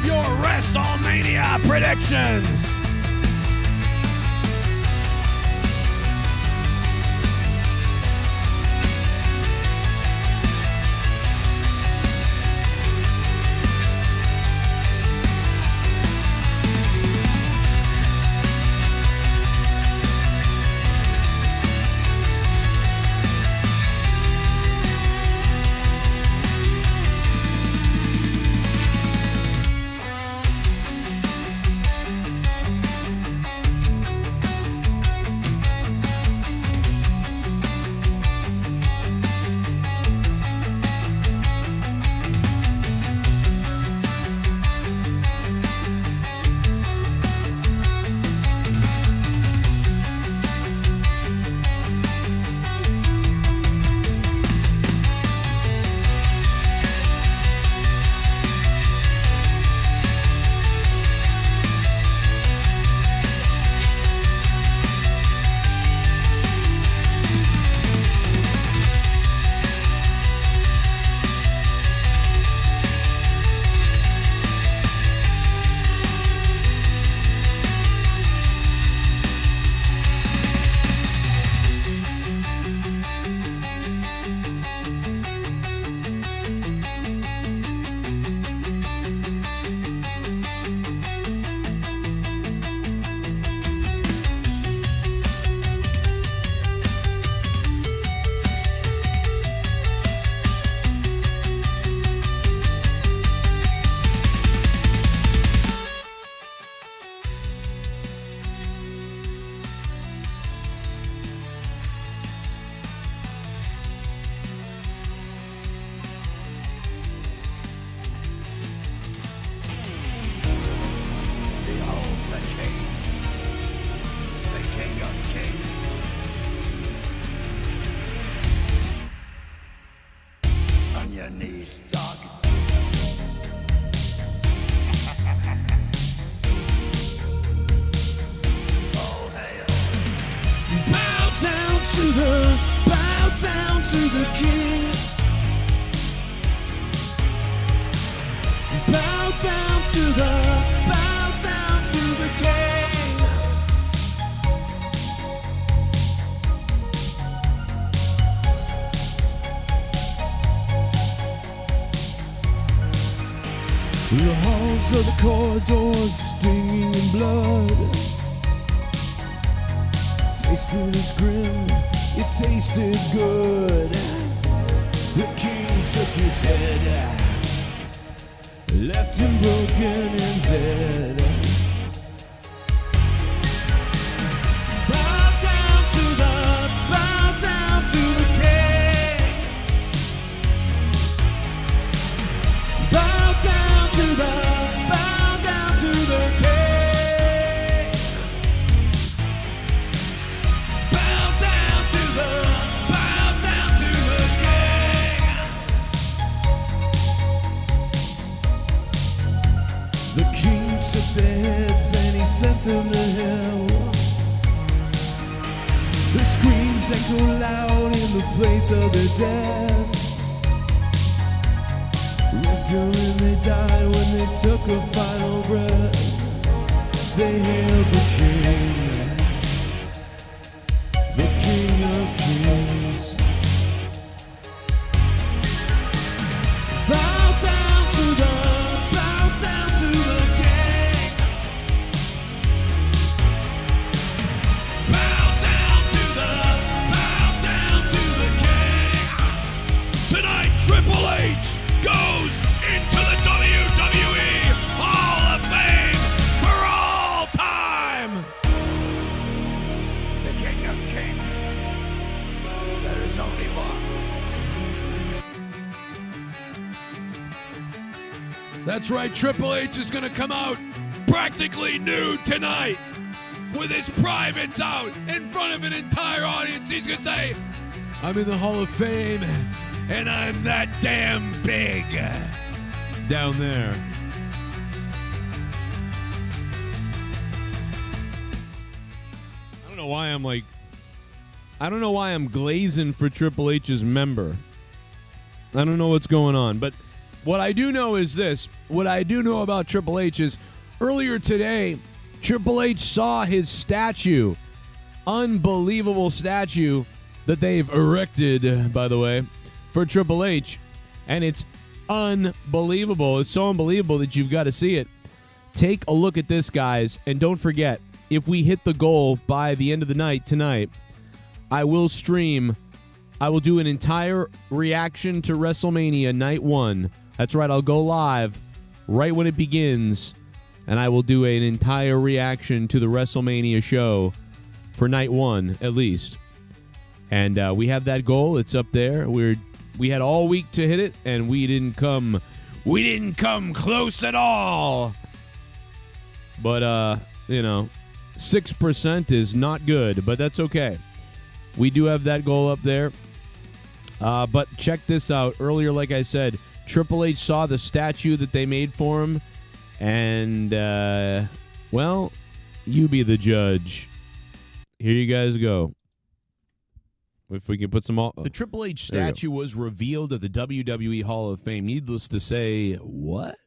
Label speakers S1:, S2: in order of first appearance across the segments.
S1: your WrestleMania predictions.
S2: The halls of the corridors stinging in blood. Tasted his grin, it tasted good. The king took his head, left him broken and dead. Bow down to the king. Bow down to the king. Bow down to the king. The king took their heads and he sent them to hell. The screams echo loud in the place of their death. After when they died, when they took a final breath, they hailed the King of Kings. Bow down to the King. Bow down to the King.
S1: Tonight, Triple H goes into the WWE Hall of Fame for all time.
S3: The King of Kings. There is only one.
S1: That's right, Triple H is going to come out practically nude tonight with his privates out in front of an entire audience. He's going to say, I'm in the Hall of Fame and I'm that damn big down there. I don't know why I'm glazing for Triple H's member. I don't know what's going on, but What I do know is this. What I do know about Triple H is earlier today, Triple H saw his statue, unbelievable statue that they've erected, by the way, for Triple H. And it's unbelievable. It's so unbelievable that you've got to see it. Take a look at this, guys. And don't forget, if we hit the goal by the end of the night tonight, I will stream. I will do an entire reaction to WrestleMania Night 1. That's right, I'll go live right when it begins, and I will do an entire reaction to the WrestleMania show for Night 1, at least. And we have that goal. It's up there. We had all week to hit it, and we didn't come close at all. But, 6% is not good, but that's okay. We do have that goal up there. But check this out. Earlier, like I said, Triple H saw the statue that they made for him, and, well, you be the judge. Here you guys go. If we can put some all... The Triple H statue was revealed at the WWE Hall of Fame. Needless to say, what?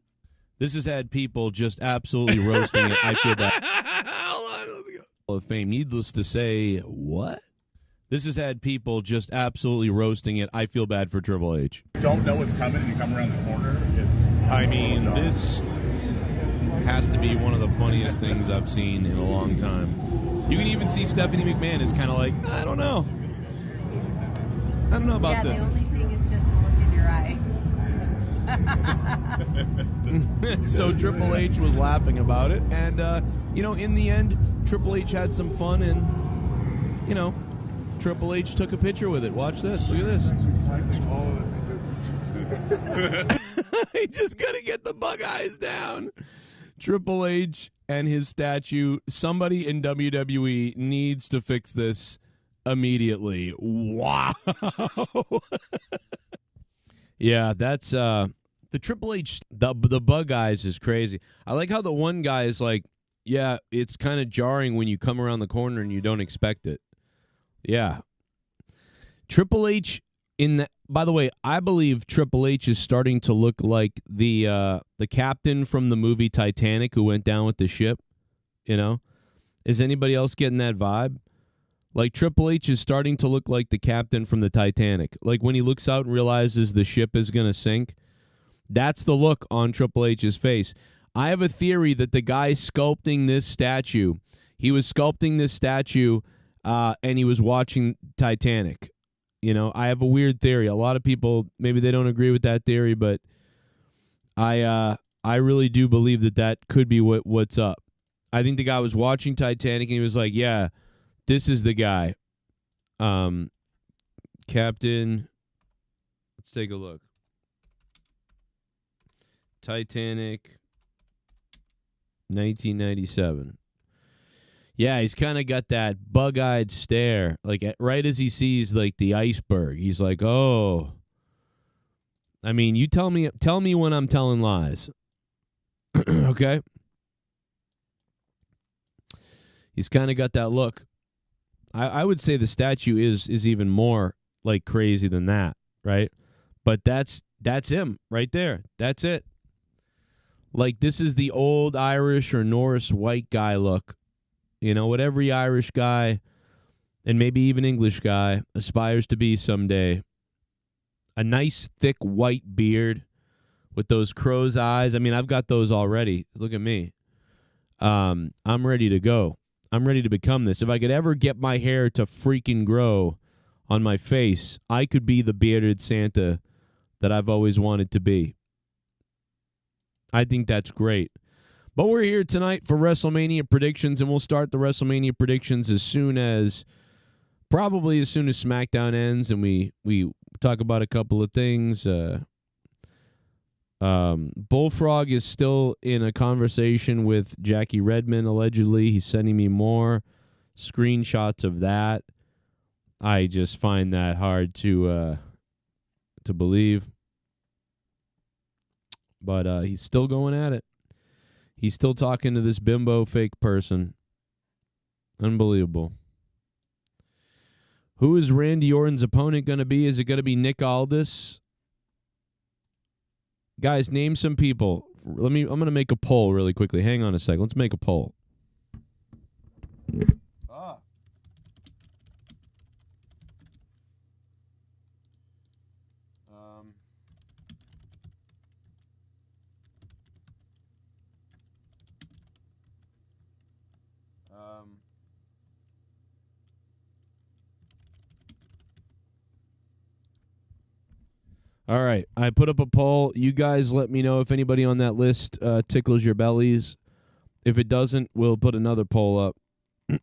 S1: This has had people just absolutely roasting it. I feel bad. Hold on, let's go. Hall of Fame. Needless to say, what? This has had people just absolutely roasting it. I feel bad for Triple H.
S4: Don't know what's coming and you come around the corner.
S1: This has to be one of the funniest things I've seen in a long time. You can even see Stephanie McMahon is kind of like, I don't know about this.
S5: Yeah, the only thing is just look in your eye.
S1: So Triple H was laughing about it, and in the end, Triple H had some fun, and Triple H took a picture with it. Watch this. Look at this. He's just gonna get the bug eyes down. Triple H and his statue. Somebody in WWE needs to fix this immediately. Wow. Yeah, that's the Triple H. The bug eyes is crazy. I like how the one guy is like, yeah, it's kind of jarring when you come around the corner and you don't expect it. Yeah. Triple H by the way, I believe Triple H is starting to look like the captain from the movie Titanic who went down with the ship. Is anybody else getting that vibe? Like Triple H is starting to look like the captain from the Titanic. Like when he looks out and realizes the ship is going to sink. That's the look on Triple H's face. I have a theory that the guy sculpting this statue, he was sculpting this statue and he was watching Titanic. I have a weird theory. A lot of people, maybe they don't agree with that theory, but I really do believe that could be what's up. I think the guy was watching Titanic and he was like, yeah, this is the guy. Captain, let's take a look. Titanic, 1997. Yeah, he's kind of got that bug-eyed stare. Like right as he sees like the iceberg, he's like, "Oh." I mean, you tell me when I'm telling lies. Okay? He's kind of got that look. I would say the statue is even more like crazy than that, right? But that's him right there. That's it. Like this is the old Irish or Norse white guy look. What every Irish guy and maybe even English guy aspires to be someday. A nice thick white beard with those crow's eyes. I mean, I've got those already. Look at me. I'm ready to go. I'm ready to become this. If I could ever get my hair to freaking grow on my face, I could be the bearded Santa that I've always wanted to be. I think that's great. But we're here tonight for WrestleMania predictions, and we'll start the WrestleMania predictions probably as soon as SmackDown ends, and we talk about a couple of things. Bullfrog is still in a conversation with Jackie Redmond, allegedly. He's sending me more screenshots of that. I just find that hard to believe. But he's still going at it. He's still talking to this bimbo fake person. Unbelievable. Who is Randy Orton's opponent going to be? Is it going to be Nick Aldis? Guys, name some people. I'm going to make a poll really quickly. Hang on a second. Let's make a poll. All right, I put up a poll. You guys let me know if anybody on that list tickles your bellies. If it doesn't, we'll put another poll up,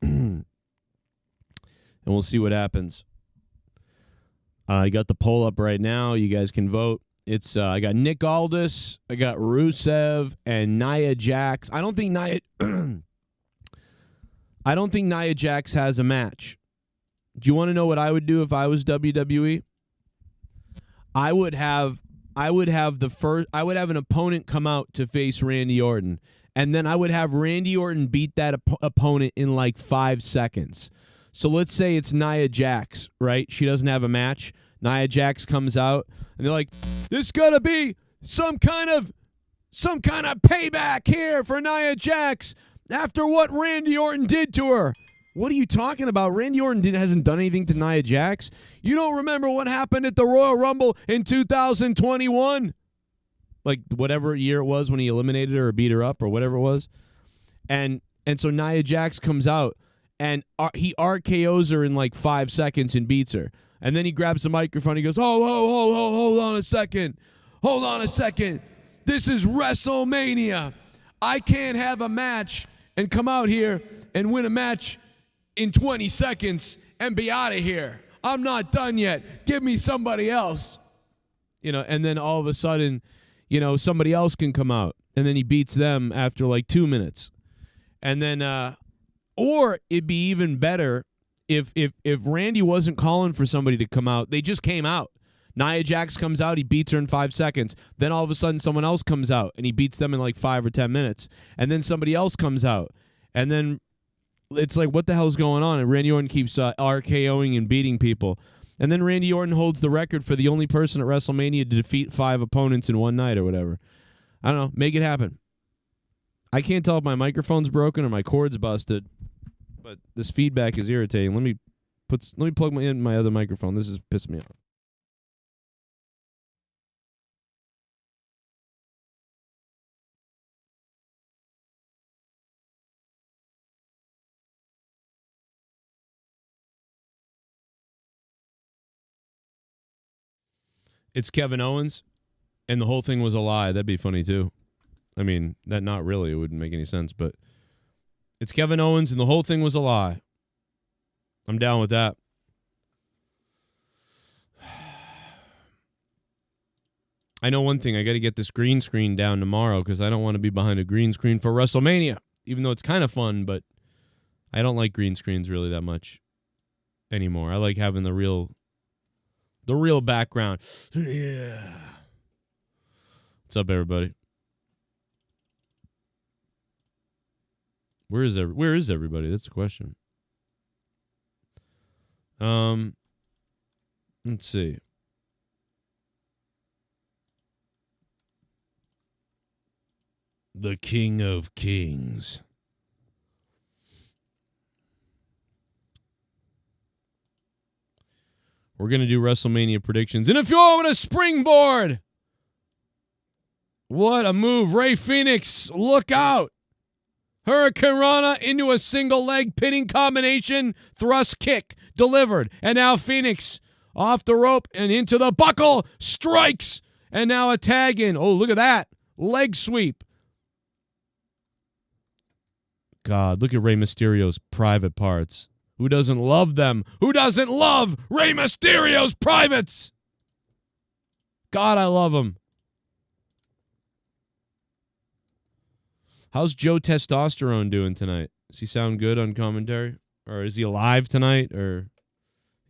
S1: and we'll see what happens. I got the poll up right now. You guys can vote. It's I got Nick Aldis, I got Rusev, and Nia Jax. I don't think Nia Jax has a match. Do you want to know what I would do if I was WWE? I would have an opponent come out to face Randy Orton, and then I would have Randy Orton beat that opponent in like 5 seconds. So let's say it's Nia Jax, right? She doesn't have a match. Nia Jax comes out, and they're like, "There's gotta be some kind of payback here for Nia Jax after what Randy Orton did to her." What are you talking about? Randy Orton hasn't done anything to Nia Jax. You don't remember what happened at the Royal Rumble in 2021? Like whatever year it was when he eliminated her or beat her up or whatever it was. And so Nia Jax comes out and he RKOs her in like 5 seconds and beats her. And then he grabs the microphone. He goes, hold on a second. Hold on a second. This is WrestleMania. I can't have a match and come out here and win a match in 20 seconds and be out of here. I'm not done yet. Give me somebody else. And then all of a sudden, somebody else can come out. And then he beats them after like 2 minutes. And then, or it'd be even better if Randy wasn't calling for somebody to come out. They just came out. Nia Jax comes out. He beats her in 5 seconds. Then all of a sudden someone else comes out and he beats them in like 5 or 10 minutes. And then somebody else comes out. And then it's like, what the hell's going on? And Randy Orton keeps RKOing and beating people. And then Randy Orton holds the record for the only person at WrestleMania to defeat 5 opponents in one night or whatever. I don't know. Make it happen. I can't tell if my microphone's broken or my cord's busted, but this feedback is irritating. Let me plug in my other microphone. This is pissing me off. It's Kevin Owens, and the whole thing was a lie. That'd be funny, too. I mean, not really. It wouldn't make any sense, but it's Kevin Owens, and the whole thing was a lie. I'm down with that. I know one thing. I got to get this green screen down tomorrow because I don't want to be behind a green screen for WrestleMania, even though it's kind of fun, but I don't like green screens really that much anymore. I like having the real background. Yeah. What's up, everybody? Where is everybody? That's the question. Let's see. The King of Kings. We're going to do WrestleMania predictions. And if you want a springboard, what a move. Rey Fenix, look out. Hurricane Rana into a single leg pinning combination. Thrust kick delivered. And now Phoenix off the rope and into the buckle. Strikes. And now a tag in. Oh, look at that. Leg sweep. God, look at Rey Mysterio's private parts. Who doesn't love them? Who doesn't love Rey Mysterio's privates? God, I love him. How's Joe Testosterone doing tonight? Does he sound good on commentary? Or is he alive tonight? Or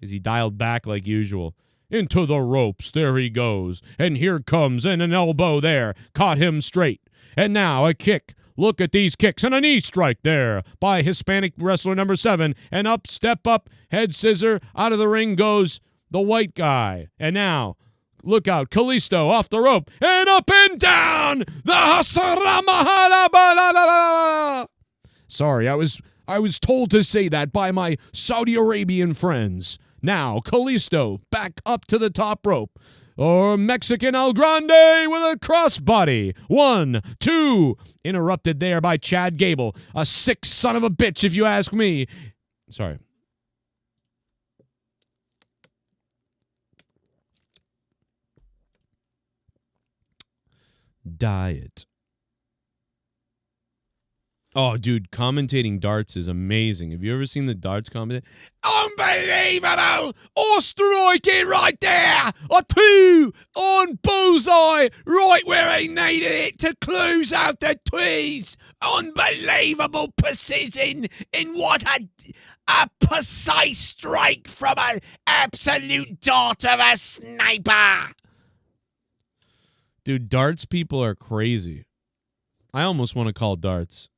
S1: is he dialed back like usual? Into the ropes. There he goes. And here comes, and an elbow there. Caught him straight. And now a kick. Look at these kicks and a knee strike there by Hispanic wrestler number 7. And up, step up, head scissor. Out of the ring goes the white guy. And now Look out. Kalisto off the rope. And up and down. The Hasaramahala. Sorry, I was told to say that by my Saudi Arabian friends. Now, Kalisto back up to the top rope. Or Mexican El Grande with a crossbody. 1, 2. Interrupted there by Chad Gable. A sick son of a bitch, if you ask me. Sorry. Diet. Oh, dude, commentating darts is amazing. Have you ever seen the darts commentate? Unbelievable! Oh, strike it right there! A 2 on bullseye, right where he needed it to close out the trees. Unbelievable precision in what a precise strike from an absolute dart of a sniper. Dude, darts people are crazy. I almost want to call darts.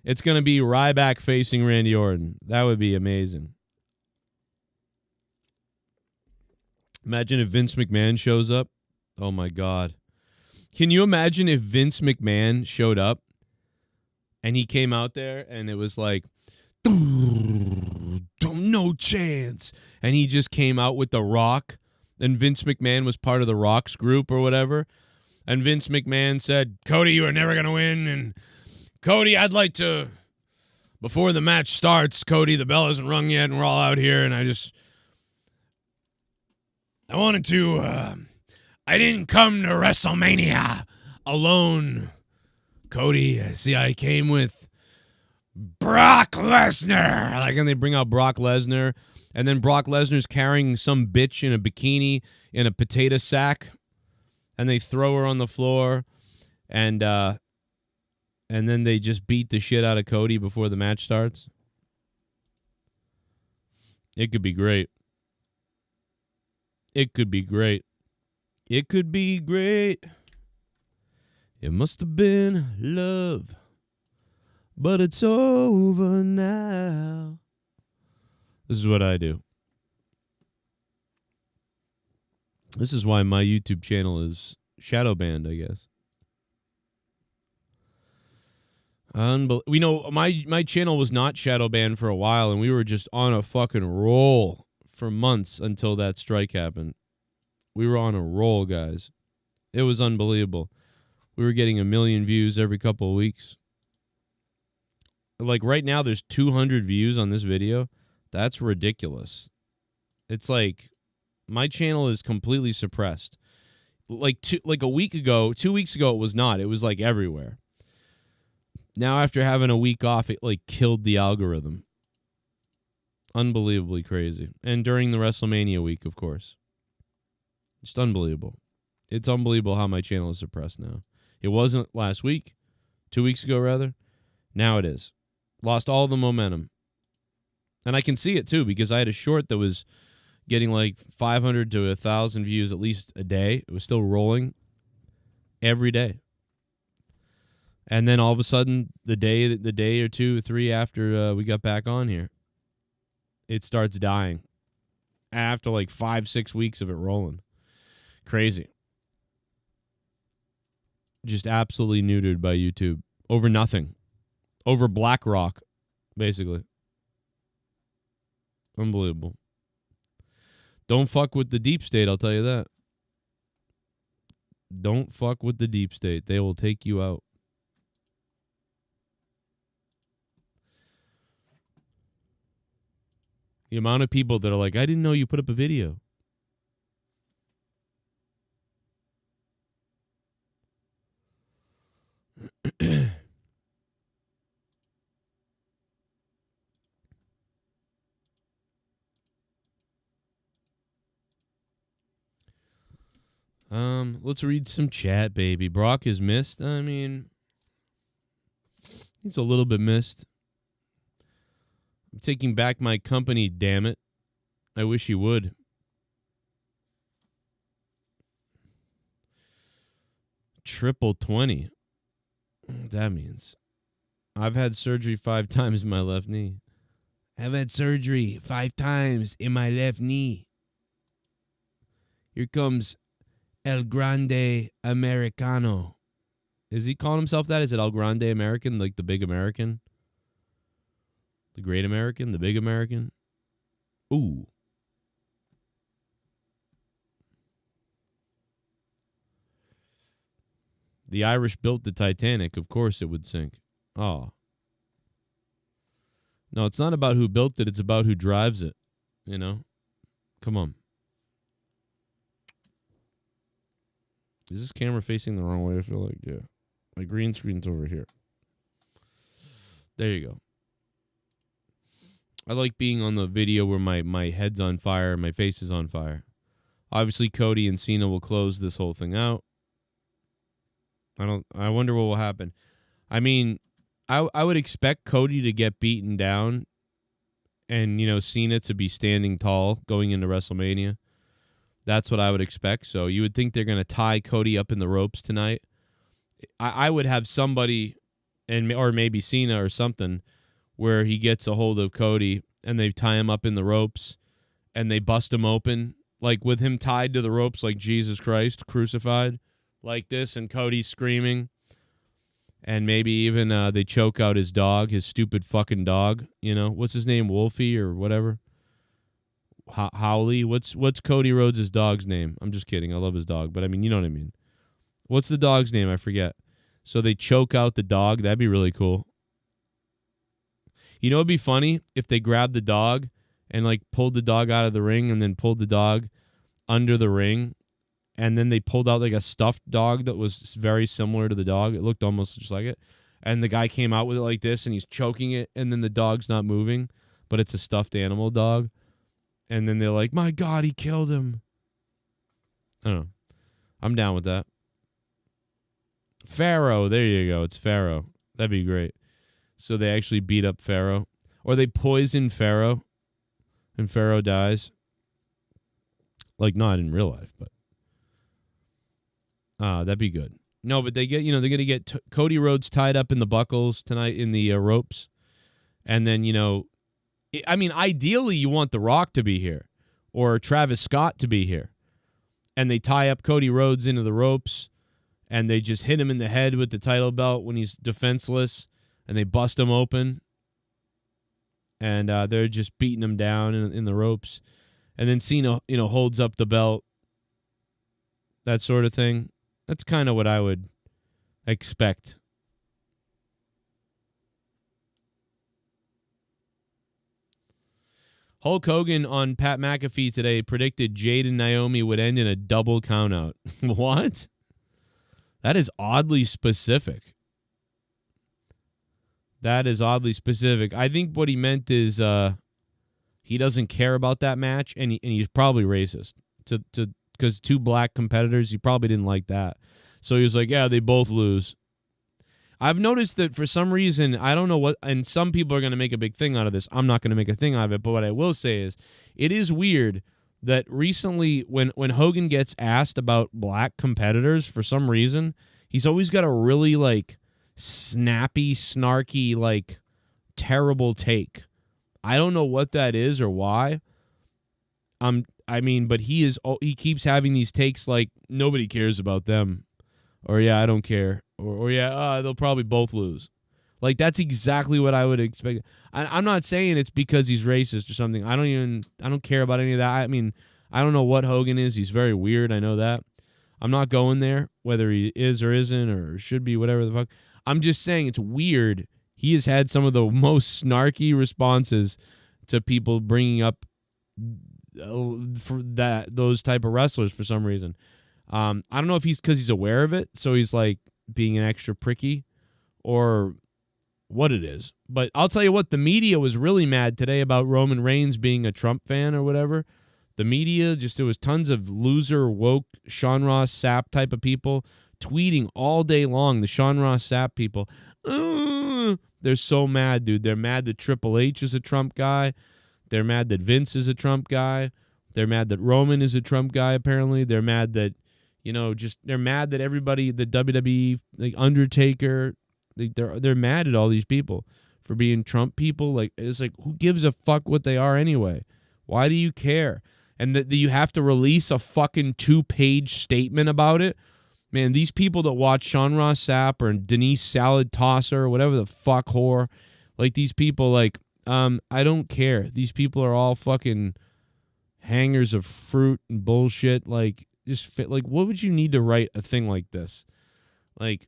S1: It's going to be Ryback facing Randy Orton. That would be amazing. Imagine if Vince McMahon shows up. Oh, my God. Can you imagine if Vince McMahon showed up and he came out there and it was like, no chance. And he just came out with The Rock, and Vince McMahon was part of The Rock's group or whatever. And Vince McMahon said, Cody, you are never going to win. And Cody, I'd like to, before the match starts, Cody, the bell hasn't rung yet, and we're all out here, and I wanted to, I didn't come to WrestleMania alone, Cody. See, I came with Brock Lesnar. Like, and they bring out Brock Lesnar, and then Brock Lesnar's carrying some bitch in a bikini in a potato sack, and they throw her on the floor, and then they just beat the shit out of Cody before the match starts. It could be great. It could be great. It could be great. It must have been love, but it's over now. This is what I do. This is why my YouTube channel is shadow banned, I guess. We know my channel was not shadow banned for a while, and we were just on a fucking roll for months until that strike happened. We were on a roll, guys. It was unbelievable. We were getting 1 million views every couple of weeks. Like right now, there's 200 views on this video. That's ridiculous. It's like my channel is completely suppressed. Like a week ago, 2 weeks ago, it was not. It was like everywhere. Now, after having a week off, it like killed the algorithm. Unbelievably crazy. And during the WrestleMania week, of course. Just unbelievable. It's unbelievable how my channel is suppressed now. It wasn't last week, 2 weeks ago, rather. Now it is. Lost all the momentum. And I can see it, too, because I had a short that was getting like 500 to 1,000 views at least a day. It was still rolling every day. And then all of a sudden, the day or 2 or 3 after we got back on here, it starts dying. After like 5-6 weeks of it rolling. Crazy. Just absolutely neutered by YouTube. Over nothing. Over BlackRock, basically. Unbelievable. Don't fuck with the deep state, I'll tell you that. Don't fuck with the deep state. They will take you out. The amount of people that are like, I didn't know you put up a video. Let's read some chat, baby. Brock is missed. I mean, he's a little bit missed. I'm taking back my company, damn it. I wish he would. Triple 20. That means I've had surgery 5 times in my left knee. I've had surgery 5 times in my left knee. Here comes El Grande Americano. Is he calling himself that? Is it El Grande American, like the big American? The great American? The big American? Ooh. The Irish built the Titanic. Of course it would sink. Oh. No, it's not about who built it. It's about who drives it. You know? Come on. Is this camera facing the wrong way? I feel like, yeah. My green screen's over here. There you go. I like being on the video where my head's on fire and my face is on fire. Obviously, Cody and Cena will close this whole thing out. I wonder what will happen. I mean, I would expect Cody to get beaten down and, you know, Cena to be standing tall going into WrestleMania. That's what I would expect. So you would think they're going to tie Cody up in the ropes tonight. I would have somebody, or maybe Cena or something, where he gets a hold of Cody and they tie him up in the ropes and they bust him open, like with him tied to the ropes like Jesus Christ crucified, like this, and Cody's screaming. And maybe even they choke out his dog, his stupid fucking dog. You know, what's his name, Wolfie or whatever? Howley? What's Cody Rhodes' dog's name? I'm just kidding. I love his dog, but I mean, you know what I mean. What's the dog's name? I forget. So they choke out the dog. That'd be really cool. You know, it'd be funny if they grabbed the dog and like pulled the dog out of the ring and then pulled the dog under the ring. And then they pulled out like a stuffed dog that was very similar to the dog. It looked almost just like it. And the guy came out with it like this and he's choking it. And then the dog's not moving, but it's a stuffed animal dog. And then they're like, my God, he killed him. I don't know. I'm down with that. Pharaoh. There you go. It's Pharaoh. That'd be great. So they actually beat up Pharaoh. Or they poison Pharaoh. And Pharaoh dies. Like, not in real life, but. That'd be good. No, but they get, they're going to get Cody Rhodes tied up in the buckles tonight in the ropes. And then, I mean, ideally you want The Rock to be here or Travis Scott to be here. And they tie up Cody Rhodes into the ropes and they just hit him in the head with the title belt when he's defenseless and they bust him open. And they're just beating him down in the ropes. And then Cena, holds up the belt. That sort of thing. That's kind of what I would expect. Hulk Hogan on Pat McAfee today predicted Jade and Naomi would end in a double countout. What? That is oddly specific. That is oddly specific. I think what he meant is he doesn't care about that match, and he's probably racist. Because two black competitors, he probably didn't like that. So he was like, yeah, they both lose. I've noticed that for some reason, I don't know what, and some people are going to make a big thing out of this. I'm not going to make a thing out of it, but what I will say is, it is weird that recently when Hogan gets asked about black competitors, for some reason, he's always got a really, like, snappy, snarky, like, terrible take. I don't know what that is or why. But he keeps having these takes like nobody cares about them, or yeah, I don't care, or yeah, they'll probably both lose. Like that's exactly what I would expect. I'm not saying it's because he's racist or something. I don't care about any of that. I mean, I don't know what Hogan is. He's very weird. I know that. I'm not going there, whether he is or isn't or should be, whatever the fuck. I'm just saying it's weird. He has had some of the most snarky responses to people bringing up for those type of wrestlers for some reason. I don't know if because he's aware of it, so he's like being an extra pricky, or what it is. But I'll tell you what, the media was really mad today about Roman Reigns being a Trump fan or whatever. The media, there was tons of loser, woke, Sean Ross Sapp type of people tweeting all day long. The Sean Ross Sapp people, they're so mad, dude. They're mad that Triple H is a Trump guy. They're mad that Vince is a Trump guy. They're mad that Roman is a Trump guy, apparently. They're mad that, they're mad that everybody, the WWE, like Undertaker, they're mad at all these people for being Trump people. Like, it's like, who gives a fuck what they are anyway? Why do you care? and that you have to release a fucking 2-page statement about it. Man, these people that watch Sean Ross Sapp or Denise Salad Tosser or whatever the fuck whore, like these people, like, I don't care. These people are all fucking hangers of fruit and bullshit. Like, just fit. Like, what would you need to write a thing like this? Like,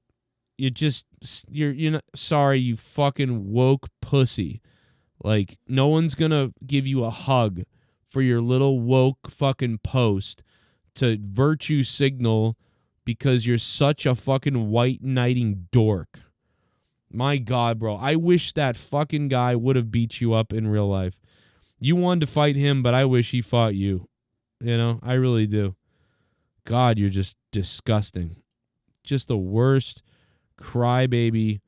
S1: you're not sorry, you fucking woke pussy. Like, no one's gonna give you a hug for your little woke fucking post to virtue signal because you're such a fucking white knighting dork. My God, bro. I wish that fucking guy would have beat you up in real life. You wanted to fight him, but I wish he fought you. You know, I really do. God, you're just disgusting. Just the worst crybaby,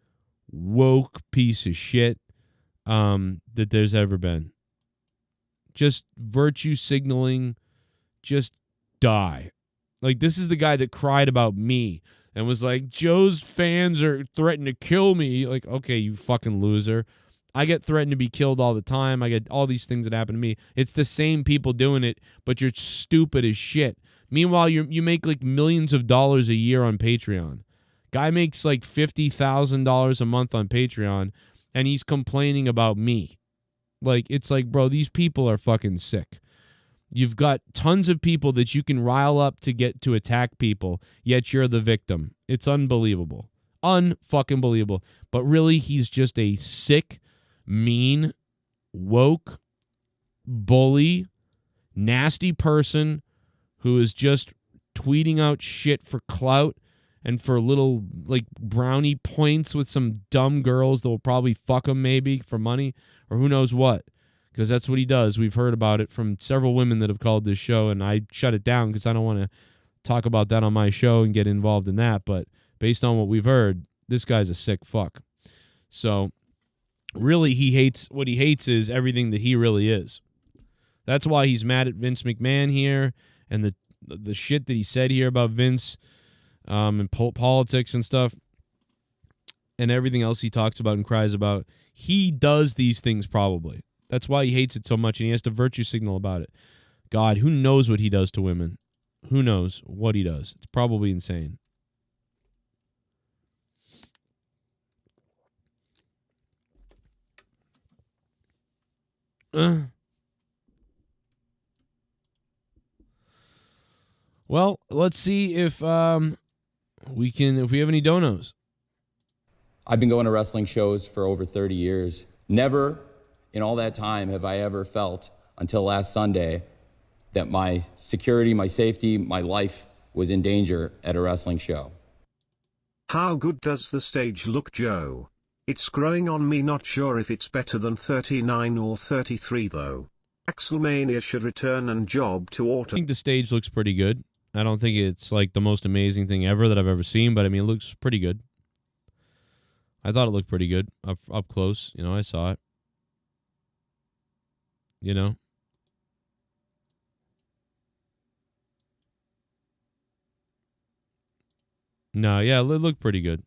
S1: woke piece of shit that there's ever been. Just virtue signaling, just die. Like, this is the guy that cried about me and was like, Joe's fans are threatening to kill me. Like, okay, you fucking loser. I get threatened to be killed all the time. I get all these things that happen to me. It's the same people doing it, but you're stupid as shit. Meanwhile, you make like millions of dollars a year on Patreon. Guy makes like $50,000 a month on Patreon, and he's complaining about me. Like, it's like, bro, these people are fucking sick. You've got tons of people that you can rile up to get to attack people, yet you're the victim. It's unbelievable. Unfucking believable. But really, he's just a sick, mean, woke, bully, nasty person who is just tweeting out shit for clout and for little, like, brownie points with some dumb girls that will probably fuck him maybe for money or who knows what. Because that's what he does. We've heard about it from several women that have called this show, and I shut it down because I don't want to talk about that on my show and get involved in that. But based on what we've heard, this guy's a sick fuck. So really, what he hates is everything that he really is. That's why he's mad at Vince McMahon here and the shit that he said here about Vince and politics and stuff and everything else he talks about and cries about. He does these things probably. That's why he hates it so much, and he has to virtue signal about it. God, who knows what he does to women? Who knows what he does? It's probably insane. Well, let's see if we have any donos.
S6: I've been going to wrestling shows for over 30 years. Never in all that time have I ever felt, until last Sunday, that my security, my safety, my life was in danger at a wrestling show.
S7: How good does the stage look, Joe? It's growing on me, not sure if it's better than 39 or 33 though. WrestleMania should return and job to auto.
S1: I think the stage looks pretty good. I don't think it's like the most amazing thing ever that I've ever seen, but I mean, it looks pretty good. I thought it looked pretty good up close. You know, I saw it. You know? No, yeah, it looked pretty good.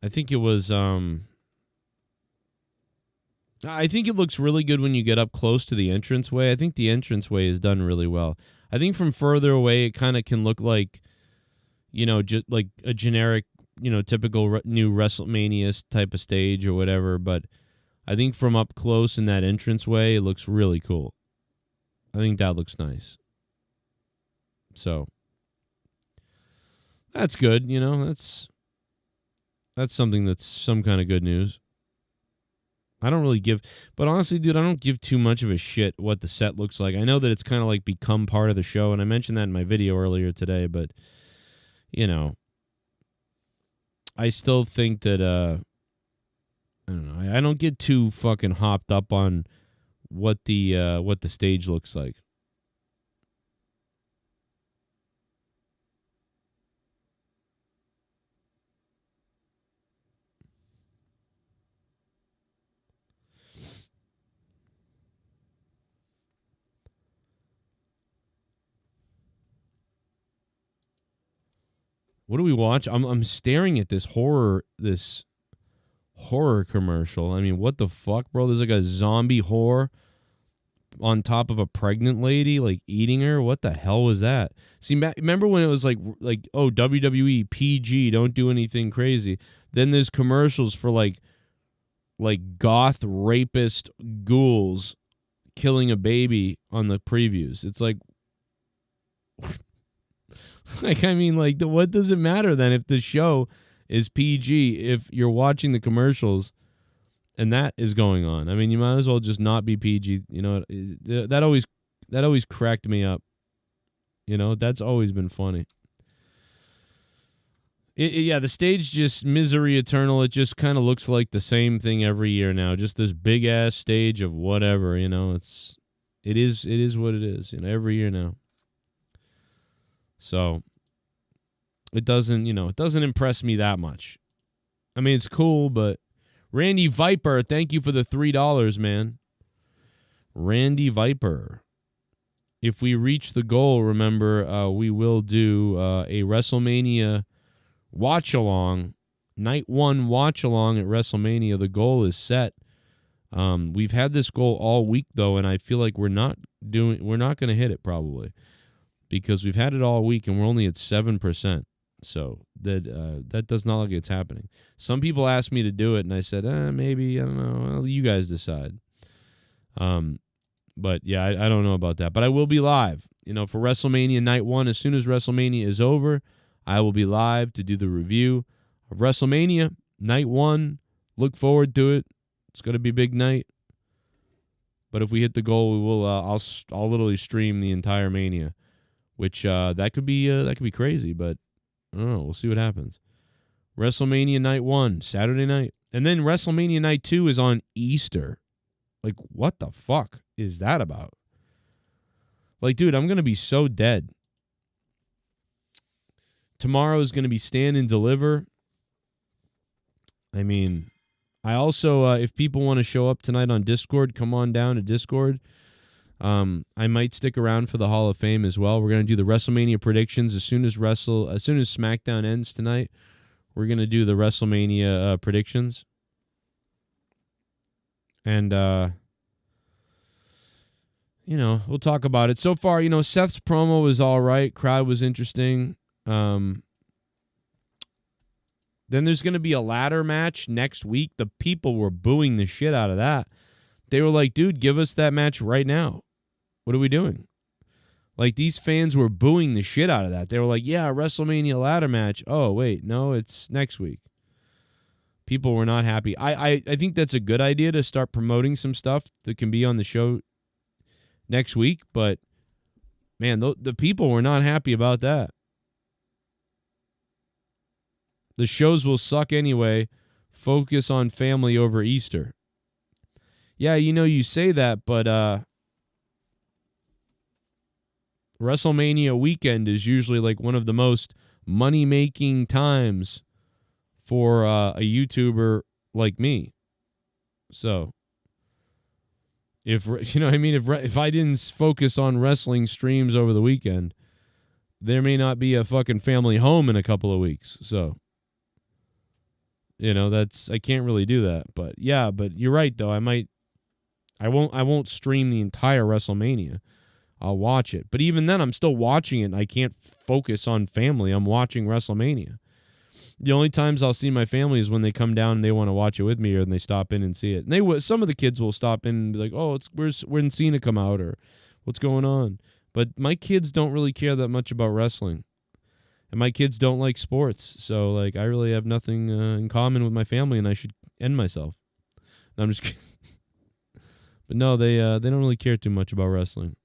S1: I think it was I think it looks really good when you get up close to the entranceway. I think the entranceway is done really well. I think from further away it kind of can look like, you know, just like a generic, you know, typical new WrestleMania type of stage or whatever, but I think from up close in that entranceway it looks really cool. I think that looks nice. So that's good, you know, that's something that's some kind of good news. I don't really give, but honestly, dude, I don't give too much of a shit what the set looks like. I know that it's kind of like become part of the show, and I mentioned that in my video earlier today, but, you know, I still think that, I don't know, I don't get too fucking hopped up on what the stage looks like.
S2: What do we watch? I'm staring at this horror commercial. I mean, what the fuck, bro? There's like a zombie whore on top of a pregnant lady, like eating her. What the hell was that? See, remember when it was like oh, WWE PG, don't do anything crazy. Then there's commercials for like goth rapist ghouls killing a baby on the previews. It's like like, I mean, like, what does it matter then if the show is PG if you're watching the commercials and that is going on? I mean, you might as well just not be PG. You know, that always cracked me up. You know, that's always been funny. Yeah, the stage just misery eternal. It just kind of looks like the same thing every year now. Just this big ass stage of whatever. You know, it is what it is. You know, every year now. So it doesn't impress me that much. I mean, it's cool, but Randy Viper, thank you for the $3, man. Randy Viper. If we reach the goal, remember, we will do a WrestleMania watch-along, night one watch-along at WrestleMania. The goal is set. We've had this goal all week, though, and I feel like we're not going to hit it probably because we've had it all week and we're only at 7%. So that does not look like it's happening. Some people asked me to do it, and I said, maybe, I don't know. Well, you guys decide. But yeah, I don't know about that. But I will be live, you know, for WrestleMania Night 1. As soon as WrestleMania is over, I will be live to do the review of WrestleMania Night 1. Look forward to it. It's going to be a big night. But if we hit the goal, we will. I'll literally stream the entire Mania, which that could be crazy. But I don't know. We'll see what happens. WrestleMania Night 1, Saturday night. And then WrestleMania Night 2 is on Easter. Like, what the fuck is that about? Like, dude, I'm going to be so dead. Tomorrow is going to be Stand and Deliver. I mean, I also, if people want to show up tonight on Discord, come on down to Discord. I might stick around for the Hall of Fame as well. We're going to do the WrestleMania predictions as soon as SmackDown ends tonight. We're going to do the WrestleMania predictions. And, you know, we'll talk about it. So far, you know, Seth's promo was all right. Crowd was interesting. Then there's going to be a ladder match next week. The people were booing the shit out of that. They were like, dude, give us that match right now. What are we doing? Like, these fans were booing the shit out of that. They were like, yeah, WrestleMania ladder match. Oh, wait, no, it's next week. People were not happy. I think that's a good idea to start promoting some stuff that can be on the show next week. But, man, the people were not happy about that. The shows will suck anyway. Focus on family over Easter. Yeah, you know, you say that, but WrestleMania weekend is usually like one of the most money-making times for a YouTuber like me. So, if you know what I mean, if I didn't focus on wrestling streams over the weekend, there may not be a fucking family home in a couple of weeks. So, you know, I can't really do that. But yeah, but you're right though. I won't stream the entire WrestleMania. I'll watch it. But even then, I'm still watching it, and I can't focus on family. I'm watching WrestleMania. The only times I'll see my family is when they come down and they want to watch it with me, or they stop in and see it. And some of the kids will stop in and be like, "Oh, where's Cena come out?" or "What's going on?" But my kids don't really care that much about wrestling, and my kids don't like sports. So like, I really have nothing in common with my family, and I should end myself. No, I'm just kidding. But no, they don't really care too much about wrestling.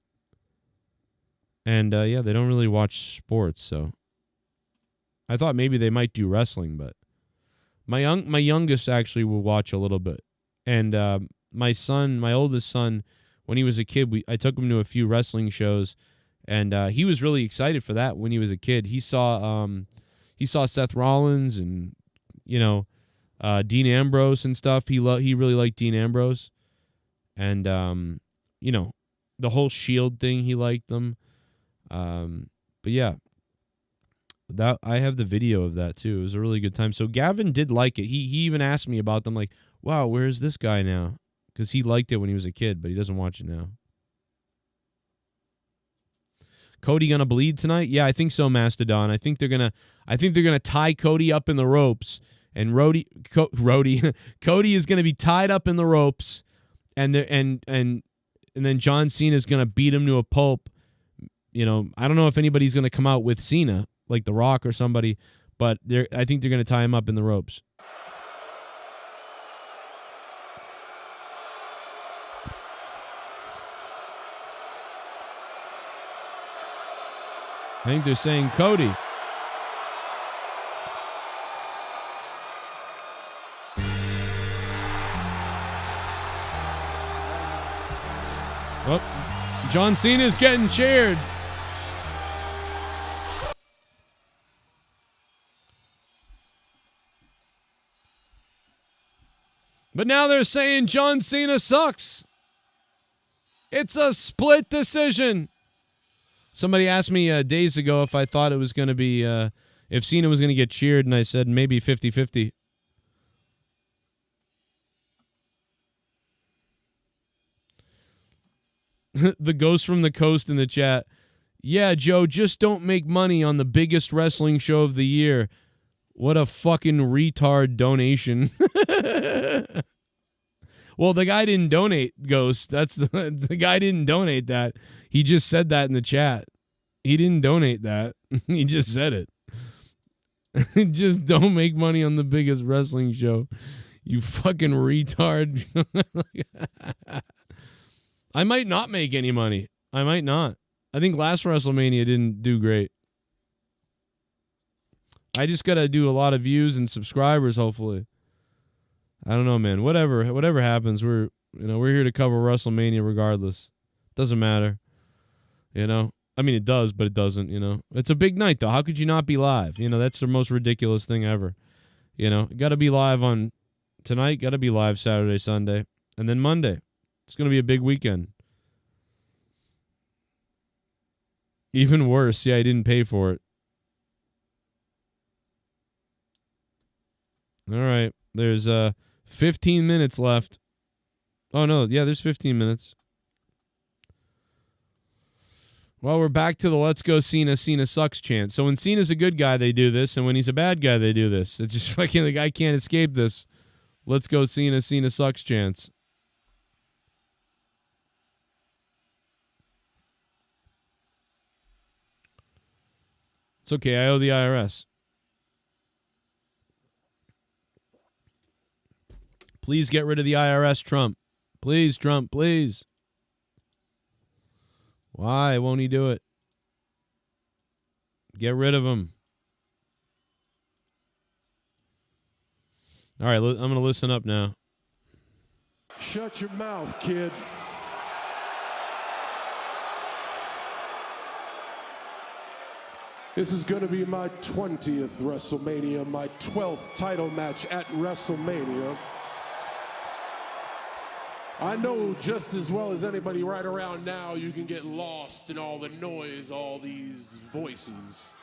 S2: And yeah, they don't really watch sports, so I thought maybe they might do wrestling, but my youngest actually will watch a little bit. And my oldest son, when he was a kid, I took him to a few wrestling shows, and he was really excited for that when he was a kid. He saw Seth Rollins and, you know, Dean Ambrose and stuff. He really liked Dean Ambrose, and you know, the whole Shield thing, he liked them. But yeah, That I have the video of that too. It was a really good time. So Gavin did like it. He even asked me about them, like, wow, where's this guy now? Because he liked it when he was a kid, but he doesn't watch it now. Cody gonna bleed tonight? Yeah, I think so, Mastodon. I think they're gonna tie Cody up in the ropes, and Cody is gonna be tied up in the ropes, and then John Cena is gonna beat him to a pulp. You know, I don't know if anybody's gonna come out with Cena, like The Rock or somebody, but I think they're gonna tie him up in the ropes. I think they're saying Cody. Oh, John Cena's getting cheered. But now they're saying John Cena sucks. It's a split decision. Somebody asked me days ago if I thought it was going to be, if Cena was going to get cheered, and I said maybe 50-50. The Ghost from the Coast in the chat. Yeah, Joe, just don't make money on the biggest wrestling show of the year. What a fucking retard donation. Well, the guy didn't donate, Ghost. That's the guy didn't donate that. He just said that in the chat. He didn't donate that. He just said it. Just don't make money on the biggest wrestling show. You fucking retard. I might not make any money. I might not. I think last WrestleMania didn't do great. I just got to do a lot of views and subscribers, hopefully. I don't know, man. Whatever happens, we're here to cover WrestleMania regardless. Doesn't matter. You know? I mean, it does, but it doesn't, you know? It's a big night, though. How could you not be live? You know, that's the most ridiculous thing ever. You know? Got to be live on tonight. Got to be live Saturday, Sunday. And then Monday. It's going to be a big weekend. Even worse. Yeah, I didn't pay for it. All right. There's 15 minutes left. Oh, no. Yeah, there's 15 minutes. Well, we're back to the let's go Cena, Cena sucks chant. So when Cena's a good guy, they do this. And when he's a bad guy, they do this. It's just fucking the guy can't escape this. Let's go Cena, Cena sucks chants. It's okay. I owe the IRS. Please get rid of the IRS, Trump. Please, Trump, please. Why won't he do it? Get rid of him. All right, I'm going to listen up now.
S8: Shut your mouth, kid. This is going to be my 20th WrestleMania, my 12th title match at WrestleMania. I know just as well as anybody right around now, you can get lost in all the noise, all these voices.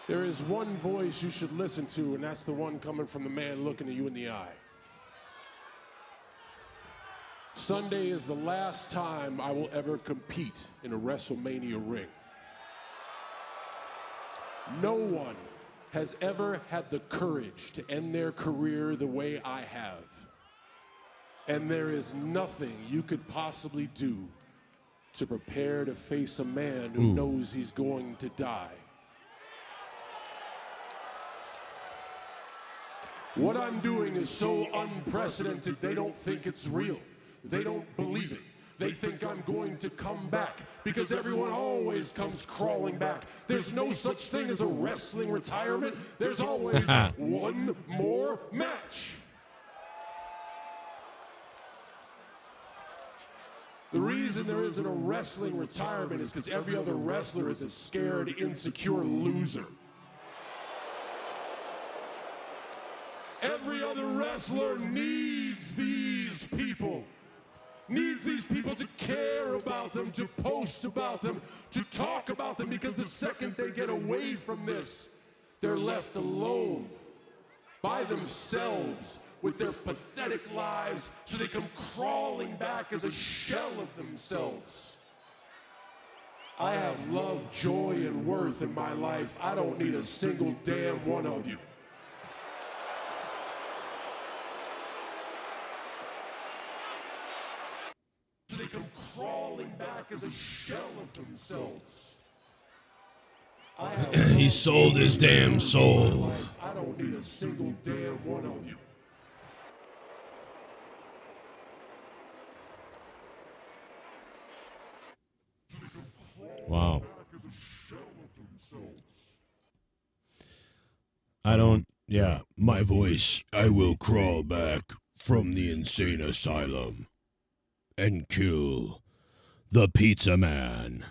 S8: There is one voice you should listen to, and that's the one coming from the man looking at you in the eye. Sunday is the last time I will ever compete in a WrestleMania ring. No one has ever had the courage to end their career the way I have. And there is nothing you could possibly do to prepare to face a man who knows he's going to die. What I'm doing is so unprecedented, they don't think it's real. They don't believe it. They think I'm going to come back because everyone always comes crawling back. There's no such thing as a wrestling retirement. There's always one more match. The reason there isn't a wrestling retirement is because every other wrestler is a scared, insecure loser. Every other wrestler needs these people. needs these people to care about them, to post about them, to talk about them, because the second they get away from this, they're left alone by themselves with their pathetic lives, so they come crawling back as a shell of themselves. I have love, joy, and worth in my life. I don't need a single damn one of you. So they come crawling back as a shell of themselves.
S1: He sold his damn soul.
S8: I don't need a single damn one of you.
S2: Wow. I don't, yeah.
S1: My voice, I will crawl back from the insane asylum and kill the pizza man.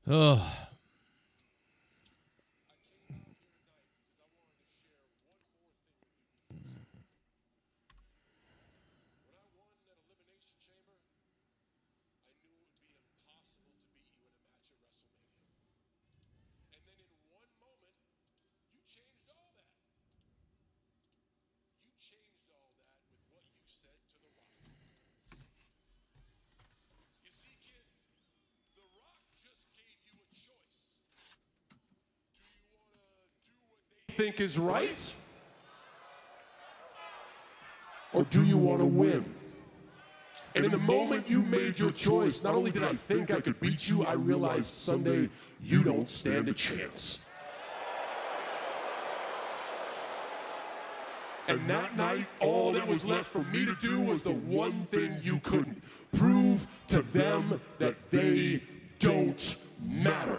S2: Oh.
S8: Think is right? Or do you want to win? And in the moment you made your choice, not only did I think I could beat you, I realized Sunday you don't stand a chance. And that night, all that was left for me to do was the one thing you couldn't. Prove to them that they don't matter.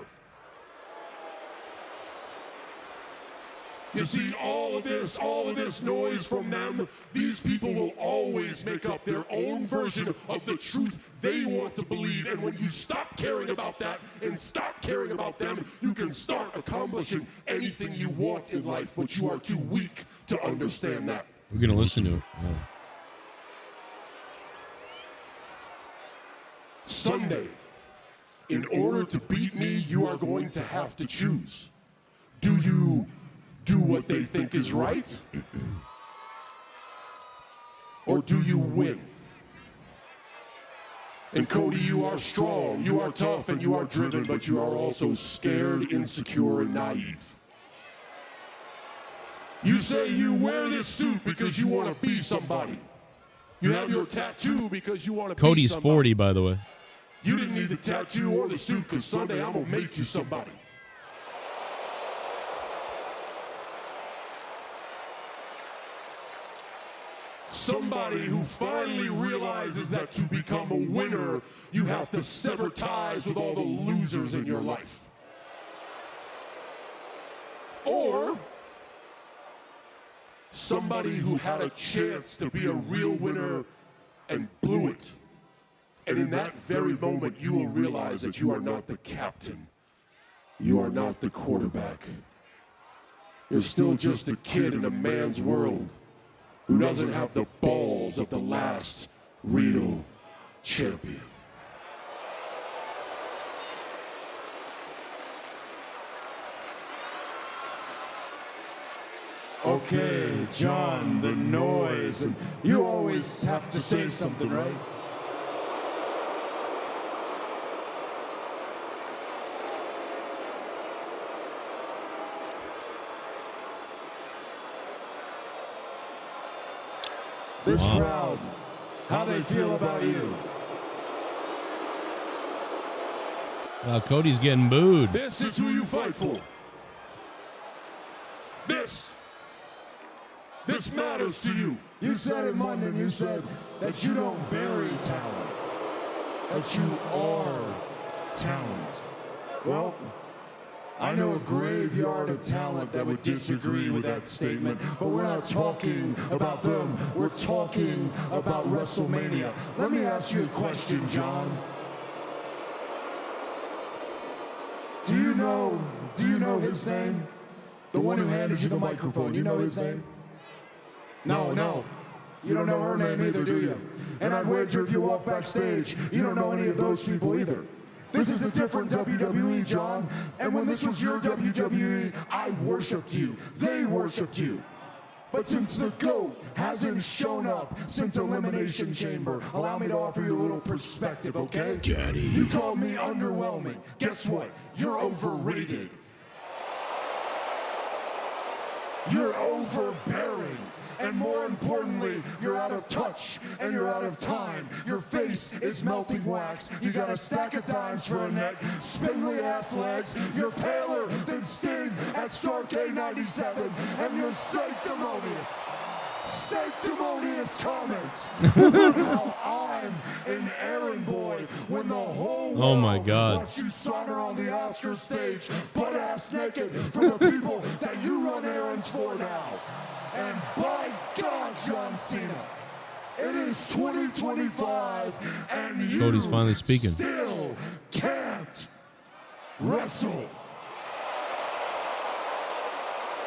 S8: You see, all of this noise from them, these people will always make up their own version of the truth they want to believe. And when you stop caring about that and stop caring about them, you can start accomplishing anything you want in life, but you are too weak to understand that.
S2: We're going to listen to it. Oh.
S8: Sunday, in order to beat me, you are going to have to choose. Do you do what they think is right? Or do you win? And Cody, you are strong, you are tough, and you are driven, but you are also scared, insecure, and naive. You say you wear this suit because you want to be somebody. You have your tattoo because you want to be
S2: Cody's
S8: somebody.
S2: 40, by the way.
S8: You didn't need the tattoo or the suit, because Sunday I'm going to make you somebody. Somebody who finally realizes that to become a winner, you have to sever ties with all the losers in your life. Or somebody who had a chance to be a real winner and blew it. And in that very moment, you will realize that you are not the captain. You are not the quarterback. You're still just a kid in a man's world who doesn't have the balls of the last real champion.
S9: Okay, John, the noise, and you always have to say something, right? This crowd, how they feel about you?
S2: Cody's getting booed.
S8: This is who you fight for. This matters to you.
S9: You said it, London, you said that you don't bury talent. that you are talent. Well, I know a graveyard of talent that would disagree with that statement, but we're not talking about them. We're talking about WrestleMania. Let me ask you a question, John. Do you know his name? The one who handed you the microphone, you know his name? No. You don't know her name either, do you? And I'd wager if you walk backstage, you don't know any of those people either. This is a different WWE, John. And when this was your WWE, I worshipped you. They worshipped you. But since the GOAT hasn't shown up since Elimination Chamber, allow me to offer you a little perspective, okay?
S1: Daddy.
S9: You called me underwhelming. Guess what? You're overrated. You're overbearing. And more importantly, you're out of touch and you're out of time. Your face is melting wax. You got a stack of dimes for a neck, spindly ass legs. You're paler than Sting at Starrcade 97, and you're sanctimonious comments about how I'm an errand boy when the whole world
S2: Oh my God.
S9: watched you saunter on the Oscar stage butt-ass naked for the people that you run errands for now. And by God, John Cena, it is 2025, and you
S2: Cody's finally speaking.
S9: still can't wrestle.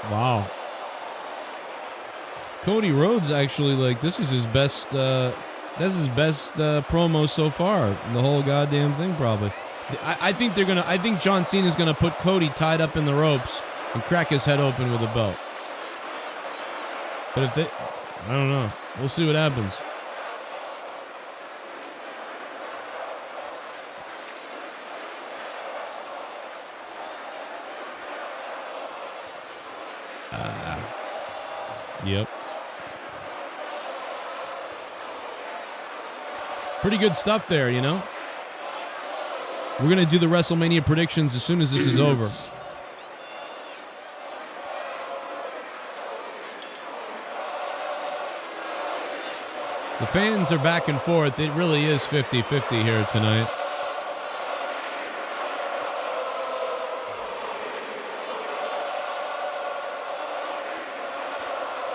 S2: Wow. Cody Rhodes actually, like, this is his best promo so far. The whole goddamn thing, probably. I think John Cena's gonna put Cody tied up in the ropes and crack his head open with a belt. But I don't know. We'll see what happens. Yep. Pretty good stuff there, you know? We're going to do the WrestleMania predictions as soon as this is over. The fans are back and forth. It really is 50-50 here tonight.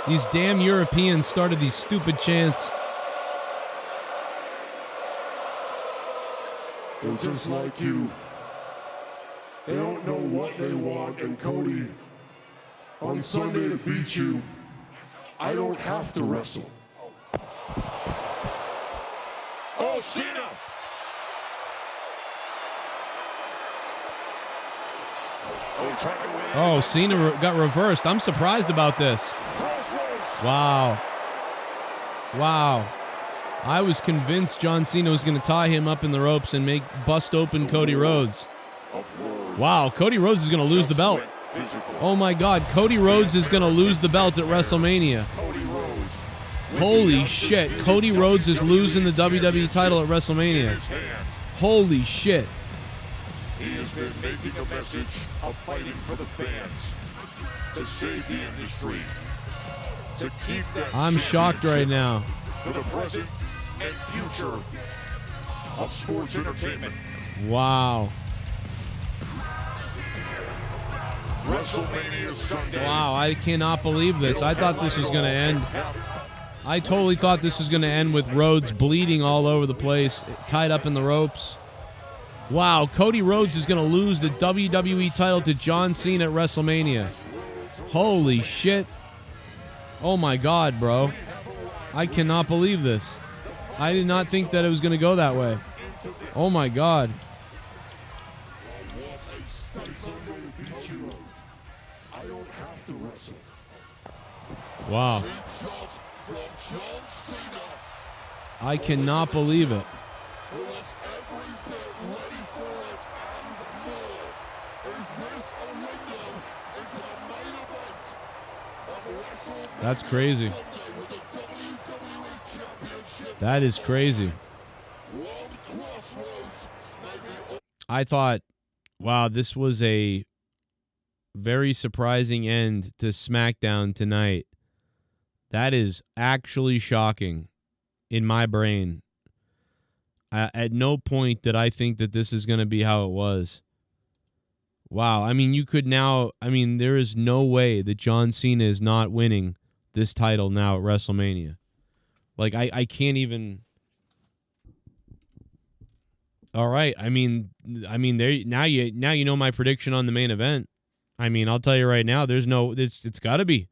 S2: These damn Europeans started these stupid chants.
S9: And just like you, they don't know what they want. And Cody, on Sunday to beat you, I don't have to wrestle. Oh, Cena!
S2: Oh, Cena got reversed. I'm surprised about this. Wow. Wow. I was convinced John Cena was going to tie him up in the ropes and bust open Cody Rhodes. Wow, Cody Rhodes is going to lose the belt. Oh my God, Cody Rhodes is going to lose the belt at WrestleMania. Holy shit, Cody Rhodes is losing the WWE title at WrestleMania. Holy shit.
S8: He has been making a message of fighting for the fans, to save the industry, to keep that
S2: I'm shocked right now.
S8: for the present and future of sports entertainment.
S2: Wow.
S8: WrestleMania Sunday.
S2: Wow, I cannot believe this. I thought this was going to end. I totally thought this was going to end with Rhodes bleeding all over the place, tied up in the ropes. Wow, Cody Rhodes is going to lose the WWE title to John Cena at WrestleMania. Holy shit. Oh my God, bro. I cannot believe this. I did not think that it was going to go that way. Oh my God. Wow. I cannot believe it. That's crazy. That is crazy. I thought, wow, this was a very surprising end to SmackDown tonight. That is actually shocking in my brain. At no point did I think that this is going to be how it was. Wow. I mean, you could now, I mean, there is no way that John Cena is not winning this title now at WrestleMania. Like, I can't even. All right. I mean, there now you know my prediction on the main event. I mean, I'll tell you right now, it's got to be.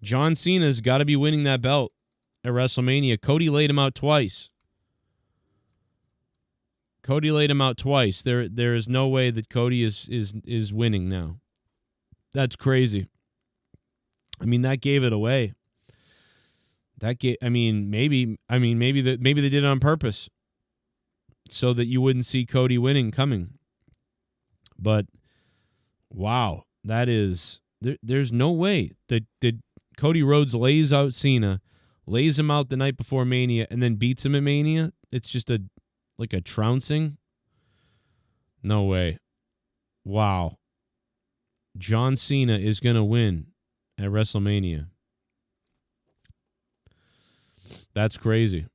S2: John Cena's got to be winning that belt at WrestleMania. Cody laid him out twice. There is no way that Cody is winning now. That's crazy. I mean, that gave it away. Maybe they did it on purpose so that you wouldn't see Cody winning coming. But wow, that is there's no way that Cody Rhodes lays out Cena, lays him out the night before Mania, and then beats him at Mania. It's just a trouncing. No way. Wow. John Cena is going to win at WrestleMania. That's crazy.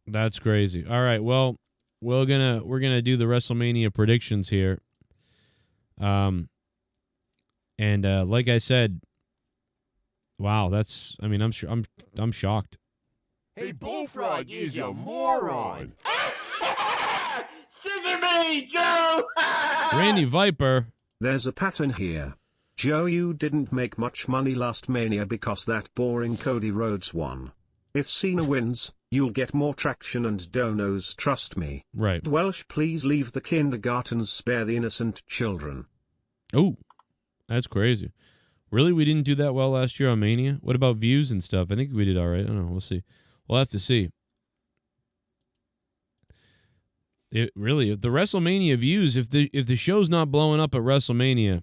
S2: That's crazy. All right, well, we're gonna do the WrestleMania predictions here. And like I said, wow, I'm shocked.
S8: Hey, Bullfrog is a moron.
S3: Scissor me, Joe!
S2: Randy Viper.
S7: There's a pattern here. Joe, you didn't make much money last Mania because that boring Cody Rhodes won. If Cena wins, you'll get more traction and donos, trust me.
S2: Right.
S7: Welsh, please leave the kindergartens, spare the innocent children.
S2: Oh, that's crazy. Really? We didn't do that well last year on Mania? What about views and stuff? I think we did all right. I don't know. We'll see. We'll have to see. The WrestleMania views, if the show's not blowing up at WrestleMania,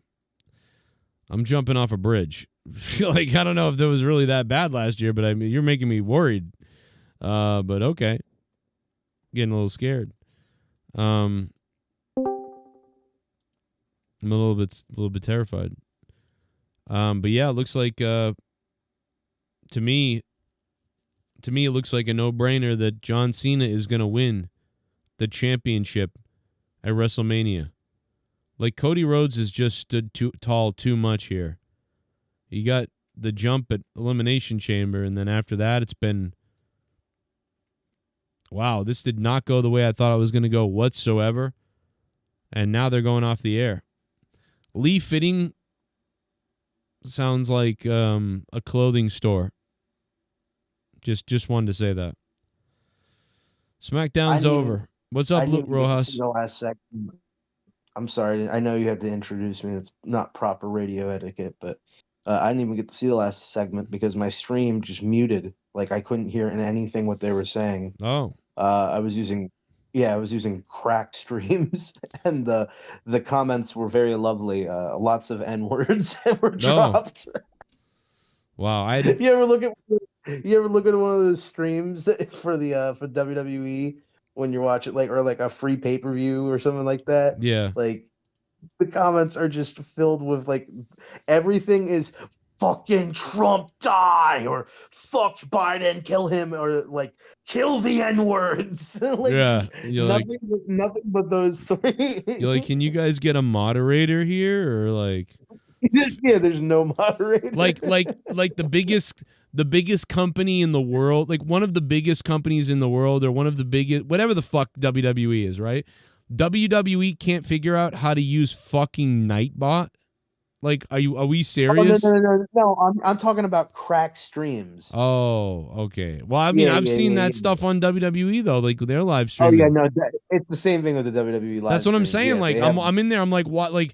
S2: I'm jumping off a bridge. Like, I don't know if that was really that bad last year, but I mean, you're making me worried. But okay. Getting a little scared. I'm a little bit terrified. But yeah, it looks like to me it looks like a no-brainer that John Cena is going to win the championship at WrestleMania. Like, Cody Rhodes has just stood too tall too much here. He got the jump at Elimination Chamber, and then after that, it's been, wow, this did not go the way I thought it was going to go whatsoever. And now they're going off the air. Lee Fitting sounds like a clothing store. Just wanted to say that. SmackDown's over. What's up, Luke Rojas?
S10: The last segment. I'm sorry. I know you had to introduce me. It's not proper radio etiquette, but I didn't even get to see the last segment because my stream just muted. Like, I couldn't hear anything what they were saying.
S2: Oh.
S10: I was using cracked streams, and the comments were very lovely. Lots of N-words were dropped.
S2: Wow.
S10: You ever look at one of those streams for WWE when you're watching like a free pay-per-view or something like that?
S2: Yeah.
S10: Like, the comments are just filled with like everything is fucking Trump die or fuck Biden, kill him, or like kill the N-words. Like,
S2: yeah.
S10: Nothing but those three.
S2: You're like, can you guys get a moderator here, or like?
S10: Yeah, there's no moderator.
S2: Like the biggest company in the world, like one of the biggest companies in the world, or one of the biggest, whatever the fuck WWE is, right? WWE can't figure out how to use fucking Nightbot. Like, are we serious?
S10: No. I'm talking about crack streams.
S2: Oh, okay. Well, I mean, I've seen that stuff on WWE though, like their live streaming.
S10: Oh yeah, no, it's the same thing with the WWE live.
S2: That's what I'm
S10: streams.
S2: saying.
S10: Yeah,
S2: like, I'm in there. I'm like, what? Like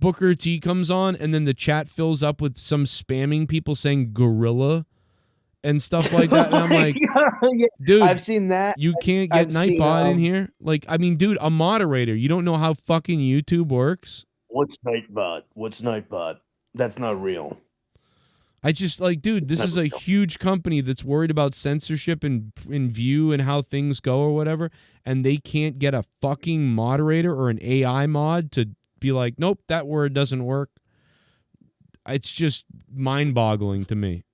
S2: Booker T comes on, and then the chat fills up with some spamming people saying gorilla and stuff like that. And I'm like, dude,
S10: I've seen that.
S2: You can't get Nightbot in here. Like, I mean, dude, a moderator. You don't know how fucking YouTube works.
S10: What's Nightbot? That's not real.
S2: I just like, dude, this is a huge company that's worried about censorship and view and how things go or whatever, and they can't get a fucking moderator or an AI mod to be like, nope, that word doesn't work. It's just mind-boggling to me.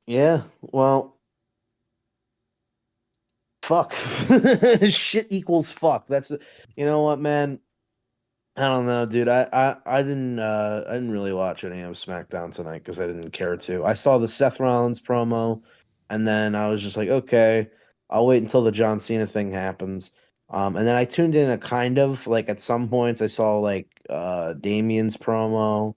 S10: Yeah, well, fuck. Shit equals fuck. That's you know what, man. I don't know, dude. I didn't really watch any of SmackDown tonight because I didn't care to. I saw the Seth Rollins promo, and then I was just like, okay, I'll wait until the John Cena thing happens. And then I tuned in a kind of like at some points I saw like Damien's promo.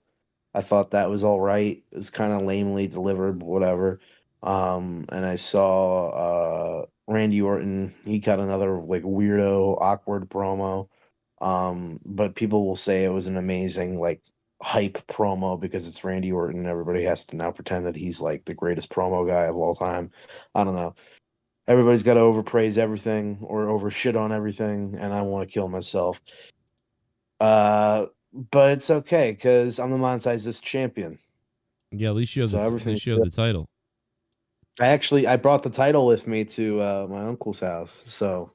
S10: I thought that was all right. It was kind of lamely delivered, but whatever. And I saw Randy Orton. He got another like weirdo, awkward promo. But people will say it was an amazing like hype promo because it's Randy Orton. Everybody has to now pretend that he's like the greatest promo guy of all time. I don't know. Everybody's got to overpraise everything or overshit on everything, and I want to kill myself. But it's okay because I'm the monetized champion.
S2: Yeah, at least you have
S10: So
S2: the
S10: everything's
S2: the title.
S10: I brought the title with me to my uncle's house. So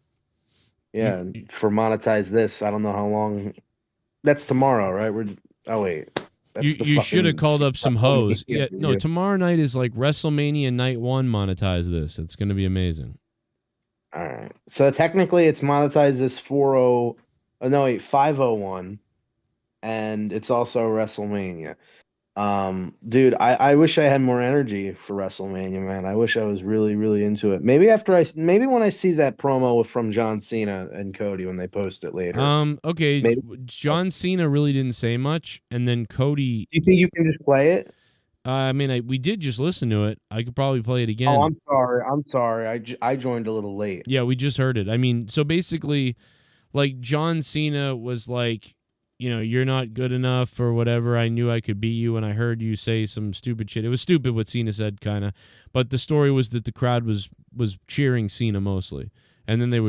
S10: yeah, for monetize this, I don't know how long. That's tomorrow, right? Wait. That's
S2: You should have called up some hoes. Yeah, no, tomorrow night is like WrestleMania Night 1 monetize this. It's going to be amazing.
S10: All right. So technically it's monetized this 501 and it's also WrestleMania. Dude, I wish I had more energy for WrestleMania, man. I wish I was really, really into it. Maybe when I see that promo from John Cena and Cody when they post it later.
S2: Okay,
S10: Maybe.
S2: John Cena really didn't say much, and then Cody.
S10: Do you think you can just play it?
S2: I mean, we did just listen to it. I could probably play it again.
S10: Oh, I'm sorry. I joined a little late.
S2: Yeah, we just heard it. I mean, so basically, like John Cena was like, you're not good enough or whatever. I knew I could beat you, and I heard you say some stupid shit. It was stupid what Cena said, kind of, but the story was that the crowd was cheering Cena mostly, and then they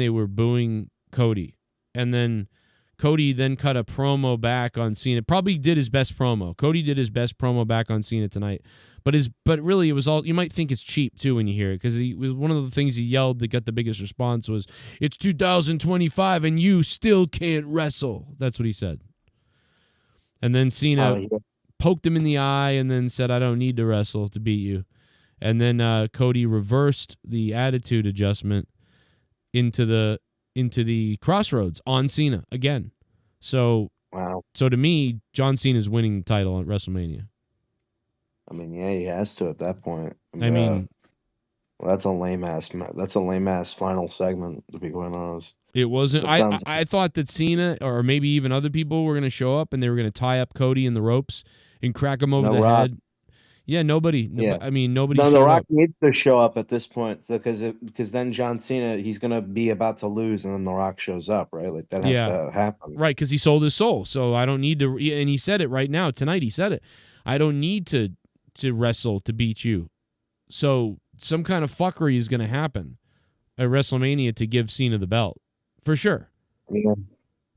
S2: were booing Cody, and then Cody then cut a promo back on Cena. Probably did his best promo. Cody did his best promo back on Cena tonight. But really, it was all, you might think it's cheap too when you hear it, because he was one of the things he yelled that got the biggest response was, "It's 2025 and you still can't wrestle." That's what he said. And then Cena poked him in the eye and then said, "I don't need to wrestle to beat you." And then Cody reversed the attitude adjustment into the crossroads on Cena again. So
S10: wow.
S2: So to me, John Cena's winning the title at WrestleMania.
S10: I mean, yeah, he has to at that point.
S2: I mean,
S10: well, that's a lame ass final segment, to be quite honest.
S2: It wasn't. I thought that Cena or maybe even other people were going to show up and they were going to tie up Cody in the ropes and crack him over the head. Yeah, nobody.
S10: Yeah.
S2: I mean, nobody.
S10: No,
S2: showed
S10: The Rock
S2: up.
S10: needs to show up at this point because then John Cena, he's gonna be about to lose, and then The Rock shows up, right? Like that has to happen,
S2: right? Because he sold his soul, so I don't need to. And he said it right now tonight. He said it. I don't need to wrestle to beat you. So some kind of fuckery is going to happen at WrestleMania to give Cena the belt for sure.
S10: Yeah.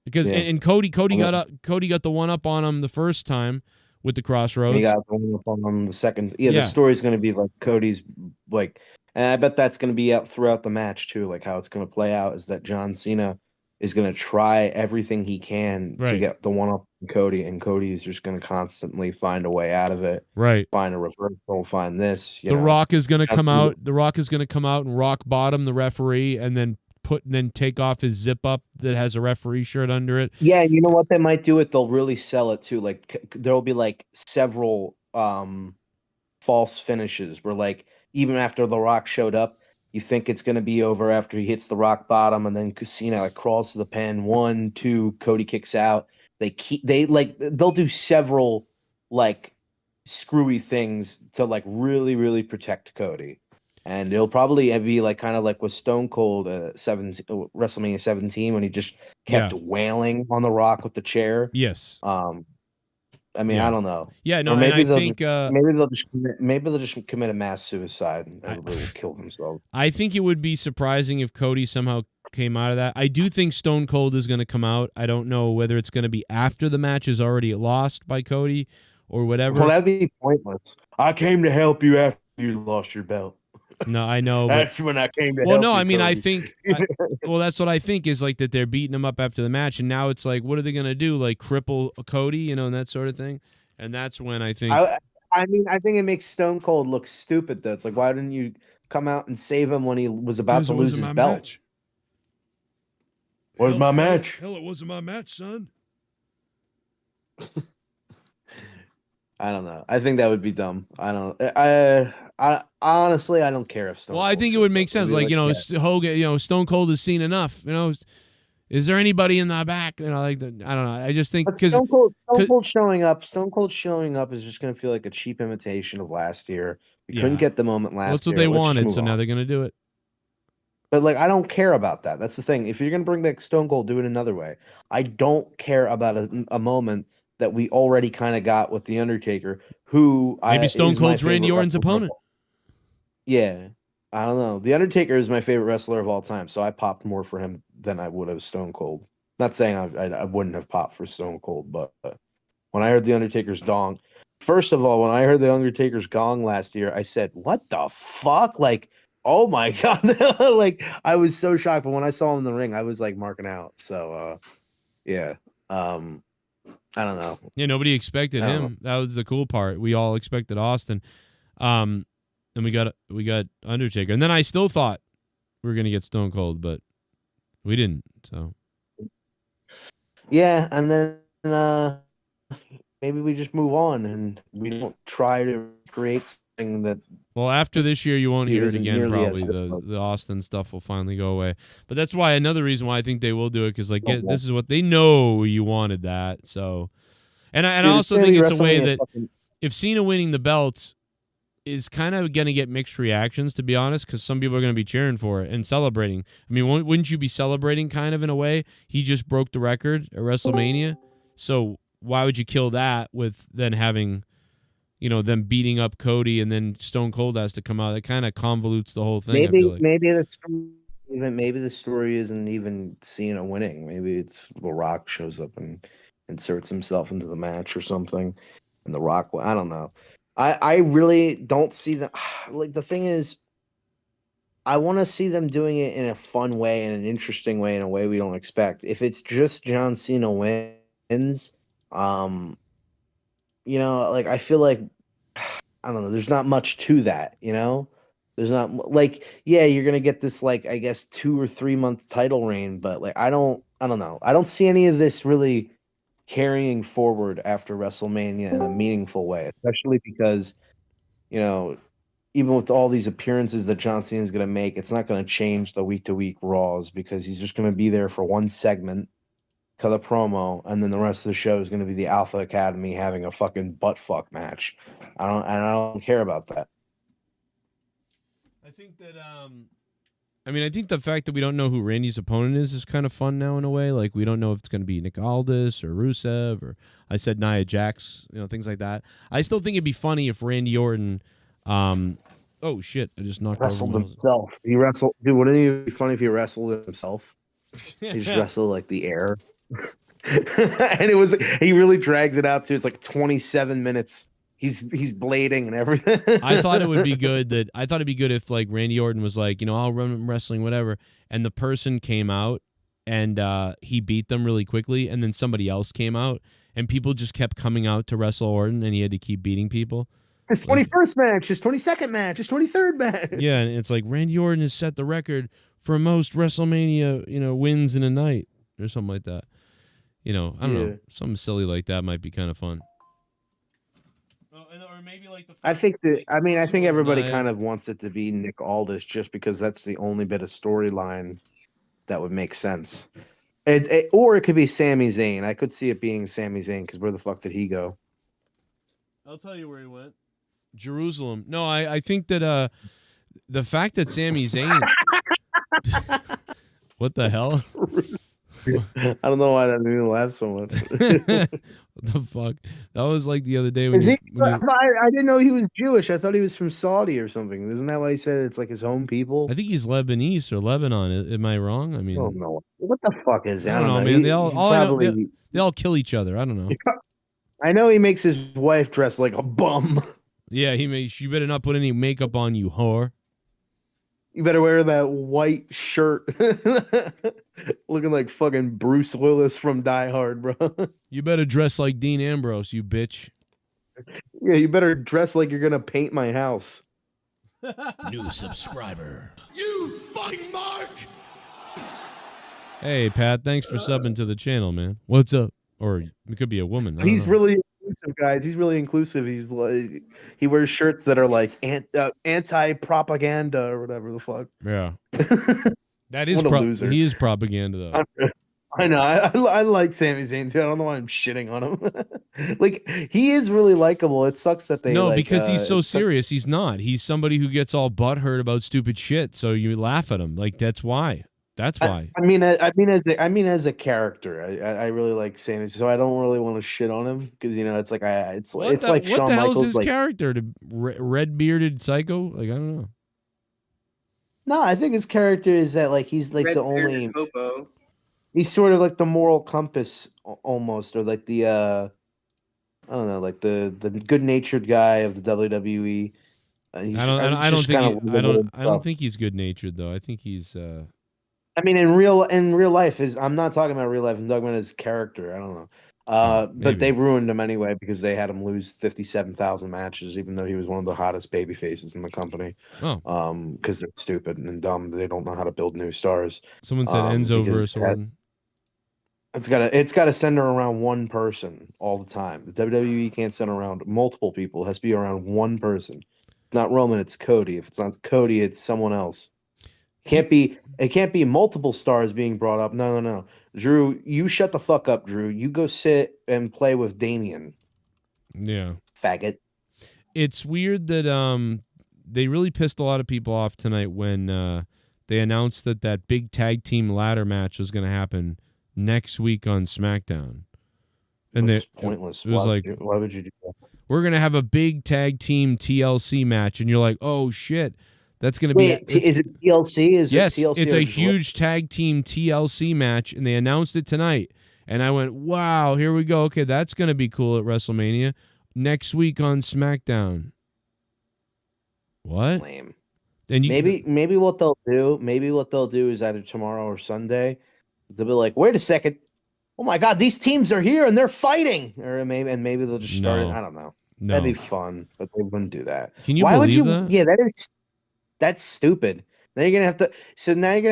S2: Because and Cody got the one up on him the first time with the crossroads.
S10: He got the one up on him the second. Yeah, the story's going to be like Cody's like, and I bet that's going to be out throughout the match too. Like how it's going to play out is that John Cena is going to try everything he can to get the one up on Cody, and Cody is just going to constantly find a way out of it.
S2: Right.
S10: Find a reversal, find this.
S2: The Rock is going to come out. The Rock is going to come out and rock bottom the referee and then take off his zip up that has a referee shirt under it.
S10: Yeah, you know what they might do it? They'll really sell it too. Like there'll be like several false finishes where like even after The Rock showed up, you think it's going to be over after he hits the rock bottom, and then Cena like crawls to the pin. 1, 2, Cody kicks out. They'll do several like screwy things to like really, really protect Cody, and it'll probably be like kind of like with Stone Cold WrestleMania 17 when he just kept wailing on The Rock with the chair.
S2: Yes.
S10: I mean, I don't know.
S2: Yeah, no,
S10: or maybe
S2: and I think
S10: maybe they'll just commit a mass suicide and everybody will kill themselves.
S2: I think it would be surprising if Cody somehow came out of that. I do think Stone Cold is going to come out. I don't know whether it's going to be after the match is already lost by Cody or whatever.
S10: Well, that'd be pointless. I came to help you after you lost your belt.
S2: No, I know.
S10: That's when I came to help you.
S2: Well, no, I mean,
S10: Cody.
S2: I think, well, that's what I think is like that they're beating him up after the match, and now it's like, what are they going to do? Like cripple Cody, and that sort of thing? And that's when I think.
S10: I mean, I think it makes Stone Cold look stupid though. It's like, why didn't you come out and save him when he was about
S1: Because
S10: to
S1: it
S10: lose
S1: wasn't
S10: his
S1: my
S10: belt?
S1: match.
S10: Where's my match?
S1: Hell, it wasn't my match, son.
S10: I don't know. I think that would be dumb. I don't. I honestly, I don't care if Stone.
S2: Well, I
S10: Cold
S2: think it
S10: shows
S2: would
S10: up.
S2: make sense.
S10: It'd be
S2: Like, you know,
S10: yeah.
S2: Hogan, you know, Stone Cold has seen enough. You know, is there anybody in the back? You know, like I don't know. I just think
S10: But
S2: because
S10: Stone Cold showing up is just going to feel like a cheap imitation of last year. We couldn't get the moment last
S2: that's what
S10: year.
S2: they
S10: Let's just
S2: wanted,
S10: move
S2: so now
S10: on.
S2: they're gonna do it.
S10: But like, I don't care about that. That's the thing. If you're gonna bring back Stone Cold, do it another way. I don't care about a moment that we already kind of got with the Undertaker, who
S2: Maybe Stone
S10: is my
S2: Cold's Randy
S10: favorite
S2: Orton's
S10: wrestler of
S2: opponent.
S10: Yeah, I don't know. The Undertaker is my favorite wrestler of all time, so I popped more for him than I would have Stone Cold. Not saying I wouldn't have popped for Stone Cold, but when I heard the Undertaker's dong, first of all, when I heard the Undertaker's gong last year, I said, "What the fuck?" Like, oh my god, like I was so shocked. But when I saw him in the ring, I was like marking out. So, yeah, I don't know.
S2: Yeah, nobody expected
S10: I don't
S2: him. That was the cool part. We all expected Austin. And we got Undertaker. And then I still thought we were gonna get Stone Cold, but we didn't. So
S10: Yeah, and then maybe we just move on and we don't try to create something that.
S2: well, after this year, you won't hear it
S10: isn't
S2: again.
S10: nearly as
S2: Probably
S10: good.
S2: the Austin stuff will finally go away. But that's why another reason why I think they will do it because like
S10: Oh,
S2: this is what they know you wanted that. So, and I
S10: Dude,
S2: also
S10: it's
S2: think
S10: gonna
S2: it's
S10: be
S2: a way
S10: WrestleMania
S2: that
S10: fucking-
S2: if Cena winning the belt is kind of going to get mixed reactions, to be honest, because some people are going to be cheering for it and celebrating. I mean, wouldn't you be celebrating kind of in a way? He just broke the record at WrestleMania. So why would you kill that with then having, you know, them beating up Cody and then Stone Cold has to come out? That kind of convolutes the whole thing, I feel like.
S10: maybe the story isn't even Cena winning. Maybe it's The Rock shows up and inserts himself into the match or something, and The Rock. I don't know. I really don't see them. Like the thing is, I want to see them doing it in a fun way, in an interesting way, in a way we don't expect. If it's just John Cena wins, you know, like I feel like I don't know. There's not much to that, you know. There's not like yeah, you're gonna get this like I guess 2 or 3 month title reign, but like I don't know. I don't see any of this really carrying forward after WrestleMania in a meaningful way, especially because you know even with all these appearances that John Cena is going to make, it's not going to change the week to week Raws because he's just going to be there for one segment, cut a promo, and then the rest of the show is going to be the Alpha Academy having a fucking butt fuck match. I don't care about that.
S2: I think that I think the fact that we don't know who Randy's opponent is kind of fun now in a way. Like we don't know if it's going to be Nick Aldis or Rusev or I said Nia Jax, you know, things like that. I still think it'd be funny if Randy Orton oh shit, I just knocked
S10: Wrestled
S2: over
S10: himself. He wrestled. Dude, wouldn't it be funny if he wrestled himself? He just wrestled like the air. And it was he really drags it out too. It's like 27 minutes. He's blading and everything.
S2: I thought it'd be good if like Randy Orton was like, you know, I'll run wrestling, whatever, and the person came out and he beat them really quickly, and then somebody else came out, and people just kept coming out to wrestle Orton, and he had to keep beating people.
S10: His 21st match, his 22nd match, his 23rd match.
S2: Yeah, and it's like Randy Orton has set the record for most WrestleMania, you know, wins in a night or something like that. You know, I don't know, something silly like that might be kind of fun. Or maybe like
S10: I think everybody kind of wants it to be Nick Aldis just because that's the only bit of storyline that would make sense. Or it could be Sami Zayn. I could see it being Sami Zayn because where the fuck did he go?
S2: I'll tell you where he went. Jerusalem. No, I think that the fact that Sami Zayn what the hell?
S10: I don't know why that made me laugh so much.
S2: What the fuck? That was like the other day
S10: I didn't know he was Jewish. I thought he was from Saudi or something. Isn't that why he said it's like his home people?
S2: I think he's Lebanese or Lebanon. Am I wrong? I mean,
S10: I don't know. What the fuck is that?
S2: I don't know, man. They all kill each other. I don't know.
S10: I know he makes his wife dress like a bum.
S2: Yeah, you better not put any makeup on, you whore.
S10: You better wear that white shirt. Looking like fucking Bruce Willis from Die Hard, bro.
S2: You better dress like Dean Ambrose, you bitch.
S10: Yeah, you better dress like you're gonna paint my house.
S1: New subscriber.
S8: You fucking mark!
S2: Hey, Pat, thanks for subbing to the channel, man. What's up? Or it could be a woman. I don't
S10: He's
S2: know.
S10: really inclusive, guys. He's really inclusive. He's like, he wears shirts that are like anti-propaganda or whatever the fuck.
S2: Yeah. That is
S10: What a loser.
S2: he is propaganda though.
S10: I know. I like Sami Zayn too. I don't know why I'm shitting on him. Like he is really likable. It sucks that they
S2: because he's so serious. He's not. He's somebody who gets all butthurt about stupid shit. So you laugh at him. Like that's why. That's why.
S10: I mean, as a character, I really like Sami, so I don't really want to shit on him because it's like it's like
S2: what
S10: Shawn
S2: the hell's
S10: Michaels,
S2: his character? To red bearded psycho? Like I don't know.
S10: No, I think his character is that like he's like the only.
S11: Hobo.
S10: He's sort of like the moral compass almost, or like the I don't know, like the good natured guy of the WWE.
S2: I don't think he's good natured though. I think he's.
S10: I mean, in real life, I'm not talking about real life. I'm talking about his character. I don't know. But they ruined him anyway because they had him lose 57,000 matches, even though he was one of the hottest baby faces in the company.
S2: Oh.
S10: Because they're stupid and dumb. They don't know how to build new stars.
S2: Someone said Enzo versus Orton.
S10: It's gotta center around one person all the time. The WWE can't center around multiple people. It has to be around one person. It's not Roman, it's Cody. If it's not Cody, it's someone else. It can't be multiple stars being brought up. No. Drew, you shut the fuck up, Drew. You go sit and play with Damien.
S2: Yeah.
S10: Faggot.
S2: It's weird that they really pissed a lot of people off tonight when they announced that big tag team ladder match was going to happen next week on SmackDown. And
S10: it's pointless.
S2: It was
S10: why would you do that?
S2: We're going to have a big tag team TLC match, and you're like, oh shit. That's going to be.
S10: Is it TLC?
S2: Yes,
S10: it TLC
S2: it's a huge tag team TLC match, and they announced it tonight. And I went, wow, here we go. Okay, that's going to be cool at WrestleMania. Next week on SmackDown. What?
S10: Lame.
S2: And
S10: maybe what they'll do is either tomorrow or Sunday, they'll be like, wait a second. Oh my God, these teams are here and they're fighting. Or maybe they'll just start it. I don't know.
S2: No.
S10: That'd be fun, but they wouldn't do that.
S2: Can you believe that?
S10: Yeah, that's stupid. Now you're gonna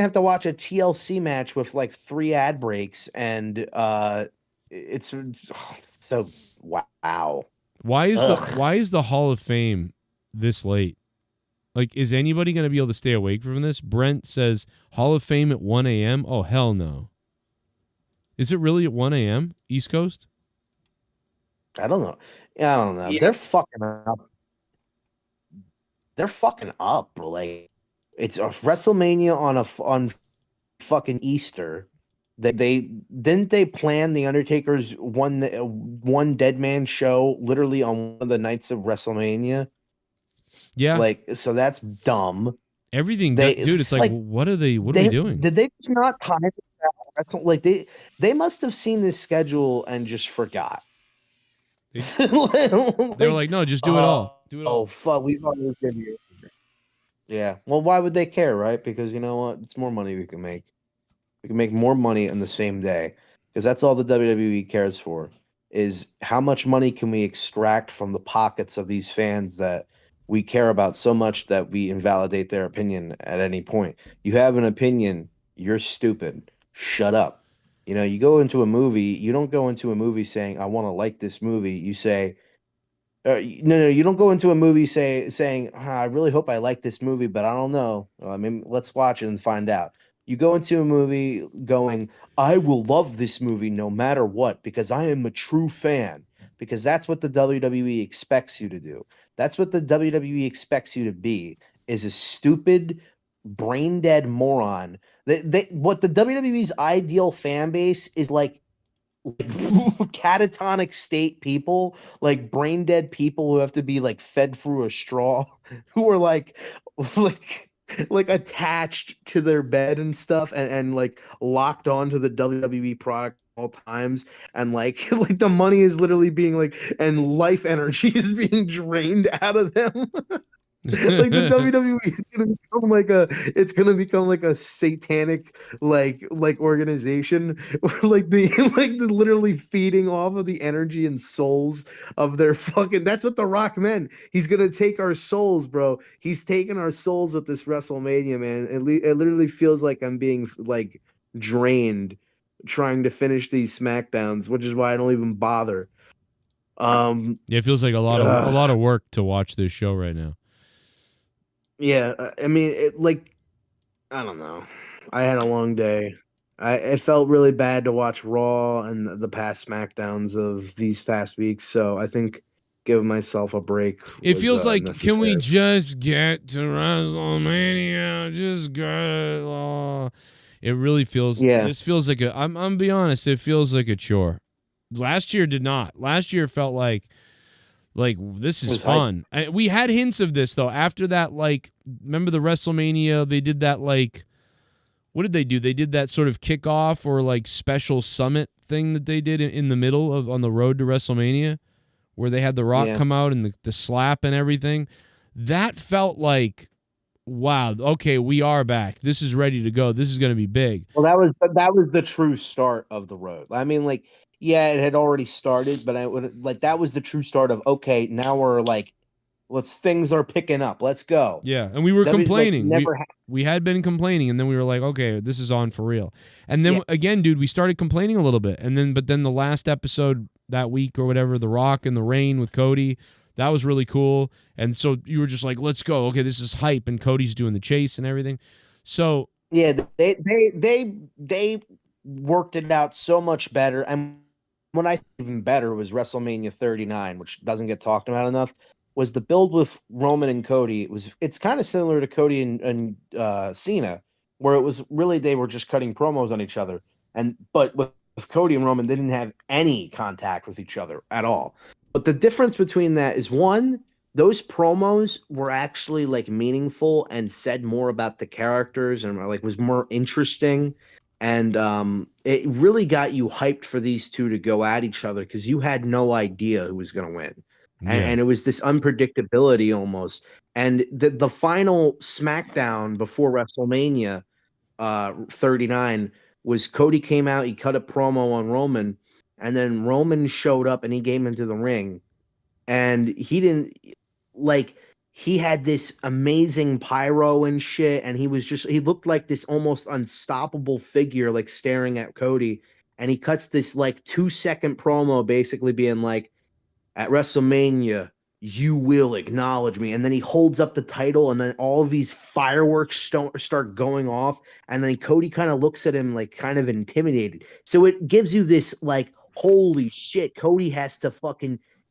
S10: have to watch a TLC match with like 3 ad breaks, and it's so wow.
S2: Why is the Hall of Fame this late? Like, is anybody gonna be able to stay awake from this? Brent says Hall of Fame at 1 a.m. Oh hell no. Is it really at 1 a.m. East Coast?
S10: I don't know. Yeah, I don't know.
S11: Yes.
S10: They're fucking up. They're fucking up. Like it's a WrestleMania on fucking Easter. They didn't plan the Undertaker's one dead man show literally on one of the nights of WrestleMania.
S2: Yeah.
S10: Like so that's dumb.
S2: Everything, dude. It's like what are we doing?
S10: Did they just not time it out? Like they must have seen this schedule and just forgot.
S2: They were like, no, just do it all. Do it all.
S10: Oh fuck, we thought it was gonna be. Yeah. Well, why would they care, right? Because you know what? It's more money we can make. We can make more money in the same day. Because that's all the WWE cares for is how much money can we extract from the pockets of these fans that we care about so much that we invalidate their opinion at any point. You have an opinion, you're stupid. Shut up. You know, you go into a movie, you don't go into a movie saying, I want to like this movie. You say, no, you don't go into a movie saying, I really hope I like this movie, but I don't know. I mean, let's watch it and find out. You go into a movie going, I will love this movie no matter what, because I am a true fan. Because that's what the WWE expects you to do. That's what the WWE expects you to be, is a stupid, brain-dead moron. What the WWE's ideal fan base is like catatonic state people, like brain-dead people who have to be like fed through a straw, who are like attached to their bed and stuff and like locked onto the WWE product all times, and like the money is literally being like, and life energy is being drained out of them. Like the WWE is gonna become like a satanic organization where the literally feeding off of the energy and souls of their fucking. That's what The Rock meant. He's gonna take our souls, bro. He's taking our souls with this WrestleMania, man. It literally feels like I'm being like drained trying to finish these SmackDowns, which is why I don't even bother.
S2: Yeah, it feels like a lot of work to watch this show right now.
S10: Yeah, I mean, I don't know. I had a long day. It felt really bad to watch Raw and the past SmackDowns of these past weeks, so I think giving myself a break.
S2: It feels like,
S10: necessary.
S2: can we just get to WrestleMania? Just get it all. It really feels.
S10: Yeah.
S2: This feels like a. I'm be honest. It feels like a chore. Last year did not. Last year felt like this is fun. We had hints of this though. After that, remember the WrestleMania? They did that what did they do? They did that sort of kickoff or special summit thing that they did in the middle of on the road to WrestleMania, where they had The Rock come out and the slap and everything. That felt like, wow, okay, we are back. This is ready to go. This is going to be big.
S10: Well, that was the true start of the road. I mean, yeah, it had already started, but that was the true start of, okay, now we're things are picking up. Let's go.
S2: Yeah, and we were complaining. We had been complaining, and then we were like, okay, this is on for real. And then again, dude, we started complaining a little bit, but then the last episode that week or whatever, The Rock and the Rain with Cody, that was really cool. And so you were just like, let's go. Okay, this is hype, and Cody's doing the chase and everything. So
S10: yeah, they worked it out so much better. And what I think even better was WrestleMania 39, which doesn't get talked about enough. Was the build with Roman and Cody. It's kind of similar to Cody and Cena, where it was really they were just cutting promos on each other. But with Cody and Roman, they didn't have any contact with each other at all. But the difference between that is, one, those promos were actually meaningful and said more about the characters and was more interesting. And it really got you hyped for these two to go at each other because you had no idea who was going to win. And it was this unpredictability almost. And the final SmackDown before WrestleMania 39 was Cody came out, he cut a promo on Roman, and then Roman showed up and he came into the ring. And he didn't he had this amazing pyro and shit, and he looked like this almost unstoppable figure staring at Cody. And he cuts this 2-second promo basically being at WrestleMania, you will acknowledge me. And then he holds up the title, and then all of these fireworks start going off. And then Cody kind of looks at him kind of intimidated. So it gives you this holy shit, Cody has to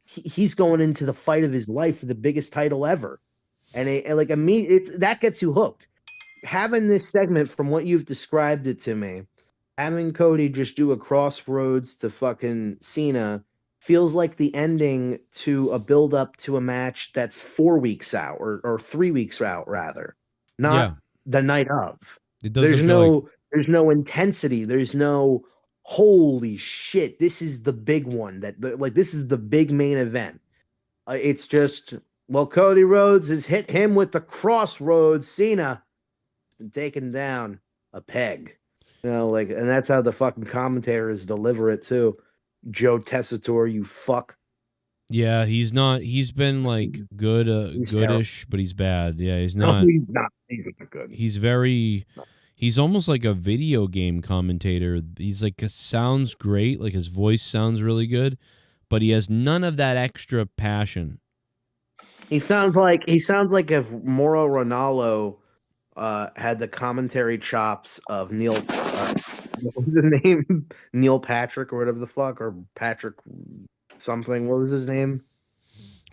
S10: he's going into the fight of his life for the biggest title ever. And that gets you hooked. Having this segment, from what you've described it to me, having Cody just do a crossroads to fucking Cena feels like the ending to a build up to a match that's 4 weeks out or 3 weeks out, rather, not the night of.
S2: It doesn't
S10: there's no intensity. There's no holy shit. This is the big one this is the big main event. It's just, Cody Rhodes has hit him with the crossroads. Cena been taken down a peg, and that's how the fucking commentators deliver it too. Joe Tessitore, you fuck.
S2: Yeah, he's not. He's been good, goodish, terrible. But he's bad. Yeah, he's not.
S10: No, he's not. He's not good.
S2: He's very. He's almost like a video game commentator. He's sounds great. His voice sounds really good, but he has none of that extra passion.
S10: He sounds like if Mauro Ranallo had the commentary chops of Neil. What was his name? Neil Patrick or whatever the fuck, or Patrick something. What was his name?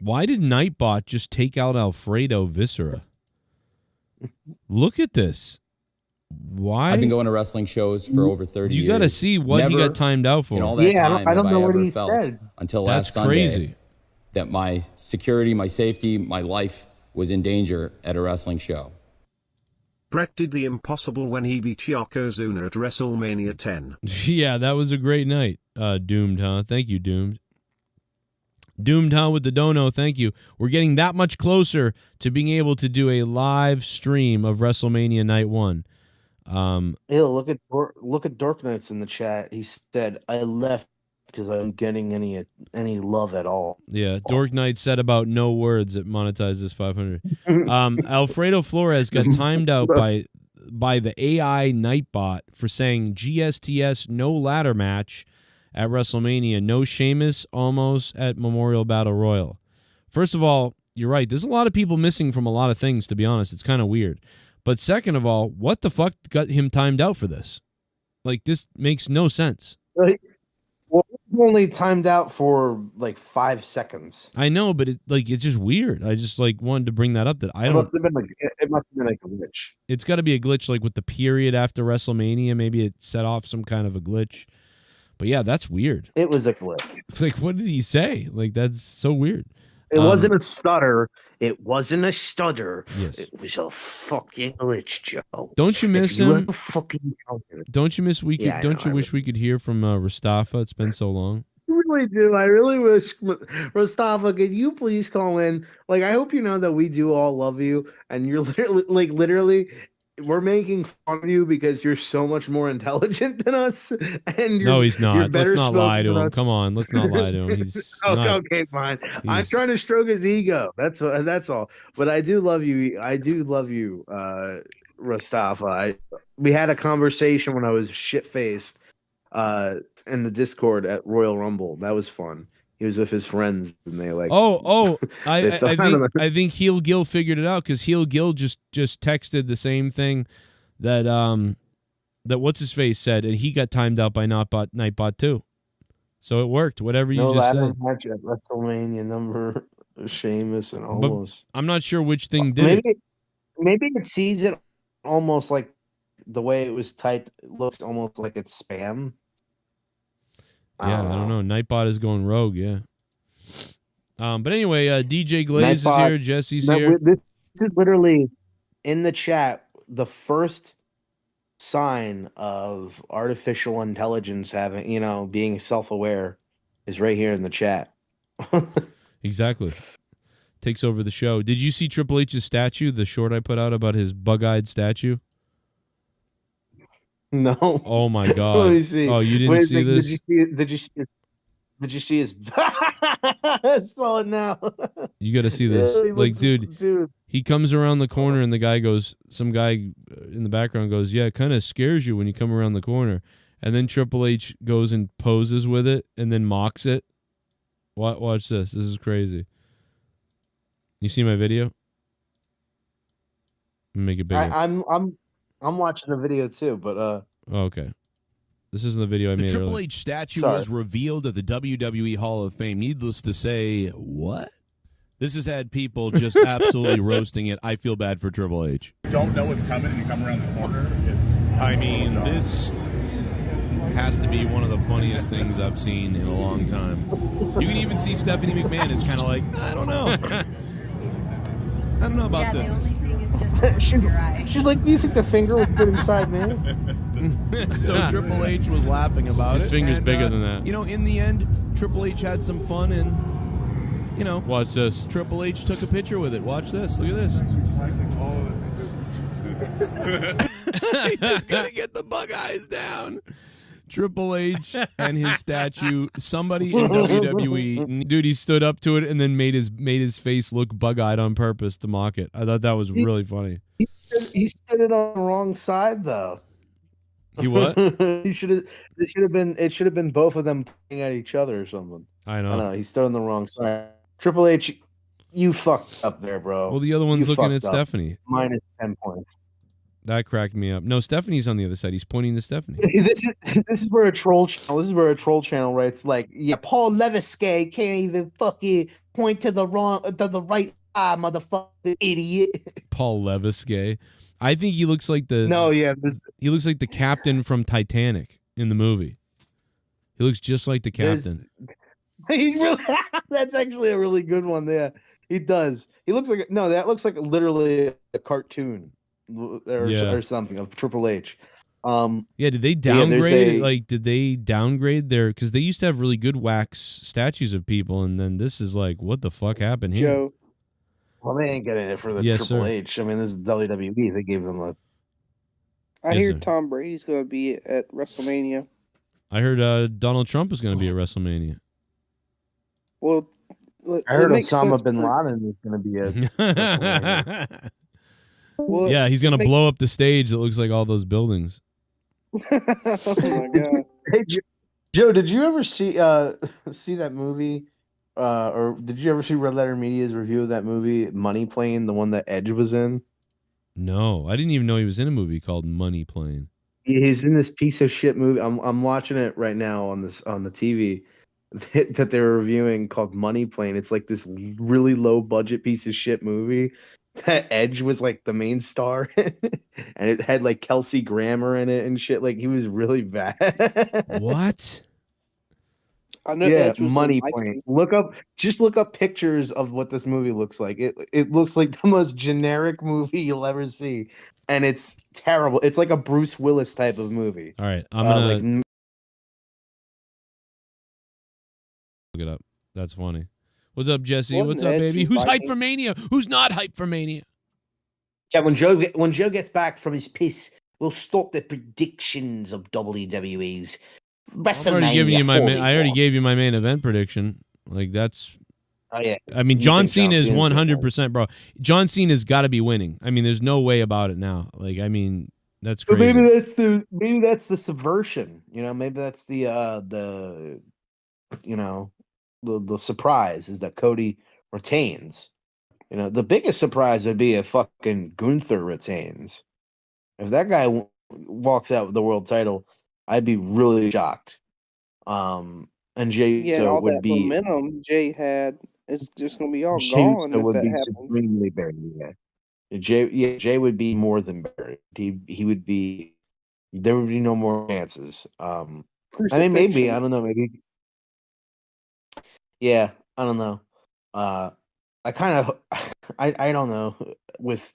S2: Why did Nightbot just take out Alfredo Viscera? Look at this. Why?
S6: I've been going to wrestling shows for over 30 years.
S2: You got to see what he got timed out for.
S6: In all that time,
S10: I don't know what he
S6: felt
S10: said.
S6: Until
S2: That's
S6: last Sunday,
S2: crazy.
S6: That my security, my safety, my life was in danger at a wrestling show.
S7: Bret did the impossible when he beat Yokozuna at WrestleMania 10.
S2: Yeah, that was a great night. Doomed, huh? Thank you, Doomed. Doomed Hell with the dono, thank you. We're getting that much closer to being able to do a live stream of WrestleMania Night 1.
S10: Ew, look at Dark Knights in the chat. He said, "I left because I'm getting any love at all."
S2: Yeah, Dork Knight said about no words at monetize this 500. Alfredo Flores got timed out by the AI Nightbot for saying GSTS no ladder match at WrestleMania, no Sheamus almost at Memorial Battle Royal. First of all, you're right. There's a lot of people missing from a lot of things, to be honest. It's kind of weird. But second of all, what the fuck got him timed out for this? Like, this makes no sense.
S10: Well, he only timed out for like 5 seconds.
S2: I know, but it's just weird. I just wanted to bring that up. That I don't.
S10: It must have been like a glitch.
S2: It's got to be a glitch, like with the period after WrestleMania. Maybe it set off some kind of a glitch. But yeah, that's weird.
S10: It was a glitch.
S2: It's like, what did he say? Like, that's so weird.
S10: It wasn't a stutter. It wasn't a stutter.
S2: Yes.
S10: It was a fucking glitch, Joe.
S2: Don't you miss him? Don't you miss we could?
S10: Yeah,
S2: don't you wish we could hear from Mustafa? It's been so long.
S10: I really do. I really wish, Mustafa, could you please call in? Like, I hope you know that we do all love you, and you're literally, we're making fun of you because you're so much more intelligent than us. And
S2: no, he's not. Let's not lie to him.
S10: us.
S2: Come on, let's not lie to him. He's
S10: okay, fine. I'm trying to stroke his ego. That's all. But I do love you. I do love you, Mustafa. We had a conversation when I was shit faced in the Discord at Royal Rumble. That was fun. He was with his friends, and they like.
S2: I think Heel Gil figured it out because Heel Gil just texted the same thing that that what's his face said, and he got timed out by Nightbot too. So it worked. Whatever you just said.
S10: Match at WrestleMania number Sheamus and almost.
S2: But I'm not sure which thing did.
S10: Maybe it sees it almost like the way it was typed. It looks almost like it's spam.
S2: Yeah, I don't know. Nightbot is going rogue, yeah. But anyway, DJ Glaze
S10: Nightbot,
S2: is here. Jesse's here.
S10: This is literally in the chat. The first sign of artificial intelligence being self-aware is right here in the chat.
S2: Exactly. Takes over the show. Did you see Triple H's statue, the short I put out about his bug-eyed statue?
S10: No.
S2: Oh my God.
S10: Let me see.
S2: Oh, you didn't see this?
S10: Did you see his? I saw it now.
S2: You got to see this.
S10: Yeah,
S2: dude, he comes around the corner and some guy in the background goes, "Yeah, it kind of scares you when you come around the corner." And then Triple H goes and poses with it and then mocks it. Watch this. This is crazy. You see my video? Make it bigger.
S10: I'm watching the video too, but
S2: Oh, okay. This isn't the video I made
S11: The Triple
S2: earlier.
S11: H statue was revealed at the WWE Hall of Fame. Needless to say, what? This has had people just absolutely roasting it. I feel bad for Triple H.
S4: Don't know what's coming and you come around the corner.
S11: This has to be one of the funniest things I've seen in a long time. You can even see Stephanie McMahon is kind of like, I don't know. I don't know about this.
S5: The only thing is just your eye.
S10: she's like, "Do you think the finger would fit inside, man?"
S11: So Triple H was laughing about
S2: His
S11: it.
S2: finger's bigger than that.
S11: In the end, Triple H had some fun and,
S2: Watch this.
S11: Triple H took a picture with it. Watch this. Look at this. He's just going to get the bug eyes down. Triple H and his statue. Somebody in WWE.
S2: Dude, he stood up to it and then made his face look bug-eyed on purpose to mock it. I thought that was really funny.
S10: He stood it on the wrong side, though.
S2: He what?
S10: It should have been both of them pointing at each other or something.
S2: I know.
S10: He stood on the wrong side. Triple H, you fucked up there, bro.
S2: Well, the other one's looking at Stephanie.
S10: Minus 10 points.
S2: That cracked me up. No, Stephanie's on the other side. He's pointing to Stephanie.
S10: This is where a troll channel. This is where a troll channel writes like, "Yeah, Paul Leviskay can't even fucking point to the right eye, motherfucker, idiot."
S2: Paul Leviskay. I think he looks like he looks like the captain from Titanic in the movie. He looks just like the captain.
S10: That's actually a really good one. Yeah, he does. He looks like that looks like literally a cartoon or something of Triple H.
S2: Yeah, did they downgrade? Like, did they downgrade their? Because they used to have really good wax statues of people, and then this is like, what the fuck happened here?
S12: Joe.
S10: Well, they ain't getting it for the
S2: Yes,
S10: Triple
S2: sir.
S10: H. I mean, this is WWE. They gave them a.
S12: I
S2: Yes,
S12: hear
S2: sir.
S12: Tom Brady's going to be at WrestleMania.
S2: I heard Donald Trump is going to be at WrestleMania.
S12: Well,
S10: I heard Osama bin Laden is going to be at WrestleMania.
S12: Well,
S2: yeah, he's going to blow up the stage that looks like all those buildings.
S12: Oh my god!
S10: Hey, Joe, did you ever see that movie? Or did you ever see Red Letter Media's review of that movie, Money Plane, the one that Edge was in?
S2: No, I didn't even know he was in a movie called Money Plane.
S10: He's in this piece of shit movie. I'm watching it right now on the TV that they're reviewing called Money Plane. It's like this really low budget piece of shit movie that Edge was like the main star, and it had like Kelsey Grammer in it and shit. Like he was really bad.
S2: What?
S12: I know
S10: Yeah,
S12: Edge was
S10: Money
S12: in
S10: Plane. Look up pictures of what this movie looks like. It looks like the most generic movie you'll ever see, and it's terrible. It's like a Bruce Willis type of movie.
S2: All right, I'm gonna
S10: like
S2: look it up. That's funny. What's up, Jesse?
S12: Wasn't
S2: What's up,
S12: Edge
S2: baby?
S12: in
S2: Who's hyped
S12: Viking?
S2: for Mania? Who's not hyped for Mania?
S10: Yeah, when Joe gets back from his piss, we'll stop the predictions of WWE's
S2: I've already given you my. I already
S10: 41.
S2: gave you my main event prediction. Like that's.
S10: Oh yeah.
S2: I mean,
S10: You
S2: John
S10: think
S2: Cena is
S10: Cena's gonna win?
S2: 100%, bro. John Cena's got to be winning. I mean, there's no way about it now. Like, I mean, that's
S10: But
S2: crazy.
S10: maybe that's the subversion. You know, maybe that's the you know the surprise is that Cody retains. You know, the biggest surprise would be if fucking Gunther retains. If that guy walks out with the world title, I'd be really shocked. And Jay
S12: Yeah,
S10: Uso
S12: all
S10: would
S12: that
S10: be
S12: momentum Jay had is just going to be all
S10: Jey
S12: gone
S10: Uso
S12: if
S10: would
S12: that
S10: be
S12: happens.
S10: supremely buried. Yeah. Jay would be more than buried. He would be. There would be no more chances. I mean, maybe I don't know. Maybe. Yeah, I don't know. I kind of, I don't know with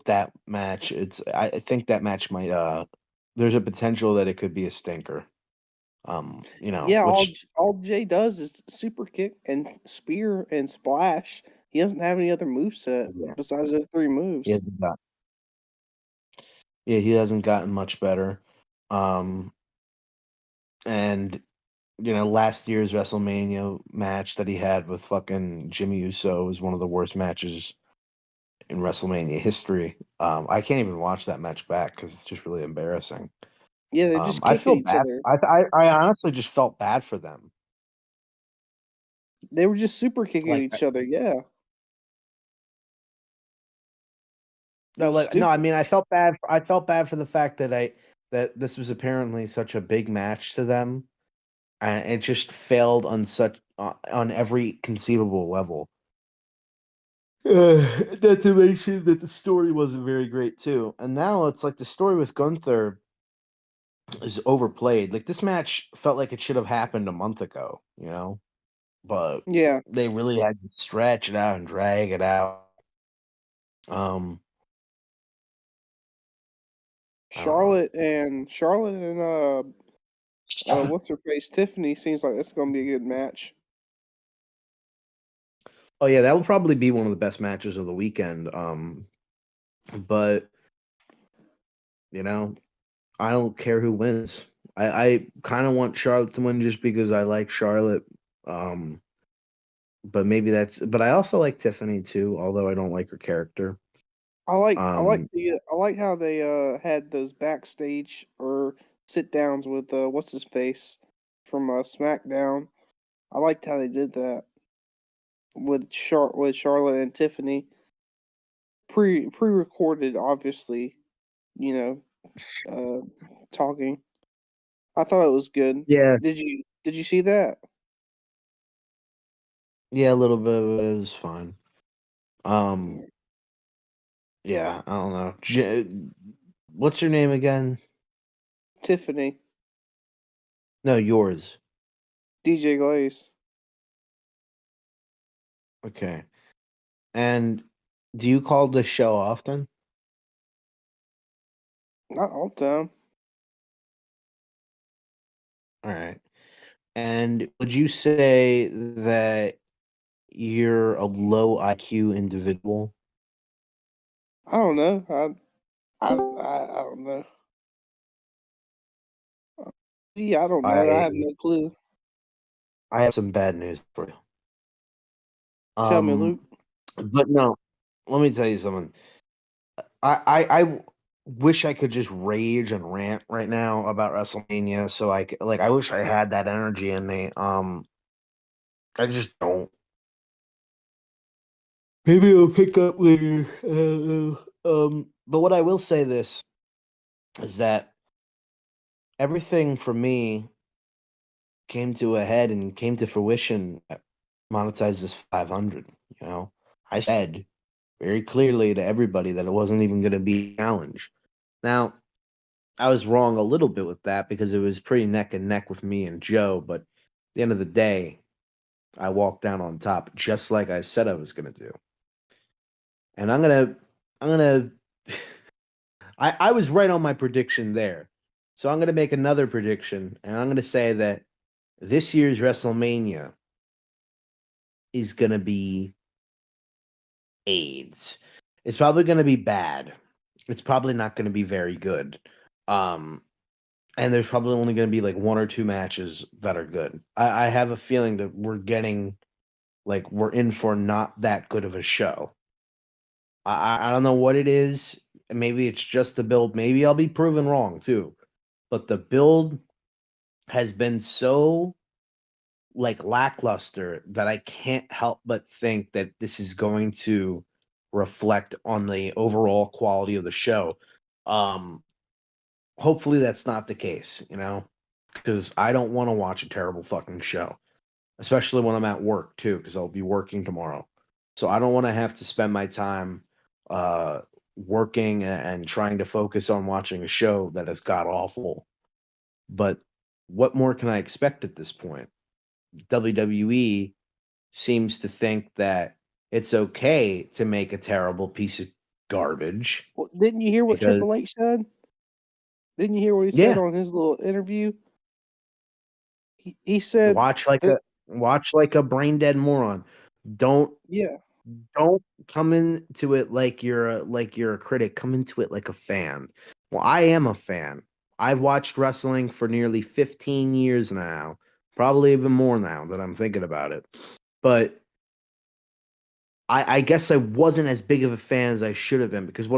S10: that match. I think that match might. There's a potential that it could be a stinker. You know,
S12: Yeah,
S10: which
S12: all Jay does is super kick and spear and splash. He doesn't have any other moveset besides those three moves.
S10: he hasn't got. Yeah, he hasn't gotten much better. And last year's WrestleMania match that he had with fucking Jimmy Uso was one of the worst matches in WrestleMania history. I can't even watch that match back because it's just really embarrassing.
S12: Yeah, they're just
S10: I feel
S12: kicking each
S10: bad.
S12: other.
S10: I honestly just felt bad for them.
S12: They were just super kicking
S10: Like,
S12: each other. Yeah.
S10: I mean, I felt bad. I felt bad for the fact that this was apparently such a big match to them, and it just failed on on every conceivable level. Not to mention that the story wasn't very great too. And now it's like the story with Gunther is overplayed. Like this match felt like it should have happened a month ago, but
S12: Yeah.
S10: they really had to stretch it out and drag it out.
S12: Charlotte and what's her face? Tiffany seems like that's gonna be a good match.
S10: Oh yeah, that will probably be one of the best matches of the weekend. But I don't care who wins. I kind of want Charlotte to win just because I like Charlotte. But but I also like Tiffany too, although I don't like her character.
S12: I like how they had those backstage or sit downs with what's his face from SmackDown. I liked how they did that with Charlotte and Tiffany. Pre-recorded, obviously, talking. I thought it was good.
S10: Yeah.
S12: Did you see that?
S10: Yeah, a little bit of it is fine. Yeah, I don't know. What's your name again?
S12: Tiffany.
S10: No, yours.
S12: DJ Glaze.
S10: Okay. And do you call this show often?
S12: Not all the time.
S10: All right. And would you say that you're a low IQ individual?
S12: I don't know. I don't know. Yeah, I don't know. I
S10: I
S12: have no clue.
S10: I have some bad news for you.
S12: Tell me, Luke.
S10: But no, let me tell you something. I wish I could just rage and rant right now about WrestleMania. So I wish I had that energy in me. I just don't. Maybe I'll pick up later. But what I will say this is that everything for me came to a head and came to fruition at Monetize this 500. You know, I said very clearly to everybody that it wasn't even going to be a challenge. Now, I was wrong a little bit with that because it was pretty neck and neck with me and Joe. But at the end of the day, I walked down on top just like I said I was going to do. And I was right on my prediction there. So I'm going to make another prediction, and I'm going to say that this year's WrestleMania is going to be AIDS. It's probably going to be bad. It's probably not going to be very good. And there's probably only going to be like one or two matches that are good. I have a feeling that we're in for not that good of a show. I don't know what it is. Maybe it's just the build. Maybe I'll be proven wrong too. But the build has been so lackluster that I can't help but think that this is going to reflect on the overall quality of the show. Hopefully that's not the case, because I don't want to watch a terrible fucking show, especially when I'm at work too, because I'll be working tomorrow. So I don't want to have to spend my time working and trying to focus on watching a show that is god awful. But what more can I expect at this point? WWE seems to think that it's okay to make a terrible piece of garbage.
S12: Well, didn't you hear what
S10: because
S12: Triple H said? Didn't you hear what he
S10: Yeah.
S12: said on his little interview? He said,
S10: watch like a brain dead moron. Don't
S12: "Yeah,
S10: come into it like you're a critic. Come into it like a fan. Well, I am a fan. I've watched wrestling for nearly 15 years now, probably even more now that I'm thinking about it. But I guess I wasn't as big of a fan as I should have been, because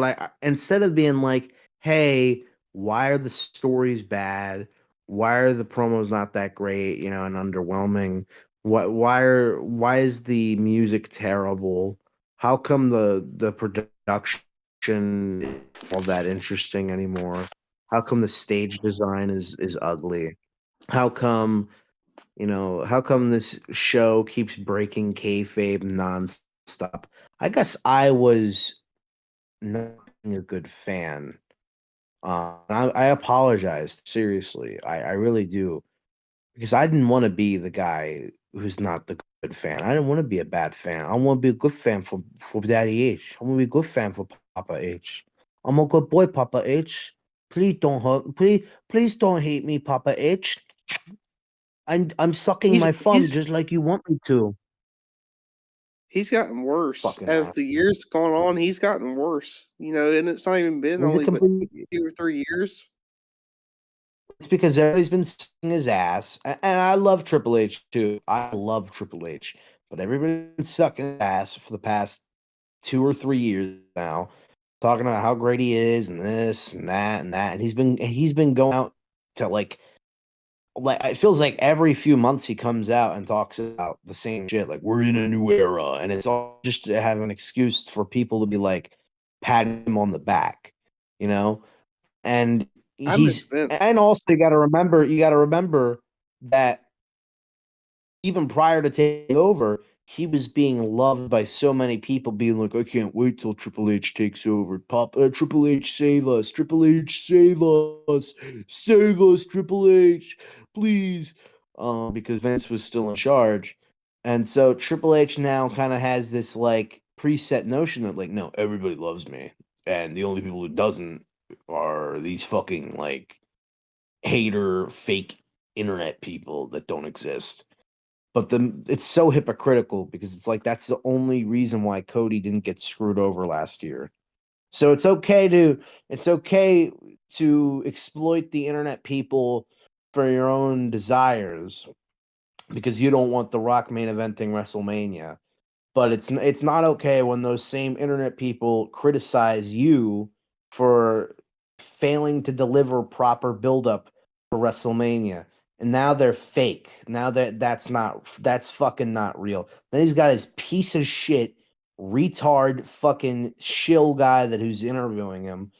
S10: instead of being like, hey, why are the stories bad? Why are the promos not that great, and underwhelming? Why is the music terrible? How come the production isn't all that interesting anymore? How come the stage design is ugly? How come this show keeps breaking kayfabe nonstop? I guess I was not being a good fan. I apologize, seriously. I really do. Because I didn't want to be the guy who's not the good fan. I didn't want to be a bad fan. I want to be a good fan for Daddy H. I want to be a good fan for Papa H. I'm a good boy, Papa H. Please don't hurt. Please don't hate me, Papa H. I'm sucking my thumb just like you want me to.
S12: he's gotten worse
S10: Fucking
S12: as
S10: ass.
S12: the years gone on. He's gotten worse, and it's not even been
S10: He's a
S12: only but
S10: complete-
S12: 2 or 3 years.
S10: It's because everybody's been sucking his ass, and I love Triple H too. I love Triple H, but everybody's been sucking his ass for the past 2 or 3 years now, talking about how great he is and this and that and that. And he's been going out to like it feels like every few months he comes out and talks about the same shit. Like, we're in a new era, and it's all just to have an excuse for people to be like patting him on the back, And
S12: I miss Vince.
S10: and also you got to remember that even prior to taking over, he was being loved by so many people, being like, I can't wait till Triple H takes over. Triple H, save us. Triple H, save us. Save us, Triple H, please. Because Vince was still in charge. And so Triple H now kind of has this preset notion that no, everybody loves me. And the only people who doesn't are these fucking like hater fake internet people that don't exist. But it's so hypocritical because it's like that's the only reason why Cody didn't get screwed over last year. So it's okay to exploit the internet people for your own desires because you don't want The Rock main eventing WrestleMania. But it's not okay when those same internet people criticize you for failing to deliver proper buildup for WrestleMania. And now they're fake. Now that's fucking not real. Then he's got his piece of shit, retard fucking shill guy who's interviewing him,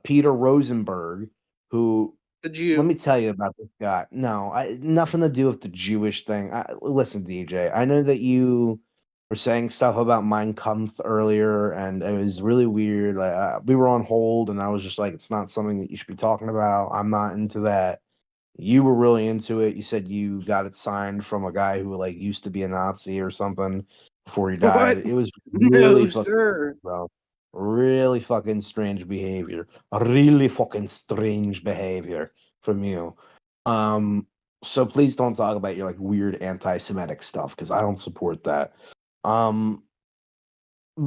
S10: Peter Rosenberg, who
S12: The Jew.
S10: let me tell you about this guy. No, nothing to do with the Jewish thing. Listen, DJ, I know that you were saying stuff about Mein Kampf earlier, and it was really weird. We were on hold, and I was just like, it's not something that you should be talking about. I'm not into that. You were really into it. You said you got it signed from a guy who like used to be a Nazi or something before he died.
S12: What?
S10: It was
S12: No,
S10: really fucking
S12: sir.
S10: bro. Really fucking strange behavior. Really fucking strange behavior from you. So please don't talk about your like weird anti-Semitic stuff because I don't support that. But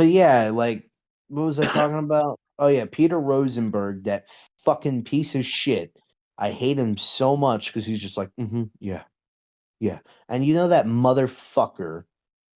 S10: yeah, like what was I talking about? Oh yeah, Peter Rosenberg, that fucking piece of shit. I hate him so much because he's just like, yeah, yeah. And you know that motherfucker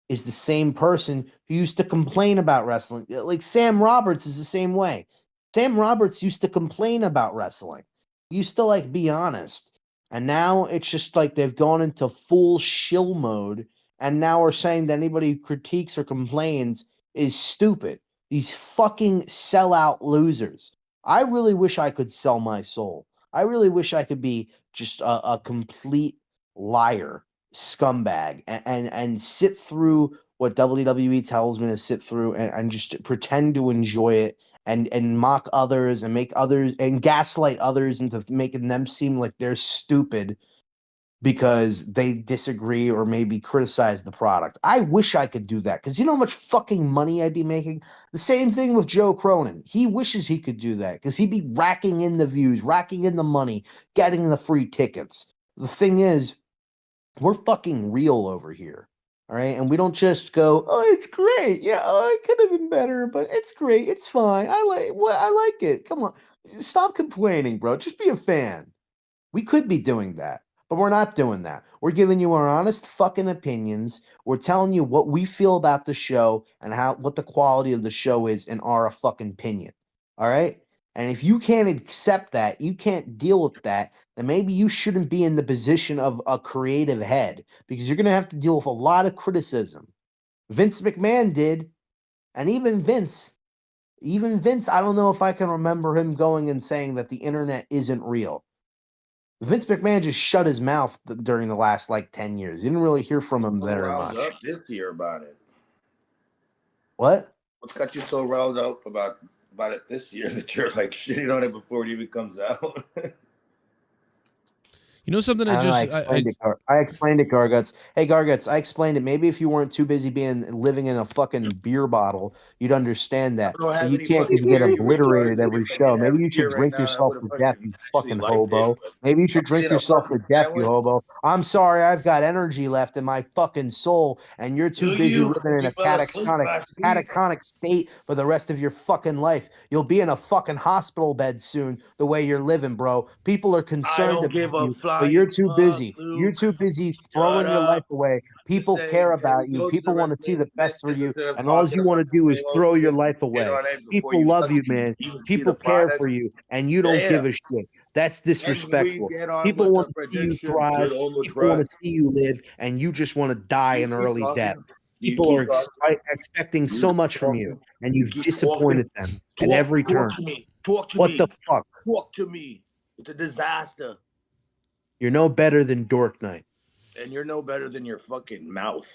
S10: is the same person who used to complain about wrestling. Like Sam Roberts is the same way. Sam Roberts used to complain about wrestling. He used to like be honest. And now it's just like they've gone into full shill mode. And now we're saying that anybody who critiques or complains is stupid. These fucking sellout losers. I really wish I could sell my soul. I really wish I could be just a complete liar, scumbag, and sit through what WWE tells me to sit through and just pretend to enjoy it and mock others and make others and gaslight others into making them seem like they're stupid because they disagree or maybe criticize the product. I wish I could do that because you know how much fucking money I'd be making? The same thing with Joe Cronin. He wishes he could do that because he'd be racking in the views, racking in the money, getting the free tickets. The thing is, we're fucking real over here. All right. And we don't just go, oh, it's great. Yeah, oh, it could have been better, but it's great. It's fine. I like it. Come on. Stop complaining, bro. Just be a fan. We could be doing that, but we're not doing that. We're giving you our honest fucking opinions. We're telling you what we feel about the show and what the quality of the show is in our fucking opinion. All right? And if you can't accept that, you can't deal with that, then maybe you shouldn't be in the position of a creative head because you're going to have to deal with a lot of criticism. Vince McMahon did, and even Vince, I don't know if I can remember him going and saying that the internet isn't real. Vince McMahon just shut his mouth during the last like 10 years. You didn't really hear from him very much.
S13: Up this year about it.
S10: What?
S13: What's got you so riled up about it this year that you're like shitting on it before it even comes out?
S2: You know something?
S10: I explained it, Garguts. Hey, Garguts, I explained it. Maybe if you weren't too busy living in a fucking beer bottle, you'd understand that. But you can't just get obliterated every show. Maybe you should drink yourself to death, you fucking hobo. Maybe you should drink yourself to death, you hobo. I'm sorry, I've got energy left in my fucking soul, and you're too busy living in a catatonic state for the rest of your fucking life. You'll be in a fucking hospital bed soon, the way you're living, bro. People are concerned about you. But you're too busy. You're too busy throwing your life away. People care about you. People want to see the best for you. And all you want to do is throw your life away. People love you, man. People care for you. And you don't give a shit. That's disrespectful. People want to see you thrive. People want to see you live. And you just want to die an early death. People are expecting so much from you. And you've disappointed them at every turn. What the fuck?
S13: Talk to me. It's a disaster.
S10: You're no better than Dork Knight.
S13: And you're no better than your fucking mouth.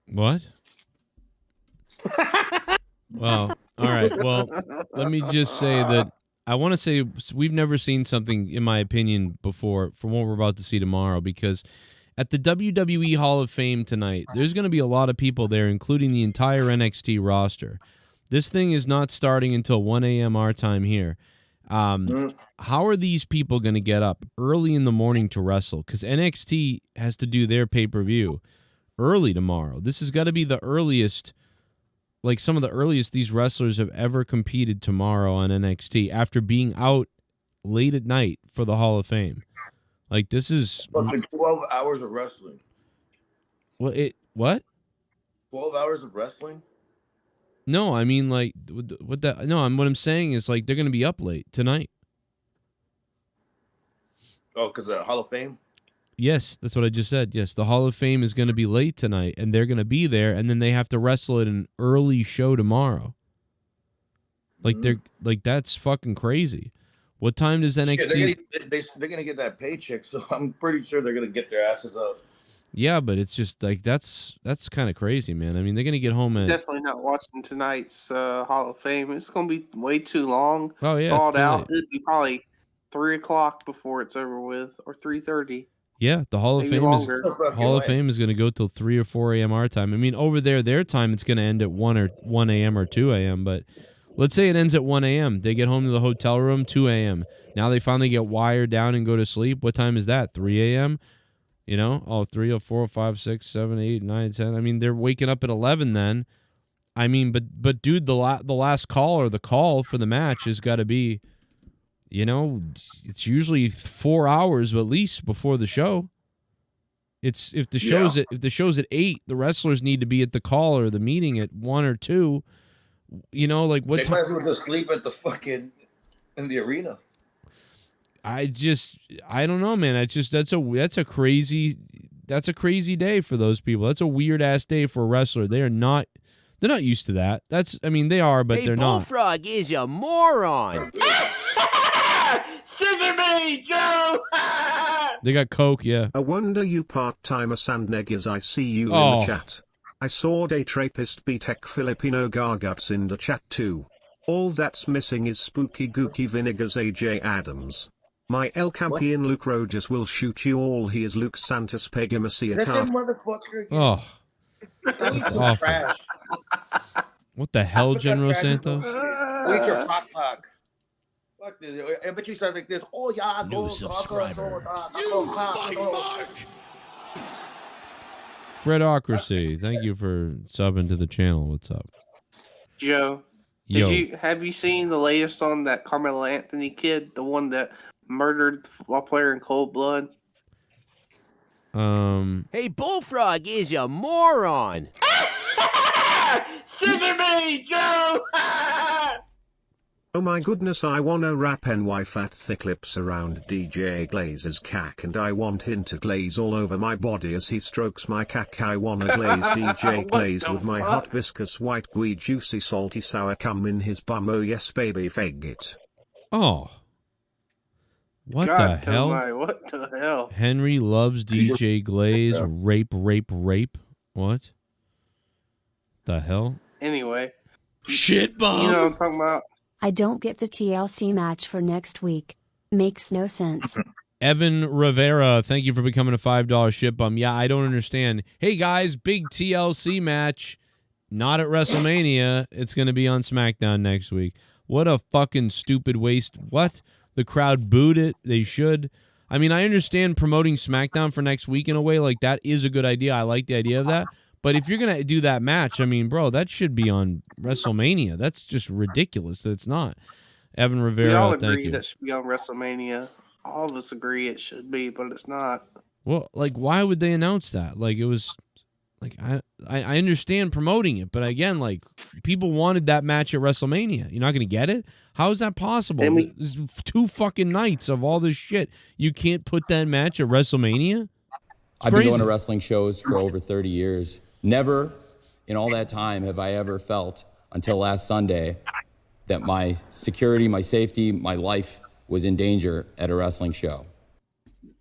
S2: What? Well, all right. Well, let me just say that I want to say we've never seen something, in my opinion, before from what we're about to see tomorrow, because at the WWE Hall of Fame tonight, there's going to be a lot of people there, including the entire NXT roster. This thing is not starting until 1 a.m. our time here. How are these people going to get up early in the morning to wrestle? Because NXT has to do their pay-per-view early tomorrow. This has got to be the earliest, like some of the earliest these wrestlers have ever competed tomorrow on NXT after being out late at night for the Hall of Fame. Like, this is
S13: fucking 12 hours of wrestling.
S2: What?
S13: 12 hours of wrestling?
S2: No, I mean, like, what that? No, what I'm saying is, like, they're going to be up late tonight.
S13: Oh, because the Hall of Fame?
S2: Yes, that's what I just said. Yes, the Hall of Fame is going to be late tonight, and they're going to be there, and then they have to wrestle at an early show tomorrow. Like, that's fucking crazy. What time does NXT?
S13: They're gonna get that paycheck, so I'm pretty sure they're gonna get their asses up.
S2: Yeah, but it's just like that's kind of crazy, man. I mean, they're gonna get home at
S12: Definitely not watching tonight's Hall of Fame. It's gonna be way too long.
S2: Oh yeah,
S12: thawed
S2: it's too
S12: out.
S2: late.
S12: It'd be probably 3:00 before it's over with, or 3:30.
S2: Yeah, the Hall of
S12: Maybe
S2: Fame
S12: longer.
S2: is Fame is going to go till 3 or 4 a.m. our time. I mean, over there, their time, it's going to end at 1 a.m. or 2 a.m. But let's say it ends at 1 a.m. They get home to the hotel room 2 a.m. Now they finally get wired down and go to sleep. What time is that? 3 a.m. You know, 3, 4, 5, 6, 7, 8, 9, 10. I mean, they're waking up at 11 then. I mean, but dude, the last call or the call for the match has got to be, you know, it's usually 4 hours at least before the show. It's if the show's at 8, the wrestlers need to be at the call or the meeting at 1 or 2. You know, like what
S13: They might as well just sleep at the fucking in the arena.
S2: I don't know, man. That's a crazy day for those people. That's a weird ass day for a wrestler. They're not used to that. They are, but they're not.
S14: Bullfrog is a moron. Scissor me, Joe!
S2: They got coke, yeah.
S7: I wonder you part-timer Sandneggers, I see you in the chat. I saw date rapist B-Tech Filipino Garguts in the chat too. All that's missing is Spooky Gookie Vinegar's AJ Adams. My El Campion Luke Rogers will shoot you all. He is Luke Santos Pegamassi
S13: That
S7: at
S13: motherfucker again.
S2: Oh,
S13: That's
S2: awful.
S13: trash.
S2: What the hell, General
S13: Trash.
S2: Santos?
S13: Eat your hot dog. Fuck this. I bet you sound like this. Oh yeah,
S2: New subscriber.
S13: Mark.
S2: Fredocracy, thank you for subbing to the channel. What's up?
S12: Joe, have you seen the latest on that Carmelo Anthony kid, the one that murdered the football player in cold blood?
S14: Hey, Bullfrog is a moron. Scissor me, Joe!
S7: Oh my goodness, I wanna wrap NY fat thick lips around DJ Glazer's cack and I want him to glaze all over my body as he strokes my cack. I wanna glaze DJ Glaze with my hot viscous white gooey juicy salty sour cum in his bum. Oh yes baby, fag it.
S2: Oh. What
S12: God,
S2: the hell?
S12: What the hell?
S2: Henry loves DJ Glaze. Rape. What? The hell?
S12: Anyway.
S1: Shit bomb.
S12: You know what I'm talking about?
S15: I don't get the TLC match for next week. Makes no sense.
S2: Evan Rivera, thank you for becoming a $5 ship bum. Yeah, I don't understand. Hey guys, big TLC match. Not at WrestleMania. It's going to be on SmackDown next week. What a fucking stupid waste. What? The crowd booed it. They should. I mean, I understand promoting SmackDown for next week in a way. Like, that is a good idea. I like the idea of that. But if you're going to do that match, I mean, bro, that should be on WrestleMania. That's just ridiculous that it's not. Evan Rivera,
S12: We all
S2: thank
S12: agree
S2: you.
S12: that should be on WrestleMania. All of us agree it should be, but it's not.
S2: Well, like, why would they announce that? Like, it was, like, I understand promoting it, but again, like, people wanted that match at WrestleMania. You're not going to get it? How is that possible? There's 2 fucking nights of all this shit. You can't put that match at WrestleMania?
S6: I've been going to wrestling shows for over 30 years. Never in all that time have I ever felt until last Sunday that my security, my safety, my life was in danger at a wrestling show.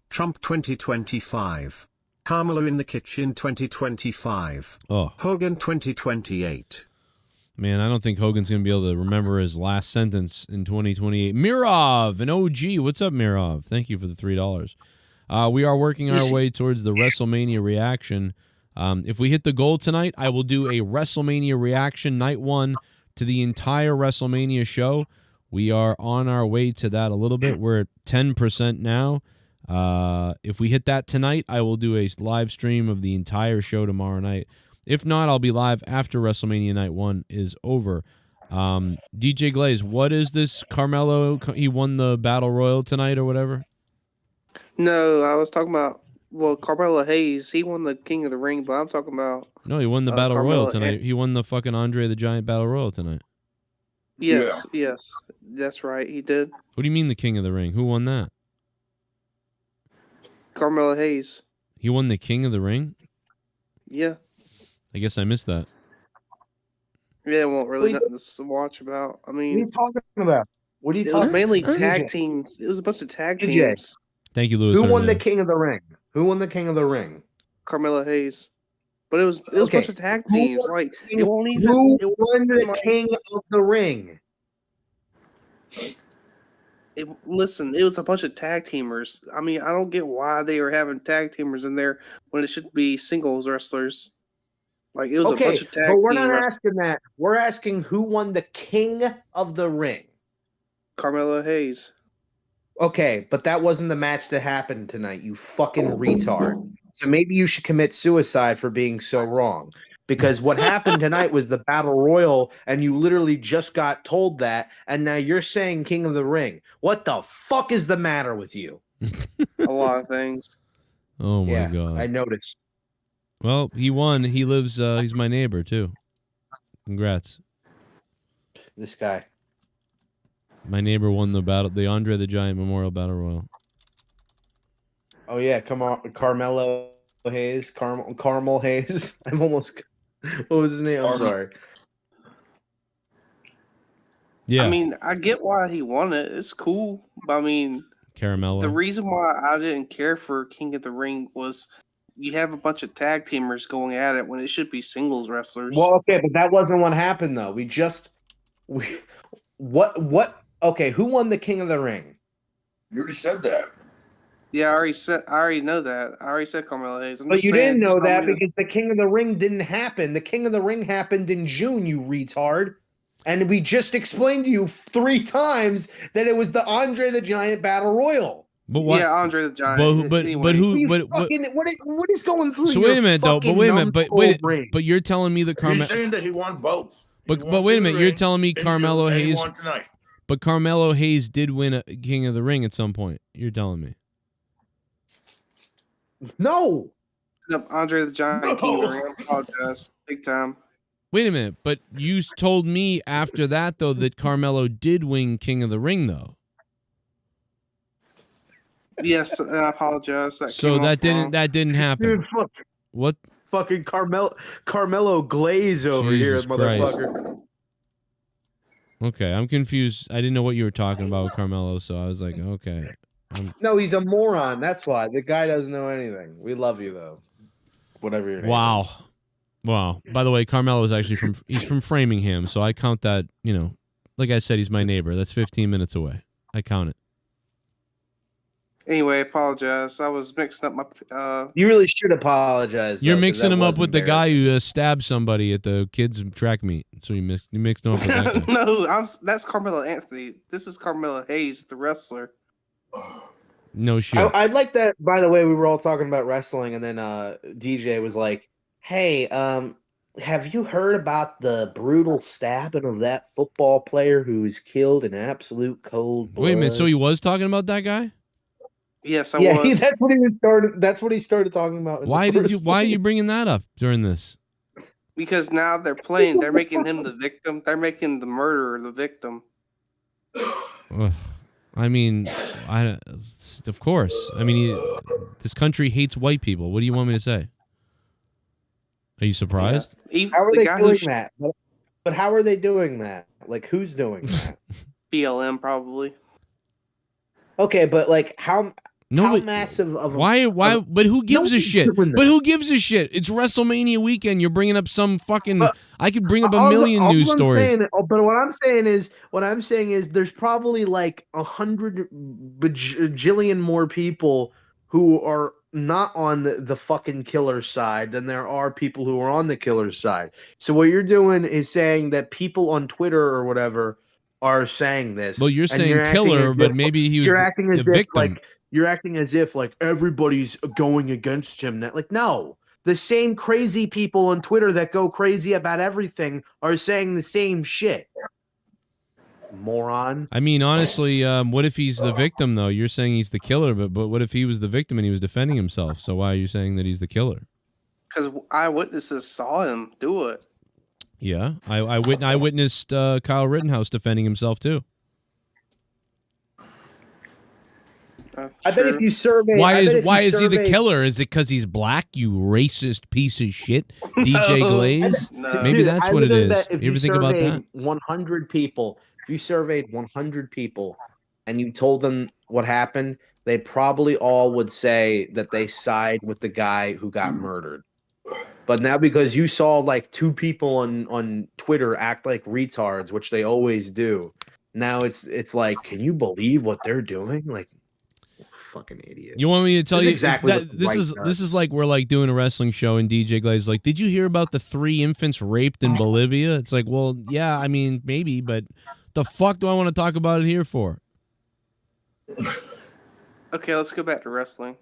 S7: Trump 2025. Carmelo in the Kitchen 2025. Hogan 2028.
S2: Man, I don't think Hogan's going to be able to remember his last sentence in 2028. Mirov, an OG. What's up, Mirov? Thank you for the $3. We are working our way towards the WrestleMania reaction. If we hit the goal tonight, I will do a WrestleMania reaction night 1 to the entire WrestleMania show We are on our way to that a little bit. We're at 10% now. If we hit that tonight, I will do a live stream of the entire show tomorrow night. If not, I'll be live after WrestleMania Night 1 is over. DJ Glaze, what is this? Carmelo, he won the Battle Royal tonight or whatever?
S12: No, I was talking about, Carmelo Hayes. He won the King of the Ring, but I'm talking about...
S2: No, he won the Battle Royal tonight. He won the fucking Andre the Giant Battle Royal tonight.
S12: Yes, yes. That's right, he did.
S2: What do you mean the King of the Ring? Who won that?
S12: Carmelo Hayes.
S2: He won the King of the Ring?
S12: Yeah.
S2: I guess I missed that.
S12: Yeah, it won't really nothing to watch about. I mean...
S10: What are you talking about? What are you
S12: It
S10: talking
S12: was mainly
S10: about?
S12: tag teams. It was a bunch of tag
S10: DJ.
S12: teams.
S2: Thank you, Louis.
S10: Who won the King of the Ring? Who won the King of the Ring?
S12: Carmelo Hayes. But it was a bunch of tag teams. Like it won't even.
S10: Who
S12: it
S10: won the
S12: like,
S10: King of the Ring?
S12: Listen, it was a bunch of tag teamers. I mean, I don't get why they were having tag teamers in there when it should be singles wrestlers. Like it was a bunch of tag.
S10: But we're not
S12: wrestlers.
S10: asking that. We're asking who won the King of the Ring.
S12: Carmelo Hayes.
S10: Okay, but that wasn't the match that happened tonight, you fucking retard. So maybe you should commit suicide for being so wrong. Because what happened tonight was the Battle Royal, and you literally just got told that, and now you're saying King of the Ring. What the fuck is the matter with you?
S12: A lot of things.
S2: Oh, my God.
S10: I noticed.
S2: Well, he won. He lives, he's my neighbor, too. Congrats.
S10: This guy.
S2: My neighbor won the Andre the Giant Memorial Battle Royal.
S10: Oh, yeah, come on. Carmelo Hayes. Carmel Hayes. I'm almost... What was his name? I'm sorry.
S2: Yeah.
S12: I mean, I get why he won it. It's cool. But I mean...
S2: Caramello.
S12: The reason why I didn't care for King of the Ring was you have a bunch of tag teamers going at it when it should be singles wrestlers.
S10: Well, okay, but that wasn't what happened, though. Okay, who won the King of the Ring?
S13: You already said that.
S12: Yeah, I already know that. I already said Carmelo Hayes.
S10: But you didn't know that because the King of the Ring didn't happen. The King of the Ring happened in June, you retard. And we just explained to you 3 times that it was the Andre the Giant Battle Royal.
S2: But what?
S12: Yeah, Andre the Giant.
S2: But
S10: what is going through?
S2: So
S10: your
S2: wait a minute though. But wait a minute. But you're telling me that
S4: He's saying that he won both.
S2: But wait a minute. You're telling me Carmelo
S4: and he
S2: Hayes.
S4: won tonight.
S2: But Carmelo Hayes did win a King of the Ring at some point. You're telling me.
S10: No.
S12: Andre the Giant King of the Ring. I apologize. Big time.
S2: Wait a minute. But you told me after that though that Carmelo did win King of the Ring though.
S12: Yes, and I apologize.
S2: So that didn't happen.
S10: Dude, fuck.
S2: What?
S10: Fucking Carmelo Glaze over
S2: Jesus
S10: here,
S2: Christ.
S10: motherfucker.
S2: Okay, I'm confused. I didn't know what you were talking about with Carmelo, so I was like, okay.
S10: No, he's a moron. That's why. The guy doesn't know anything. We love you, though. Whatever your name is.
S2: Wow. By the way, Carmelo is actually from Framingham, so I count that, like I said, he's my neighbor. That's 15 minutes away. I count it.
S12: Anyway, I apologize. I was mixing up my...
S10: You really should apologize.
S2: You're mixing him up with the guy who stabbed somebody at the kids' track meet. So you mixed him up with that guy.
S12: No, that's Carmelo Anthony. This is Carmelo Hayes, the wrestler.
S2: No shit.
S10: I like that, by the way, we were all talking about wrestling, and then DJ was like, hey, have you heard about the brutal stabbing of that football player who was killed in absolute cold blood?
S2: Wait a minute, so he was talking about that guy?
S12: Yes, I was.
S10: That's what he started. That's what he started talking about.
S2: Why are you bringing that up during this?
S12: Because now they're making him the victim. They're making the murderer the victim.
S2: I mean, of course. I mean, this country hates white people. What do you want me to say? Are you surprised?
S12: Yeah.
S10: How are they doing that? But how are they doing that? Like, who's doing that?
S12: BLM probably.
S10: Okay, but like how massive of
S2: why? But who gives a shit? But who gives a shit? It's WrestleMania weekend. You're bringing up some fucking. I could bring up a million news stories.
S10: But what I'm saying is, there's probably like 100 bajillion more people who are not on the fucking killer's side than there are people who are on the killer's side. So what you're doing is saying that people on Twitter or whatever are saying this.
S2: Well, you're
S10: and
S2: saying
S10: acting
S2: killer,
S10: as
S2: but
S10: if-
S2: maybe he was
S10: you're acting
S2: the
S10: as if
S2: victim.
S10: like you're acting as if like everybody's going against him. Like no, the same crazy people on Twitter that go crazy about everything are saying the same shit. Moron.
S2: I mean, honestly, what if he's the victim, though? You're saying he's the killer, but what if he was the victim and he was defending himself? So why are you saying that he's the killer?
S12: Because eyewitnesses saw him do it.
S2: Yeah, I witnessed Kyle Rittenhouse defending himself, too.
S10: I bet if you survey,
S2: Why is he the killer? Is it because he's black? You racist piece of shit, DJ Glaze. Maybe
S10: Dude,
S2: that's
S10: I
S2: what it
S10: would
S2: is.
S10: bet if
S2: You ever think about that?
S10: surveyed 100 people, if you surveyed 100 people and you told them what happened, they probably all would say that they side with the guy who got murdered. But now because you saw like two people on Twitter act like retards, which they always do, now it's like, can you believe what they're doing? Like, fucking idiot.
S2: You want me to tell
S10: This is
S2: you
S10: exactly
S2: that
S10: what
S2: this
S10: white
S2: is
S10: does.
S2: this is like we're like doing a wrestling show and DJ Glaze is like, did you hear about the 3 infants raped in Bolivia? It's like, well, yeah, I mean, maybe, but the fuck do I want to talk about it here for?
S12: Okay, let's go back to wrestling.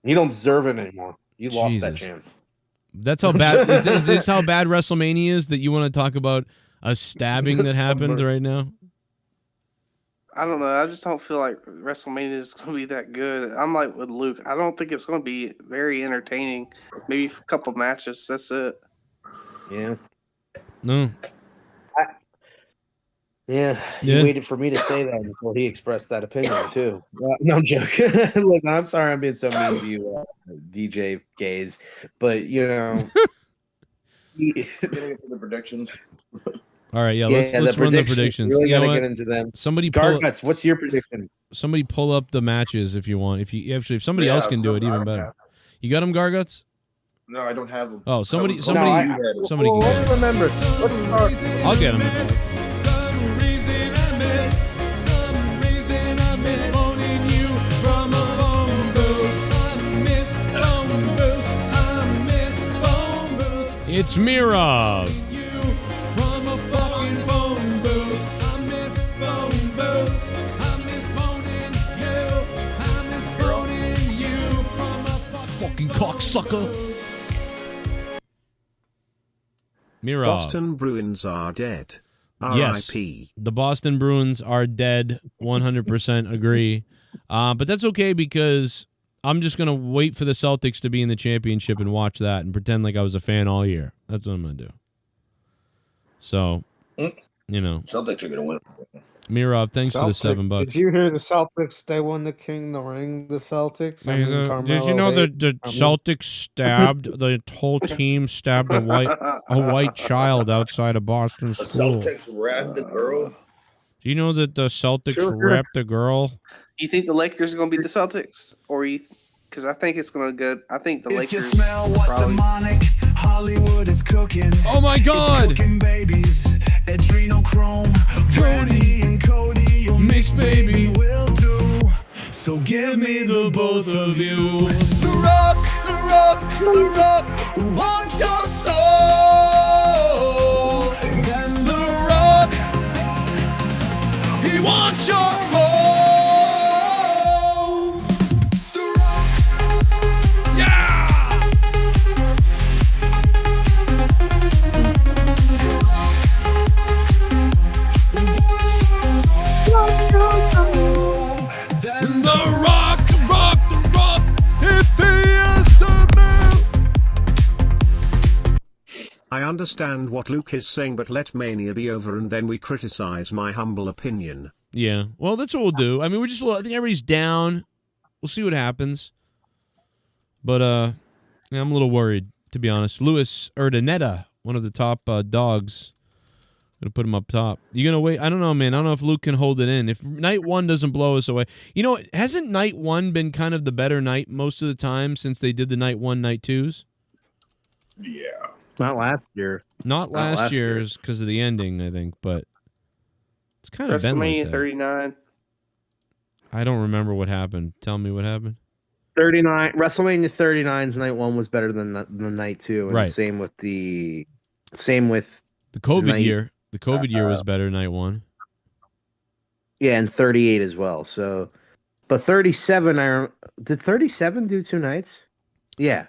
S10: You don't deserve it anymore. You lost that
S2: Jesus.
S10: chance.
S2: That's how bad is this how bad WrestleMania is that you want to talk about a stabbing that happened right now?
S12: I don't know. I just don't feel like WrestleMania is going to be that good. I'm like with Luke. I don't think it's going to be very entertaining. Maybe a couple matches. That's it.
S10: Yeah.
S2: No.
S10: Yeah, he
S2: Yeah.
S10: waited for me to say that before he expressed that opinion too. No, I'm joking. Look, I'm sorry I'm being so mean to you, DJ Gaze, but you know,
S13: Getting into the predictions.
S2: All right, yeah, let's run the predictions.
S10: Really
S2: You know
S10: gotta
S2: what?
S10: get into them.
S2: Somebody pull
S10: Garguts, what's your prediction?
S2: Somebody pull up the matches if you want. If somebody
S13: Yeah,
S2: else can do it,
S13: I
S2: even
S13: don't
S2: better.
S13: have-
S2: You got them, Garguts?
S13: No, I don't have them.
S2: Oh, somebody
S10: Well,
S2: can get
S10: let's
S2: it.
S10: remember. Let's start.
S2: I'll get them. It's Mirov. Fucking cocksucker. Mirov.
S7: Boston Bruins are dead.
S2: Yes,
S7: R.I.P.
S2: the Boston Bruins are dead. 100% agree. But that's okay because I'm just going to wait for the Celtics to be in the championship and watch that and pretend like I was a fan all year. That's what I'm going to do. So, you know.
S13: Celtics are going to win.
S2: Mirov, thanks for the $7.
S16: Did you hear the Celtics? They won the King of the Ring. The Celtics. I mean,
S2: Did you know that the Celtics stabbed the whole team stabbed a white child outside of Boston
S13: The
S2: school?
S13: Celtics ran the girl.
S2: Do you know that the Celtics
S12: Sure.
S2: rapped a girl?
S12: You think the Lakers are going to beat the Celtics, or you? Because I think it's going to go. I think the
S3: If
S12: Lakers.
S3: you smell what
S12: probably,
S3: demonic Hollywood is cooking.
S2: Oh my God!
S3: It's cooking babies, adrenochrome, Brandy and Cody, your mixed baby will do. So give me the both of you. The rock, who wants your soul. Then the rock, he wants your home.
S7: I understand what Luke is saying, but let Mania be over and then we criticize my humble opinion.
S2: Yeah, well, that's what we'll do. I mean, I think everybody's down. We'll see what happens. But yeah, I'm a little worried, to be honest. Luis Urdaneta, one of the top dogs. Gonna put him up top. You gonna wait? I don't know, man. I don't know if Luke can hold it in. If night one doesn't blow us away, you know, hasn't night one been kind of the better night most of the time since they did the night one, night twos?
S13: Yeah.
S10: Not last year.
S2: Not last year's because of the ending, I think, but it's kind of been like
S12: WrestleMania
S2: that.
S12: 39.
S2: I don't remember what happened. Tell me what happened.
S10: 39 WrestleMania 39's night one was better than the night two, and
S2: Right.
S10: same with the
S2: The COVID
S10: night-
S2: year. The COVID year was better night one.
S10: Yeah, and 38 as well. So, but 37, did 37 do 2 nights? Yeah,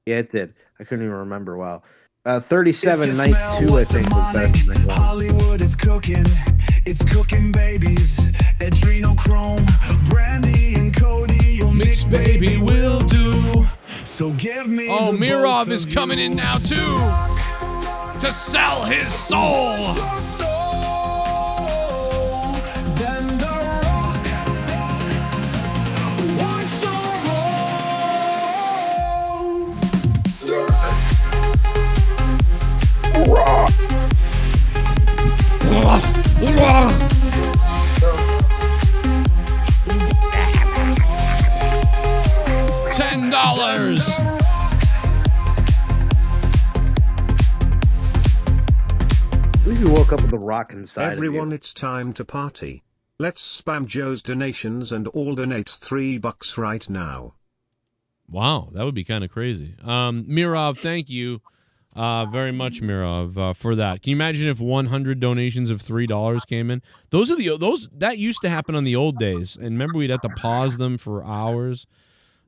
S10: it did. I couldn't even remember. Wow. 37 night 2, I think, was better than night 1.
S3: Hollywood is cooking. It's cooking babies. Adrenochrome, Brandy and Cody. Your mix, baby, will do. So give me
S1: Oh,
S3: the
S1: Mirov
S3: both
S1: is
S3: of
S1: coming
S3: you.
S1: in now too to sell his soul.
S3: Then the rock. Watch the
S1: $10.
S10: At least we woke up with the rock inside.
S7: Everyone, it's time to party. Let's spam Joe's donations and all donate $3 right now.
S2: Wow, that would be kind of crazy. Mirov, thank you very much, Mirov, for that. Can you imagine if 100 donations of $3 came in? Those that used to happen on the old days, and remember we'd have to pause them for hours.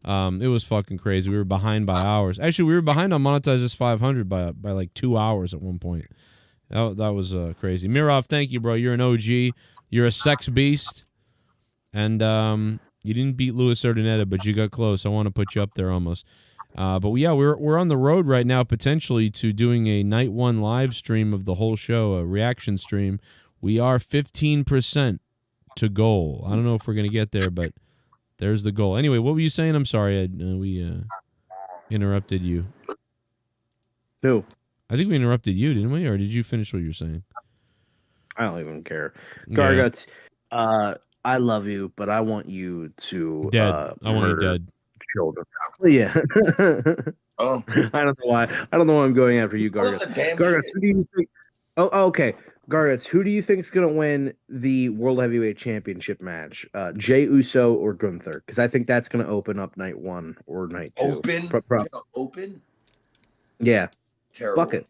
S2: It was fucking crazy. We were behind by hours. Actually, we were behind on Monetize This 500 by like 2 hours at one point. That was crazy. Mirov, thank you, bro. You're an OG. You're a sex beast, and you didn't beat Luis Urdaneta, but you got close. I want to put you up there almost. But yeah, we're on the road right now, potentially to doing a night 1 live stream of the whole show, a reaction stream. We are 15% to goal. I don't know if we're gonna get there, but there's the goal. Anyway, what were you saying? I'm sorry, we interrupted you.
S10: Who?
S2: I think we interrupted you, didn't we? Or did you finish what you were saying?
S10: I don't even care.
S2: Yeah.
S10: Garguts, I love you, but I want you to
S2: Dead. I want you
S10: murder
S2: dead.
S10: children. Yeah.
S13: Oh.
S10: I don't know why. I don't know why I'm going after you,
S13: What
S10: Garguts.
S13: the damn
S10: Garguts,
S13: shit?
S10: who do you think? Oh, okay. Garguts, who do you think is going to win the World Heavyweight Championship match? Jey Uso or Gunther? Because I think that's going to open up night 1 or night 2.
S13: Open? Open?
S10: Yeah.
S13: Terrible.
S10: Fuck it.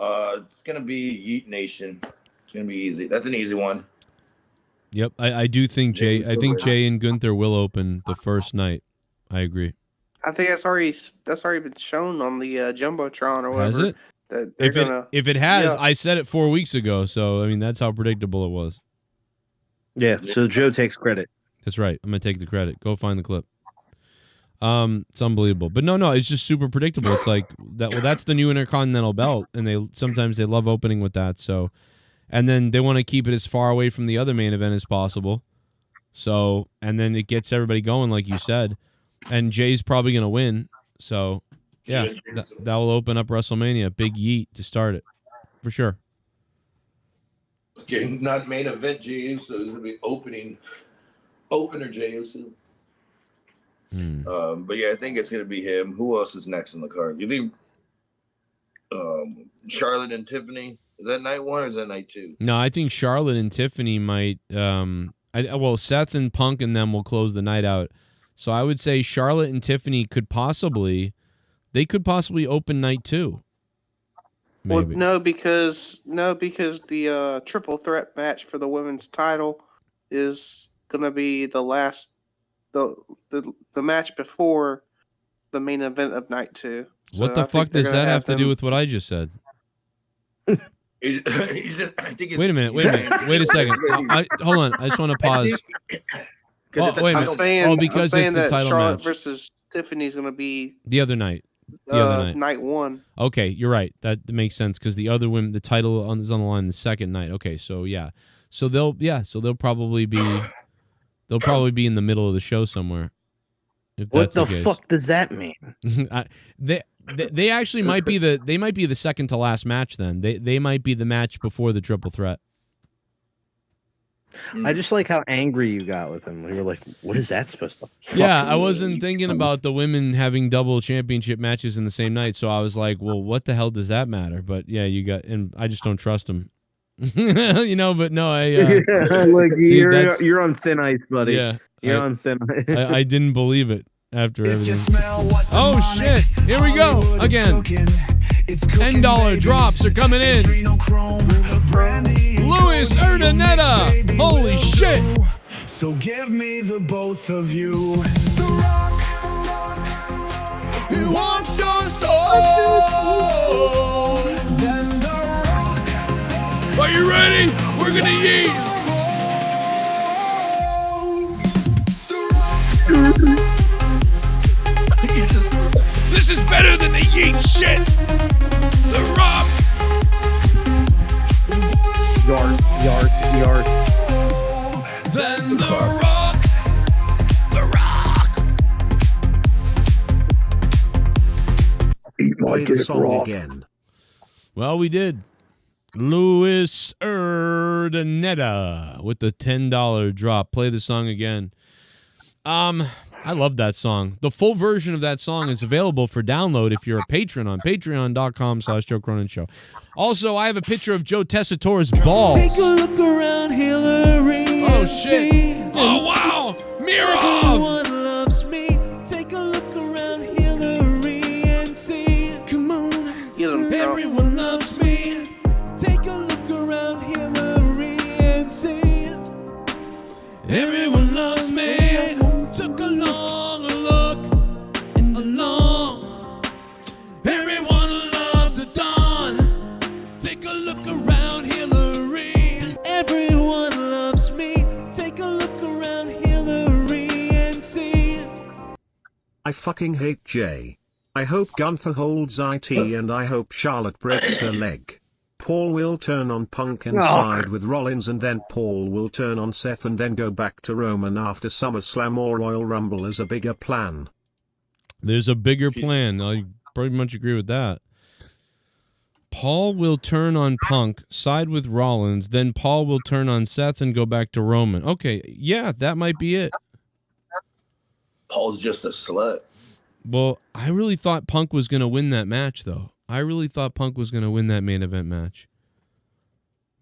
S13: It's gonna be Yeet Nation. It's gonna be easy. That's an easy one.
S2: Yep, I do think Jay. I think Jay and Gunther will open the first night. I agree.
S12: I think that's already been shown on the jumbotron or whatever.
S2: Has it?
S12: That they're
S2: If it has,
S12: yeah.
S2: I said it 4 weeks ago. So I mean, that's how predictable it was.
S10: Yeah. So Joe takes credit.
S2: That's right. I'm gonna take the credit. Go find the clip. It's unbelievable, but no, it's just super predictable. It's like that. Well, that's the new Intercontinental belt, and sometimes they love opening with that. So, and then they want to keep it as far away from the other main event as possible. So, and then it gets everybody going, like you said. And Jay's probably gonna win. So, yeah, that will open up WrestleMania. Big yeet to start it, for sure.
S13: Okay, not main event Jey Uso. It's gonna be opener Jey Uso. But yeah, I think it's gonna be him. Who else is next on the card? You think Charlotte and Tiffany? Is that night 1 or is that night 2?
S2: No, I think Charlotte and Tiffany might. Seth and Punk and them will close the night out. So I would say Charlotte and Tiffany could possibly open night 2. Maybe.
S12: Well, no, because the triple threat match for the women's title is gonna be the last the match before the main event of night 2. So
S2: What the fuck does that have to do with what I just said?
S13: I think
S2: Wait a minute. Wait a second. Hold on. I just want to pause. Wait a minute.
S12: I'm saying
S2: because it's the
S12: that
S2: title
S12: Charlotte
S2: match.
S12: versus Tiffany is going to be
S2: The other night.
S12: night 1.
S2: Okay, you're right. That makes sense because the other women, the title is on the line the second night. Okay, so yeah, so they'll probably be in the middle of the show somewhere. If
S10: What
S2: that's
S10: the
S2: case.
S10: fuck does that mean?
S2: They actually might be the second to last match. Then they might be the match before the triple threat.
S10: I just like how angry you got with him. You were like, "What is that supposed to?"
S2: Yeah,
S10: fucking
S2: I wasn't
S10: mean?"
S2: thinking about the women having double championship matches in the same night, so I was like, "Well, what the hell does that matter?" But yeah, and I just don't trust him. But no,
S10: like you're on thin ice, buddy.
S2: Yeah,
S10: you're on thin ice.
S2: I didn't believe it after everything. Oh shit! Here we go again. $10 drops are coming in. Luis Urdaneta. Holy shit.
S3: So give me the both of you. The Rock, he wants your soul. Then the Rock.
S1: Are you ready? We're gonna yeet. This is better than the yeet shit. The Rock.
S10: Yard.
S1: Then the Rock. The Rock.
S7: Play the song again.
S2: Well, we did. Luis Urdaneta with the $10 drop. Play the song again. I love that song. The full version of that song is available for download if you're a patron on patreon.com/Joe Cronin Show. Also, I have a picture of Joe Tessitore's balls.
S3: Take a look around Hillary.
S1: Oh, shit. Oh, wow. Mirov.
S3: Everyone loves me. Take a look around Hillary and see. Come on. Everyone loves me. Take a look around Hillary and see. Everyone loves me. Took a long look. Everyone loves the dawn. Take a look around Hillary. Everyone loves me. Take a look around Hillary and see.
S7: I fucking hate Jay. I hope Gunther holds IT and I hope Charlotte breaks her leg. Paul will turn on Punk and side with Rollins, and then Paul will turn on Seth and then go back to Roman after SummerSlam or Royal Rumble as a bigger plan.
S2: There's a bigger plan. I pretty much agree with that. Paul will turn on Punk, side with Rollins, then Paul will turn on Seth and go back to Roman. Okay, yeah, that might be it.
S13: Paul's just a slut.
S2: Well, I really thought Punk was going to win that match, though. I really thought Punk was going to win that main event match.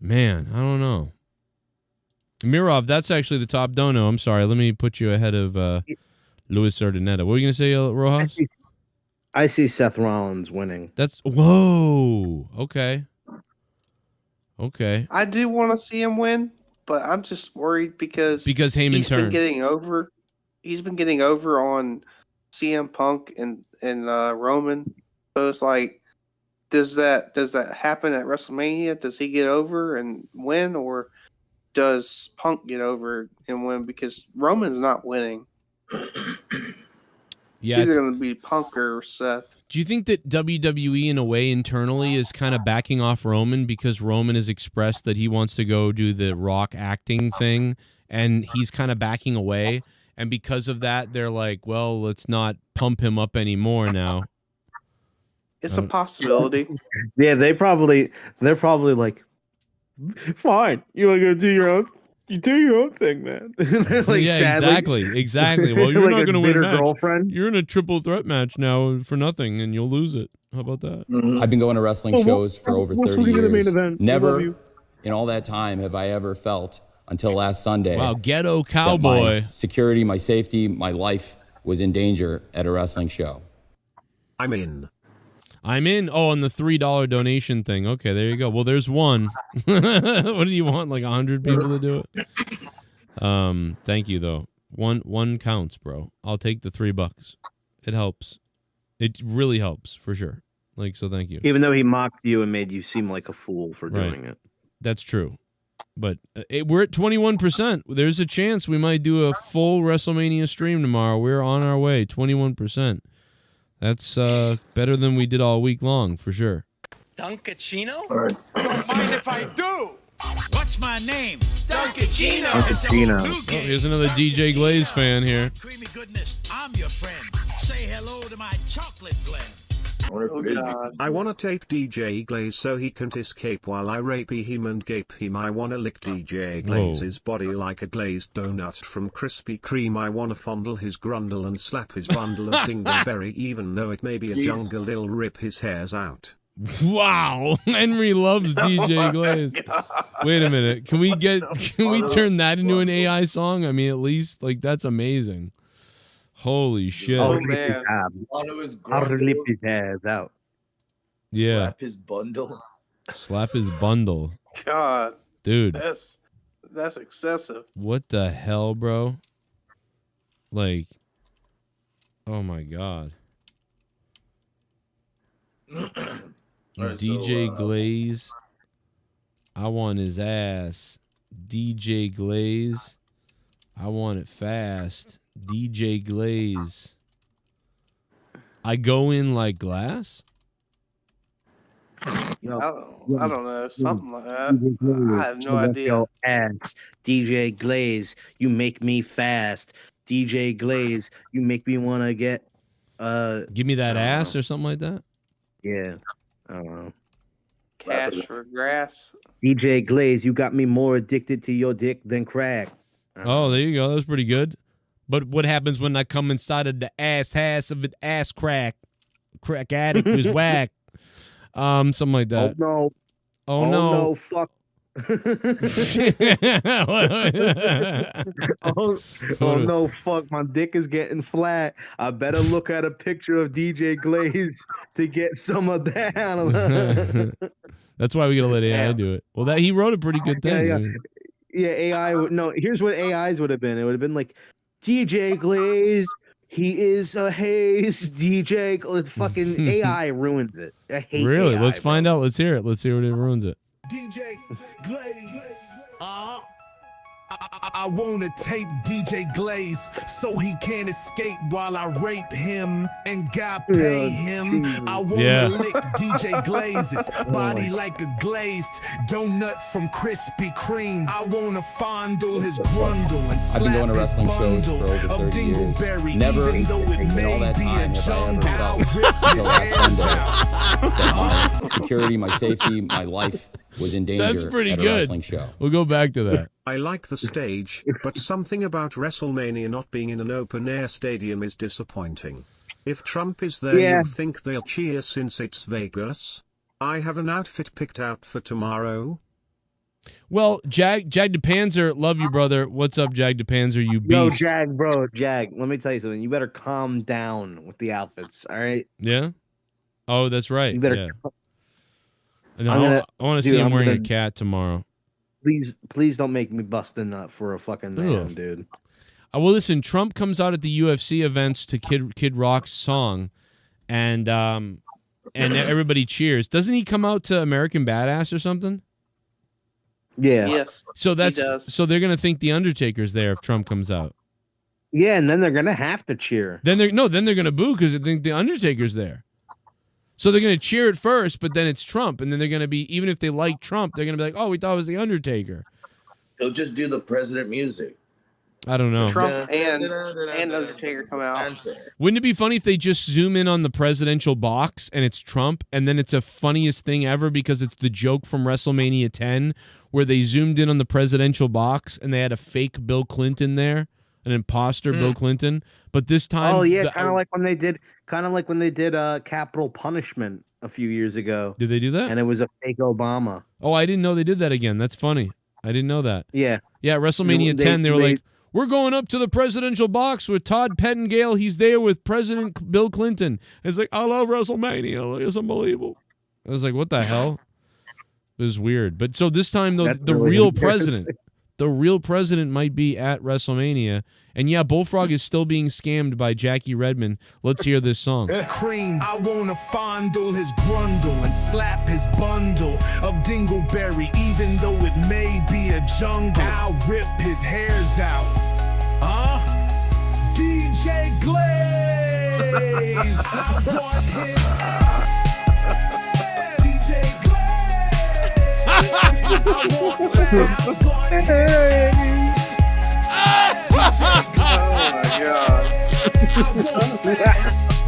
S2: Man, I don't know. Mirov, that's actually the top dono. I'm sorry. Let me put you ahead of Luis Urdaneta. What were you going to say, Rojas?
S10: I see Seth Rollins winning.
S2: That's... Whoa. Okay. Okay.
S12: I do want to see him win, but I'm just worried because
S2: Heyman
S12: he's
S2: turned.
S12: been getting over. He's been getting over on CM Punk and Roman. So it's like, does that happen at WrestleMania? Does he get over and win, or does Punk get over and win? Because Roman's not winning.
S2: Yeah,
S12: it's either going to be Punk or Seth.
S2: Do you think that WWE, in a way, internally is kind of backing off Roman because Roman has expressed that he wants to go do the Rock acting thing, and he's kind of backing away? And because of that, they're like, well, let's not pump him up anymore now.
S12: It's a possibility.
S10: Yeah, they're probably like, fine. You want to go do your own? You do your own thing, man. Like,
S2: yeah,
S10: sadly,
S2: exactly. Well, you're
S10: like
S2: not going to win a match.
S10: Girlfriend.
S2: You're in a triple threat match now for nothing, and you'll lose it. How about that?
S6: I've been going to wrestling shows for over 30 years. Never in all that time have I ever felt until last Sunday.
S2: Wow, ghetto cowboy.
S6: My security, my safety, my life was in danger at a wrestling show.
S7: I'm in.
S2: Oh, on the $3 donation thing. Okay, there you go. Well, there's one. What do you want? Like 100 people to do it? Thank you though. One counts, bro. I'll take the $3. It helps. It really helps for sure. Like, so thank you.
S10: Even though he mocked you and made you seem like a fool for doing it.
S2: That's true. But we're at 21%. There's a chance we might do a full WrestleMania stream tomorrow. We're on our way. 21%. That's better than we did all week long, for sure.
S17: Dunkachino? Don't mind if I do. What's my name? Dunkachino.
S10: Dunkachino.
S2: Oh, here's another DJ Glaze fan here.
S17: Creamy goodness, I'm your friend. Say hello to my chocolate blend.
S7: I wanna tape DJ Glaze so he can't escape while I rape him and gape him. I wanna lick DJ Glaze's body like a glazed donut from Krispy Kreme. I wanna fondle his grundle and slap his bundle of dingleberry even though it may be a jungle. I'll rip his hairs out.
S2: Wow, Henry loves DJ Glaze. Wait a minute, can we turn that into an AI song? I mean, at least like that's amazing. Holy shit!
S10: Oh man, I'll rip his hairs out.
S2: Yeah.
S13: Slap his bundle.
S2: Slap his bundle.
S12: God,
S2: dude.
S12: That's excessive.
S2: What the hell, bro? Like, oh my god.
S13: Right,
S2: DJ Glaze. I want his ass. DJ Glaze. I want it fast. DJ Glaze. I go in like glass?
S12: I don't know, something like that. I have no idea.
S10: Ass. DJ Glaze, you make me fast. DJ Glaze, you make me want to get.
S2: Give me that ass or something like that?
S10: Yeah. I don't know.
S12: Cash for grass.
S10: DJ Glaze, you got me more addicted to your dick than crack.
S2: Oh, there you go. That was pretty good. But what happens when I come inside of the ass of an ass crack? Crack addict was whack. Something like that.
S10: Oh no.
S2: Oh no.
S10: Fuck. oh no, fuck, my dick is getting flat. I better look at a picture of DJ Glaze to get some of that.
S2: That's why we gotta let AI do it. Well, that he wrote a pretty good thing.
S10: Yeah, AI no, here's what AIs would have been. It would have been like DJ Glaze, he is a haze. DJ fucking AI ruins it. I hate
S2: really?
S10: AI,
S2: Let's find out. Let's hear it. Let's hear what it ruins it.
S3: DJ Glaze. I wanna tape DJ Glaze so he can't escape while I rape him and God pay him. I wanna lick DJ Glaze's body like a glazed donut from Krispy Kreme. I wanna fondle his grundle and
S6: I've been going
S3: slap
S6: to
S3: his
S6: wrestling shows for
S3: bundle
S6: over
S3: of
S6: 30 years.
S3: dingleberry,
S6: Never
S3: even though it
S6: in all
S3: may
S6: that
S3: be
S6: time
S3: a
S6: have I
S3: jungle.
S6: ever
S3: I'll
S6: felt
S3: rip
S6: until
S3: his
S6: last
S3: hands
S6: Sunday
S3: out.
S6: that my security, my safety, my life was in danger
S2: That's pretty
S6: at a
S2: good.
S6: wrestling show.
S2: We'll go back to that.
S7: I like the stage, but something about WrestleMania not being in an open-air stadium is disappointing. If Trump is there, you think they'll cheer since it's Vegas? I have an outfit picked out for tomorrow.
S2: Well, Jag DePanzer, love you, brother. What's up, Jag DePanzer? You beast.
S10: Yo, Jag, let me tell you something. You better calm down with the outfits, all right?
S2: Yeah? Oh, that's right.
S10: You better.
S2: Yeah. And I want to see him wearing a cat tomorrow.
S10: Please don't make me bust a nut for a fucking man, dude.
S2: Well, listen, Trump comes out at the UFC events to Kid Rock's song, and everybody cheers. Doesn't he come out to American Badass or something?
S10: Yeah.
S12: Yes.
S2: So
S12: he does.
S2: so they're gonna think the Undertaker's there if Trump comes out.
S10: Yeah, and then they're gonna have to cheer.
S2: Then they're gonna boo because they think the Undertaker's there. So they're going to cheer at first, but then it's Trump. And then they're going to be, even if they like Trump, they're going to be like, oh, we thought it was The Undertaker.
S13: He'll just do the president music.
S2: I don't know.
S12: Trump and Undertaker come out.
S2: Wouldn't it be funny if they just zoom in on the presidential box and it's Trump, and then it's a funniest thing ever because it's the joke from WrestleMania 10 where they zoomed in on the presidential box and they had a fake Bill Clinton there, an imposter Bill Clinton. But this time...
S10: Oh, yeah, kind of like when they did Capital Punishment a few years ago.
S2: Did they do that?
S10: And it was a fake Obama.
S2: Oh, I didn't know they did that again. That's funny. I didn't know that.
S10: Yeah.
S2: Yeah, WrestleMania 10, they were like, we're going up to the presidential box with Todd Pettengill. He's there with President Bill Clinton. It's like, I love WrestleMania. It's unbelievable. I was like, what the hell? It was weird. But so this time, though, the
S10: really
S2: real president, the real president might be at WrestleMania. And yeah, Bullfrog is still being scammed by Jackie Redmond. Let's hear this song.
S3: Cream, I wanna fondle his grundle and slap his bundle of dingleberry, even though it may be a jungle. I'll rip his hairs out. DJ Glaze, I want his DJ Glaze. I want fast on his.
S12: Oh my god.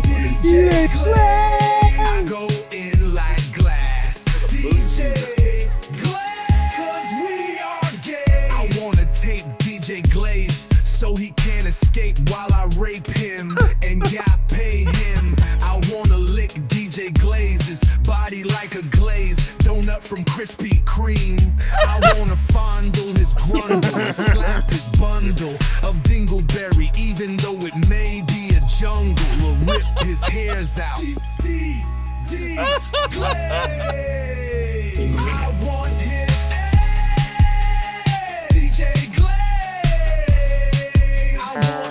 S3: DJ Glaze. I go in like glass. DJ Glaze. Cause we are gay. I wanna tape DJ Glaze so he can't escape while I rape him and got pay him. I wanna lick DJ Glaze's body like a glaze donut from Krispy Kreme. I wanna fondle his grundle and slap his bundle of dingleberry, even though it may be a jungle. Or rip his hairs out. DJ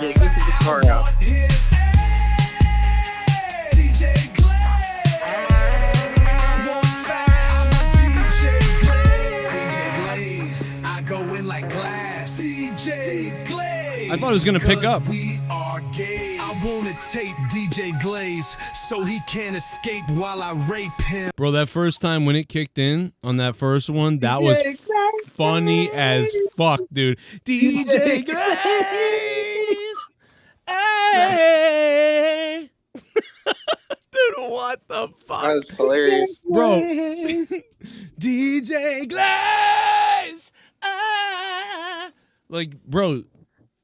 S12: Yeah, get the guitar out.
S2: I thought it was gonna pick up.
S3: I wanna tape DJ Glaze so he can't escape while I rape him.
S2: Bro, that first time when it kicked in on that first one, that was funny as fuck, dude. DJ Glaze! Hey! Dude, what the fuck?
S12: That was hilarious.
S2: Bro. DJ Glaze! Ah! Like, bro,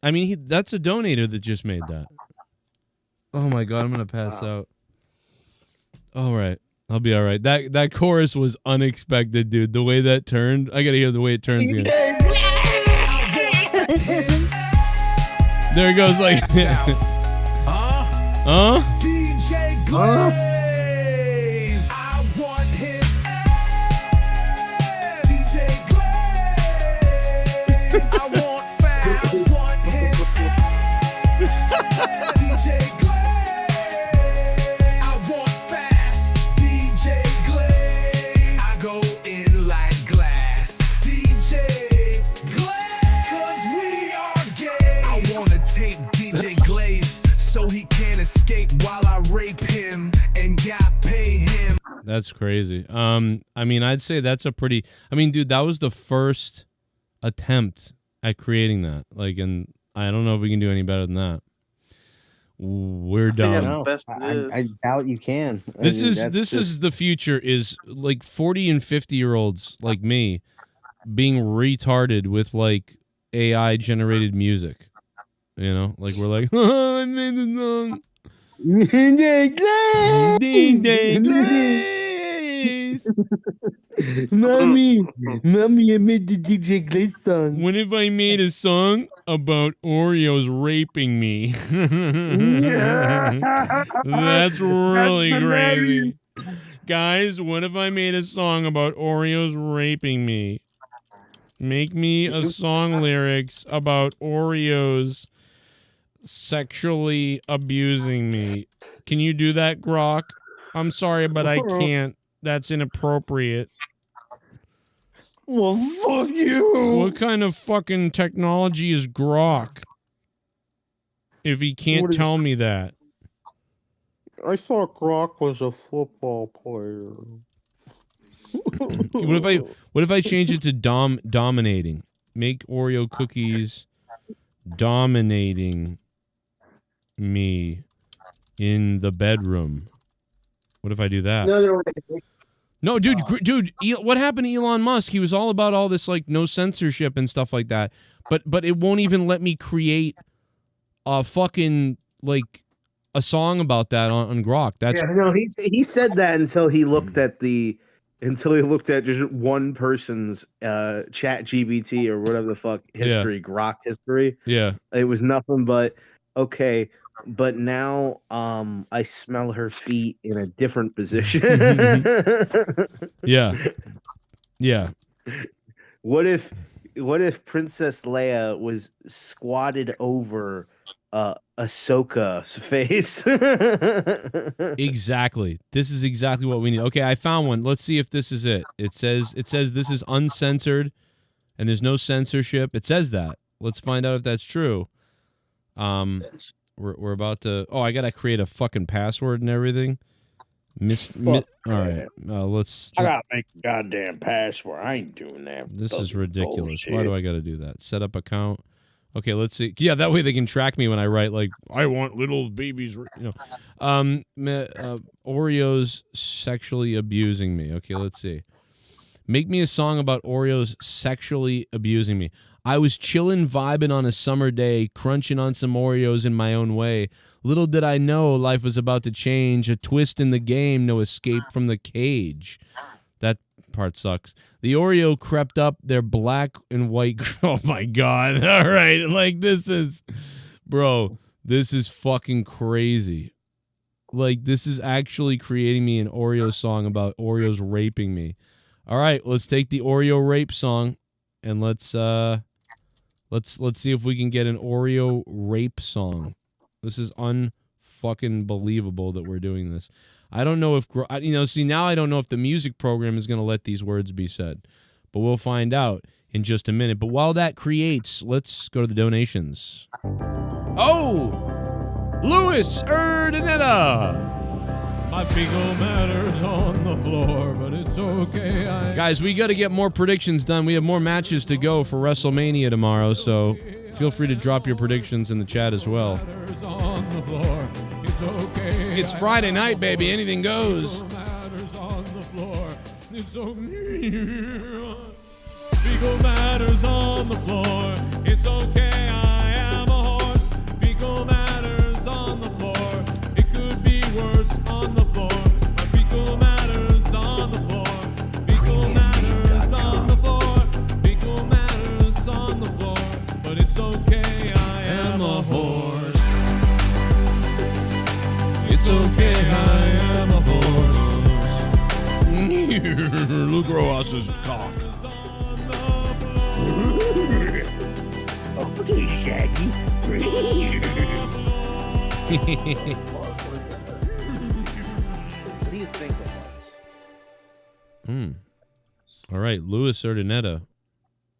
S2: I mean, that's a donator that just made that. Oh my god, I'm gonna pass out. All right, I'll be all right. That chorus was unexpected, dude. The way that turned, I gotta hear the way it turns again. There it goes, like, huh?
S3: DJ Glaze. I want his DJ Glaze. I want fat. I want his DJ Glaze. I want fast. DJ Glaze. I go in like glass. DJ Glaze. 'Cause we are gay. I wanna tape DJ Glaze so he can't escape while I rape him and got pay him.
S2: That's crazy. I mean, I'd say that's a pretty. I mean, dude, that was the first attempt at creating that. Like, and I don't know if we can do any better than that. We're done.
S12: That's the best it is.
S10: I doubt you can.
S2: This is the future. Is like 40 and 50-year-olds like me being retarded with like AI generated music. You know, like we're like, oh, I made the song. DJ Glaze.
S10: Mommy, I made the DJ Glaze song.
S2: What if I made a song about Oreos raping me? That's really crazy. Guys, what if I made a song about Oreos raping me? Make me a song lyrics about Oreos sexually abusing me. Can you do that, Grok? I'm sorry, but I can't. That's inappropriate.
S10: Well, fuck you.
S2: What kind of fucking technology is Grok? If he can't tell me that.
S16: I thought Grok was a football player.
S2: What if I change it to dominating? Make Oreo cookies dominating me in the bedroom. What if I do that? No, dude, what happened to Elon Musk? He was all about all this like no censorship and stuff like that. But it won't even let me create a fucking like a song about that on Grok. That's
S10: he said that until he looked at just one person's chat GBT or whatever the fuck history, Grok history.
S2: Yeah.
S10: It was nothing but okay, but now I smell her feet in a different position.
S2: Yeah. Yeah.
S10: What if Princess Leia was squatted over Ahsoka's face?
S2: Exactly. This is exactly what we need. Okay, I found one. Let's see if this is it. It says this is uncensored and there's no censorship. It says that. Let's find out if that's true. We're about to. Oh, I gotta create a fucking password and everything. All right. Let's.
S16: I gotta make a goddamn password. I ain't doing that.
S2: This is ridiculous. Why do I gotta do that? Set up account. Okay, let's see. Yeah, that way they can track me when I write like I want little babies. You know, Oreos sexually abusing me. Okay, let's see. Make me a song about Oreos sexually abusing me. I was chillin', vibing on a summer day, crunching on some Oreos in my own way. Little did I know life was about to change. A twist in the game, no escape from the cage. That part sucks. The Oreo crept up their black and white. Oh my God. All right. Like this is, bro, this is fucking crazy. Like, this is actually creating me an Oreo song about Oreos raping me. All right, let's take the Oreo rape song and let's see if we can get an Oreo rape song. This is unfucking believable that we're doing this. I don't know if see, now I don't know if the music program is going to let these words be said, but we'll find out in just a minute. But while that creates, let's go to the donations. Oh, Louis Urdaneta.
S1: My fecal matter's on the floor, but it's okay.
S2: Guys, we got to get more predictions done. We have more matches to go for WrestleMania tomorrow, so feel free to drop your predictions in the chat as well.
S1: On the floor, it's okay.
S2: It's Friday night, baby. Anything goes.
S1: Matters on the floor. It's okay. Fecal matters on the floor. It's okay. I am a horse. Fecal matters on the floor. It could be worse on the floor. My fecal matters on the floor. Fecal matters on the floor. Fecal matters on the floor. But it's okay. I am a horse. It's okay, I am a horse.
S2: Luke Roas's cock.
S14: Okay, Shaggy.
S10: What do you think of that?
S2: All right, Louis Urdaneta.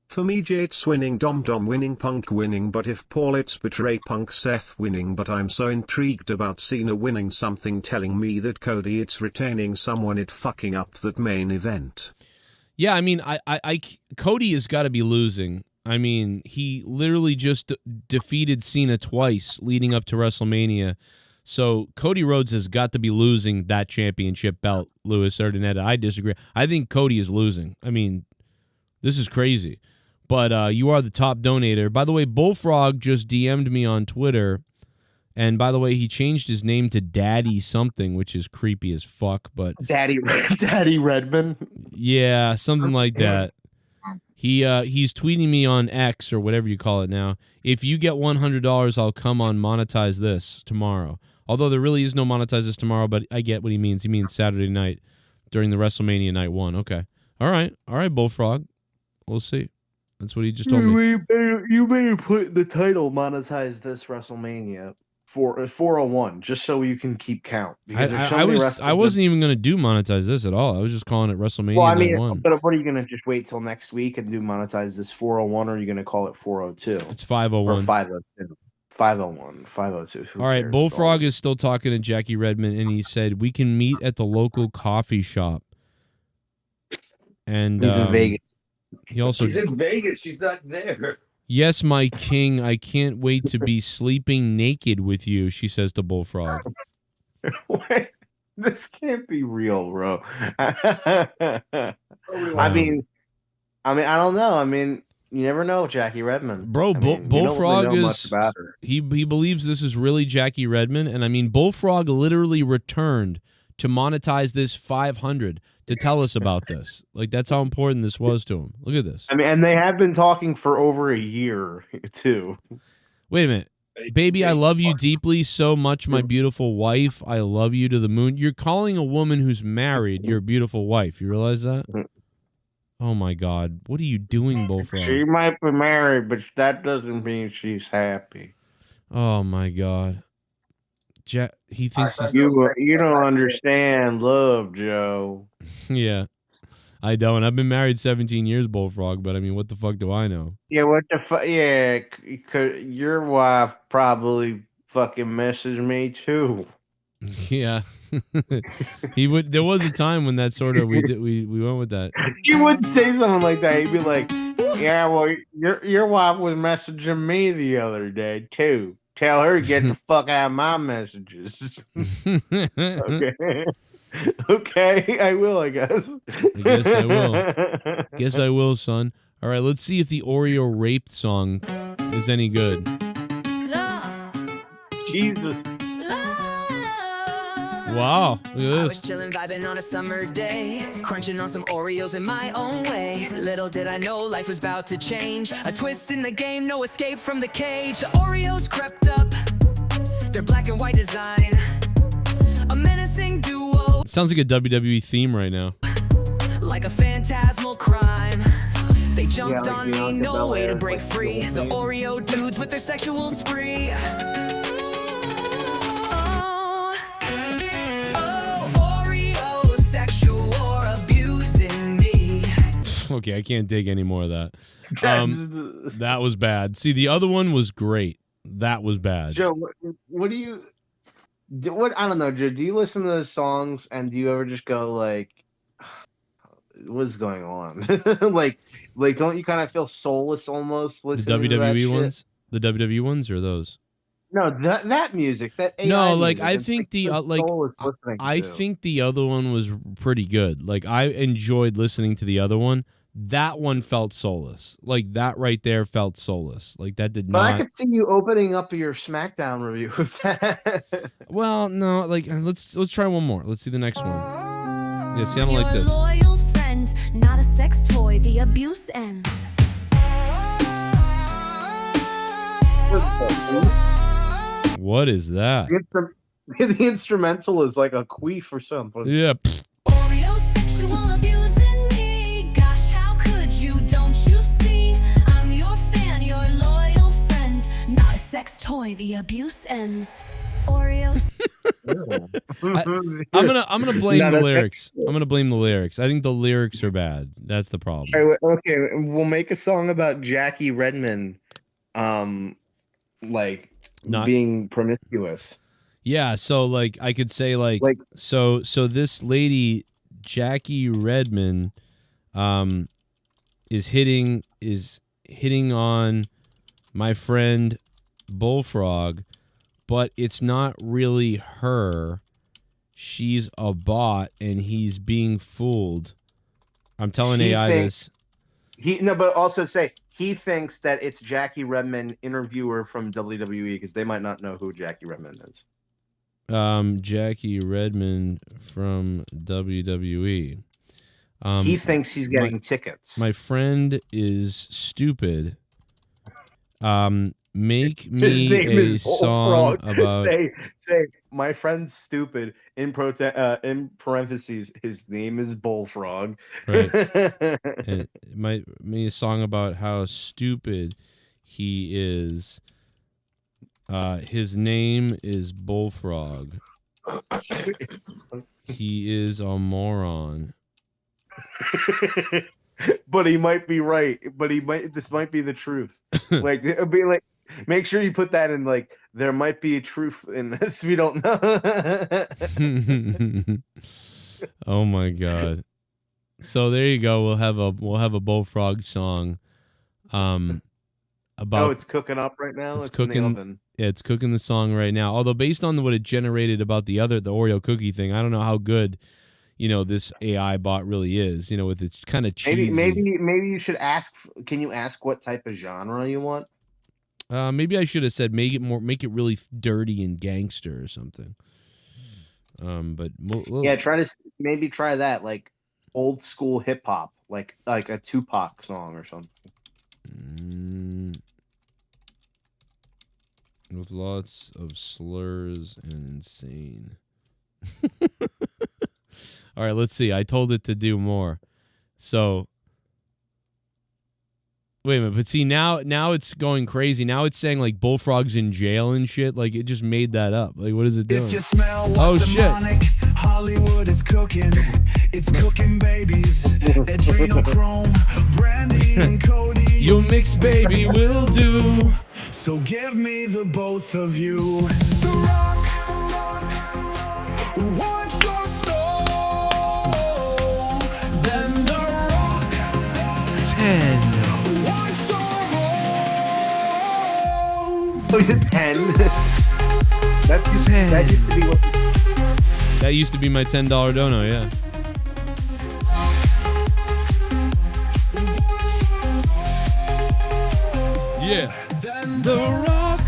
S7: For me, Jade's winning, Dom winning, Punk winning, but if Paulette's betray Punk, Seth winning, but I'm so intrigued about Cena winning, something telling me that Cody it's retaining someone it fucking up that main event.
S2: Yeah, I mean, Cody has got to be losing. I mean, he literally just defeated Cena twice leading up to WrestleMania. So Cody Rhodes has got to be losing that championship belt, Louis Urdaneta. I disagree. I think Cody is losing. I mean, this is crazy. But you are the top donator. By the way, Bullfrog just DM'd me on Twitter. And by the way, he changed his name to Daddy something, which is creepy as fuck. But
S10: Daddy Redman?
S2: Yeah, something like that. He's tweeting me on X or whatever you call it now. If you get $100, I'll come on Monetize This tomorrow. Although there really is no Monetize This tomorrow, but I get what he means. He means Saturday night during the WrestleMania Night 1. Okay. All right, Bullfrog. We'll see. That's what he just told me.
S10: You better put the title Monetize This WrestleMania for 401, just so you can keep count. Because
S2: I wasn't even going to do Monetize This at all. I was just calling it WrestleMania
S10: well, I mean,
S2: Night 1.
S10: But what are you going to just wait till next week and do Monetize This 401, or are you going to call it 402?
S2: It's 501.
S10: Or 502. 501, 502.
S2: All right, Bullfrog is still talking to Jackie Redmond, and he said, we can meet at the local coffee shop. And
S10: he's in Vegas.
S2: He also,
S13: she's in Vegas. She's not there.
S2: Yes, my king, I can't wait to be sleeping naked with you, she says to Bullfrog.
S10: Wait, this can't be real, bro. I mean, I don't know. I mean, you never know, Jackie Redmond.
S2: Bro, Bullfrog
S10: really
S2: is he believes this is really Jackie Redmond, and I mean, Bullfrog literally returned to Monetize This 500 to tell us about this. Like, that's how important this was to him. Look at this.
S10: I mean, and they have been talking for over a year, too.
S2: Wait a minute. Baby, I love you deeply so much, my beautiful wife. I love you to the moon. You're calling a woman who's married your beautiful wife. You realize that? Oh, my God. What are you doing, Bullfrog?
S10: She might be married, but that doesn't mean she's happy.
S2: Oh, my God. He thinks
S10: you don't understand love, Joe.
S2: Yeah, I don't. I've been married 17 years, Bullfrog, but I mean, what the fuck do I know?
S10: Yeah, what the fuck? Yeah, your wife probably fucking messaged me too.
S2: Yeah, There was a time when that sort of we went with that.
S10: She wouldn't say something like that. He'd be like, "Yeah, well, your wife was messaging me the other day too. Tell her to get the fuck out of my messages." Okay. Okay, I will, I guess.
S2: I guess I will. Guess I will, son. All right, let's see if the Oreo rape song is any good.
S10: Jesus.
S2: Wow, look at this.
S3: I was chillin', vibing on a summer day, crunching on some Oreos in my own way. Little did I know life was about to change. A twist in the game, no escape from the cage. The Oreos crept up, their black and white design. dancing duo.
S2: It sounds like a WWE theme right now.
S3: Like a phantasmal crime. They jumped
S10: like
S3: on me,
S10: Bianca
S3: no way to
S10: Belair,
S3: break
S10: like,
S3: free.
S10: the
S3: The
S10: whole
S3: Oreo dudes with their sexual spree. Oreo sexual abusing me.
S2: Okay, I can't dig any more of that. That was bad. See, the other one was great. That was bad.
S10: Joe, what do you? What I don't know, Joe. Do you listen to those songs and do you ever just go like, "What's going on?" like, don't you kind of feel soulless almost
S2: The
S10: listening to that
S2: WWE
S10: shit?
S2: ones, the WWE ones, or those?
S10: No, that music, that AI
S2: No, like
S10: music,
S2: I
S10: it's
S2: think the
S10: so
S2: like
S10: soulless listening
S2: I
S10: to.
S2: think the other one was pretty good. Like I enjoyed listening to the other one. That one felt soulless. Like that right there felt soulless. Like that did
S10: But I
S2: not.
S10: could see you opening up your SmackDown review with that.
S2: Well, no, like let's try one more. Let's see the next one. Yeah, see, I don't like this.
S15: Loyal friend, not a sex toy. The abuse ends.
S2: What is that?
S10: The instrumental is like a queef or something.
S2: Yeah.
S15: Oreo sexual abusing me. Gosh, how could you? Don't you see? I'm your fan, your loyal friend. Not a sex toy. The abuse ends. Oreos.
S2: I'm gonna blame
S10: No,
S2: the
S10: that's
S2: lyrics. I'm gonna blame the lyrics. I think the lyrics are bad. That's the problem.
S10: Okay, we'll make a song about Jackie Redmond, like
S2: Not-
S10: being promiscuous.
S2: Yeah, so like I could say like so this lady Jackie Redmond is hitting on my friend Bullfrog, but it's not really her. She's a bot and he's being fooled. I'm telling AI this.
S10: But also say he thinks that it's Jackie Redmond, interviewer from WWE, because they might not know who Jackie Redmond is.
S2: Jackie Redmond from WWE.
S10: He thinks he's getting tickets.
S2: My friend is stupid. Make me a song about.
S10: Say my friend's stupid. In parentheses, his name is Bullfrog.
S2: Right. And me a song about how stupid he is. His name is Bullfrog. He is a moron.
S10: But he might be right. But this might be the truth. Like it'll be like, make sure you put that in. Like there might be a truth in this. We don't know.
S2: Oh my god. So there you go. We'll have a Bullfrog song. About
S10: it's cooking up right now.
S2: It's
S10: in the
S2: cooking.
S10: oven.
S2: Yeah, it's cooking the song right now. Although based on what it generated about the Oreo cookie thing, I don't know how good, this AI bot really is. With its kind of cheesy.
S10: Maybe you should ask. Can you ask what type of genre you want?
S2: Maybe I should have said make it really dirty and gangster or something. But
S10: Yeah, try that, like old school hip hop, like a Tupac song or something.
S2: With lots of slurs and insane. All right, let's see. I told it to do more. So wait a minute, but see now it's going crazy. Now it's saying like Bullfrog's in jail and shit. Like it just made that up. Like what is it doing?
S3: If you smell what demonic, Hollywood is cooking. It's cooking babies, adrenochrome, Brandy and Cody.
S2: Your mix, baby, will do.
S3: So give me the both of you. The Rock wants your soul. Then The Rock
S2: 10.
S3: wants your home.
S10: Oh, is it 10? That used to be what.
S2: That used to be my $10 dono, yeah. Yeah.
S3: The Rock.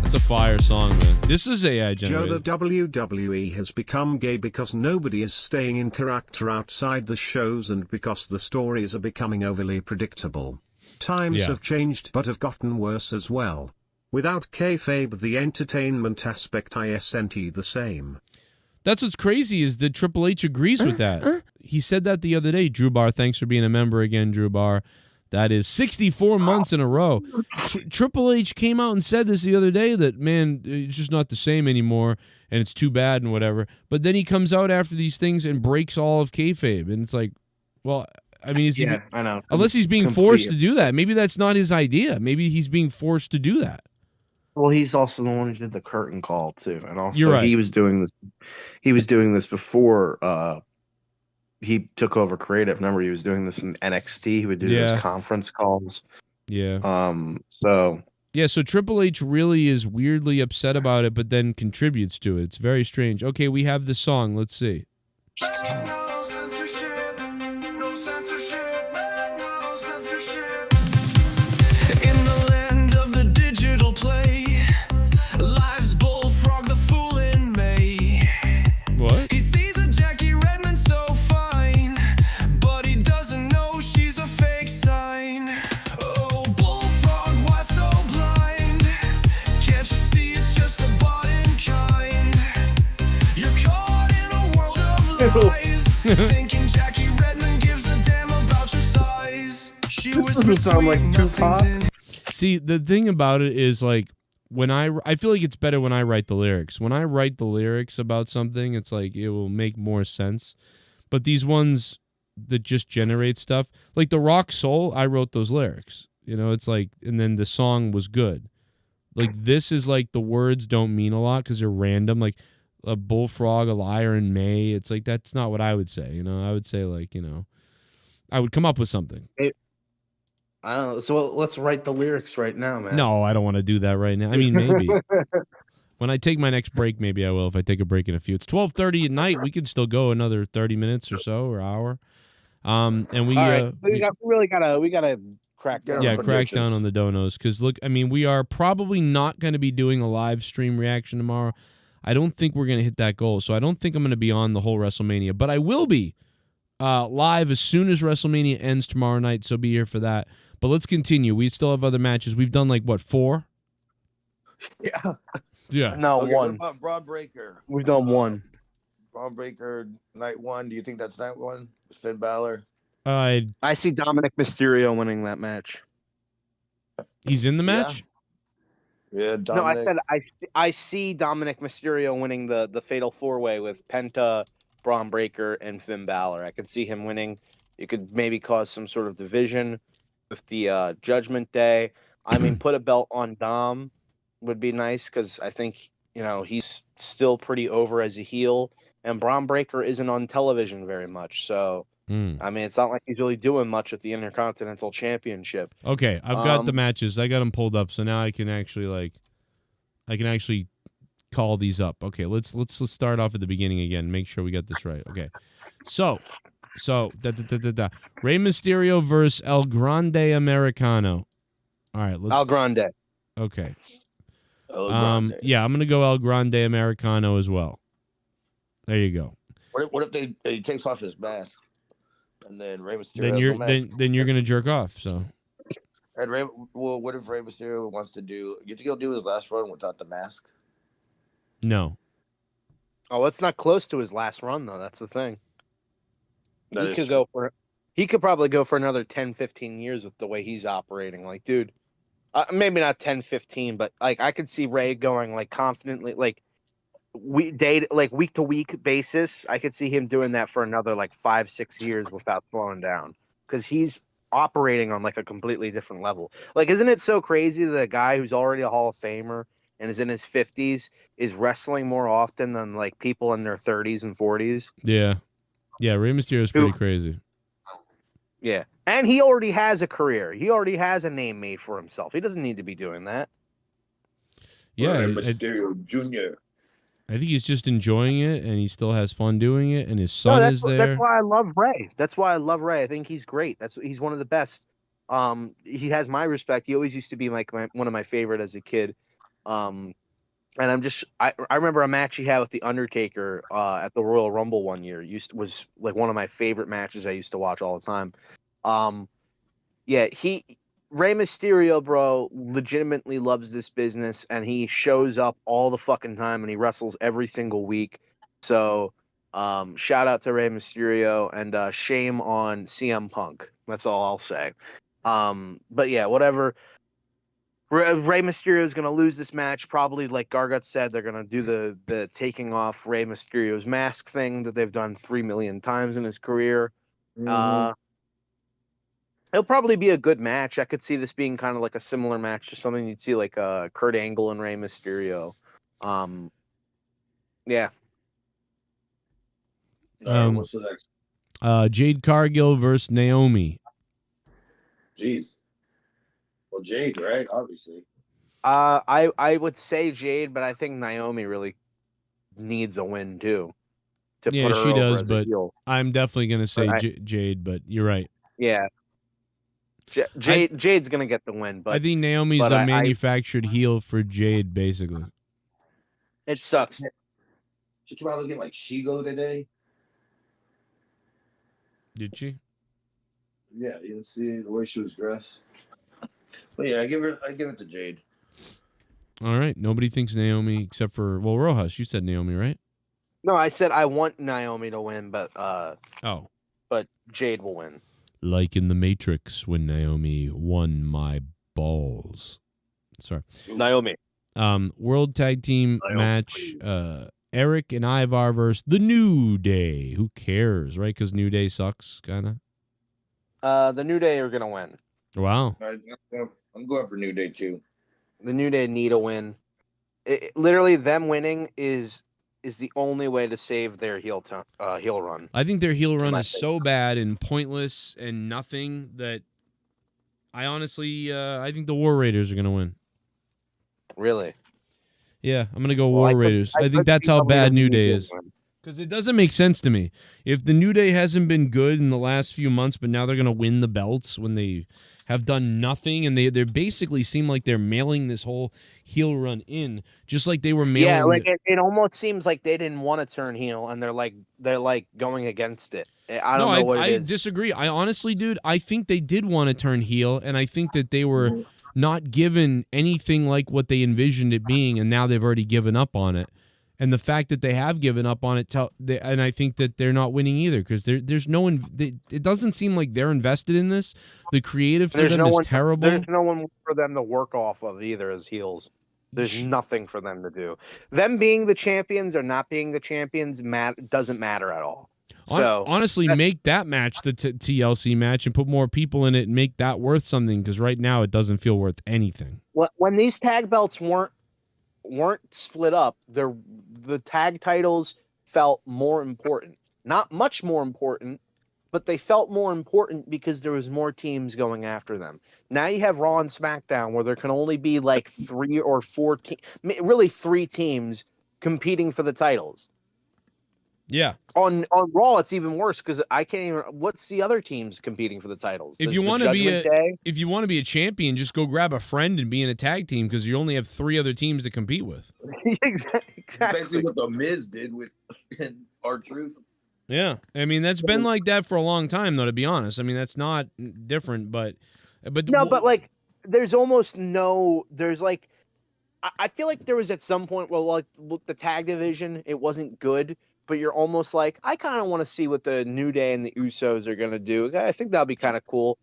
S2: That's a fire song, man. This is AI
S7: Joe,
S2: generated.
S7: the WWE has become gay because nobody is staying in character outside the shows and because the stories are becoming overly predictable. Times
S2: Yeah.
S7: have changed but have gotten worse as well. Without kayfabe, the entertainment aspect isn't the same.
S2: That's what's crazy is that Triple H agrees with that. He said that the other day. Drew Bar, thanks for being a member again, Drew Bar. That is 64 months in a row. Triple H came out and said this the other day that, man, it's just not the same anymore, and it's too bad and whatever. But then he comes out after these things and breaks all of kayfabe, and it's like, well, I mean,
S10: I know.
S2: Unless he's being forced to do that. Maybe that's not his idea. Maybe he's being forced to do that.
S10: Well, he's also the one who did the curtain call too, and also
S2: You're right.
S10: he was doing this. He was doing this before he took over creative. Remember, he was doing this in NXT. He would do those conference calls.
S2: Yeah.
S10: So
S2: Triple H really is weirdly upset about it, but then contributes to it. It's very strange. Okay, we have the song. Let's see. What?
S3: He sees a Jackie Redmond so fine, but he doesn't know she's a fake sign. Oh, bullfrog, why so blind? Can't you see it's just a bought in kind? You're caught in a world of lies, thinking Jackie Redmond gives a damn about your size. She
S12: doesn't sound like Tupac.
S2: See, the thing about it is, like, when I feel like it's better when I write the lyrics. When I write the lyrics about something, it's like it will make more sense. But these ones that just generate stuff, like the Rock Soul, I wrote those lyrics. You know, it's like, and then the song was good. Like, this is like the words don't mean a lot because they're random. Like a bullfrog, a liar in May. It's like, that's not what I would say. You know, I would say, like, you know, I would come up with something.
S10: I don't know. So let's write the lyrics right now, man.
S2: No, I don't want to do that right now. I mean, maybe. When I take my next break, maybe I will. If I take a break in a few, it's 12:30 at night. We can still go another 30 minutes or so, or hour. And we,
S10: all right, we gotta crack down.
S2: Yeah,
S10: on the
S2: crack
S10: bitches.
S2: down on the donos. Because look, I mean, we are probably not going to be doing a live stream reaction tomorrow. I don't think we're going to hit that goal. So I don't think I'm going to be on the whole WrestleMania, but I will be live as soon as WrestleMania ends tomorrow night. So be here for that. But let's continue. We still have other matches. We've done like what, 4?
S4: Yeah.
S2: Yeah.
S10: No,
S4: Okay,
S10: one.
S4: What about Braun Breaker?
S10: We've done one.
S4: Braun Breaker night 1. Do you think that's night 1? Finn Balor.
S10: I see Dominic Mysterio winning that match.
S2: He's in the match.
S4: Yeah,
S10: No, I
S4: Dominic.
S10: said I see Dominic Mysterio winning the Fatal 4-Way with Penta, Braun Breaker, and Finn Balor. I could see him winning. It could maybe cause some sort of division with the Judgment Day. I mean, put a belt on Dom would be nice because I think, you know, he's still pretty over as a heel, and Braun Breaker isn't on television very much. So, I mean, it's not like he's really doing much with the Intercontinental Championship.
S2: Okay, I've got the matches. I got them pulled up, so now I can actually call these up. Okay, let's start off at the beginning again. Make sure we get this right. Okay, so Rey Mysterio versus El Grande Americano. All right, let's
S10: El Grande.
S2: Okay.
S4: El Grande.
S2: Yeah, I'm gonna go El Grande Americano as well. There you go.
S4: What if he takes off his mask, and then Rey Mysterio?
S2: Then you're gonna jerk off. So.
S4: And what if Rey Mysterio wants to do? You think he'll do his last run without the mask?
S2: No.
S10: Oh, it's not close to his last run though. That's the thing.
S4: That
S10: He
S4: is
S10: could
S4: true.
S10: he could probably go for another 10, 15 years with the way he's operating. Like, dude, maybe not 10, 15, but like I could see Ray going like confidently, like week to week basis. I could see him doing that for another like 5, 6 years without slowing down because he's operating on like a completely different level. Like, isn't it so crazy that a guy who's already a Hall of Famer and is in his 50s is wrestling more often than like people in their 30s and 40s?
S2: Yeah. Yeah, Rey Mysterio is pretty crazy.
S10: Yeah. And he already has a career. He already has a name made for himself. He doesn't need to be doing that.
S2: Yeah.
S4: Rey Mysterio Jr.
S2: I think he's just enjoying it, and he still has fun doing it, and his son is there.
S10: That's why I love Ray. That's wwhy I love Ray. I think he's great. He's one of the best. He has my respect. He always used to be like one of my favorite as a kid. And I remember a match he had with the Undertaker at the Royal Rumble one year. Was like one of my favorite matches I used to watch all the time. Rey Mysterio, bro, legitimately loves this business, and he shows up all the fucking time, and he wrestles every single week. So, shout out to Rey Mysterio, and shame on CM Punk. That's all I'll say. But yeah, whatever. Rey Mysterio is going to lose this match. Probably, like Gargut said, they're going to do the taking off Rey Mysterio's mask thing that they've done 3 million times in his career. It'll probably be a good match. I could see this being kind of like a similar match to something you'd see like Kurt Angle and Rey Mysterio. Yeah.
S4: What's the next?
S2: Jade Cargill versus Naomi.
S4: Jeez. Well, Jade, right? Obviously.
S10: I would say Jade, but I think Naomi really needs a win too.
S2: Yeah,
S10: put her
S2: she
S10: over
S2: does,
S10: as a
S2: but
S10: heel.
S2: I'm definitely going to say
S10: But
S2: Jade, but you're right.
S10: Yeah. Jade's gonna get the win, but
S2: I think Naomi's a manufactured heel for Jade, basically.
S10: It sucks.
S4: She came out looking like Shigo today.
S2: Did she?
S4: Yeah, you didn't see the way she was dressed. But yeah, I give it to Jade.
S2: All right. Nobody thinks Naomi except for Rojas. You said Naomi, right?
S10: No, I said I want Naomi to win, but but Jade will win.
S2: Like in the Matrix when Naomi won my balls. Sorry.
S10: Naomi.
S2: World Tag Team match. Eric and Ivar versus The New Day. Who cares, right? Because New Day sucks, kind
S10: of. The New Day are gonna win.
S2: Wow.
S4: I'm going for New Day too.
S10: The New Day need a win. Literally, them winning is the only way to save their heel run.
S2: I think their heel run is so bad and pointless and nothing that I honestly, I think the War Raiders are going to win.
S10: Really?
S2: Yeah, I'm going to go War Raiders. I think that's how bad New Day is. Because it doesn't make sense to me. If the New Day hasn't been good in the last few months, but now they're going to win the belts when they have done nothing, and they basically seem like they're mailing this whole heel run in, just like they were mailing.
S10: Yeah, like it almost seems like they didn't want to turn heel, and they're like going against it. I don't know what it is.
S2: I disagree. I honestly, dude, I think they did want to turn heel, and I think that they were not given anything like what they envisioned it being, and now they've already given up on it. And the fact that they have given up on it, and I think that they're not winning either because there's no one. It doesn't seem like they're invested in this. The creative for them is terrible.
S10: There's no one for them to work off of either as heels. There's nothing for them to do. Them being the champions or not being the champions doesn't matter at all. So
S2: honestly, make that match the TLC match and put more people in it and make that worth something because right now it doesn't feel worth anything.
S10: When these tag belts weren't split up, the tag titles felt more important. Not much more important, but they felt more important because there was more teams going after them. Now you have Raw and SmackDown where there can only be like 3 or 4 really 3 teams competing for the titles.
S2: Yeah.
S10: On Raw, it's even worse because I can't even. What's the other teams competing for the titles?
S2: If you want to be a champion, just go grab a friend and be in a tag team because you only have 3 other teams to compete with.
S10: Exactly.
S4: Basically, what the Miz did with R-Truth.
S2: Yeah, I mean that's been like that for a long time, though. To be honest, I mean that's not different, but
S10: like there's almost no. There's like, I feel like there was at some point where like the tag division, it wasn't good. But you're almost like, I kind of want to see what the New Day and the Usos are going to do. I think that'll be kind of cool.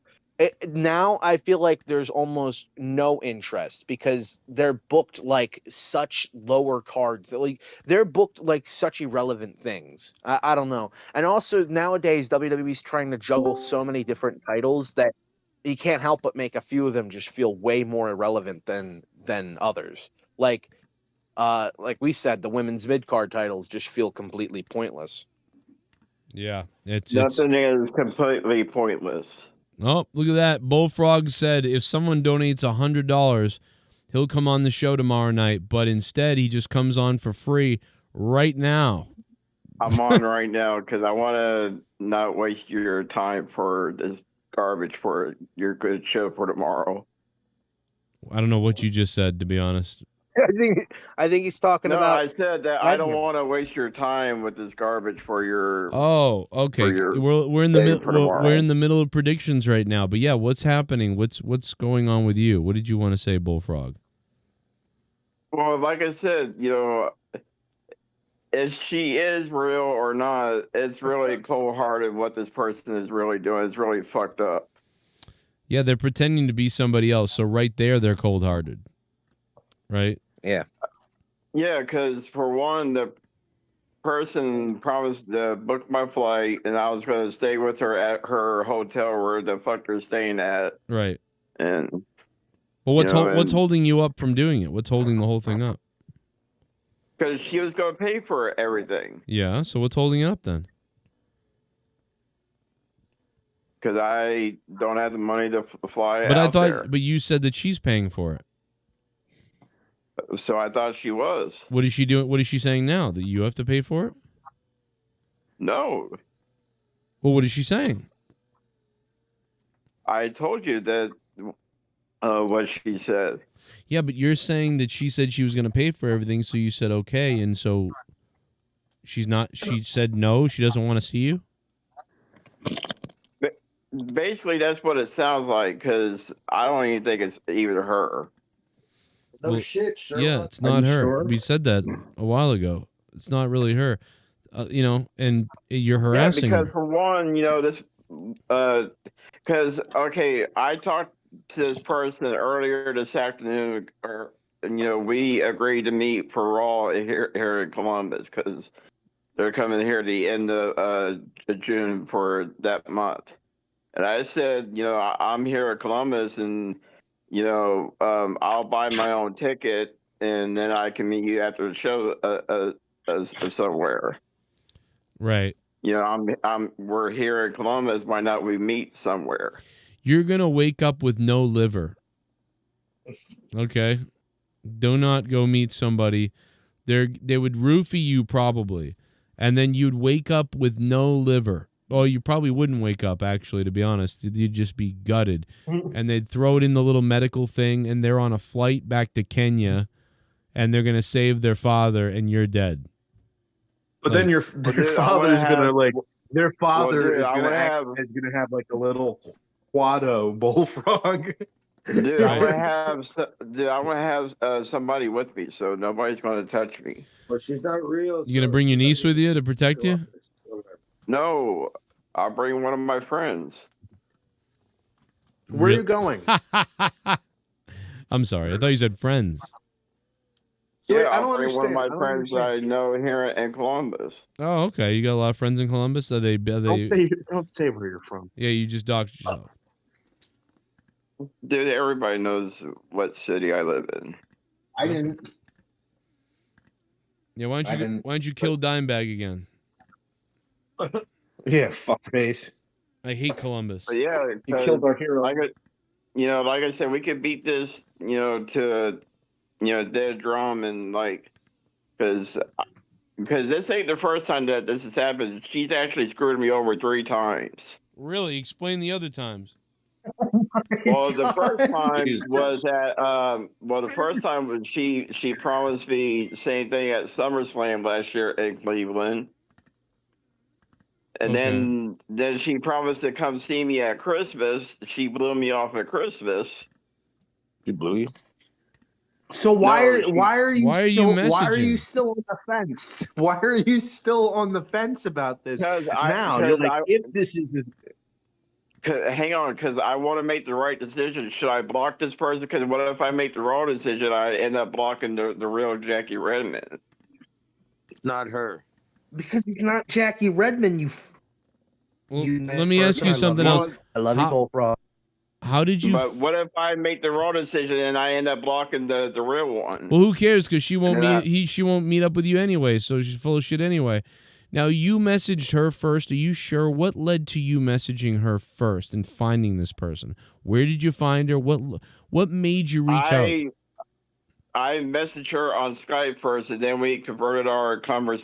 S10: Now I feel like there's almost no interest because they're booked like such lower cards. Like they're booked like such irrelevant things. I don't know. And also nowadays WWE's trying to juggle so many different titles that you can't help but make a few of them just feel way more irrelevant than others. Like we said, the women's mid-card titles just feel completely pointless.
S2: Yeah,
S18: nothing is completely pointless.
S2: Oh, look at that. Bullfrog said if someone donates $100, he'll come on the show tomorrow night, but instead he just comes on for free right now.
S18: I'm on right now because I want to not waste your time for this garbage for your good show for tomorrow.
S2: I don't know what you just said, to be honest.
S10: I think he's talking
S18: No,
S10: about.
S18: I said that I don't want to waste your time with this garbage for your.
S2: Oh, okay.
S18: your
S2: We're in the
S18: thing for
S2: we're
S18: tomorrow.
S2: in the middle of predictions right now. But yeah, what's happening? What's going on with you? What did you want to say, Bullfrog?
S18: Well, like I said, if she is real or not, it's really cold-hearted what this person is really doing. It's really fucked up.
S2: Yeah, they're pretending to be somebody else. So right there, they're cold-hearted, right?
S10: Yeah.
S18: Yeah, because for one, the person promised to book my flight, and I was going to stay with her at her hotel where the fuck they're staying at.
S2: Right.
S18: And
S2: Well, what's
S18: and
S2: holding you up from doing it? What's holding the whole thing up?
S18: because she was going to pay for everything.
S2: Yeah. So what's holding it up then?
S18: Because I don't have the money to fly
S2: But
S18: out
S2: I thought,
S18: there.
S2: but you said that she's paying for it.
S18: So I thought she was.
S2: What is she doing? What is she saying now? That you have to pay for it?
S18: No.
S2: Well, what is she saying?
S18: I told you that what she said.
S2: Yeah, but you're saying that she said she was going to pay for everything, so you said okay, and so she's not. She said no. She doesn't want to see you.
S18: Basically, that's what it sounds like, because I don't even think it's even her.
S4: No
S2: Well,
S4: shit, Sherlock.
S2: Yeah, it's
S4: Are
S2: not
S4: you
S2: her.
S4: sure?
S2: We said that a while ago. It's not really her. And you're harassing
S18: because
S2: her.
S18: for one, this, because okay, I talked to this person earlier this afternoon, we agreed to meet for Raw here in Columbus because they're coming here at the end of June for that month. And I said, I'm here at Columbus, and I'll buy my own ticket, and then I can meet you after the show somewhere.
S2: Right.
S18: We're here in Columbus. Why not we meet somewhere?
S2: You're gonna wake up with no liver. Okay. Do not go meet somebody. They would roofie you probably, and then you'd wake up with no liver. Oh, you probably wouldn't wake up, actually, to be honest. You'd just be gutted. And they'd throw it in the little medical thing, and they're on a flight back to Kenya, and they're going to save their father, and you're dead.
S10: But then your father's gonna like their father is gonna
S18: have
S10: like a little quado bullfrog.
S18: Dude, I want to have somebody with me, so nobody's going to touch me.
S4: But she's not real.
S2: You going to bring your niece with you to protect you?
S18: No, I'll bring one of my friends.
S10: Where are you going?
S2: I'm sorry. I thought you said friends.
S18: Yeah,
S10: I don't
S18: I'll bring one of
S10: understand.
S18: my
S10: I don't
S18: friends I know here in Columbus.
S2: Oh, okay. You got a lot of friends in Columbus? Are they
S10: Don't say where you're from.
S2: Yeah, you just doxed yourself.
S18: Dude, everybody knows what city I live in.
S10: I didn't.
S2: Yeah, why don't you kill Dimebag again?
S10: Yeah, fuck face.
S2: I hate Columbus.
S18: But yeah,
S10: You killed our hero.
S18: like I said, we could beat this, to dead drum, and because this ain't the first time that this has happened. She's actually screwed me over 3 times.
S2: Really? Explain the other times.
S18: Well, the first time was the first time was she promised me the same thing at SummerSlam last year in Cleveland. And then she promised to come see me at Christmas. She blew me off at Christmas.
S4: She blew you?
S10: So why are you
S2: why are you messaging?
S10: still on the fence? Why are you still on the fence about this? You're like, if this is
S18: hang on, because I want to make the right decision. Should I block this person? Because what if I make the wrong decision? I end up blocking the real Jackie Redmond.
S4: It's not her.
S10: Because he's not Jackie Redmond.
S2: Let me ask you something else.
S10: I love you, Bullfrog.
S2: How did you?
S18: But what if I make the wrong decision and I end up blocking the real one?
S2: Well, who cares? Because she won't she won't meet up with you anyway. So she's full of shit anyway. Now you messaged her first. Are you sure? What led to you messaging her first and finding this person? Where did you find her? What made you reach out?
S18: I messaged her on Skype first, and then we converted our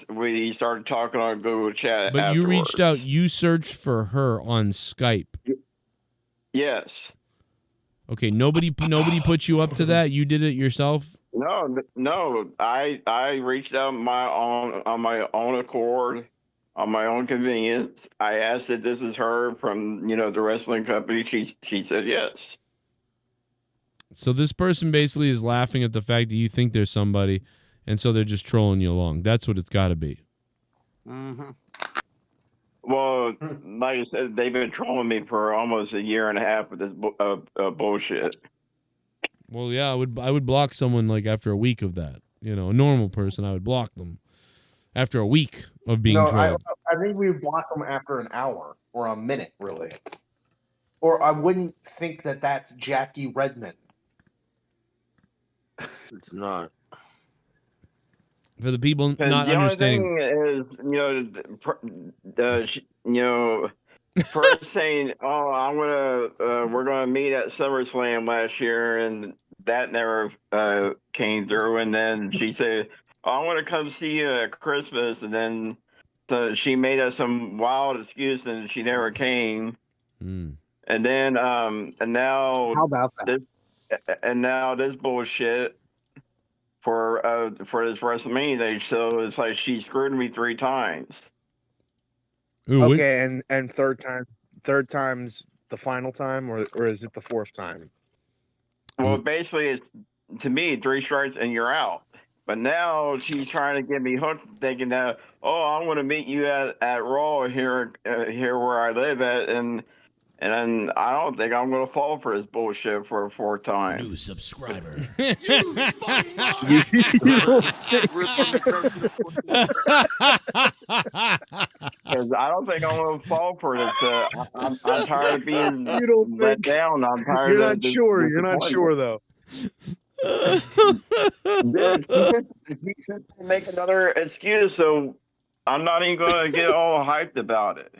S18: we started talking on Google Chat.
S2: But
S18: afterwards.
S2: you reached out. You searched for her on Skype.
S18: Yes.
S2: Okay. Nobody put you up to that. You did it yourself.
S18: No. I reached out on my own accord, on my own convenience. I asked if this is her from the wrestling company. She said yes.
S2: So this person basically is laughing at the fact that you think there's somebody, and so they're just trolling you along. That's what it's got to be.
S18: Mm-hmm. Well, like I said, they've been trolling me for almost a year and a half with this bullshit.
S2: Well, yeah, I would block someone like after a week of that. A normal person, I would block them after a week of being trolled.
S10: I think we would block them after an hour or a minute, really. Or I wouldn't think that that's Jackie Redmond.
S4: It's not.
S2: For the people not
S18: the
S2: understanding,
S18: only thing is, first saying, "Oh, we're gonna meet at SummerSlam last year," and that never came through. And then she said, "Oh, I want to come see you at Christmas," and then so she made us some wild excuse, and she never came. And then, and now
S10: how about that?
S18: And now this bullshit for this WrestleMania day. So it's like she screwed me 3 times.
S2: Ooh,
S10: okay, and third time's the final time, or is it the 4th time?
S18: Well, basically, it's to me 3 strikes and you're out. But now she's trying to get me hooked, thinking that I want to meet you at Raw here where I live at, and then I don't think I'm going to fall for this bullshit for a 4th time.
S3: New subscriber.
S18: Because I don't think I'm going to fall for this. I'm tired of being let down. I'm tired
S10: You're
S18: of
S10: not sure. You're not sure, though.
S18: Dude, he should make another excuse, so I'm not even going to get all hyped about it.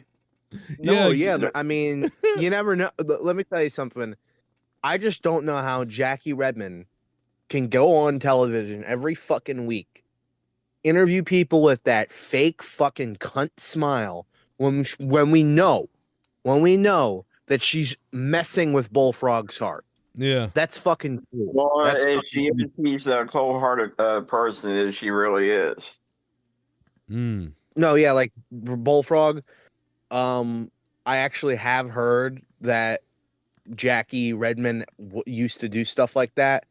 S10: No, yeah. I mean, you never know. Let me tell you something. I just don't know how Jackie Redmond can go on television every fucking week, interview people with that fake fucking cunt smile when we know that she's messing with Bullfrog's heart.
S2: Yeah,
S10: that's fucking cool.
S18: Well, she's a cold-hearted person as she really is.
S10: No, yeah, like Bullfrog. I actually have heard that Jackie Redmond used to do stuff like that.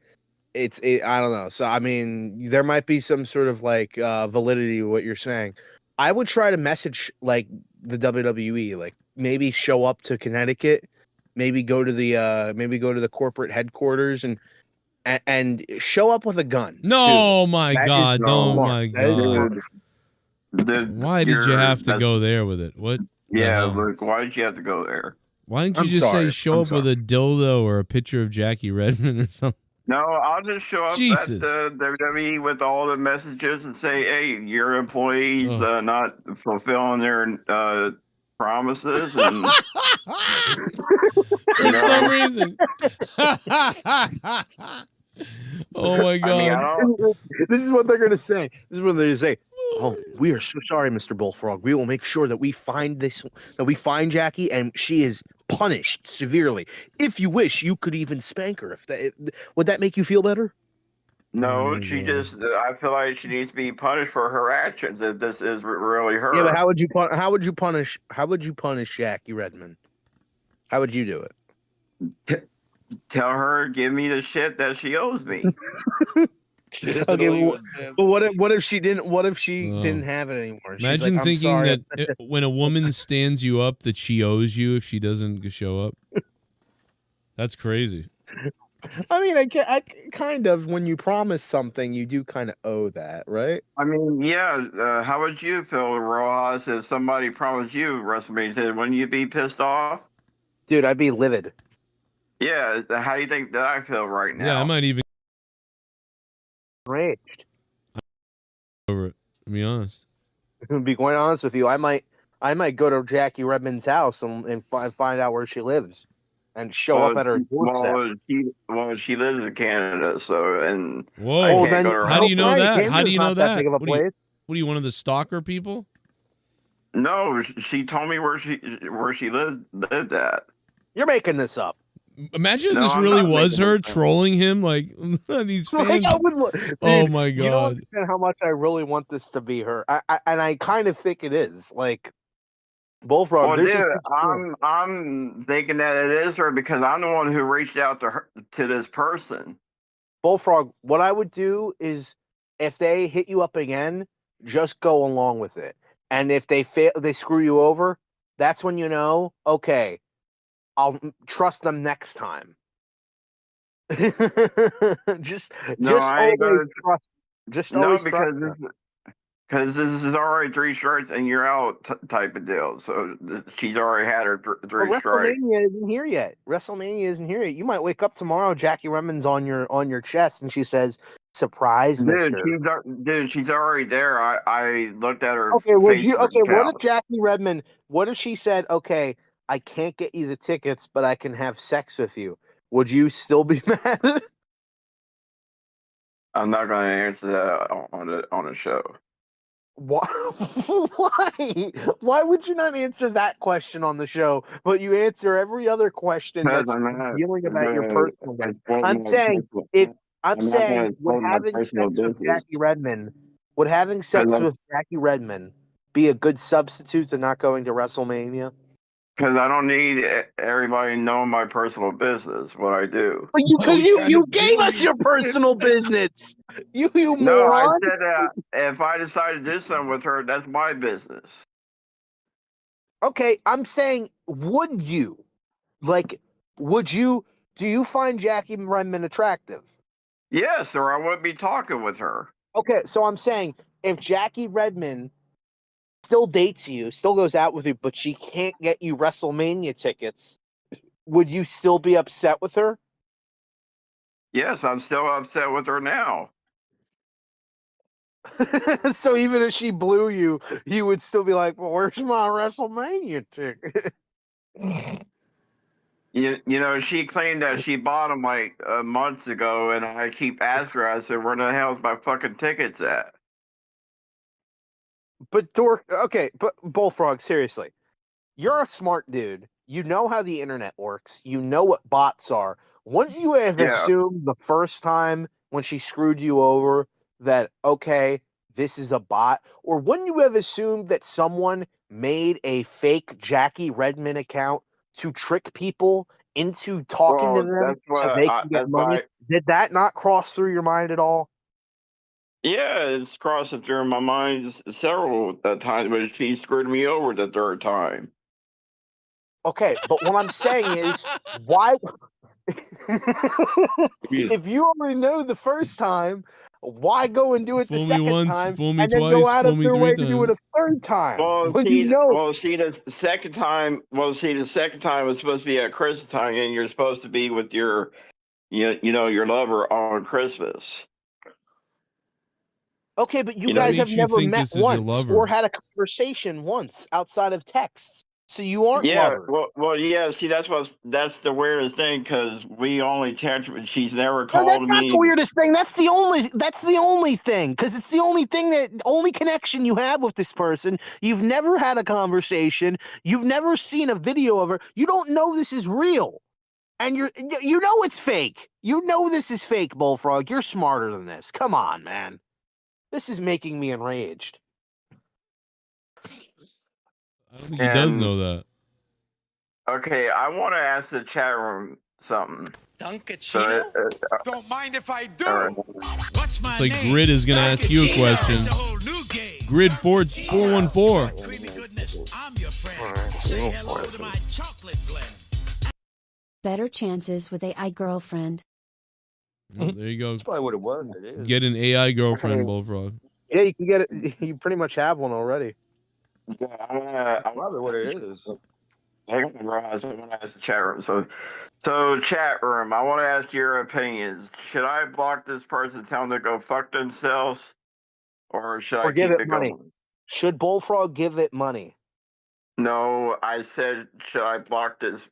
S10: I don't know. So I mean, there might be some sort of like validity to what you're saying. I would try to message like the WWE, like maybe show up to Connecticut, maybe go to the corporate headquarters and show up with a gun.
S2: No,
S10: too.
S2: my
S10: That
S2: God!
S10: is
S2: Oh
S10: smart.
S2: my
S10: That is
S2: God!
S10: smart.
S2: Why did you have to go there with it? What?
S18: Yeah, look, why did you have to go there?
S2: Why didn't you just say show up with a dildo or a picture of Jackie Redmond or something?
S18: No, I'll just show up
S2: Jesus.
S18: at the WWE with all the messages and say, "Hey, your employees not fulfilling their promises." And
S2: for some reason. Oh my God!
S18: I mean,
S10: this is what they're gonna say. This is what they're gonna say. Oh, we are so sorry, Mr. Bullfrog. We will make sure that we find Jackie, and she is punished severely. If you wish, you could even spank her. Would that make you feel better?
S18: No, I feel like she needs to be punished for her actions. If this is really her.
S10: Yeah, but how would you punish Jackie Redmond? How would you do it?
S18: Tell her, give me the shit that she owes me.
S10: Okay, but what if she didn't? What if she didn't have it anymore? She's
S2: Imagine
S10: like, I'm
S2: thinking
S10: sorry.
S2: that when a woman stands you up, that she owes you if she doesn't show up. That's crazy.
S10: I mean, I kind of, when you promise something, you do kind of owe that, right?
S18: I mean, yeah. How would you feel, Rojas, if somebody promised you WrestleMania? Wouldn't you be pissed off?
S10: Dude, I'd be livid.
S18: Yeah. How do you think that I feel right now?
S2: Yeah, I might even
S10: raged
S2: over it. To be honest,
S10: to be quite honest with you, I might go to Jackie Redmond's house and find out where she lives, and show up at her doorstep.
S18: She lives in Canada, so and
S2: whoa. How do you know that? How do you know that?
S10: Big of a
S2: What are you, one of the stalker people?
S18: No, she told me where she lived at.
S10: You're making this up.
S2: Imagine if
S18: No,
S2: this
S18: I'm
S2: really
S18: not
S2: was
S18: making
S2: her
S18: those things.
S2: trolling him. Like these fans.
S10: Dude,
S2: Oh my
S10: You don't
S2: god.
S10: understand how much I really want this to be her. And I kind of think it is. Like Bullfrog.
S18: Well,
S10: There's
S18: dude,
S10: a
S18: I'm thinking that it is her because I'm the one who reached out to her to this person.
S10: Bullfrog. What I would do is, if they hit you up again, just go along with it. And if they fail, they screw you over. That's when you know. Okay, I'll trust them next time. just
S18: No, I ain't
S10: always
S18: gonna.
S10: trust. Just
S18: No,
S10: always trust
S18: because
S10: them.
S18: this is already 3 strikes and you're out type of deal. So she's already had her
S10: But
S18: 3 strikes.
S10: WrestleMania isn't here yet. WrestleMania isn't here yet. You might wake up tomorrow, Jackie Redmond's on your chest, and she says, "Surprise,
S18: Dude,
S10: Mister."
S18: she's already there. I looked at her
S10: Okay, would you?
S18: Facebook
S10: Okay, what if
S18: account.
S10: Jackie Redmond? What if she said, "Okay, I can't get you the tickets, but I can have sex with you"? Would you still be mad?
S18: I'm not going to answer that on a show.
S10: Why? Why? Why would you not answer that question on the show, but you answer every other question
S18: Because
S10: that's
S18: I'm not
S10: dealing about your
S18: going
S10: personal
S18: to
S10: life?
S18: expose
S10: I'm
S18: my
S10: saying
S18: personal.
S10: if I'm
S18: I'm not going to
S10: saying would
S18: expose my
S10: having
S18: personal
S10: sex with
S18: business.
S10: Jackie Redmond, would having sex with Jackie Redmond be a good substitute to not going to WrestleMania?
S18: Because I don't need everybody knowing my personal business, what I do.
S10: Because you gave us your personal business. You
S18: No, I
S10: moron.
S18: said that if I decide to do something with her, that's my business.
S10: Okay, I'm saying, would you? Like, would you? Do you find Jackie Redmond attractive?
S18: Yes, or I wouldn't be talking with her.
S10: Okay, so I'm saying if Jackie Redmond still dates you, still goes out with you, but she can't get you WrestleMania tickets, would you still be upset with her?
S18: Yes, I'm still upset with her now.
S10: So even if she blew you, you would still be like, "Well, where's my WrestleMania ticket?"
S18: You know, she claimed that she bought them like months ago, and I keep asking her. I said, "Where the hell's my fucking tickets at?"
S10: But okay, but Bullfrog, seriously, you're a smart dude. You know how the internet works. You know what bots are. Wouldn't you have
S18: Yeah.
S10: assumed the first time when she screwed you over that, okay, this is a bot? Or wouldn't you have assumed that someone made a fake Jackie Redmond account to trick people into talking to
S18: Well,
S10: them so they can get money? Did that not cross through your mind at all?
S18: Yeah, it's crossing through my mind several times, but she screwed me over the 3rd time.
S10: Okay, but what I'm saying is, why? If you already know the first time, why go and do it the
S2: Fool me
S10: second
S2: once,
S10: time
S2: fool me
S10: and then go
S2: twice,
S10: out
S2: fool
S10: of
S2: me
S10: their
S2: 3
S10: way to do it
S2: times.
S10: a third time?
S18: Well,
S10: When
S18: see,
S10: you know,
S18: the second time. Well, see, the second time was supposed to be at Christmas time, and you're supposed to be with your, you know, your lover on Christmas.
S10: okay, but you
S18: You know,
S10: guys
S2: What
S10: have
S2: makes you
S10: never
S2: think
S10: met
S2: this is your
S10: once or
S2: lover?
S10: had a conversation once outside of texts, so you aren't
S18: Yeah,
S10: lovers.
S18: well, yeah. See, that's the weirdest thing because we only text, but she's never
S10: No,
S18: called
S10: that's not
S18: me.
S10: the weirdest thing. That's the only thing, because it's the only thing only connection you have with this person. You've never had a conversation. You've never seen a video of her. You don't know this is real. And you know it's fake. You know this is fake, Bullfrog. You're smarter than this. Come on, man. This is making me enraged.
S2: I don't think he does
S18: And
S2: know that.
S18: okay, I want to ask the chat room something.
S17: Dunkachino? Don't mind if I do.
S18: All right.
S17: What's my
S2: It's like
S17: name?
S2: Grid is gonna ask you a
S17: Dunkachino.
S2: question.
S17: It's a whole new game.
S2: Grid 414.
S17: Creamy goodness. I'm your friend. Say hello to my chocolate blend.
S19: Better chances with AI girlfriend.
S2: Oh, there you go.
S4: That's probably what it was. It is.
S2: Get an AI girlfriend, Bullfrog.
S10: Yeah, you can get it. You pretty much have one already.
S18: Yeah,
S4: That's probably what it is.
S18: Hang on, guys. I want to ask the chat room. So chat room, I want to ask your opinions. Should I block this person, tell them to go fuck themselves, or should I
S10: give
S18: keep
S10: it
S18: it
S10: money.
S18: going?
S10: Should Bullfrog give it money?
S18: No, I said, should I block this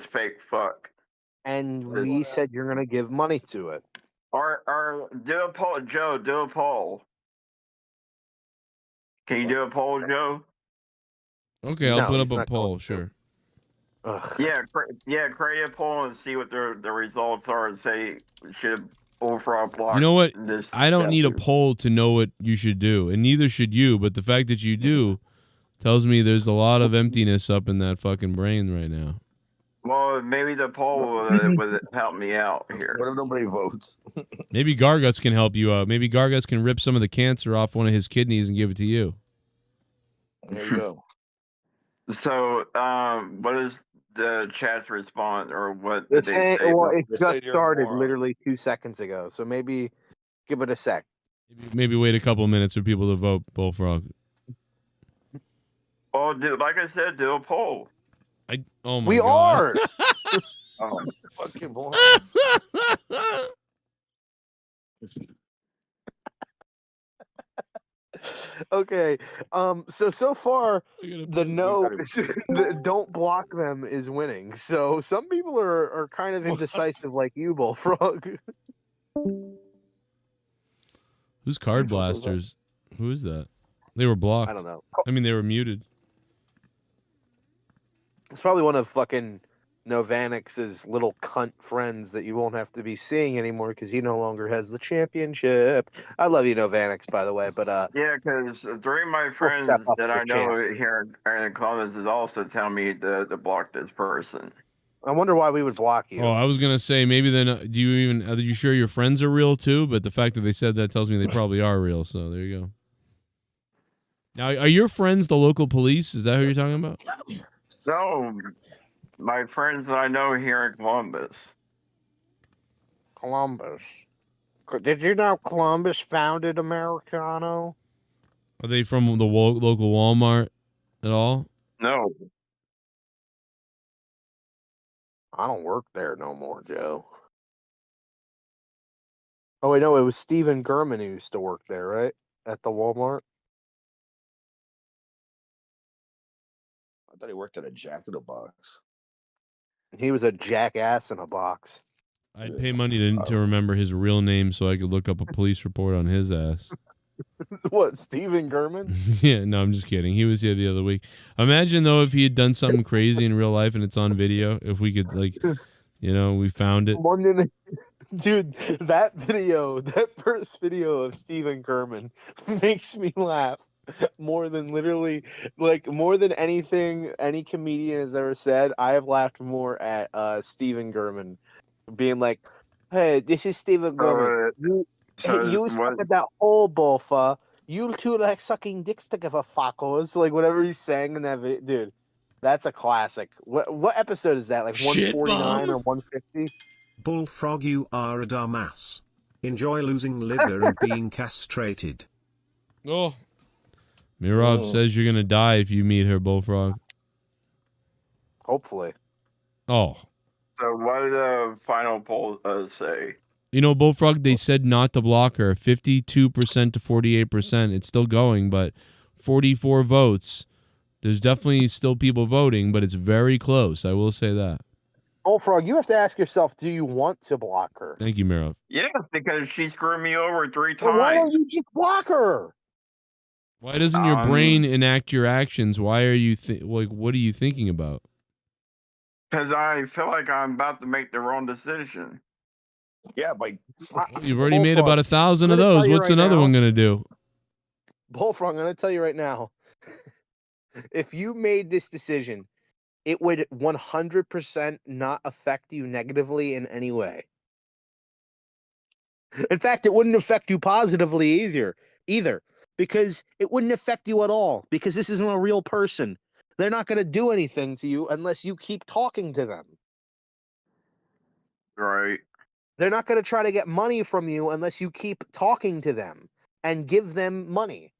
S18: fake fuck?
S10: And we said you're gonna give money to it.
S18: Or do a poll, Joe. Do a poll. Can you do a poll, Joe?
S2: Okay, I'll
S10: No,
S2: put
S10: he's
S2: up a
S10: not going
S2: poll.
S10: to.
S2: Sure.
S18: Create a poll and see what the results are, and say should Bullfrog block.
S2: You know what?
S18: This
S2: I don't need a
S18: statue?
S2: poll to know what you should do, and neither should you. But the fact that you do tells me there's a lot of emptiness up in that fucking brain right now.
S18: Well, maybe the poll would help me out here.
S4: What if nobody votes?
S2: Maybe Garguts can help you out. Maybe Garguts can rip some of the cancer off one of his kidneys and give it to you.
S4: There you go.
S18: So, what is the chat's response, or what
S10: They're
S18: did they
S10: saying,
S18: say?
S10: well, it
S4: They
S10: just
S4: say you're a
S10: started
S4: moron.
S10: literally 2 seconds ago, so maybe give it a sec.
S2: Maybe wait a couple minutes for people to vote Bullfrog.
S18: Well, like I said, do a poll.
S2: Oh my
S10: We
S2: God.
S10: are.
S18: Oh.
S4: Fucking moron.
S10: Okay. So far the no
S4: gotta
S10: the don't block them is winning. So some people are kind of indecisive like you, Bullfrog.
S2: Who's Card Blasters? Who is that? They were blocked.
S10: I don't know.
S2: I mean, they were muted.
S10: It's probably one of fucking Novanix's little cunt friends that you won't have to be seeing anymore because he no longer has the championship. I love you, Novanix, by the way, but
S18: Yeah, because 3 of my
S10: step
S18: friends
S10: up
S18: that
S10: to
S18: I know
S10: champ.
S18: here in Columbus is also telling me to block this person.
S10: I wonder why we would block you.
S2: Oh, I was gonna say maybe then. Are you sure your friends are real too? But the fact that they said that tells me they probably are real. So there you go. Now, are your friends the local police? Is that who you're talking about?
S18: No, my friends that I know here in Columbus.
S10: Columbus. Did you know Columbus founded Americano?
S2: Are they from the local Walmart at all?
S18: No.
S10: I don't work there no more, Joe. Oh, wait, no, it was Stephen Gurman who used to work there, right? At the Walmart?
S4: I thought he worked at a Jack in the Box.
S10: He was a jackass in a box.
S2: I'd pay money to remember his real name so I could look up a police report on his ass.
S10: What, Stephen Gurman?
S2: Yeah, no, I'm just kidding. He was here the other week. Imagine, though, if he had done something crazy in real life and it's on video. If we could, we found it.
S10: Dude, that first video of Stephen Gurman makes me laugh more than anything any comedian has ever said. I have laughed more at Stephen Gurman being like, "Hey, this is Stephen Gurman. You suck at that whole buffer. You two like sucking dicks together, fuckers." Like whatever he's saying in that video, dude. That's a classic. What episode is that? Like 149 or 150?
S7: Bullfrog, you are a dumbass. Enjoy losing liver and being castrated.
S2: Oh. Mirov says you're going to die if you meet her, Bullfrog.
S10: Hopefully.
S2: Oh.
S18: So what did the final poll say?
S2: You know, Bullfrog, they said not to block her. 52% to 48%. It's still going, but 44 votes. There's definitely still people voting, but it's very close. I will say that.
S10: Bullfrog, you have to ask yourself, do you want to block her?
S2: Thank you, Mirov.
S18: Yes, because she screwed me over 3 times.
S10: Well, why don't you just block her?
S2: Why doesn't your brain enact your actions? Why are you what are you thinking about?
S18: Because I feel like I'm about to make the wrong decision.
S4: Yeah,
S2: You've already made about 1,000 of those. What's another one going to do?
S10: Bullfrog, I'm going to tell you right now. If you made this decision, it would 100% not affect you negatively in any way. In fact, it wouldn't affect you positively either, because it wouldn't affect you at all, because this isn't a real person. They're not going to do anything to you unless you keep talking to them.
S18: Right.
S10: They're not going to try to get money from you unless you keep talking to them and give them money,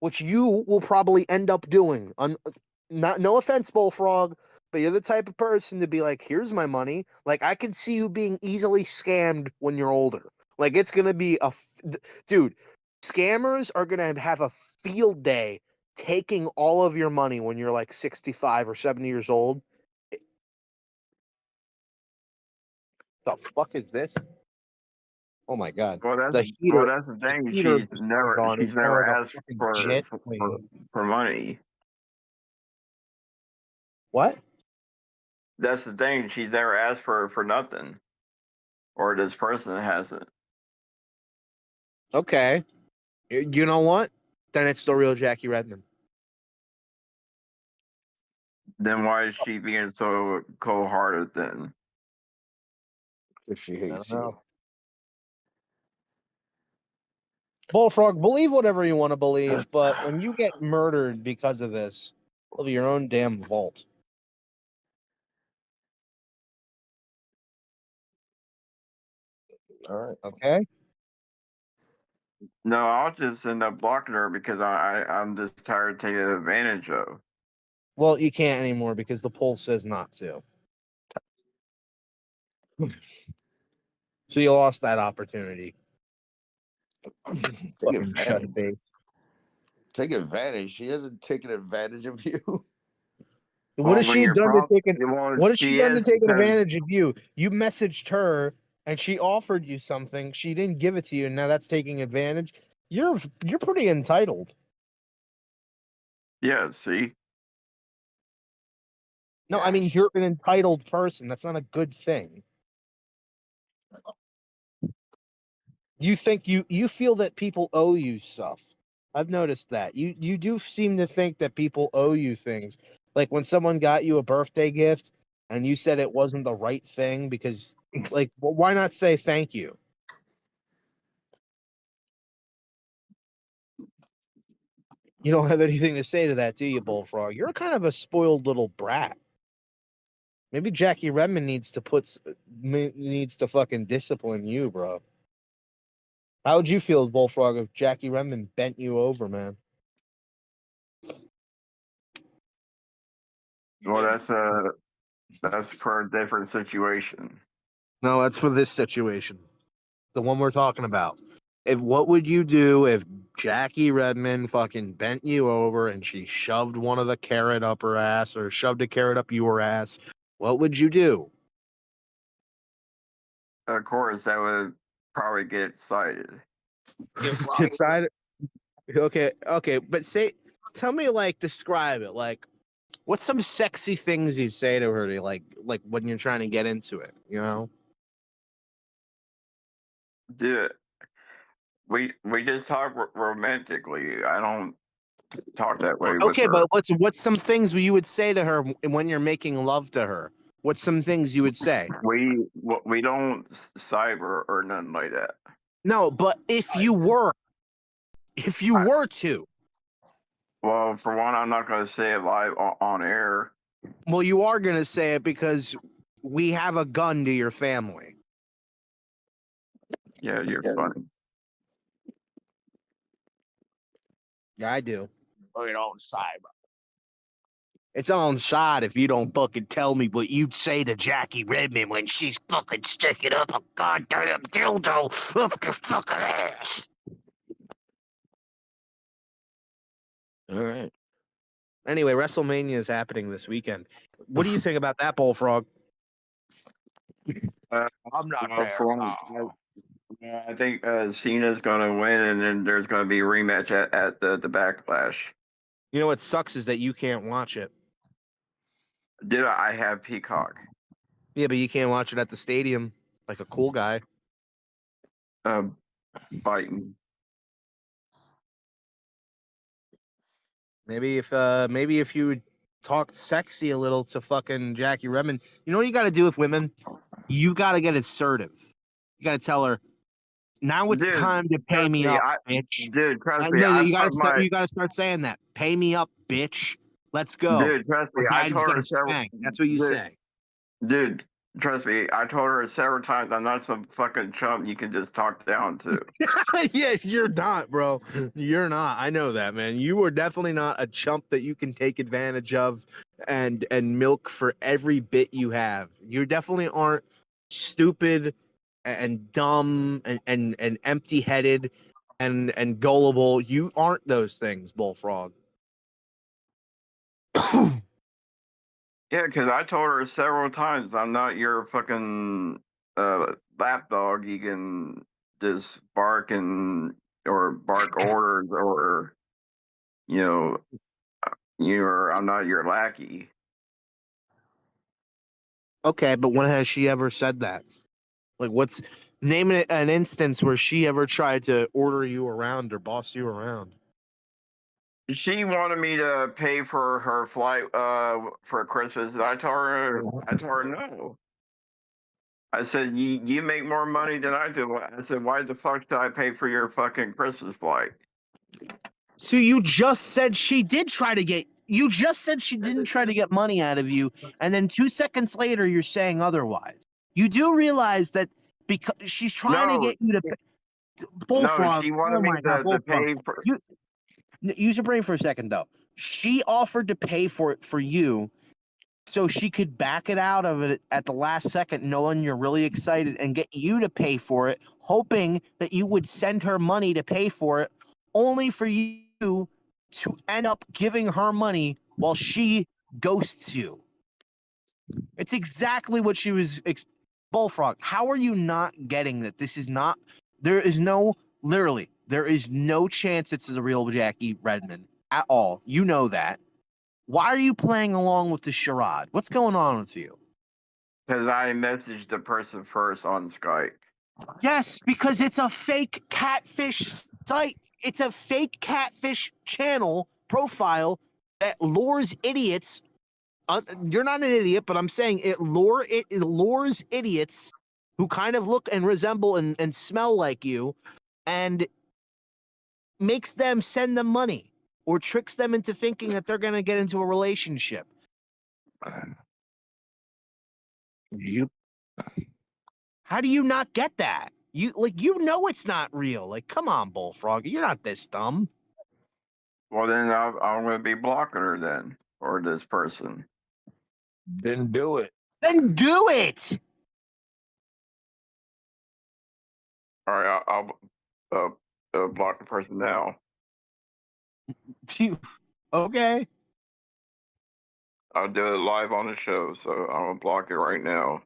S10: which you will probably end up doing. No offense, Bullfrog, but you're the type of person to be like, here's my money. Like, I can see you being easily scammed when you're older. Like, it's going to be dude, scammers are going to have a field day taking all of your money when you're like 65 or 70 years old. The fuck is this? Oh my god.
S18: Well, that's the thing. She's never asked for money.
S10: What?
S18: That's the thing. She's never asked for nothing, or this person hasn't.
S10: Okay. You know what? Then it's the real Jackie Redmond.
S18: Then why is she being so cold-hearted then?
S4: If she
S10: I
S4: hates
S10: don't know.
S4: you.
S10: Bullfrog, believe whatever you want to believe, but when you get murdered because of this, it'll be your own damn vault.
S4: All right.
S10: Okay?
S18: No, I'll just end up blocking her because I'm just tired of taking advantage of.
S10: Well, you can't anymore because the poll says not to. So you lost that opportunity.
S4: Take
S10: Fucking shut
S4: advantage.
S10: face.
S4: Take advantage. She hasn't taken advantage of you.
S10: What has she done to take What has she done to take
S18: because
S10: advantage of you? You messaged her and she offered you something. She didn't give it to you, and now that's taking advantage. You're pretty entitled.
S18: Yeah, see?
S10: No, I mean you're an entitled person. That's not a good thing. You think you feel that people owe you stuff. I've noticed that. You do seem to think that people owe you things. Like when someone got you a birthday gift and you said it wasn't the right thing because like well, why not say thank you? You don't have anything to say to that, do you, Bullfrog? You're kind of a spoiled little brat. Maybe Jackie Redmond needs to fucking discipline you, bro. How would you feel, Bullfrog, if Jackie Redmond bent you over, man?
S18: Well, that's for a different situation.
S10: No, that's for this situation. The one we're talking about. What would you do if Jackie Redmond fucking bent you over and she shoved one of the carrot up her ass or shoved a carrot up your ass? What would you do?
S18: Of course, that would probably get excited.
S10: Decide. Okay, but tell me, like, describe it. Like, what's some sexy things you say to her, like when you're trying to get into it, you know?
S18: Dude, we just talk romantically. I don't talk that way with
S10: Okay,
S18: her.
S10: but what's some things you would say to her when you're making love to her? What's some things you would say?
S18: We don't cyber or nothing like that.
S10: No, but if you were to,
S18: Well, for one, I'm not going to say it live on air.
S10: well, you are gonna say it because we have a gun to your family.
S18: Yeah, you're funny.
S10: Yeah, I do.
S4: Put it on cyber.
S10: It's on side if you don't fucking tell me what you'd say to Jackie Redmond when she's fucking sticking up a goddamn dildo up your fucking ass.
S4: All right.
S10: Anyway, WrestleMania is happening this weekend. What do you think about that, Bullfrog?
S4: I'm not
S18: Well,
S4: there.
S18: for one, I think Cena's going to win, and then there's going to be a rematch at the Backlash.
S10: You know what sucks is that you can't watch it.
S18: Dude, I have Peacock.
S10: Yeah, but you can't watch it at the stadium like a cool guy.
S18: Biting.
S10: Maybe if you would talk sexy a little to fucking Jackie Redmond, you know what you got to do with women? You got to get assertive. You got to tell her, now it's
S18: Dude,
S10: time to pay
S18: trust
S10: me
S18: me,
S10: up, bitch.
S18: Dude, trust me.
S10: No,
S18: I
S10: you got
S18: put my
S10: to start saying that. Pay me up, bitch. Let's go.
S18: dude. Trust me.
S10: Or
S18: I
S10: Daddy's
S18: told her
S10: gonna
S18: several.
S10: spank. That's what you say.
S18: Dude, trust me. I told her several times. I'm not some fucking chump you can just talk down to.
S10: Yes, you're not, bro. You're not. I know that, man. You are definitely not a chump that you can take advantage of and milk for every bit you have. You definitely aren't stupid and dumb and empty-headed and gullible. You aren't those things, Bullfrog.
S18: Yeah, because I told her several times I'm not your fucking lapdog. You can just bark or bark orders or you know I'm not your lackey.
S10: Okay, but when has she ever said that? Like, what's name an instance where she ever tried to order you around or boss you around?
S18: She wanted me to pay for her flight for Christmas, and I told her no. I said, you make more money than I do. I said, why the fuck should I pay for your fucking Christmas flight?
S10: So you just said she did try to get. You just said she didn't try to get money out of you, and then 2 seconds later you're saying otherwise. You do realize that because she's trying to
S18: No,
S10: get you to
S18: no,
S10: Bullfrog.
S18: she wanted
S10: Oh
S18: me
S10: my God,
S18: to
S10: Bullfrog.
S18: pay for.
S10: Use your brain for a second though. She offered to pay for it for you, so she could back it out of it at the last second, knowing you're really excited, and get you to pay for it, hoping that you would send her money to pay for it, only for you to end up giving her money while she ghosts you. It's exactly what she was. Bullfrog, how are you not getting that this is not? There is no, literally, there is no chance it's the real Jackie Redmond at all. You know that. Why are you playing along with the charade? What's going on with you?
S18: Because I messaged the person first on Skype.
S10: Yes, because it's a fake catfish site. It's a fake catfish channel profile that lures idiots. You're not an idiot, but I'm saying it lures idiots who kind of look and resemble and smell like you, and makes them send them money or tricks them into thinking that they're going to get into a relationship.
S4: Yep.
S10: How do you not get that? You know it's not real. Like, come on, Bullfrog, you're not this dumb.
S18: Well, then I'm going to be blocking her then, or this person.
S4: Then do it.
S10: Then do it.
S18: All right, I'll block the person now.
S10: Okay.
S18: I'll do it live on the show, so I'm gonna block it right now.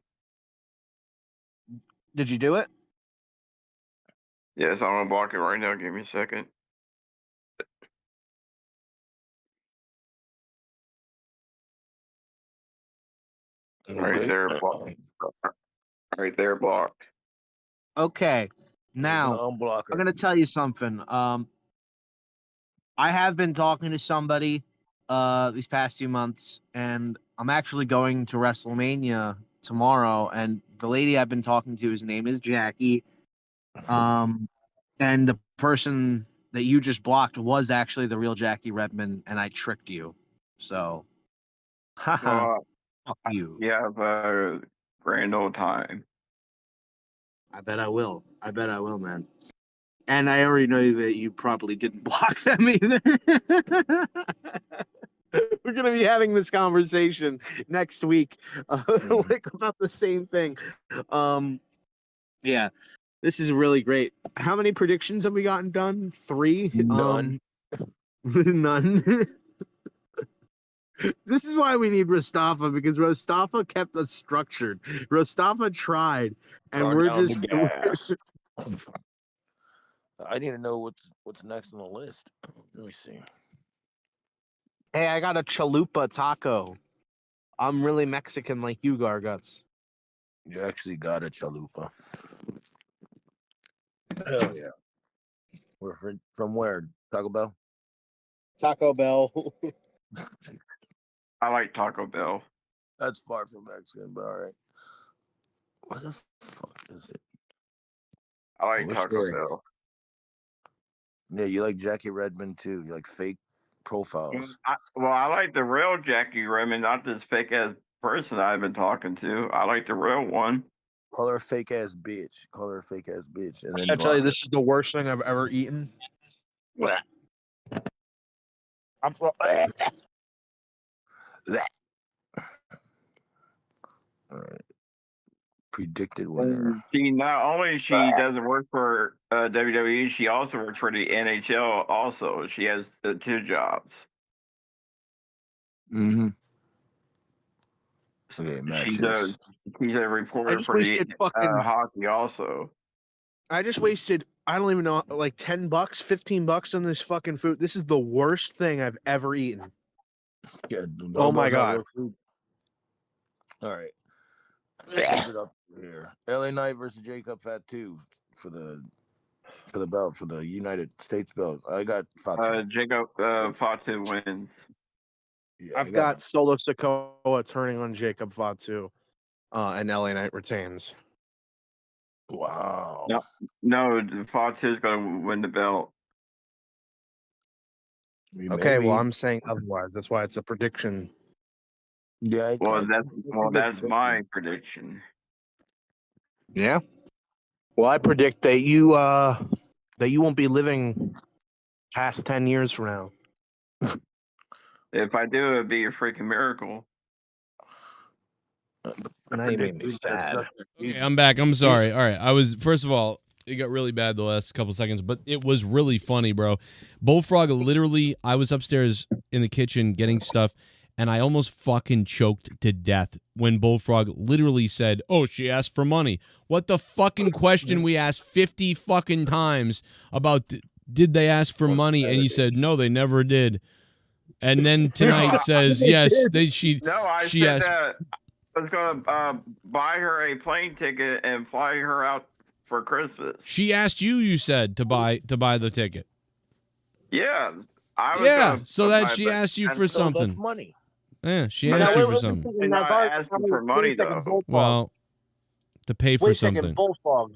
S10: Did you do it?
S18: Yes, I'm gonna block it right now. Give me a second. Right there, blocked. Right there, blocked.
S10: Okay. Now, I'm going to tell you something. I have been talking to somebody these past few months, and I'm actually going to WrestleMania tomorrow, and the lady I've been talking to, his name is Jackie. And the person that you just blocked was actually the real Jackie Redmond, and I tricked you. So, haha. Fuck you.
S18: You have a grand old time.
S10: I bet I will. I bet I will, man. And I already know that you probably didn't block them either. We're going to be having this conversation next week like about the same thing. Yeah, this is really great. How many predictions have we gotten done? 3?
S4: None.
S10: None. This is why we need Rostafa, because Rostafa kept us structured. Rostafa tried, and
S4: Turn
S10: we're
S4: down
S10: just
S4: the gas. I need to know what's next on the list. Let me see.
S10: Hey, I got a chalupa taco. I'm really Mexican like you, Garguts.
S4: You actually got a chalupa. Hell yeah. We're from where? Taco Bell?
S10: Taco Bell.
S18: I like Taco Bell.
S4: That's far from Mexican, but all right. What the fuck is it?
S18: I like Taco Bell.
S4: Yeah, you like Jackie Redmond too. You like fake profiles.
S18: I like the real Jackie Redmond, not this fake ass person I've been talking to. I like the real one.
S4: Call her a fake ass bitch. Call her a fake ass bitch. And then
S10: I tell you, this is the worst thing I've ever eaten. I'm
S4: predicted winner.
S18: She not only doesn't work for WWE, she also works for the NHL. Also, she has 2 jobs.
S4: Mm-hmm. Okay, matches.
S18: She's a reporter for the hockey. Also,
S10: I just wasted, I don't even know, like $10, $15 on this fucking food. This is the worst thing I've ever eaten.
S4: Yeah,
S10: oh my God.
S4: All right. What's it up here? LA Knight versus Jacob Fatu for the belt, for the United States belt. I got Fatu.
S18: Jacob Fatu wins.
S4: Yeah,
S10: I've got Solo Sikoa turning on Jacob Fatu, and LA Knight retains.
S4: Wow.
S18: No, Fatu's gonna win the belt.
S10: Okay, well, I'm saying otherwise. That's why it's a prediction.
S4: Yeah.
S18: That's my prediction.
S10: Yeah. Well, I predict that you won't be living past 10 years from now.
S18: If I do, it'd be a freaking miracle.
S10: Now you made me sad.
S2: Okay, I'm back. I'm sorry. All right. First of all, it got really bad the last couple seconds, but it was really funny, bro. Bullfrog literally, I was upstairs in the kitchen getting stuff, and I almost fucking choked to death when Bullfrog literally said, "Oh, she asked for money." What the fucking question we asked 50 fucking times about did they ask for money? And you said, "No, they never did." And then tonight says, "Yes, she
S18: No, I
S2: she
S18: said
S2: asked."
S18: that I was gonna buy her a plane ticket and fly her out for Christmas.
S2: She asked you. You said to buy the ticket.
S18: Yeah, I was.
S2: Yeah,
S18: gonna
S2: so that she asked you for something.
S4: That's money.
S2: Yeah, she asked you for something.
S18: And not asking for money though.
S2: Well, to pay for
S10: Wait a
S2: something.
S10: second, Bullfrog.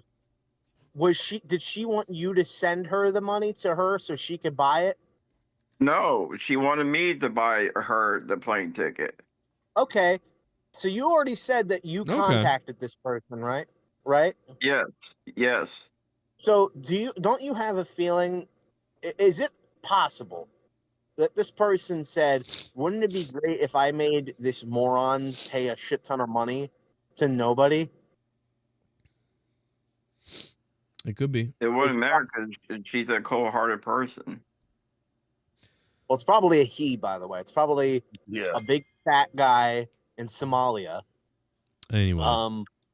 S10: Did she want you to send her the money to her so she could buy it?
S18: No, she wanted me to buy her the plane ticket.
S10: Okay. So you already said that you contacted this person, right? Right?
S18: Yes.
S10: So don't you have a feeling, is it possible that this person said, wouldn't it be great if I made this moron pay a shit ton of money to nobody?
S2: It could be.
S18: It wouldn't matter because she's a cold-hearted person.
S10: Well, it's probably a he, by the way. It's probably a big fat guy in Somalia.
S2: Anyway,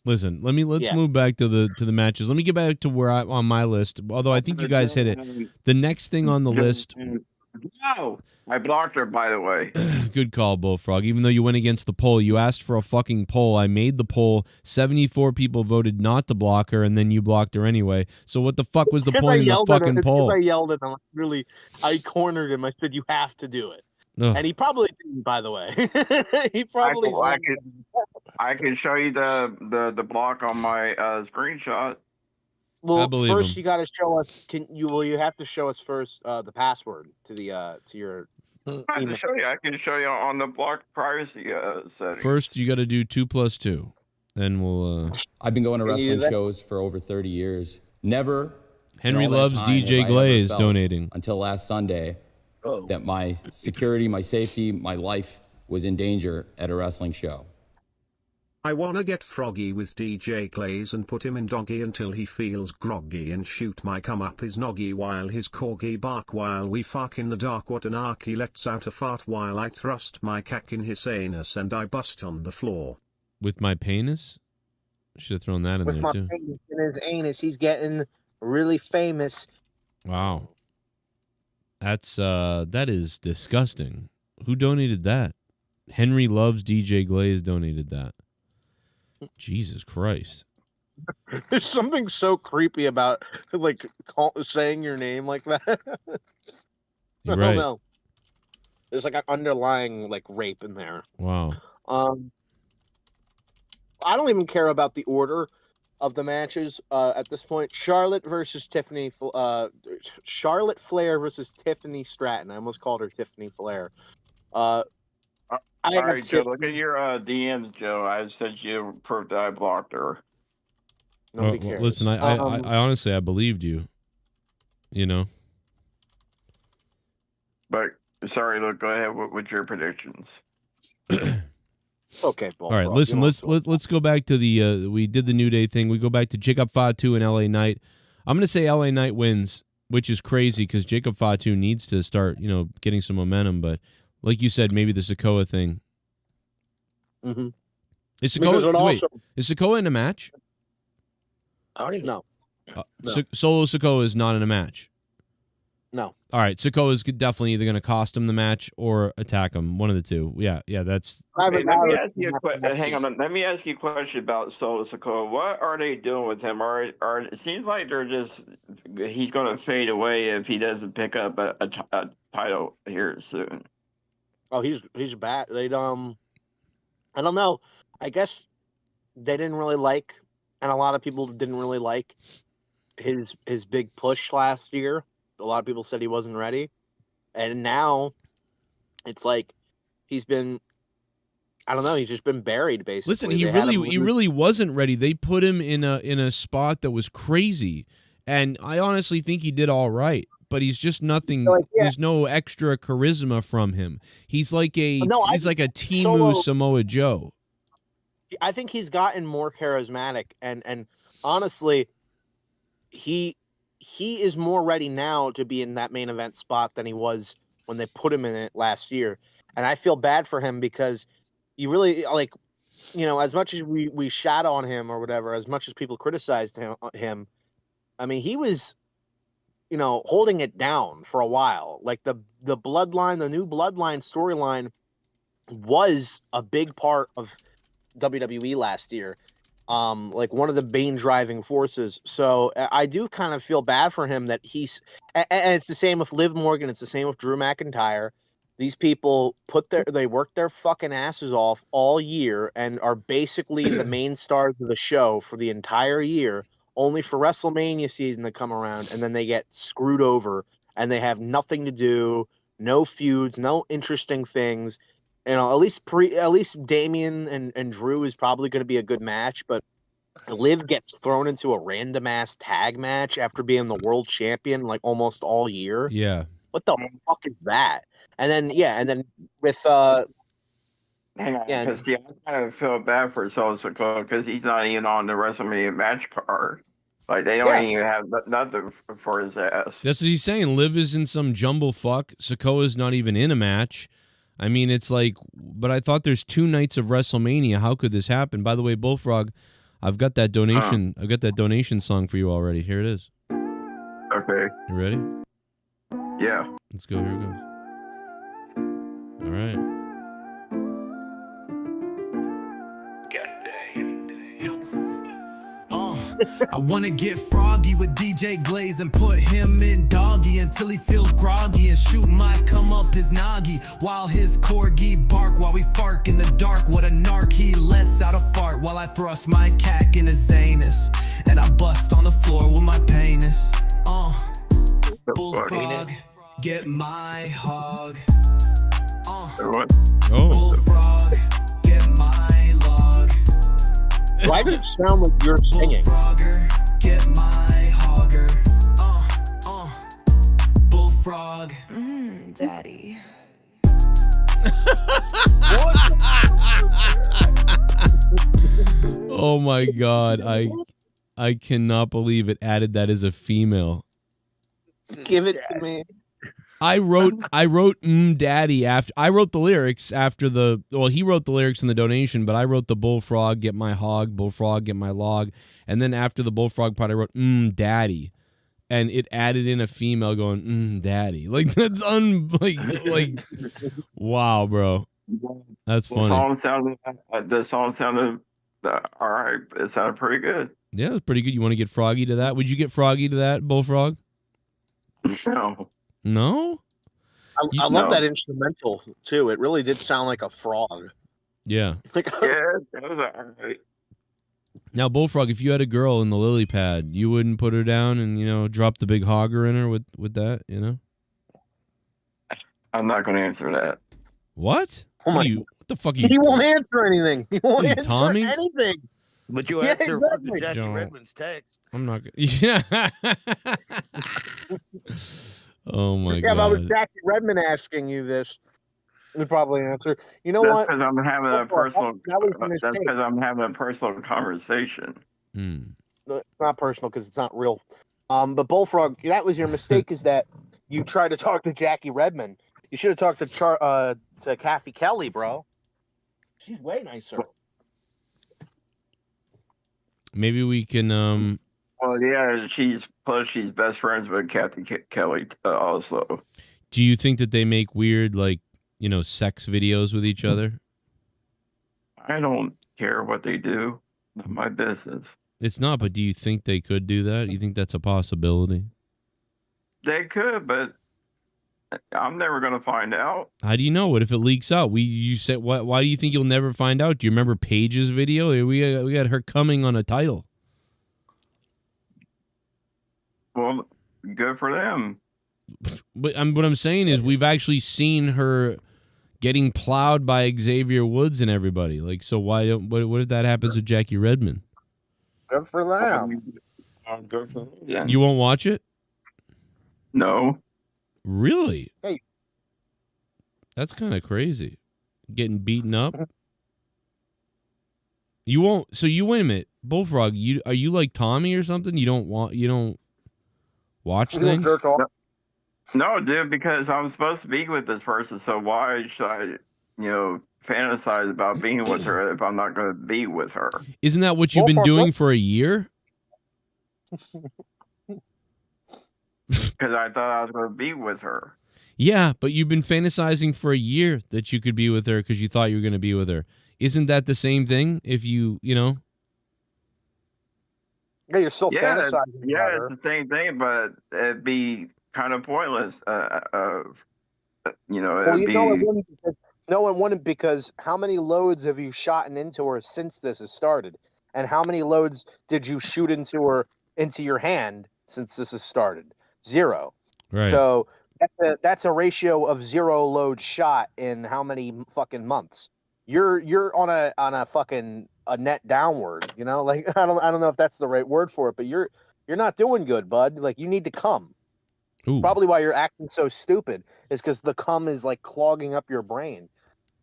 S2: listen. Let's move back to the matches. Let me get back to where I'm on my list. Although I think you guys hit it. The next thing on the list.
S18: No, I blocked her, by the way.
S2: Good call, Bullfrog. Even though you went against the poll, you asked for a fucking poll. I made the poll. 74 people voted not to block her, and then you blocked her anyway. So what the fuck was the point in the fucking poll?
S10: I yelled at him. I cornered him. I said, "You have to do it," and he probably didn't. By the way, he probably.
S18: I can show you the block on my screenshot.
S10: Well, first you got to show us. You have to show us first the password to your.
S18: I can show you on the block privacy settings.
S2: First, you got to do 2 + 2. Then we'll.
S6: I've been going to wrestling shows for over 30 years. Never.
S2: Henry loves DJ Glaze donating
S6: until last Sunday that my security, my safety, my life was in danger at a wrestling show.
S7: I wanna get froggy with DJ Glaze and put him in doggy until he feels groggy and shoot my cum up his noggy while his corgi bark while we fuck in the dark. What an arc, he lets out a fart while I thrust my cack in his anus and I bust on the floor.
S2: With my penis? Should have thrown that in there too.
S10: With my penis in his anus, he's getting really famous.
S2: Wow. That is disgusting. Who donated that? Henry loves DJ Glaze donated that. Jesus Christ.
S10: There's something so creepy about saying your name like that.
S2: You're
S10: I
S2: right.
S10: don't know. There's like an underlying rape in there.
S2: Wow.
S10: I don't even care about the order of the matches at this point. Charlotte Flair versus Tiffany Stratton. I almost called her Tiffany Flair.
S18: All right, Joe, look at your DMs, Joe. I sent you proof that I blocked her.
S2: Well, listen, I honestly, I believed you. You know.
S18: But, sorry, look, go ahead with your predictions.
S10: Okay,
S2: all right, listen, let's go back to the, we did the New Day thing. We go back to Jacob Fatu and LA Knight. I'm going to say LA Knight wins, which is crazy because Jacob Fatu needs to start, getting some momentum, but like you said, maybe the Sikoa thing.
S10: Mm-hmm.
S2: Is Sikoa in a match?
S4: I don't even know.
S2: Solo Sikoa is not in a match.
S10: No.
S2: All right, Sikoa's definitely either going to cost him the match or attack him. One of the two. Yeah, that's.
S18: Let me ask you a question. Hang on. Let me ask you a question about Solo Sikoa. What are they doing with him? It seems like he's going to fade away if he doesn't pick up a title here soon.
S10: Oh, he's bad. I don't know. I guess they didn't really like, and a lot of people didn't really like his big push last year. A lot of people said he wasn't ready, and now it's like he's been. I don't know. He's just been buried, basically.
S2: Listen, he really wasn't ready. They put him in a spot that was crazy, and I honestly think he did all right. But he's just nothing. There's no extra charisma from him. He's like a Timu Samoa Joe.
S10: I think he's gotten more charismatic, and honestly, he is more ready now to be in that main event spot than he was when they put him in it last year. And I feel bad for him because you really as much as we shadow on him or whatever, as much as people criticized him, I mean, he was, holding it down for a while. Like the bloodline, the new bloodline storyline was a big part of WWE last year. Like one of the main driving forces. So I do kind of feel bad for him that and it's the same with Liv Morgan. It's the same with Drew McIntyre. These people they work their fucking asses off all year and are basically the main stars of the show for the entire year, only for WrestleMania season to come around, and then they get screwed over and they have nothing to do, no feuds, no interesting things. At least Damian and Drew is probably going to be a good match, but Liv gets thrown into a random ass tag match after being the world champion like almost all year.
S2: Yeah.
S10: What the fuck is that? And then with
S18: hang on, because I kind of feel bad for Solo Sikoa because he's not even on the WrestleMania match card. Like they don't even have nothing for his ass.
S2: That's what he's saying. Liv is in some jumble fuck. Sikoa's not even in a match. I mean, it's like, but I thought there's 2 nights of WrestleMania. How could this happen? By the way, Bullfrog, I've got that donation. I've got that donation song for you already. Here it is.
S18: Okay.
S2: You ready?
S18: Yeah.
S2: Let's go. Here it goes. All right.
S3: I wanna get froggy with DJ Glaze and put him in doggy until he feels groggy and shoot my come up his noggy while his corgi bark while we fart in the dark. What a narc, he lets out a fart while I thrust my cack in his anus and I bust on the floor with my penis. Bullfrog, get my hog. Bullfrog, get my log.
S10: Why does it sound like you're singing?
S3: Get my hogger. Bullfrog.
S15: Daddy.
S2: Oh my God. I cannot believe it added that as a female.
S10: Give it to me.
S2: I wrote daddy after I wrote the lyrics after he wrote the lyrics in the donation, but I wrote the bullfrog, get my hog, bullfrog, get my log. And then after the bullfrog part, I wrote daddy. And it added in a female going, daddy. Like that's like wow, bro. That's funny.
S18: The song sounded all right. It sounded pretty good.
S2: Yeah, it was pretty good. You want to get froggy to that? Would you get froggy to that, bullfrog?
S18: No.
S2: No?
S10: I love that instrumental too. It really did sound like a frog.
S2: Yeah.
S18: Yeah, that was all right.
S2: Now, Bullfrog, if you had a girl in the lily pad, you wouldn't put her down and, drop the big hogger in her with that,
S18: I'm not going to answer that.
S2: What?
S10: Oh
S2: what the fuck are you?
S10: He won't answer anything. He won't answer
S2: Tommy?
S10: anything.
S4: But you
S10: Yeah,
S4: answer
S10: exactly.
S4: for Jackie
S2: Don't.
S4: Redmond's text.
S2: I'm not going to. Yeah. Oh, my God.
S10: Yeah, if I was Jackie Redmond asking you this, you'd probably answer. You know what?
S18: That's because I'm having a personal.
S10: That was a
S18: That's
S10: mistake.
S18: because I'm having a personal conversation.
S10: It's not personal because it's not real. But Bullfrog, that was your mistake. Is that you tried to talk to Jackie Redmond? You should have talked to Kathy Kelly, bro. She's way nicer.
S2: Maybe we can.
S18: Well, Well, yeah, she's best friends with Kathy Kelly also.
S2: Do you think that they make weird, like, sex videos with each other?
S18: I don't care what they do. Not my business.
S2: It's not, but do you think they could do that? You think that's a possibility?
S18: They could, but I'm never going to find out.
S2: How do you know? What if it leaks out? You said why do you think you'll never find out? Do you remember Paige's video? We got her coming on a title.
S18: Well, good for them.
S2: But what I'm saying is we've actually seen her getting plowed by Xavier Woods and everybody. Like, so what if that happens with Jackie Redmond?
S10: Good for them.
S18: Good for them. Yeah.
S2: You won't watch it?
S18: No.
S2: Really?
S10: Hey.
S2: That's kind of crazy. Getting beaten up. You won't. So you wait a minute, Bullfrog. Are you like Tommy or something? You don't watch things.
S18: No, dude, because I'm supposed to be with this person. So why should I, fantasize about being with her if I'm not going to be with her?
S2: Isn't that what you've been doing for a year?
S18: Because I thought I was going to be with her.
S2: Yeah, but you've been fantasizing for a year that you could be with her because you thought you were going to be with her. Isn't that the same thing? If you.
S10: Yeah, you're still fantasizing.
S18: Yeah, it's the same thing, but it'd be kind of pointless.
S10: Well, it wouldn't because how many loads have you shot into her since this has started? And how many loads did you shoot into your hand since this has started? 0.
S2: Right.
S10: So that's a ratio of 0 loads shot in how many fucking months? You're on a fucking a net downward, like I don't know if that's the right word for it, but you're not doing good, bud. Like you need to come. It's probably why you're acting so stupid is because the cum is like clogging up your brain.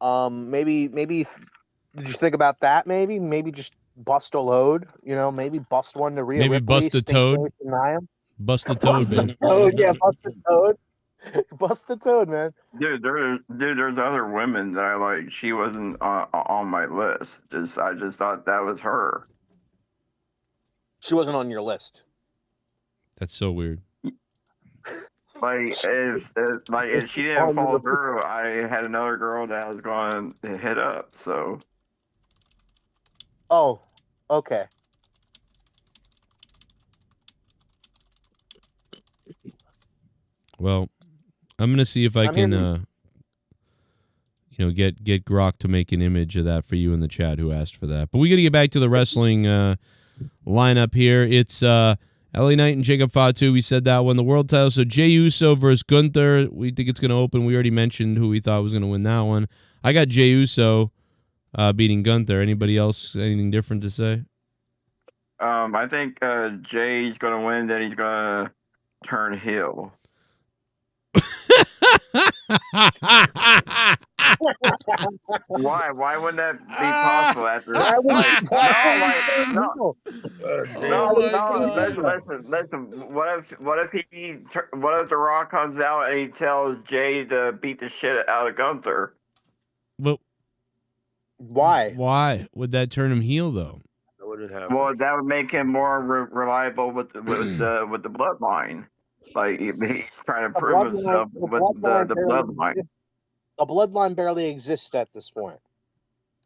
S10: Maybe did you think about that? Maybe just bust a load. Maybe bust one to Rhea
S2: Maybe
S10: Ripley,
S2: bust a toad. Bust a toad, man.
S10: Yeah, bust a toad. Bust the toad, man.
S18: Dude, there's other women that I like. She wasn't on my list. I just thought that was her.
S10: She wasn't on your list.
S2: That's so weird.
S18: Like if she didn't fall through, I had another girl that I was going to hit up. So.
S10: Oh, okay.
S2: Well, I'm gonna see if I can, get Grok to make an image of that for you in the chat who asked for that. But we got to get back to the wrestling lineup here. It's LA Knight and Jacob Fatu. We said that one. The world title. So Jey Uso versus Gunther. We think it's gonna open. We already mentioned who we thought was gonna win that one. I got Jey Uso beating Gunther. Anybody else? Anything different to say?
S18: I think Jay's gonna win. Then he's gonna turn heel. Why? Why wouldn't that be possible after? Listen. What if The Rock comes out and he tells Jay to beat the shit out of Gunther?
S2: Well,
S10: why?
S2: Why would that turn him heel though?
S18: Well, that would make him more reliable with the bloodline. Like he's trying to prove himself with the bloodline.
S10: A bloodline barely exists at this point.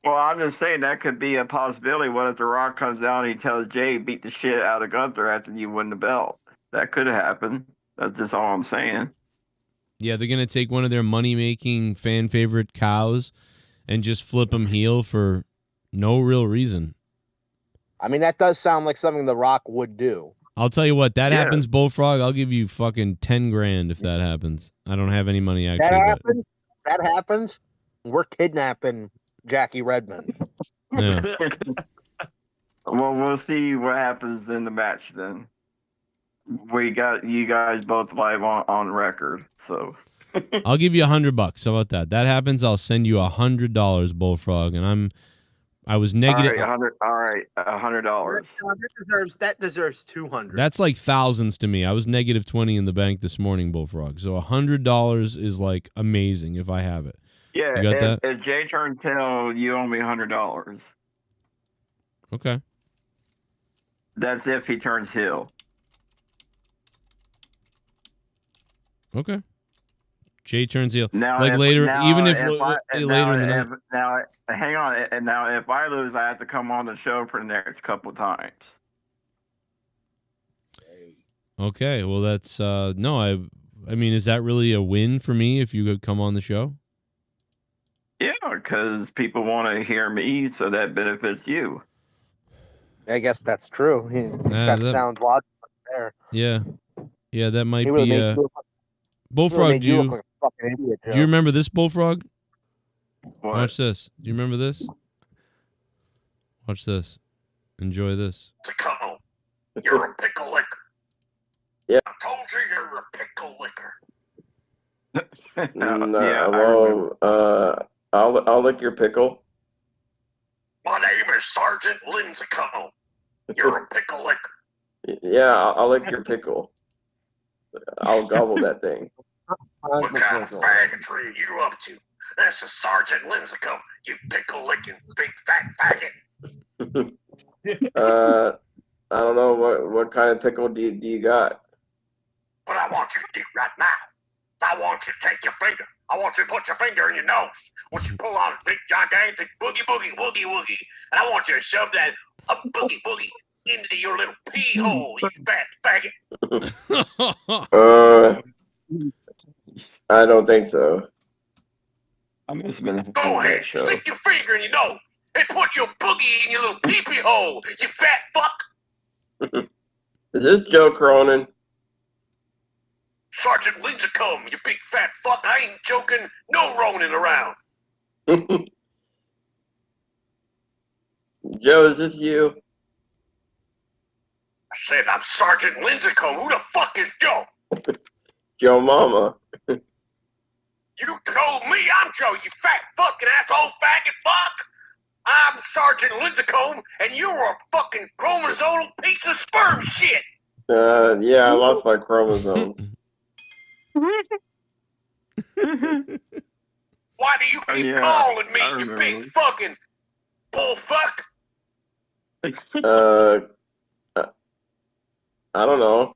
S18: Well, I'm just saying that could be a possibility. What if The Rock comes out and he tells Jay beat the shit out of Gunther after you win the belt? That could happen. That's just all I'm saying.
S2: Yeah, they're gonna take one of their money-making fan favorite cows and just flip him heel for no real reason.
S10: I mean, that does sound like something The Rock would do.
S2: I'll tell you what, that happens, Bullfrog. I'll give you fucking 10 grand if that happens. I don't have any money actually.
S10: That happens. We're kidnapping Jackie Redmond.
S2: Yeah.
S18: Well, we'll see what happens in the match then. We got you guys both live on record, so.
S2: I'll give you $100. How about that? That happens, I'll send you $100, Bullfrog, and I was negative.
S18: All right, $100.
S10: That deserves 200.
S2: That's like thousands to me. I was negative 20 in the bank this morning, Bullfrog. So $100 is like amazing if I have it.
S18: Yeah,
S2: you got that?
S18: If Jay turns heel, you owe me $100.
S2: Okay.
S18: That's if he turns heel.
S2: Okay. Jay turns heel.
S18: Now,
S2: like
S18: if,
S2: later,
S18: now,
S2: even if
S18: if I,
S2: later in the night.
S18: now, hang on. And now, if I lose, I have to come on the show for the next couple times.
S2: Okay, well that's no, I mean, is that really a win for me if you could come on the show?
S18: Yeah, because people want to hear me, so that benefits you.
S10: I guess that's true. He's got sound logic there.
S2: Yeah, yeah, that might
S10: He really
S2: be.
S10: made you look like,
S2: Bullfrog,
S10: made you look like a fucking idiot, Joe.
S2: do you remember this, Bullfrog?
S18: What?
S2: Watch this. Do you remember this? Watch this. Enjoy this.
S20: Come, you're a pickle licker.
S13: Yeah.
S20: I told you you're a pickle licker.
S13: I'll lick your pickle.
S20: My name is Sergeant Linsacombe. You're a pickle licker.
S13: Yeah, I'll lick your pickle. I'll gobble that thing.
S20: What kind of faggotry are you up to? This is Sergeant Linsacombe, you pickle licking big fat faggot.
S13: I don't know what kind of pickle do you got?
S20: What I want you to do right now, I want you to take your finger. I want you to put your finger in your nose. I want you to pull out a big gigantic boogie boogie woogie woogie. And I want you to shove that boogie boogie into your little pee hole, you fat faggot.
S13: I don't think so.
S18: I must have been.
S20: Go ahead, stick your finger in your nose and put your boogie in your little pee pee hole, you fat fuck.
S13: Is this Joe Cronin?
S20: Sergeant Linsacombe, you big fat fuck. I ain't joking. No ronin around.
S13: Joe, is this you?
S20: I said I'm Sergeant Linsacombe. Who the fuck is Joe?
S13: Joe Mama.
S20: You told me I'm Joe, you fat fucking asshole faggot fuck. I'm Sergeant Linsacombe, and you're a fucking chromosomal piece of sperm shit.
S13: Yeah, I lost my chromosomes.
S20: Why do you keep calling me, you big fucking bullfuck?
S13: I don't know.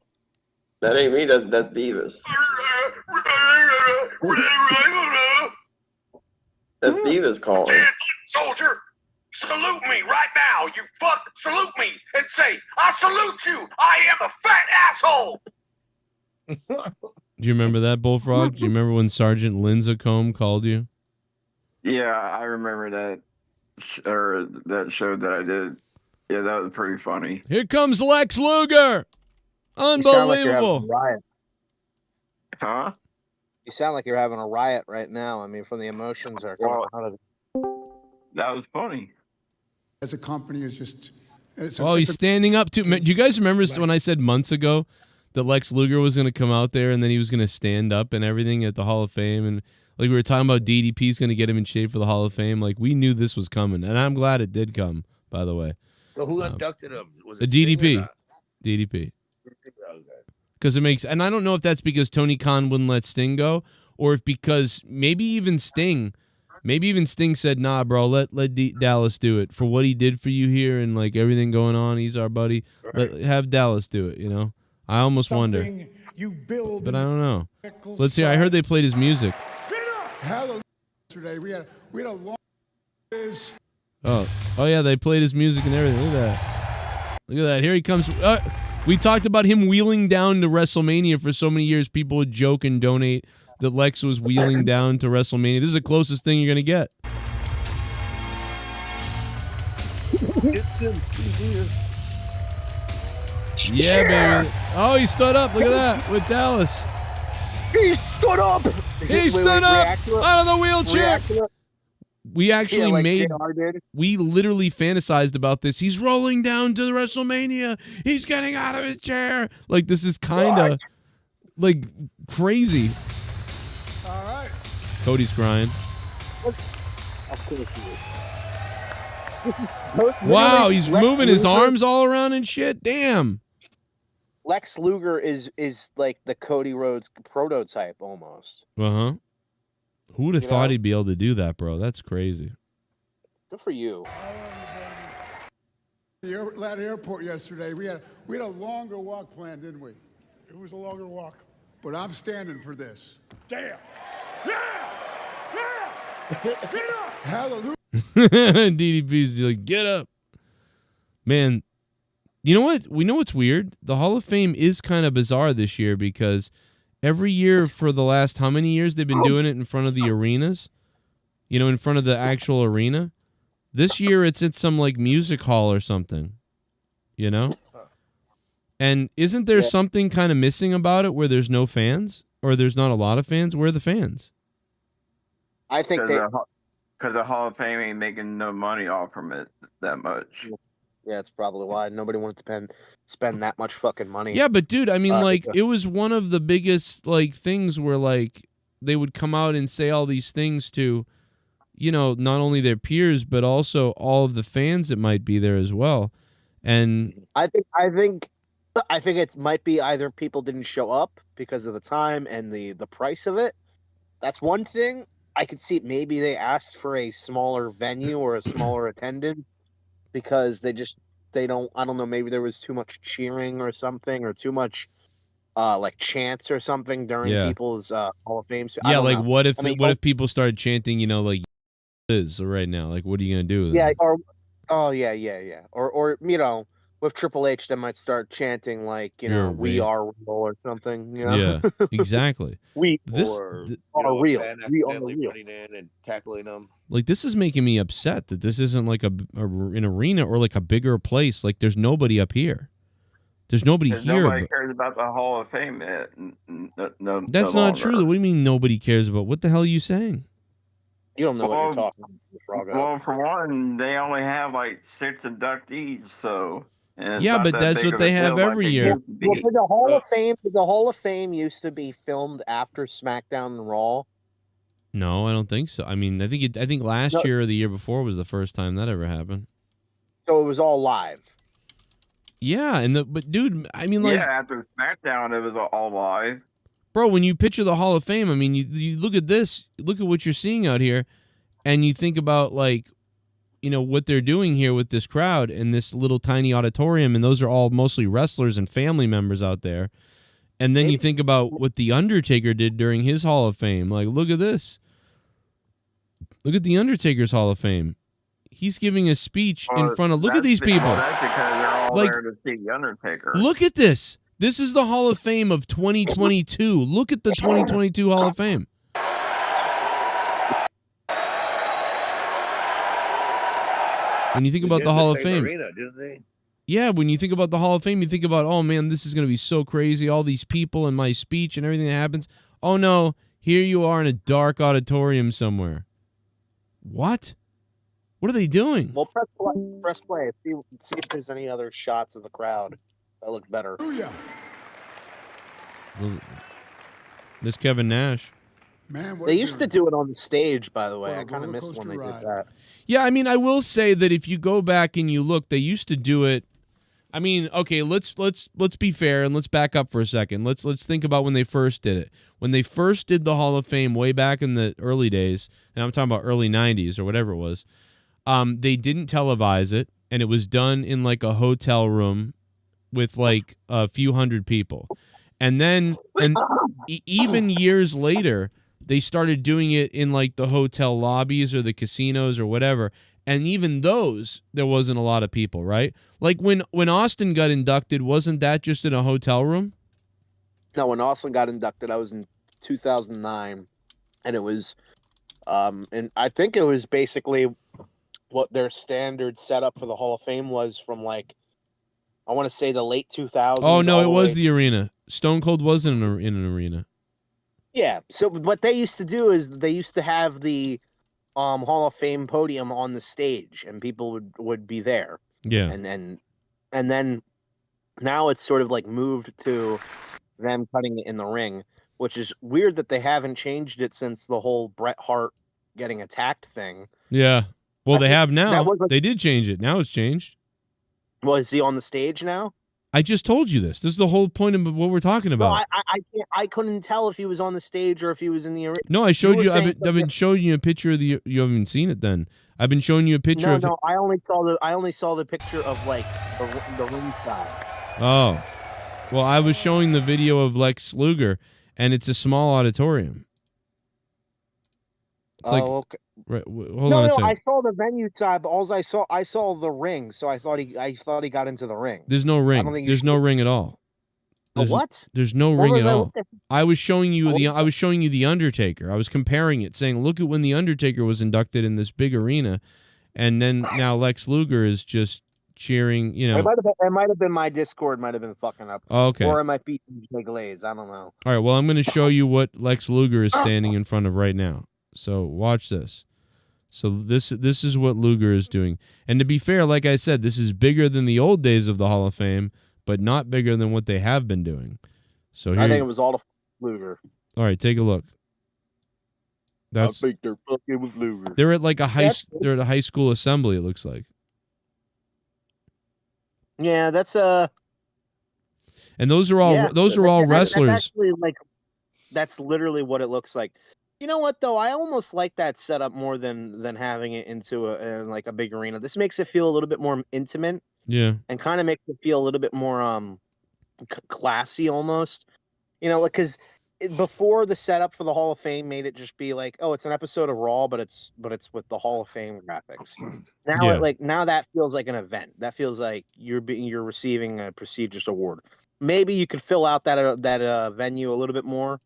S13: That ain't me. That's Beavis. That's Beavis calling.
S20: Soldier, salute me right now, you fuck. Salute me and say, I salute you. I am a fat asshole.
S2: Do you remember that, Bullfrog? Do you remember when Sergeant Linsacombe called you?
S18: Yeah, I remember that, that show that I did. Yeah, that was pretty funny.
S2: Here comes Lex Luger. Unbelievable.
S18: Huh?
S10: You sound like you're having a riot right now. I mean, from the emotions are coming out of it.
S18: That was funny.
S9: As a company, is just.
S2: He's standing up to. Do you guys remember when I said months ago that Lex Luger was going to come out there and then he was going to stand up and everything at the Hall of Fame, and like we were talking about DDP's going to get him in shape for the Hall of Fame. Like we knew this was coming, and I'm glad it did come. By the way.
S4: So who inducted him? Was
S2: the
S4: it
S2: DDP? DDP. Because it makes, and I don't know if that's because Tony Khan wouldn't let Sting go, or if because maybe even Sting said, "Nah, bro, let Dallas do it for what he did for you here and like everything going on. He's our buddy.
S9: Right.
S2: Have Dallas do it." You know, I almost wonder, but I don't know. Let's see. I heard they played his music.
S9: Yesterday we had a long.
S2: Oh yeah, they played his music and everything. Look at that. Look at that. Here he comes. We talked about him wheeling down to WrestleMania for so many years. People would joke and donate that Lex was wheeling down to WrestleMania. This is the closest thing you're going to get. Yeah, baby. Oh, he stood up. Look at that with Dallas.
S10: He stood up.
S2: He stood up out of the wheelchair. We actually we literally fantasized about this. He's rolling down to the WrestleMania. He's getting out of his chair. Like, this is kind of like crazy.
S9: All right.
S2: Cody's crying.
S10: Of course he is.
S2: Wow, he's moving his arms all around and shit. Damn.
S10: Lex Luger is like the Cody Rhodes prototype almost.
S2: Uh-huh. Who would have thought he'd be able to do that, bro? That's crazy.
S10: Good for you.
S9: The Atlanta airport yesterday, we had a longer walk planned, didn't we? It was a longer walk, but I'm standing for this. Damn! Yeah! Yeah! Get up! Hallelujah!
S2: DDP's like, get up. Man, you know what? We know what's weird? The Hall of Fame is kind of bizarre this year because every year for the last how many years they've been doing it in front of the arenas? You know, in front of the actual arena? This year it's at some like music hall or something. You know? And isn't there something kind of missing about it where there's no fans? Or there's not a lot of fans? Where are the fans?
S10: I think
S18: because the Hall of Fame ain't making no money off from it that much.
S10: Yeah, it's probably why nobody wanted to spend that much fucking money.
S2: Yeah, but dude, I mean, like, it was one of the biggest like things where like they would come out and say all these things to, you know, not only their peers but also all of the fans that might be there as well. And
S10: I think it might be either people didn't show up because of the time and the price of it. That's one thing. I could see maybe they asked for a smaller venue or a smaller attendance because they don't, I don't know, maybe there was too much cheering or something or too much like chants or something during people's Hall of Fame.
S2: yeah, like what if if people started chanting, you know, like is right now, like what are you gonna do?
S10: Yeah, or or you know, with Triple H, they might start chanting like, you know, we are real or something. You know?
S2: Yeah, exactly.
S10: We
S4: or,
S10: are real.
S4: We are real. Running in and tackling them.
S2: Like this is making me upset that this isn't like an arena or like a bigger place. Like there's nobody up here. There's nobody here.
S18: Nobody cares about the Hall of Fame.
S2: That's not true. What do you mean nobody cares about? What the hell are you saying?
S10: You don't know what you're talking about.
S18: Well, for one, they only have like 6 inductees, so.
S2: Yeah, but that's what they have every year.
S10: Well, the Hall of Fame used to be filmed after SmackDown and Raw.
S2: No, I don't think so. I mean, I think last year or the year before was the first time that ever happened.
S10: So it was all live.
S2: Yeah, but dude, I mean, like,
S18: after SmackDown, it was all live.
S2: Bro, when you picture the Hall of Fame, I mean, you look at this, look at what you're seeing out here, and you think about like, you know, what they're doing here with this crowd and this little tiny auditorium, and those are all mostly wrestlers and family members out there. And then you think about what The Undertaker did during his Hall of Fame. Like, look at this. Look at The Undertaker's Hall of Fame. He's giving a speech in front of, look at these people.
S18: That's because they're all there to see The Undertaker.
S2: Look at this. This is the Hall of Fame of 2022. Look at the 2022 Hall of Fame. When you think about the Hall of Fame,
S4: arena, didn't they?
S2: yeah, when you think about the Hall of Fame, you think about, oh man, this is going to be so crazy, all these people and my speech and everything that happens. Oh no, here you are in a dark auditorium somewhere. What? What are they doing?
S10: Well, press play. See if there's any other shots of the crowd that look better.
S2: This Kevin Nash.
S9: Man,
S10: they used to do it on the stage, by the way. I kind of miss when they did that.
S2: Yeah, I mean, I will say that if you go back and you look, they used to do it. I mean, okay, let's be fair and let's back up for a second. Let's think about when they first did it. When they first did the Hall of Fame way back in the early days, and I'm talking about early 90s or whatever it was, they didn't televise it, and it was done in like a hotel room with like a few hundred people. And then even years later, they started doing it in like the hotel lobbies or the casinos or whatever. And even those, there wasn't a lot of people, right? Like when Austin got inducted, wasn't that just in a hotel room?
S10: No, when Austin got inducted, I was in 2009, and it was, and I think it was basically what their standard setup for the Hall of Fame was from like, I want to say the late 2000s.
S2: Oh no, it was the arena. Stone Cold wasn't in an arena.
S10: Yeah. So what they used to do is they used to have the Hall of Fame podium on the stage, and people would be there.
S2: Yeah.
S10: And then now it's sort of like moved to them cutting it in the ring, which is weird that they haven't changed it since the whole Bret Hart getting attacked thing.
S2: Yeah. Well, they have now.
S10: Like,
S2: they did change it. Now it's changed.
S10: Well, is he on the stage now?
S2: I just told you this. This is the whole point of what we're talking
S10: No,
S2: about.
S10: I couldn't tell if he was on the stage or if he was in the arena.
S2: No, I showed
S10: were
S2: you.
S10: saying
S2: I've been showing you a picture of the. You haven't seen it then. I've been showing you a picture
S10: No,
S2: of.
S10: no, I only saw the picture of like the ringside.
S2: Oh, well, I was showing the video of Lex Luger, and it's a small auditorium. It's like,
S10: okay.
S2: Right, hold
S10: no,
S2: on a
S10: no,
S2: second.
S10: I saw the venue side, but I saw the ring, so I thought he got into the ring.
S2: There's no
S10: I don't
S2: ring.
S10: think
S2: There's no ring at all. There's,
S10: what?
S2: There's no
S10: Well,
S2: ring at
S10: I
S2: all.
S10: looked at-
S2: I was showing you the Undertaker. I was comparing it, saying, look at when the Undertaker was inducted in this big arena, and then now Lex Luger is just cheering. You know.
S10: It might have been my Discord might have been fucking up.
S2: Oh, okay.
S10: Or it might be Jay Glaze. I don't know.
S2: All right. Well, I'm going to show you what Lex Luger is standing in front of right now. So watch this. So this is what Luger is doing. And to be fair, like I said, this is bigger than the old days of the Hall of Fame, but not bigger than what they have been doing. So here,
S10: I think it was all the Luger.
S2: All right, take a look.
S10: I think they're fucking with Luger.
S2: They're at like a they're at a high school assembly. It looks like.
S10: Yeah, that's
S2: And those are all wrestlers.
S10: That's actually that's literally what it looks like. You know what though? I almost like that setup more than having it into a big arena. This makes it feel a little bit more intimate.
S2: Yeah.
S10: And kind of makes it feel a little bit more classy almost. You know, because before the setup for the Hall of Fame made it just be like, oh, it's an episode of Raw, but it's with the Hall of Fame graphics. Now now that feels like an event. That feels like you're receiving a prestigious award. Maybe you could fill out that venue a little bit more.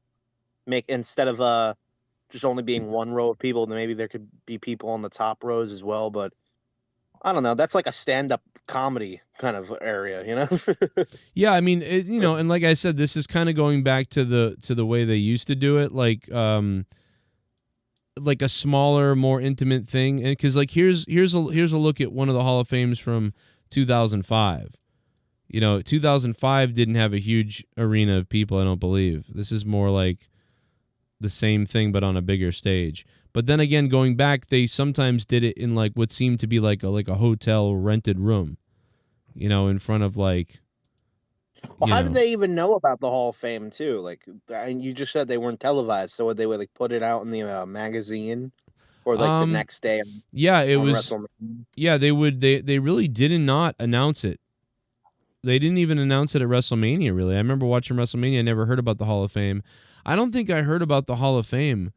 S10: Instead of just only being one row of people, then maybe there could be people on the top rows as well. But I don't know. That's like a stand-up comedy kind of area, you know?
S2: Yeah, I mean, and like I said, this is kind of going back to the way they used to do it, like a smaller, more intimate thing. And because like here's a look at one of the Hall of Fames from 2005. 2005 didn't have a huge arena of people, I don't believe. This is more like the same thing but on a bigger stage. But then again, going back, they sometimes did it in like what seemed to be like a hotel rented room, in front of like.
S10: Well, how did they even know about the Hall of Fame too? Like, you just said they weren't televised, so would they like put it out in the magazine, or like the next day?
S2: Yeah, it was.
S10: WrestleMania?
S2: Yeah, they would. They really did not announce it. They didn't even announce it at WrestleMania. Really, I remember watching WrestleMania. I never heard about the Hall of Fame. I don't think I heard about the Hall of Fame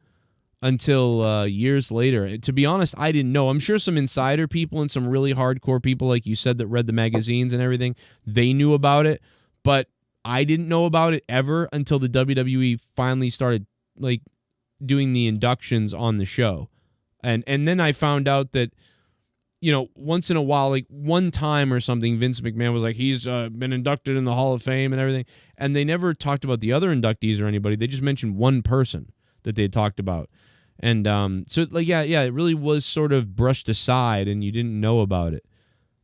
S2: until years later. To be honest, I didn't know. I'm sure some insider people and some really hardcore people, like you said, that read the magazines and everything, they knew about it. But I didn't know about it ever until the WWE finally started like doing the inductions on the show. And then I found out that, once in a while, like one time or something, Vince McMahon was like, he's been inducted in the Hall of Fame and everything. And they never talked about the other inductees or anybody. They just mentioned one person that they talked about. And so like, yeah, it really was sort of brushed aside and you didn't know about it.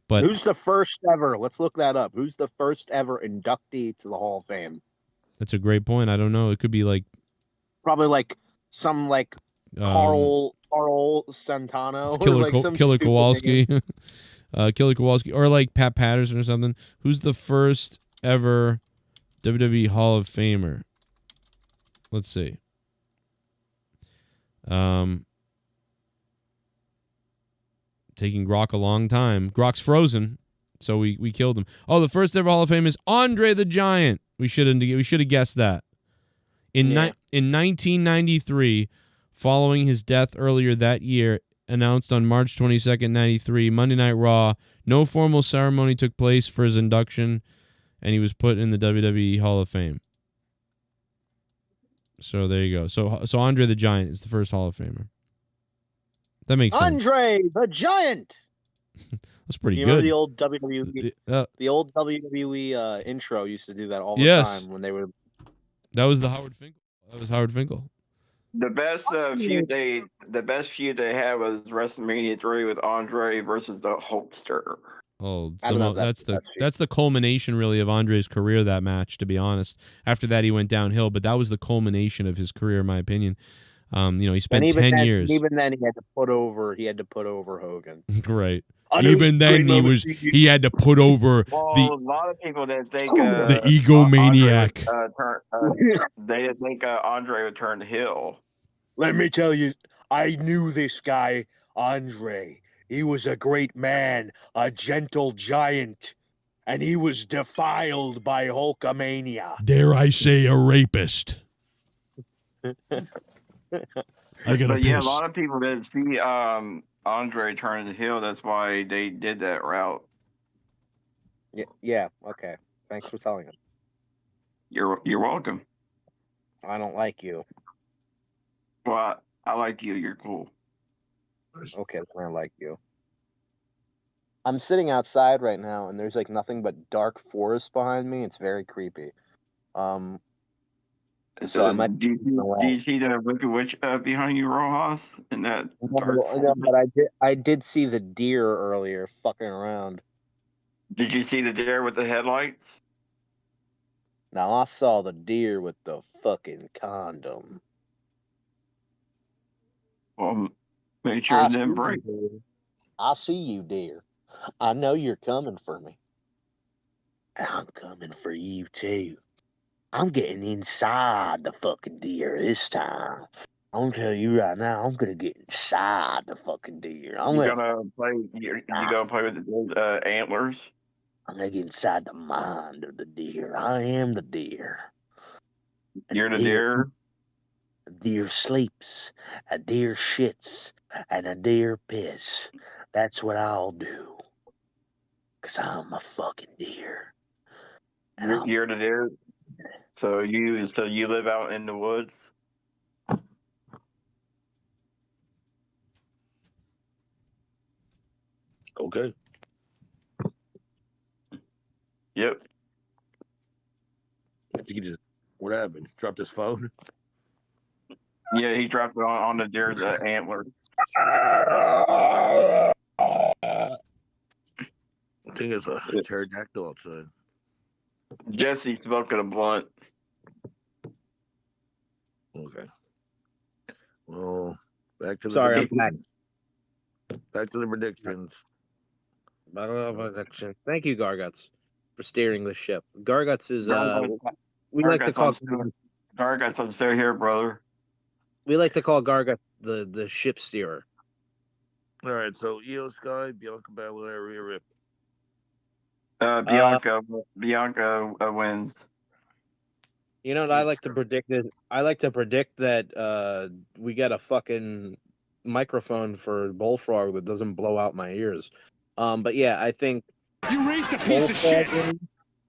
S2: But
S10: who's the first ever? Let's look that up. Who's the first ever inductee to the Hall of Fame?
S2: That's a great point. I don't know. It could be like
S10: probably like some like Carl Santano,
S2: Killer Kowalski, Killer Kowalski, or like Pat Patterson or something. Who's the first ever WWE Hall of Famer? Let's see. Taking Grok a long time. Grok's frozen, so we killed him. Oh, the first ever Hall of Fame is Andre the Giant. We should have guessed that. In 1993, following his death earlier that year, announced on March 22nd, 93, Monday Night Raw, no formal ceremony took place for his induction, and he was put in the WWE Hall of Fame. So there you go. So Andre the Giant is the first Hall of Famer. That makes sense.
S10: Andre the Giant.
S2: That's pretty
S10: good.
S2: Remember
S10: the old WWE? The old WWE intro used to do that all the time when they were.
S2: That was the Howard Finkel. That was Howard Finkel.
S18: The best feud they had was WrestleMania 3 with Andre versus the Hulkster.
S2: Oh, that's the culmination really of Andre's career, that match, to be honest. After that he went downhill, but that was the culmination of his career in my opinion. He spent 10 years.
S10: Even then he had to put over Hogan.
S2: Right. Even then, he had to put over
S18: Well, a lot of people didn't think
S2: the
S18: Andre
S2: egomaniac.
S18: they didn't think Andre would turn heel.
S21: Let me tell you, I knew this guy, Andre. He was a great man, a gentle giant, and he was defiled by Hulkamania.
S2: Dare I say, a rapist? I gotta
S18: But yeah, a
S2: piss.
S18: lot of people didn't see Andre turn heel. That's why they did that route.
S10: Yeah. Okay. Thanks for telling us.
S18: You're welcome.
S10: I don't like you.
S18: Well, I like you. You're cool.
S10: Okay, I like you. I'm sitting outside right now, and there's like nothing but dark forest behind me. It's very creepy. So I might.
S18: Do you see the Wicked Witch behind you, Rojas? In that dark
S10: No, but I did see the deer earlier, fucking around.
S18: Did you see the deer with the headlights?
S10: Now I saw the deer with the fucking condom.
S18: Well, make sure it didn't break.
S10: I see you, dear. I know you're coming for me. And I'm coming for you, too. I'm getting inside the fucking deer this time. I'm gonna tell you right now, I'm gonna get inside the fucking deer.
S18: You gonna play with the antlers?
S10: I'm gonna get inside the mind of the deer. I am the deer.
S18: You're the deer?
S10: A deer sleeps, a deer shits, and a deer piss. That's what I'll do. 'Cause I'm a fucking deer.
S18: You're the deer? So you live out in the woods?
S4: Okay.
S18: Yep.
S4: You can just. What happened? Dropped his phone?
S18: Yeah, he dropped it on the deer's antler.
S4: I think it's a pterodactyl outside.
S18: Jesse smoking a blunt.
S4: Okay. Well, back to the
S10: Sorry, I'm back.
S4: Back to the predictions.
S10: Thank you, Garguts, for steering the ship. Garguts is we like to call
S18: Garguts. I'm still here, brother.
S10: We like to call Garguts the ship steerer.
S4: All right, so Io Sky, Bianca Belair, Rhea Ripley.
S18: Bianca wins.
S10: You know what I like to predict? I like to predict that we get a fucking microphone for Bullfrog that doesn't blow out my ears. But yeah, I think
S9: you raised a piece of shit.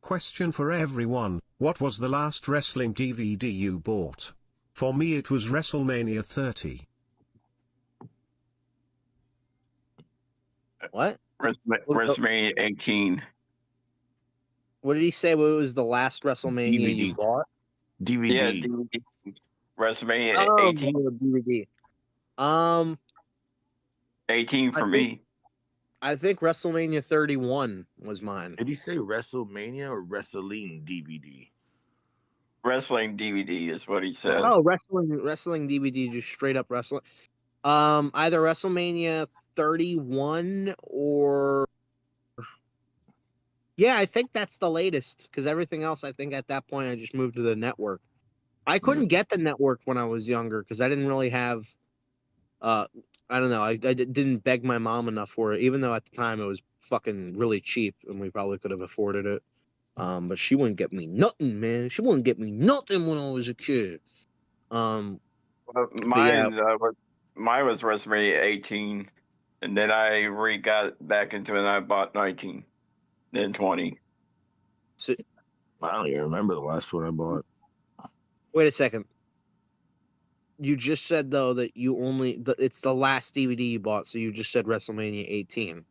S7: Question for everyone: what was the last wrestling DVD you bought? For me, it was WrestleMania 30.
S10: What?
S18: WrestleMania 18.
S10: What did he say? What was the last WrestleMania you bought?
S4: DVD.
S18: Yeah, DVD. WrestleMania 18.
S10: DVD.
S18: 18 for me.
S10: I think WrestleMania 31 was mine.
S4: Did he say WrestleMania or Wrestling DVD?
S18: Wrestling DVD is what he said.
S10: Oh, wrestling DVD, just straight up wrestling. Either WrestleMania 31 or yeah, I think that's the latest because everything else, I think at that point I just moved to the network. I couldn't get the network when I was younger because I didn't really have. I don't know. I didn't beg my mom enough for it, even though at the time it was fucking really cheap and we probably could have afforded it. But she wouldn't get me nothing, man. She wouldn't get me nothing when I was a kid.
S18: Mine was WrestleMania 18, and then I got back into it and I bought 19, then 20.
S10: So,
S4: I don't even remember the last one I bought.
S10: Wait a second. You just said though that it's the last DVD you bought, so you just said WrestleMania 18.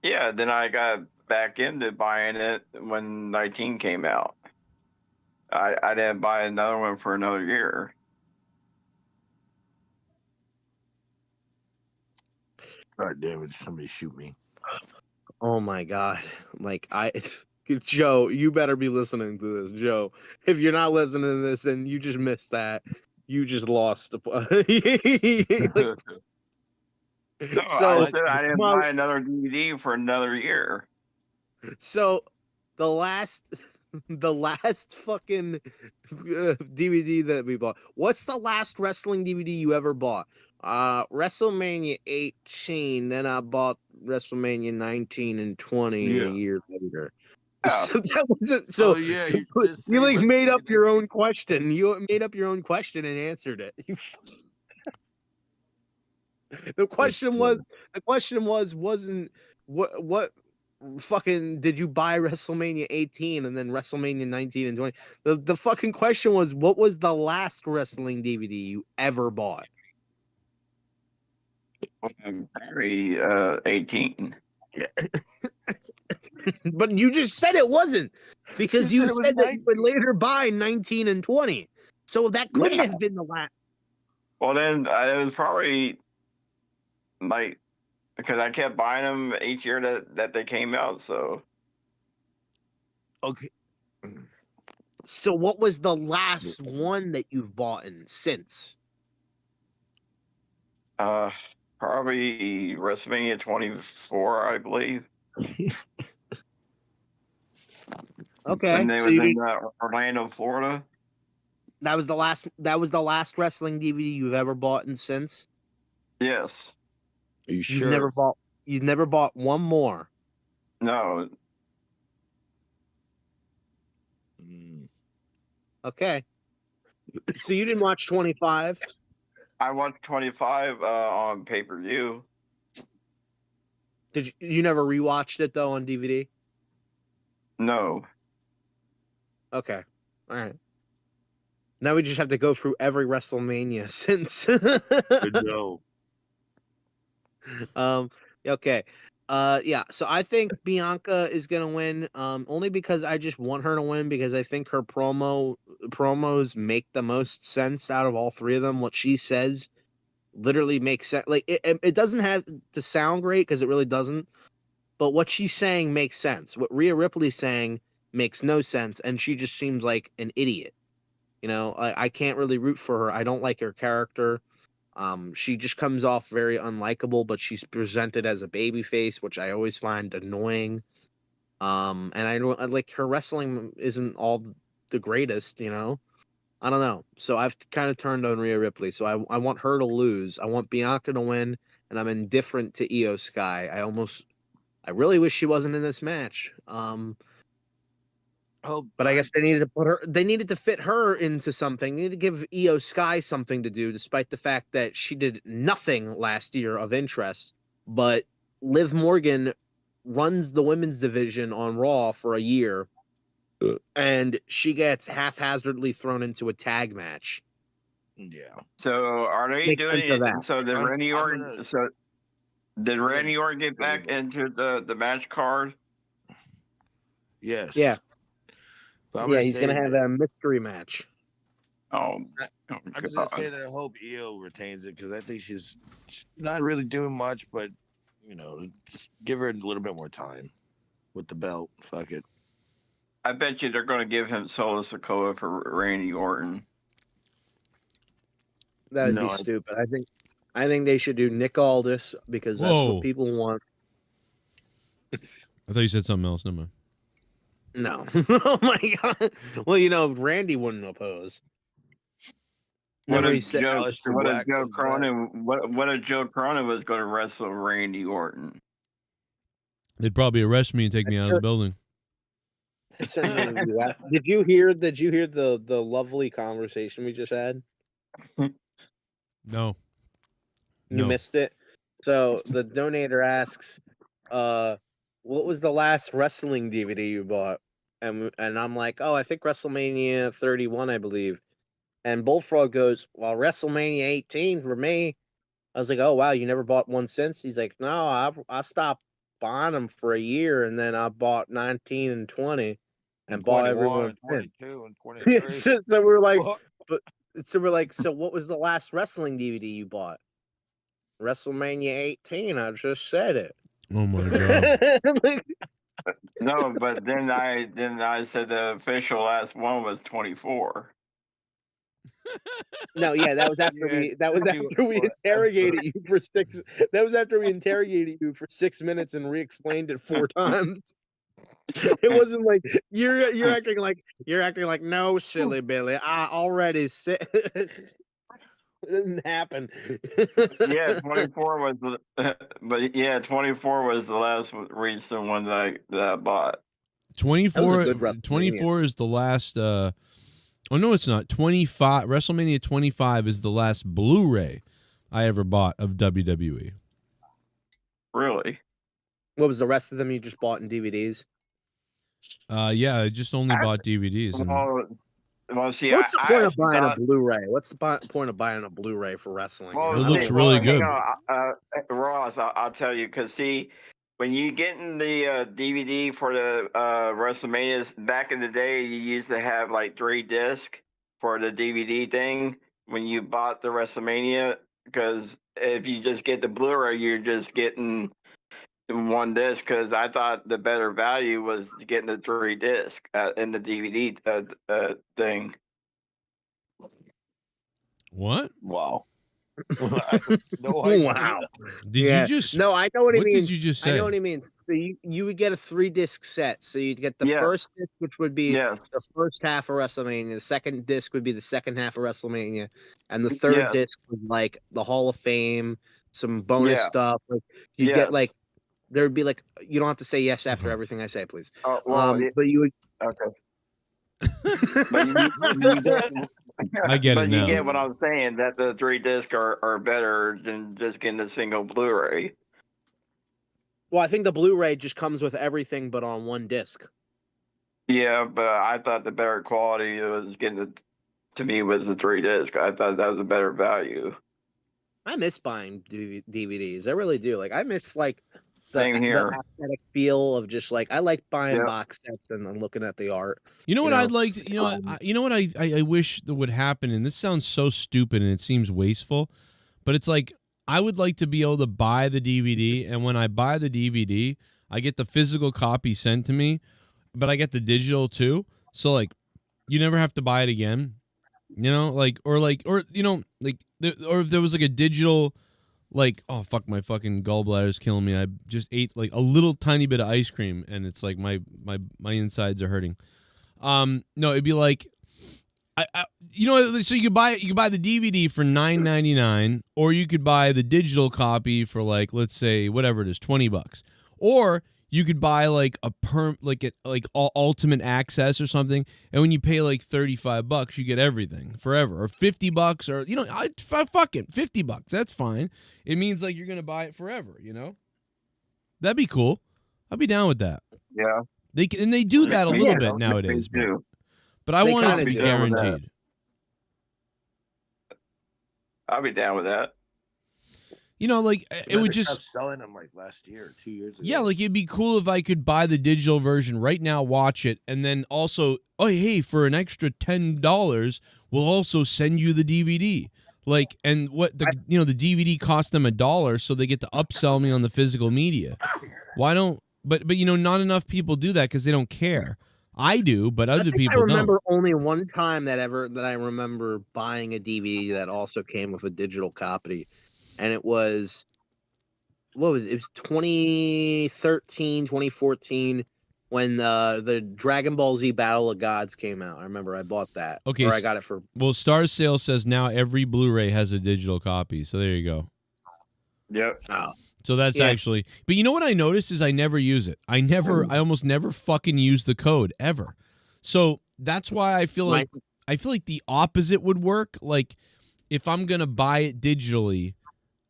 S18: Yeah, then I got back into buying it when 19 came out. I didn't buy another one for another year.
S4: God damn it! Somebody shoot me.
S10: Oh my god! Like Joe, you better be listening to this, Joe. If you're not listening to this and you just missed that, you just lost.
S18: No, I said I didn't buy another DVD for another year.
S8: So the last fucking DVD that we bought. What's the last wrestling DVD you ever bought? WrestleMania 18. Then I bought WrestleMania 19 and 20 a year later. So that wasn't so.
S4: Oh, yeah, you just
S8: You
S4: say
S8: like made up
S4: WrestleMania
S8: your own question. You made up your own question and answered it. The question wasn't what fucking did you buy WrestleMania 18 and then WrestleMania 19 and 20? The fucking question was, what was the last wrestling DVD you ever bought?
S18: Probably 18.
S8: But you just said it wasn't, because you
S18: said it was
S8: said that you would later buy 19 and 20. So that couldn't have been the last.
S18: Well, then it was probably like, because I kept buying them each year that they came out. So
S4: okay.
S8: So what was the last one that you've bought since?
S18: Probably WrestleMania 24, I believe.
S8: Okay,
S18: When they
S8: so
S18: was
S8: you
S18: in Orlando, Florida.
S8: That was the last wrestling DVD you've ever bought and since?
S18: Yes.
S4: Are you
S8: You've never bought one more.
S18: No.
S8: Okay. So you didn't watch 25?
S18: I watched 25 on pay-per-view.
S8: Did you never rewatched it though on DVD?
S18: No.
S8: Okay. All right. Now we just have to go through every WrestleMania since.
S4: No.
S8: Okay. Yeah, so I think Bianca is gonna win. Only because I just want her to win, because I think her promos make the most sense out of all three of them. What she says literally makes sense. Like it doesn't have to sound great, because it really doesn't. But what she's saying makes sense. What Rhea Ripley's saying makes no sense, and she just seems like an idiot. You know, I can't really root for her. I don't like her character. She just comes off very unlikable, but she's presented as a babyface, which I always find annoying. And I don't like her wrestling isn't all the greatest, you know. I don't know. So I've kind of turned on Rhea Ripley. So I want her to lose. I want Bianca to win, and I'm indifferent to Io Sky. I really wish she wasn't in this match. But I guess they needed to fit her into something. They needed to give Io Sky something to do, despite the fact that she did nothing last year of interest. But Liv Morgan runs the women's division on Raw for a year, and she gets haphazardly thrown into a tag match.
S4: Yeah.
S18: So are they
S8: Make
S18: doing
S8: sense of
S18: it?
S8: that.
S18: So did Randy Orton? So did Randy Orton get back into the match card?
S4: Yes.
S8: Yeah.
S4: But
S8: Yeah, he's gonna have a mystery match.
S18: Oh,
S4: I'm just gonna say that I hope Io retains it, because I think she's not really doing much, but you know, just give her a little bit more time with the belt. Fuck it.
S18: I bet you they're going to give him Solo Sikoa for Randy Orton.
S8: That'd be stupid. I think they should do Nick Aldis, because that's
S2: Whoa.
S8: what people want.
S2: I thought you said something else. Never mind.
S8: No. Oh my god. Well, you know, Randy wouldn't oppose.
S18: What
S8: Remember
S18: if Joe Cronin? What if Joe Cronin was going to wrestle Randy Orton?
S2: They'd probably arrest me and take me out of the building.
S8: Did you hear the lovely conversation we just had?
S2: No.
S8: You missed it. So the donator asks, what was the last wrestling DVD you bought? And I'm like, oh, I think WrestleMania 31, I believe. And Bullfrog goes, well, WrestleMania 18 for me. I was like, oh wow, you never bought one since? He's like, no, I stopped buying them for a year, and then I bought 19 and 20, and bought everyone.
S4: 22 and 23.
S8: So we're like, so what was the last wrestling DVD you bought? WrestleMania 18. I just said it.
S2: Oh my god.
S18: No, but then I said the official last one was 24.
S8: No, yeah, that was after we interrogated you for 6. That was after we interrogated you for 6 minutes and re-explained it 4 times. It wasn't like you're acting like no, silly Billy. I already said it didn't happen.
S18: Yeah, 24 was the, but yeah, 24 was the last recent one that I bought.
S2: 24,
S8: good WrestleMania.
S2: 24 is the last. Oh no, it's not. 25 WrestleMania 25 is the last Blu-ray I ever bought of WWE.
S18: Really?
S8: What was the rest of them you just bought in DVDs?
S2: Yeah, I just only bought DVDs. And
S18: Well, see,
S8: What's the
S18: I
S8: point of
S18: actually
S8: buying
S18: thought-
S8: a Blu-ray? What's the point of buying a Blu-ray for wrestling?
S18: Well,
S2: It looks really good.
S18: Ross, I'll tell you, because see, when you get in the DVD for the WrestleManias, back in the day, you used to have like 3 discs for the DVD thing when you bought the WrestleMania, because if you just get the Blu-ray, you're just getting 1 disc, because I thought the better value was getting the 3 disc in the DVD thing.
S2: What?
S4: Wow. No idea.
S8: Wow.
S2: Did you just?
S8: No, I know what he
S2: What
S8: means.
S2: did you just
S8: I
S2: say?
S8: know what he means. So you would get a 3-disc set. So you'd get the
S18: Yes.
S8: first disc, which would be
S18: Yes.
S8: the first half of WrestleMania. The second disc would be the second half of WrestleMania, and the third
S18: Yes.
S8: disc was like the Hall of Fame, some bonus
S18: Yeah.
S8: stuff. Like you
S18: Yes.
S8: get like there would be like you don't have to say yes after everything I say, please. But you would.
S18: Okay. But you get,
S2: I get
S18: but
S2: it
S18: you
S2: now.
S18: get what I'm saying, that the 3 discs are better than just getting a single Blu-ray.
S8: Well, I think the Blu-ray just comes with everything, but on 1 disc.
S18: Yeah, but I thought the better quality was getting it to me was the 3 disc. I thought that was a better value.
S8: I miss buying DVDs. I really do. Like I miss like the
S18: Same here.
S8: aesthetic feel of just like I like buying
S18: Yep.
S8: box sets and looking at the art.
S2: You know what I'd like to, you know what I wish that would happen, and this sounds so stupid and it seems wasteful, but it's like I would like to be able to buy the DVD, and when I buy the DVD, I get the physical copy sent to me, but I get the digital too. So like you never have to buy it again. You know, or you know, or if there was like a digital, like, oh fuck, my fucking gallbladder's killing me. I just ate like a little tiny bit of ice cream, and it's like my insides are hurting. No, it'd be like, you know, so you could buy the DVD for $9.99, or you could buy the digital copy for like, let's say whatever it is, $20, or you could buy like ultimate access or something, and when you pay like $35, you get everything forever, or $50, or you know, fuck it, $50, that's fine. It means like you're gonna buy it forever, you know. That'd be cool. I'd be down with that.
S18: Yeah.
S2: They do that a little bit nowadays, but I want it to be guaranteed.
S18: I'll be down with that.
S2: You know, like it would just
S4: selling them like last year or 2 years ago.
S2: Yeah, like it'd be cool if I could buy the digital version right now, watch it, and then also, oh hey, for an extra $10, we'll also send you the DVD. Like, and what the the DVD cost them $1, so they get to upsell me on the physical media. Why don't? But you know, not enough people do that because they don't care. I do, but other people don't.
S8: I remember only one time that I remember buying a DVD that also came with a digital copy. And it was, it was 2013, 2014 when the Dragon Ball Z Battle of Gods came out. I remember I bought that.
S2: Okay,
S8: Or I got it for.
S2: Well, Star Sales says now every Blu-ray has a digital copy. So there you go.
S18: Yep.
S8: Oh.
S2: So that's actually, but you know what I noticed is I never use it. I almost never fucking use the code ever. So that's why I feel like the opposite would work. Like if I'm gonna buy it digitally,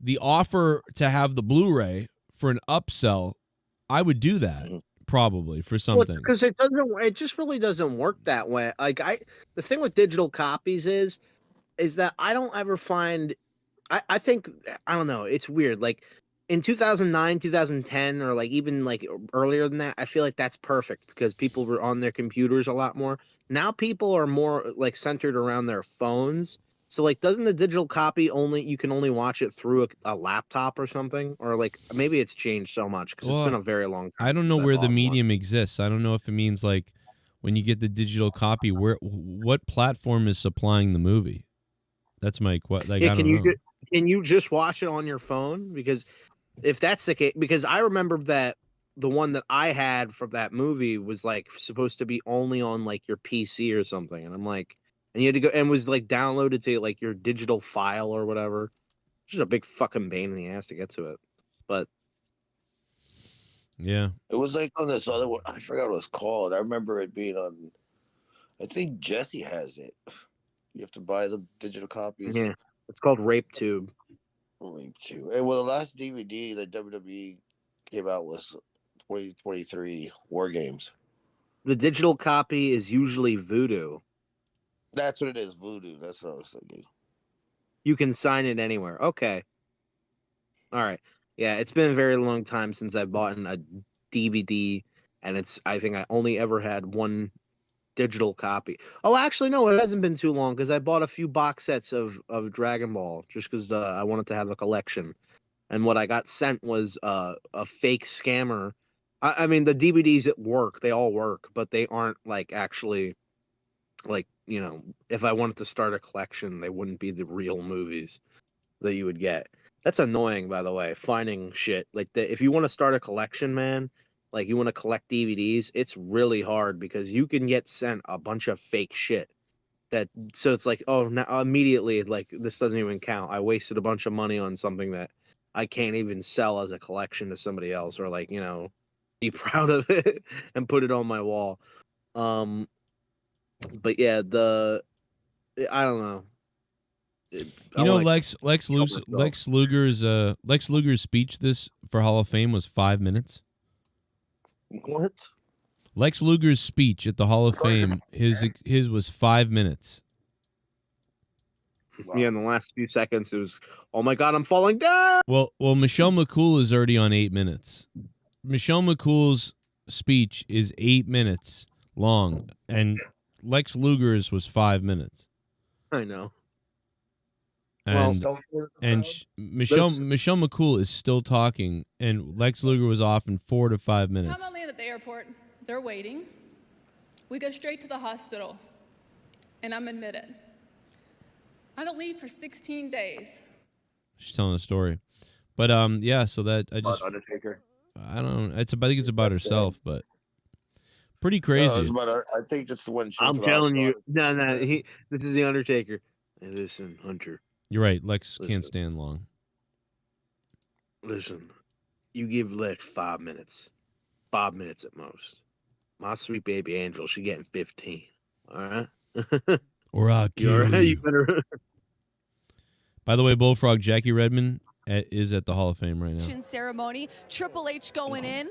S2: the offer to have the Blu-ray for an upsell, I would do that probably for something.
S8: Because it just really doesn't work that way. Like the thing with digital copies is that I don't ever find, I think, I don't know, it's weird. Like in 2009, 2010, or like even like earlier than that, I feel like that's perfect because people were on their computers a lot more. Now people are more like centered around their phones. So like, doesn't the digital copy you can only watch it through a laptop or something? Or like maybe it's changed so much because it's been a very long time.
S2: I don't know where the medium exists. I don't know if it means like when you get the digital copy, what platform is supplying the movie? That's my like.
S8: Yeah,
S2: I don't know.
S8: Can you just watch it on your phone? Because if that's the case, because I remember that the one that I had from that movie was like supposed to be only on like your PC or something, and I'm like, and you had to go and was like downloaded to like your digital file or whatever. It's just a big fucking pain in the ass to get to it. But
S2: yeah,
S4: it was like on this other one. I forgot what it was called. I remember it being on. I think Jesse has it. You have to buy the digital copies.
S8: Yeah, it's called Rape Tube.
S4: Rape Tube. And well, the last DVD that WWE came out was 2023 War Games.
S8: The digital copy is usually Voodoo.
S4: That's what it is, Voodoo. That's what I was thinking.
S8: You can sign it anywhere. Okay. All right. Yeah, it's been a very long time since I bought a DVD, and I think I only ever had one digital copy. Oh, actually, no, it hasn't been too long because I bought a few box sets of Dragon Ball just because I wanted to have a collection. And what I got sent was a fake scammer. I mean, the DVDs at work, they all work, but they aren't like actually like, you know, if I wanted to start a collection, they wouldn't be the real movies that you would get. That's annoying, by the way, finding shit. Like, if you want to start a collection, man, like you want to collect DVDs, it's really hard because you can get sent a bunch of fake shit. So it's like, oh, now immediately, like, this doesn't even count. I wasted a bunch of money on something that I can't even sell as a collection to somebody else or, like, you know, be proud of it and put it on my wall. But yeah, I don't know.
S2: You know, Lex Luger's speech this for Hall of Fame was 5 minutes.
S4: What?
S2: Lex Luger's speech at the Hall of Fame, his was 5 minutes.
S8: Wow. Yeah, in the last few seconds, it was, oh my God, I'm falling down.
S2: Well, Michelle McCool is already on 8 minutes. Michelle McCool's speech is 8 minutes long, and Lex Luger's was 5 minutes.
S8: I know.
S2: And Michelle McCool is still talking, and Lex Luger was off in 4 to 5 minutes.
S5: Time I land at the airport, they're waiting. We go straight to the hospital, and I'm admitted. I don't leave for 16 days.
S2: She's telling a story, but yeah. So that I just
S4: Undertaker.
S2: I don't. I think it's about herself, but pretty crazy.
S4: No, it's about I think just when she
S8: I'm telling you, no. This is the Undertaker. Hey, listen, Hunter.
S2: You're right. Lex can't stand long.
S8: Listen, you give Lex 5 minutes. 5 minutes at most. My sweet baby Angel, she getting 15. All right?
S2: Or I'll kill you.
S8: You better.
S2: By the way, Bullfrog, Jackie Redmond is at the Hall of Fame right now.
S22: Ceremony. Triple H going in.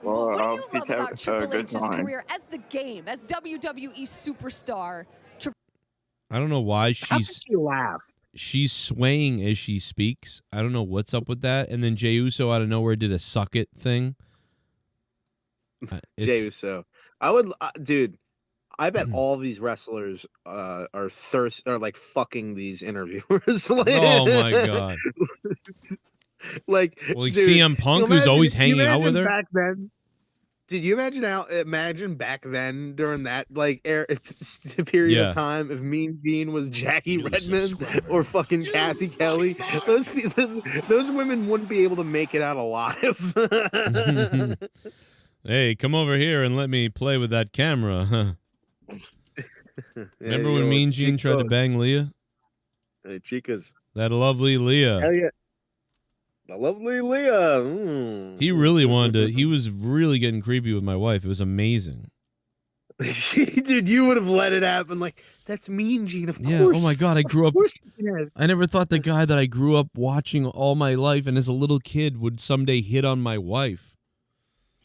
S18: Well,
S22: what do you love about Triple H's
S18: time.
S22: career as the game, as WWE superstar?
S2: I don't know why
S8: How could she laugh?
S2: She's swaying as she speaks. I don't know what's up with that. And then Jey Uso out of nowhere did a suck it thing.
S8: Jey Uso. I would, dude. I bet all these wrestlers are like fucking these interviewers. Like,
S2: oh my God!
S8: Like
S2: dude, CM Punk, who's always hanging out with her.
S8: Back then, did you imagine back then during that like period of time if Mean Gene was Jackie Redmond or fucking Kathy Kelly? Those women wouldn't be able to make it out alive.
S2: Hey, come over here and let me play with that camera, huh? Remember when Mean Gene tried to bang Leah?
S8: Hey, chicas.
S2: That lovely Leah.
S8: Hell yeah. The lovely Leah.
S2: He really wanted to. He was really getting creepy with my wife. It was amazing.
S8: Dude, you would have let it happen. Like, that's Mean Gene, of course.
S2: Yeah, oh my God, I grew up.
S8: Yeah.
S2: I never thought the guy that I grew up watching all my life and as a little kid would someday hit on my wife.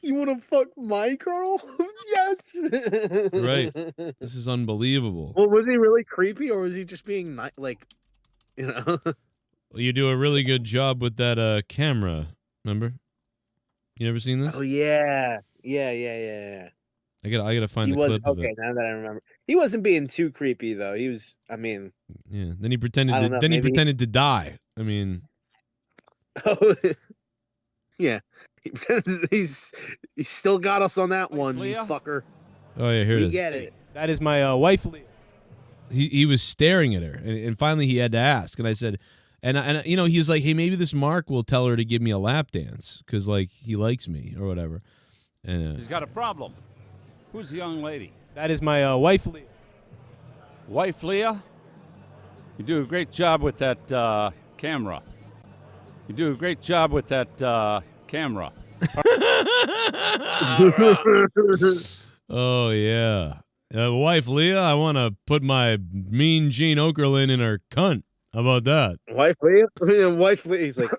S8: You want to fuck my girl? Yes.
S2: Right. This is unbelievable.
S8: Well, was he really creepy, or was he just being like, you know?
S2: Well, you do a really good job with that camera. Remember? You never seen this?
S8: Oh yeah.
S2: I gotta find the clip of it.
S8: Now that I remember, he wasn't being too creepy though. He was. I mean.
S2: Yeah. Then he pretended. He pretended to die. I mean.
S8: Oh. Yeah. He's still got us on that one, you fucker.
S2: Oh yeah, here it is.
S8: We get it.
S23: That is my wife, Leah.
S2: He was staring at her, and finally he had to ask. And I said, and you know, he was like, hey, maybe this Mark will tell her to give me a lap dance because like he likes me or whatever. And
S11: He's got a problem. Who's the young lady?
S16: That is my wife, Leah.
S11: Wife Leah? You do a great job with that camera. You do a great job with that camera.
S2: Oh yeah, wife Leah, I want to put my Mean Gene Okerlund in her cunt. How about that?
S8: Wife Leah? Wife Leah. He's like,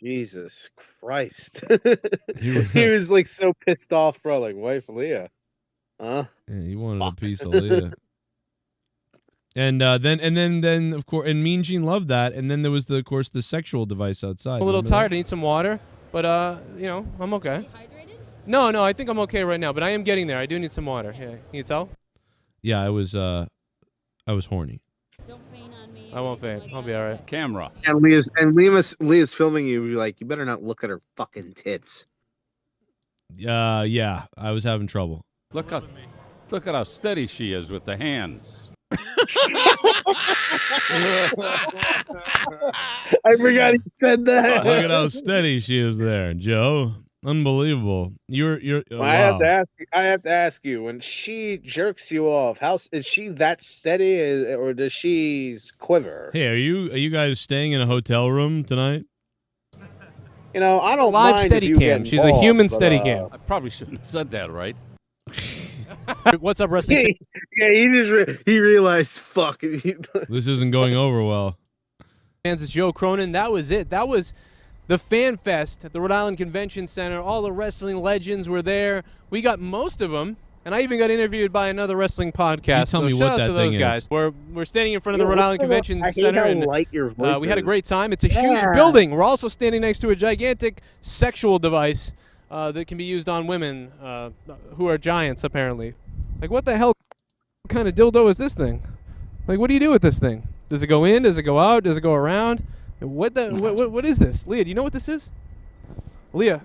S8: Jesus Christ. He was like so pissed off, bro. Like, wife Leah. Huh?
S2: Yeah, he wanted a piece of Leah. And then of course, and Mean Gene loved that. And then there was of course the sexual device outside.
S16: I'm a little
S2: Remember
S16: tired.
S2: that?
S16: I need some water, but you know, I'm okay. No, I think I'm okay right now, but I am getting there. I do need some water. Yeah, can you tell?
S2: Yeah, I was horny.
S16: I won't faint. I'll be all right.
S11: Camera.
S8: And Leah's filming you. You're like, you better not look at her fucking tits.
S2: Yeah, I was having trouble.
S11: Look at how steady she is with the hands.
S8: I forgot he said that.
S2: Look at how steady she is there, Joe. Unbelievable. You're
S8: Well,
S2: wow.
S8: I have to ask you, when she jerks you off, how is she that steady, or does she quiver?
S2: Hey, are you guys staying in a hotel room tonight?
S8: You know, I don't
S16: Live
S8: mind if
S16: steady
S8: you
S16: cam.
S8: get
S16: She's a
S8: involved,
S16: human
S8: but,
S16: steady cam.
S11: I probably shouldn't have said that, right?
S16: What's up, wrestling?
S8: Yeah, he realized, fuck.
S2: This isn't going over well.
S16: Fans, it's Joe Cronin. That was it. That was the Fan Fest at the Rhode Island Convention Center. All the wrestling legends were there. We got most of them, and I even got interviewed by another wrestling podcast.
S2: tell me
S16: so
S2: what
S16: shout out
S2: that
S16: to those
S2: thing
S16: guys.
S2: is.
S16: We're standing in front of the Rhode Island Convention Center, and we had a great time. It's a huge
S8: Yeah.
S16: building. We're also standing next to a gigantic sexual device that can be used on women who are giants, apparently. Like, what the hell kind of dildo is this thing? Like, what do you do with this thing? Does it go in? Does it go out? Does it go around? What is this? Leah, do you know what this is? Leah,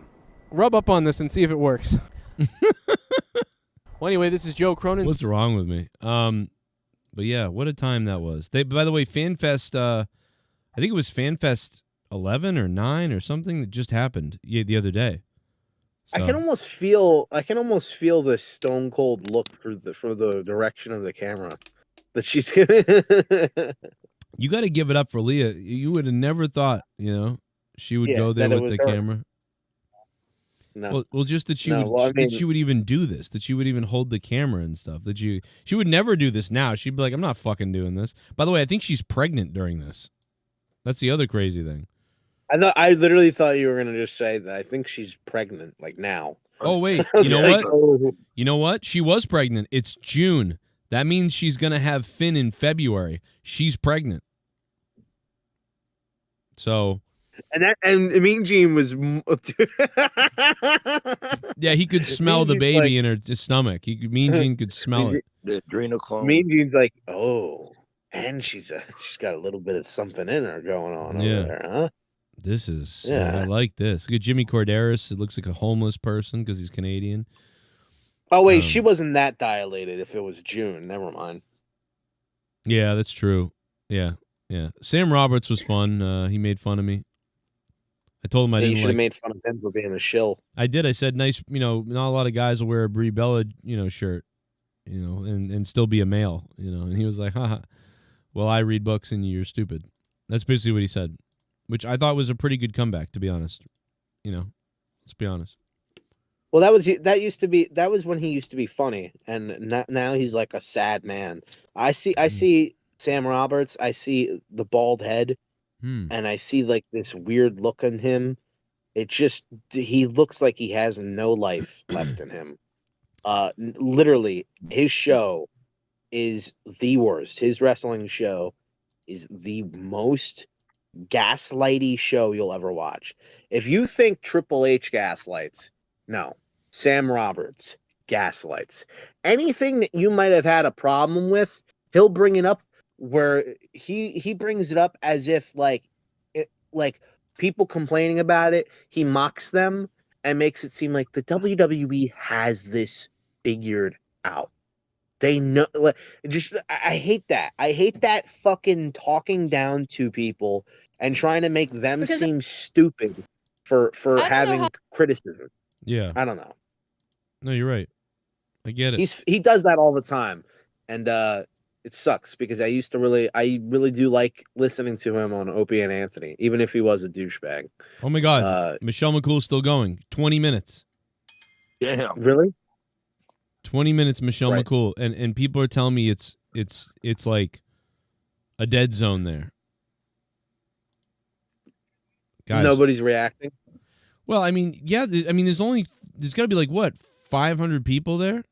S16: rub up on this and see if it works. Well, anyway, this is Joe Cronin.
S2: What's wrong with me? But yeah, what a time that was. By the way, FanFest, I think it was FanFest 11 or 9 or something that just happened the other day.
S8: I
S2: So-
S8: can almost feel the stone cold look for the direction of the camera that she's gonna.
S2: You got to give it up for Leah. You would have never thought, she would
S8: Yeah,
S2: go there
S8: that it
S2: with
S8: was
S2: the
S8: her.
S2: camera.
S8: No.
S2: Well, just that she
S8: No,
S2: would
S8: well, I
S2: that she
S8: mean-
S2: would even do this, that she would even hold the camera and stuff. She would never do this now. She'd be like, I'm not fucking doing this. By the way, I think she's pregnant during this. That's the other crazy thing.
S8: I literally thought you were gonna just say that. I think she's pregnant, like now.
S2: Oh wait,
S8: I was
S2: you know
S8: like,
S2: what?
S8: oh.
S2: You know what? She was pregnant. It's June. That means she's gonna have Finn in February. She's pregnant. So
S8: And Mean Gene was.
S2: yeah, he could smell the
S8: Gene's
S2: baby
S8: like-
S2: in her stomach. Mean Gene could smell it.
S4: The adrenal clone.
S8: Mean Gene's like, oh, and she's got a little bit of something in her going on
S2: Yeah.
S8: over there, huh?
S2: This is
S8: Yeah.
S2: I like this. Look at Jimmy Corderas. It looks like a homeless person because he's Canadian.
S8: Oh wait,
S2: Um,
S8: she wasn't that dilated. If it was June, never mind.
S2: Yeah, that's true. Yeah. Sam Roberts was fun. He made fun of me. I told him I
S8: Yeah, you
S2: didn't
S8: should
S2: like.
S8: have made fun of him for being a shill.
S2: I did. I said, nice. Not a lot of guys will wear a Brie Bella, shirt, and still be a male, And he was like, haha. Well, I read books and you're stupid. That's basically what he said, which I thought was a pretty good comeback, to be honest. Let's be honest.
S8: Well, that was when he used to be funny, and now he's like a sad man. I see Sam Roberts. I see the bald head, and I see like this weird look in him. He looks like he has no life left in him. Literally, his show is the worst. His wrestling show is the most gaslighty show you'll ever watch. If you think Triple H gaslights, no. Sam Roberts gaslights. Anything that you might have had a problem with, he'll bring it up where he brings it up as if like people complaining about it, he mocks them and makes it seem like the WWE has this figured out. They know, like, just I hate that. I hate that fucking talking down to people and trying to make them
S5: Because-
S8: seem stupid for
S5: I don't know
S8: having
S5: how-
S8: criticism.
S2: Yeah.
S8: I don't know.
S2: No, you're right. I get it.
S8: He does that all the time, and it sucks because I really do like listening to him on Opie and Anthony, even if he was a douchebag.
S2: Oh my God, Michelle McCool's still going. 20 minutes.
S4: Yeah.
S8: Really?
S2: 20 minutes, Michelle
S8: Right.
S2: McCool, and people are telling me it's like a dead zone there. Guys,
S8: Nobody's reacting.
S2: well, I mean, yeah, there's got to be like what 500 people there,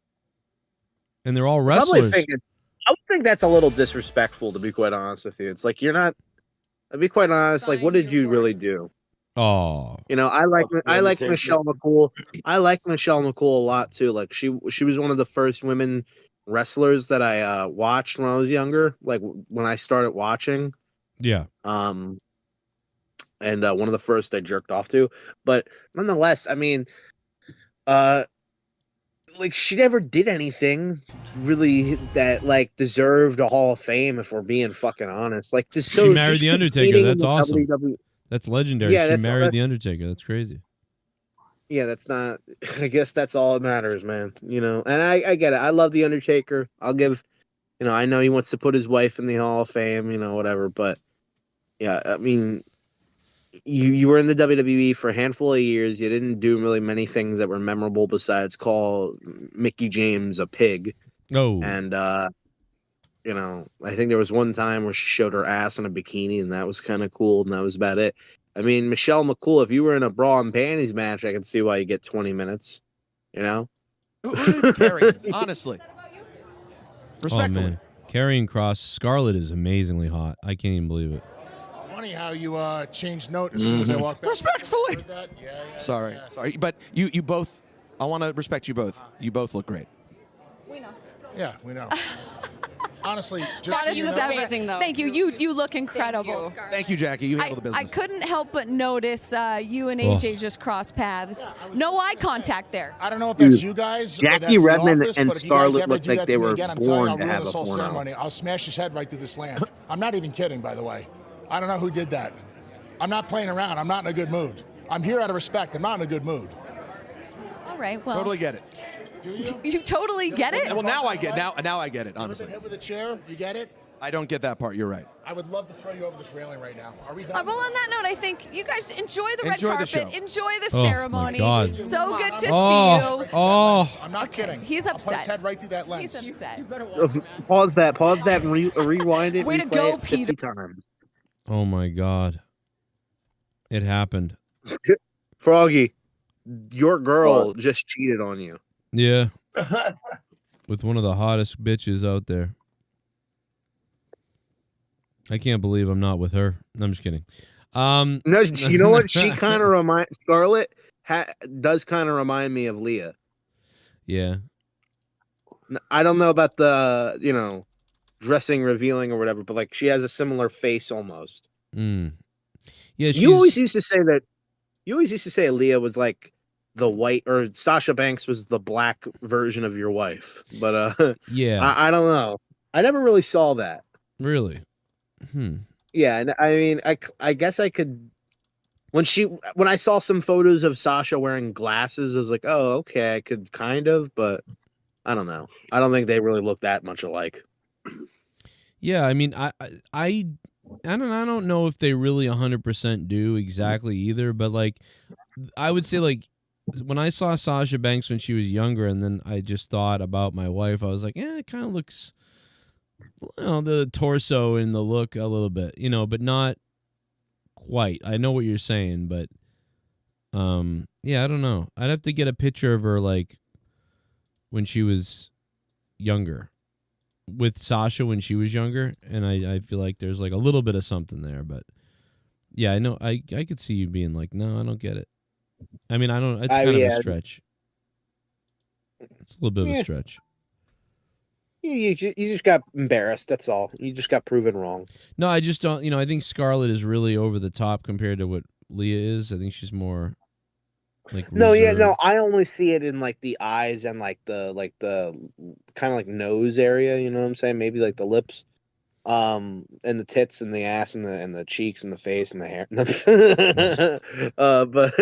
S2: and they're all
S8: Probably
S2: wrestlers.
S8: I would think that's a little disrespectful, to be quite honest with you. It's like you're not. To be quite honest, like, what did you really do?
S2: Oh,
S8: You know, I like
S4: Undertaker.
S8: Michelle McCool. I like Michelle McCool a lot too. Like she was one of the first women wrestlers that I watched when I was younger. Like when I started watching.
S2: yeah.
S8: And one of the first I jerked off to. But nonetheless, I mean, like she never did anything really that like deserved a Hall of Fame. If we're being fucking honest, like
S2: She married the Undertaker. That's awesome.
S8: WWE.
S2: That's legendary.
S8: Yeah,
S2: She
S8: that's
S2: married the Undertaker. That's crazy.
S8: Yeah, that's not. I guess that's all that matters, man. You know, and I get it. I love the Undertaker. I'll give. You know, I know he wants to put his wife in the Hall of Fame. You know, whatever. But yeah, I mean, you were in the WWE for a handful of years. You didn't do really many things that were memorable besides call Mickey James a pig.
S2: Oh,
S8: And you know, I think there was one time where she showed her ass in a bikini, and that was kind of cool, and that was about it. I mean, Michelle McCool, if you were in a bra and panties match, I can see why you get 20 minutes. You know?
S1: Who needs Carrie? Honestly. Respectfully.
S2: Oh man, Karrion Kross, Scarlett is amazingly hot. I can't even believe it.
S9: Funny how you changed note as soon as I walked back.
S1: Respectfully.
S9: Heard that? Yeah.
S1: Sorry. But you both, I want to respect you both. You both look great.
S5: We know.
S9: Yeah, we know. Honestly, just so
S22: This
S9: you
S22: is
S9: know,
S22: amazing, though.
S5: Thank you. You look incredible.
S1: Thank you, Jackie. You handle the
S22: I
S1: business.
S22: couldn't help but notice you and
S2: Oh.
S22: AJ just crossed paths. No eye contact there.
S9: I don't know if that's
S8: Dude,
S9: you guys. or
S8: Jackie
S9: that's the
S8: Redmond
S9: office,
S8: and
S9: but if you
S8: Scarlett
S9: guys ever
S8: looked
S9: do
S8: like
S9: that
S8: they
S9: to me
S8: were
S9: again, I'm telling you,
S8: born
S9: I'll
S8: to
S9: ruin
S8: have
S9: this
S8: a
S9: whole
S8: porno.
S9: ceremony. I'll smash his head right through this land. I'm not even kidding, by the way. I don't know who did that. I'm not playing around. I'm not in a good mood. I'm here out of respect. I'm not in a good mood.
S22: All right, well.
S1: Totally get it.
S9: Do you?
S22: You totally get it?
S1: Well, now I get now I get it.
S9: Ever
S1: Honestly,
S9: been hit with a chair? You get it?
S1: I don't get that part. You're right.
S9: I would love to throw you over this railing right now. Are we done?
S22: Well, on that note, I think you guys enjoy the red
S1: Enjoy the
S22: carpet.
S1: show.
S22: Enjoy the
S2: Oh, my
S22: ceremony.
S2: God.
S22: So good to
S2: Oh,
S22: see you.
S2: oh.
S9: I'm not kidding.
S22: He's
S9: I'll put his
S22: upset.
S9: head right through that lens.
S22: He's upset.
S8: Pause that, and rewind it.
S22: Way to
S8: replay
S22: go,
S8: it 50
S22: Peter.
S8: times.
S2: Oh my God, it happened.
S8: Froggy, your girl just cheated on you.
S2: Yeah, with one of the hottest bitches out there. I can't believe I'm not with her. No, I'm just kidding.
S8: No, you know what? She kind of Scarlett does kind of remind me of Leah.
S2: Yeah.
S8: I don't know about the, you know, dressing revealing or whatever, but like she has a similar face almost.
S2: Mm. Yeah,
S8: You always used to say that. You always used to say Leah was like the white, or Sasha Banks was the black version of your wife. But
S2: yeah,
S8: I don't know. I never really saw that.
S2: really.
S8: Yeah, and I mean, I guess I could. When I saw some photos of Sasha wearing glasses, I was like, oh, okay, I could kind of, but I don't know. I don't think they really look that much alike.
S2: Yeah, I mean, I don't know if they really 100% do exactly either, but like, I would say like when I saw Sasha Banks when she was younger, and then I just thought about my wife, I was like, it kind of looks, you know, the torso and the look a little bit, you know, but not quite. I know what you're saying, but yeah, I don't know. I'd have to get a picture of her like when she was younger, with Sasha when she was younger, and I feel like there's like a little bit of something there, but yeah, I know I could see you being like, no, I don't get it. I mean, I don't. It's kind of a stretch. It's a little bit of a stretch.
S8: You just got embarrassed. That's all. You just got proven wrong.
S2: No, I just don't. You know, I think Scarlett is really over the top compared to what Leah is. I think she's more Like
S8: No, yeah,
S2: reserved?
S8: no. I only see it in like the eyes and like the kind of like nose area. You know what I'm saying? Maybe like the lips, and the tits and the ass and the cheeks and the face and the hair. But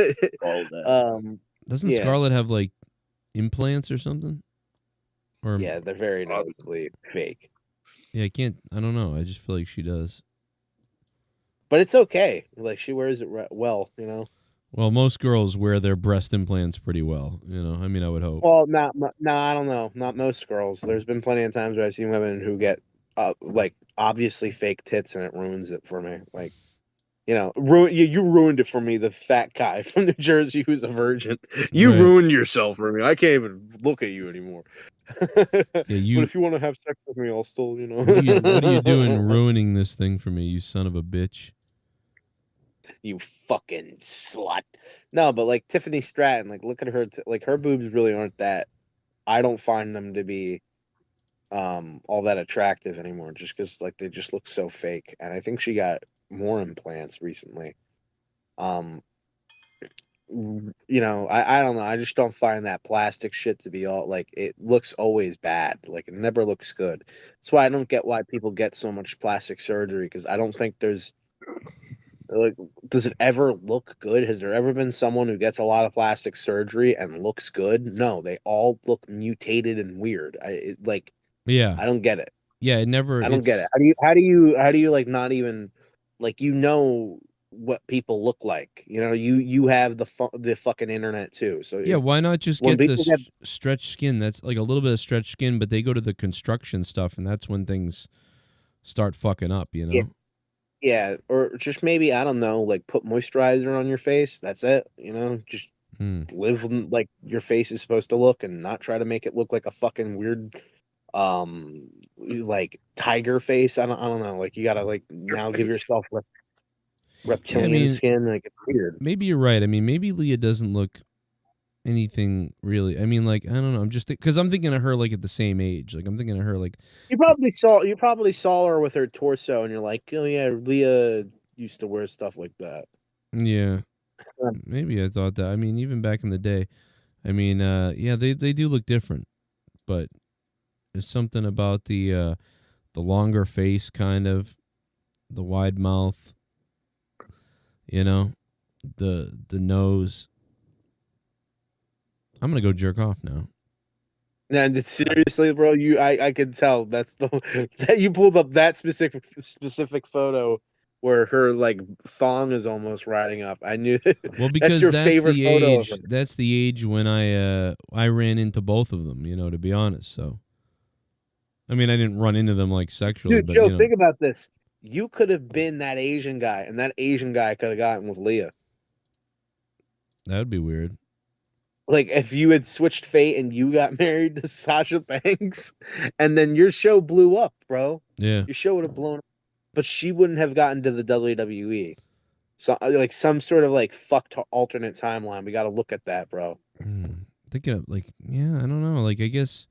S4: All that.
S2: Doesn't
S8: yeah,
S2: Scarlett have like implants or something? Or
S8: yeah, they're very noticeably fake.
S2: yeah, I can't. I don't know. I just feel like she does.
S8: But it's okay. Like she wears it well, you know.
S2: Well, most girls wear their breast implants pretty well. You know, I mean, I would hope.
S8: Well, no, I don't know. Not most girls. There's been plenty of times where I've seen women who get like obviously fake tits, and it ruins it for me. Like, you know, you ruined it for me. The fat guy from New Jersey who's a virgin. You
S2: Right.
S8: ruined yourself for me. I can't even look at you anymore.
S2: you-
S8: But if you want to have sex with me, I'll still, you know.
S2: What are you doing ruining this thing for me, you son of a bitch?
S8: You fucking slut. No, but like Tiffany Stratton, like look at her. Like her boobs really aren't that. I don't find them to be all that attractive anymore, just because like they just look so fake. And I think she got more implants recently. You know, I don't know. I just don't find that plastic shit to be all like it looks always bad. Like it never looks good. That's why I don't get why people get so much plastic surgery, because I don't think there's like, does it ever look good? Has there ever been someone who gets a lot of plastic surgery and looks good? No, they all look mutated and weird.
S2: Yeah.
S8: I don't get it.
S2: Yeah, it never.
S8: I don't get it. How do you like not even like, you know what people look like? You know, you have the fucking internet too. So
S2: Yeah, why not just
S8: when
S2: get the
S8: people
S2: stretched skin? That's like a little bit of stretched skin, but they go to the construction stuff, and that's when things start fucking up. You know.
S8: Yeah. Yeah, or just maybe, I don't know, like put moisturizer on your face. That's it. You know, just live like your face is supposed to look, and not try to make it look like a fucking weird, like tiger face. I don't know. Like you gotta like now give yourself like reptilian skin. Like it's weird.
S2: Maybe you're right. I mean, maybe Leah doesn't look anything really. I mean, like I don't know. I'm just because I'm thinking of her like at the same age. Like I'm thinking of her like.
S8: You probably saw her with her torso, and you're like, oh yeah, Leah used to wear stuff like that.
S2: Yeah, maybe I thought that. I mean, even back in the day, I mean, yeah, they do look different, but there's something about the longer face, kind of, the wide mouth, you know, the nose. I'm gonna go jerk off now.
S8: And seriously, bro, I can tell that's that you pulled up that specific photo where her like thong is almost riding up. I knew
S2: Well, because
S8: that's your favorite
S2: the
S8: photo
S2: age.
S8: of her.
S2: That's the age when I ran into both of them. You know, to be honest. So, I mean, I didn't run into them like sexually,
S8: Dude,
S2: but
S8: Joe,
S2: you know,
S8: think about this. You could have been that Asian guy, and that Asian guy could have gotten with Leah.
S2: that would be weird.
S8: Like if you had switched fate and you got married to Sasha Banks, and then your show blew up, bro.
S2: Yeah.
S8: Your show would have blown up, but she wouldn't have gotten to the WWE. So like some sort of like fucked alternate timeline. We got to look at that, bro.
S2: Thinking of like, yeah, I don't know. Like, I guess,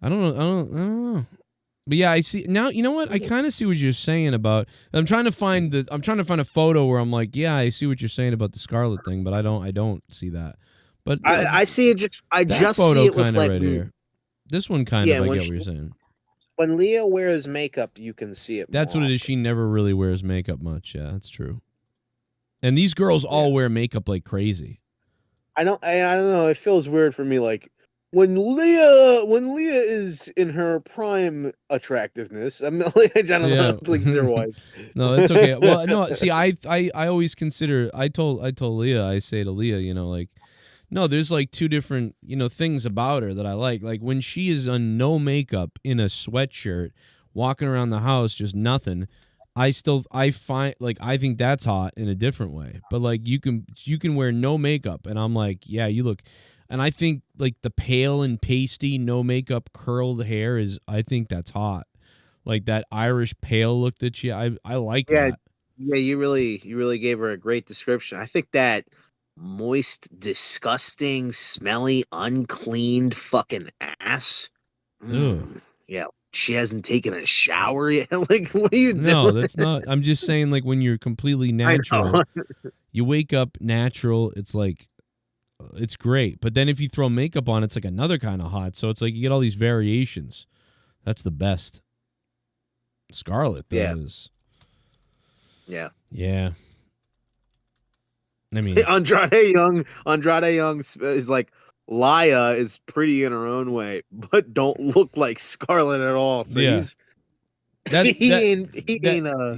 S2: I don't know. But yeah, I see now. You know what? I kind of see what you're saying about. I'm trying to find a photo where I'm like, yeah, I see what you're saying about the Scarlet thing, but I don't see that. But
S8: I see it just. I
S2: that
S8: just
S2: photo
S8: see it with
S2: kind of
S8: like
S2: right here. This one kind
S8: yeah,
S2: of. I
S8: when
S2: get
S8: she-
S2: what you're saying.
S8: when Leah wears makeup, you can see it.
S2: That's
S8: more
S2: what it is. She never really wears makeup much. Yeah, that's true. And these girls all wear makeup like crazy.
S8: I don't know. It feels weird for me. Like when Leah is in her prime attractiveness. I mean, like, I don't know. Like their wife.
S2: No, it's okay. Well, no. See, I always consider. I told Leah. I say to Leah, you know, like, no, there's like two different, you know, things about her that I like. Like when she is on no makeup in a sweatshirt, walking around the house, just nothing. I find like I think that's hot in a different way. But like you can wear no makeup, and I'm like, yeah, you look. And I think like the pale and pasty, no makeup, curled hair I think that's hot. Like that Irish pale look that I like that.
S8: Yeah, you really gave her a great description. I think that moist, disgusting, smelly, uncleaned fucking ass. Yeah, she hasn't taken a shower yet. Like, what are you doing?
S2: No, that's not. I'm just saying, like when you're completely natural, you wake up natural. It's like it's great. But then if you throw makeup on, it's like another kind of hot. So it's like you get all these variations. That's the best. Scarlett, though, is.
S8: Yeah.
S2: Yeah. I mean,
S8: Andrade Young is like, Laya is pretty in her own way, but don't look like Scarlett at all. So
S2: Yeah.
S8: he's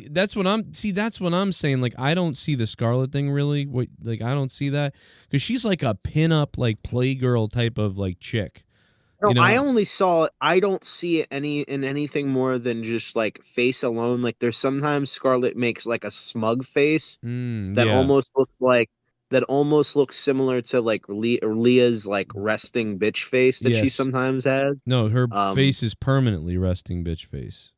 S2: That's what I'm saying. Like, I don't see the Scarlett thing really. Like, I don't see that because she's like a pin-up, like playgirl type of like chick.
S8: No,
S2: You know?
S8: I don't see it in anything more than just like face alone. Like there's sometimes Scarlett makes like a smug face that almost looks similar to like Leah's like resting bitch face that she
S2: Yes.
S8: sometimes has.
S2: No, her face is permanently resting bitch face.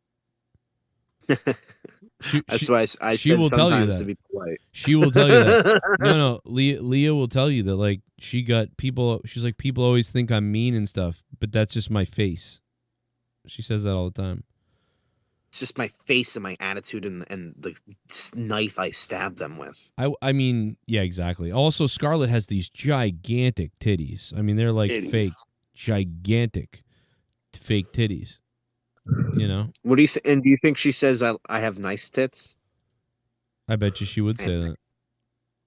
S8: That's why I
S2: she
S8: said
S2: will tell you
S8: sometimes
S2: that.
S8: to be polite.
S2: She will tell you that. No, Leah will tell you that. Like she got people. She's like, people always think I'm mean and stuff, but that's just my face. She says that all the time.
S8: It's just my face and my attitude and the knife I stabbed them with.
S2: I mean, yeah, exactly. Also, Scarlett has these gigantic titties. I mean, they're like fake, gigantic, fake titties. You know.
S8: What do you think? And do you think she says I have nice tits?
S2: I bet you she would say that.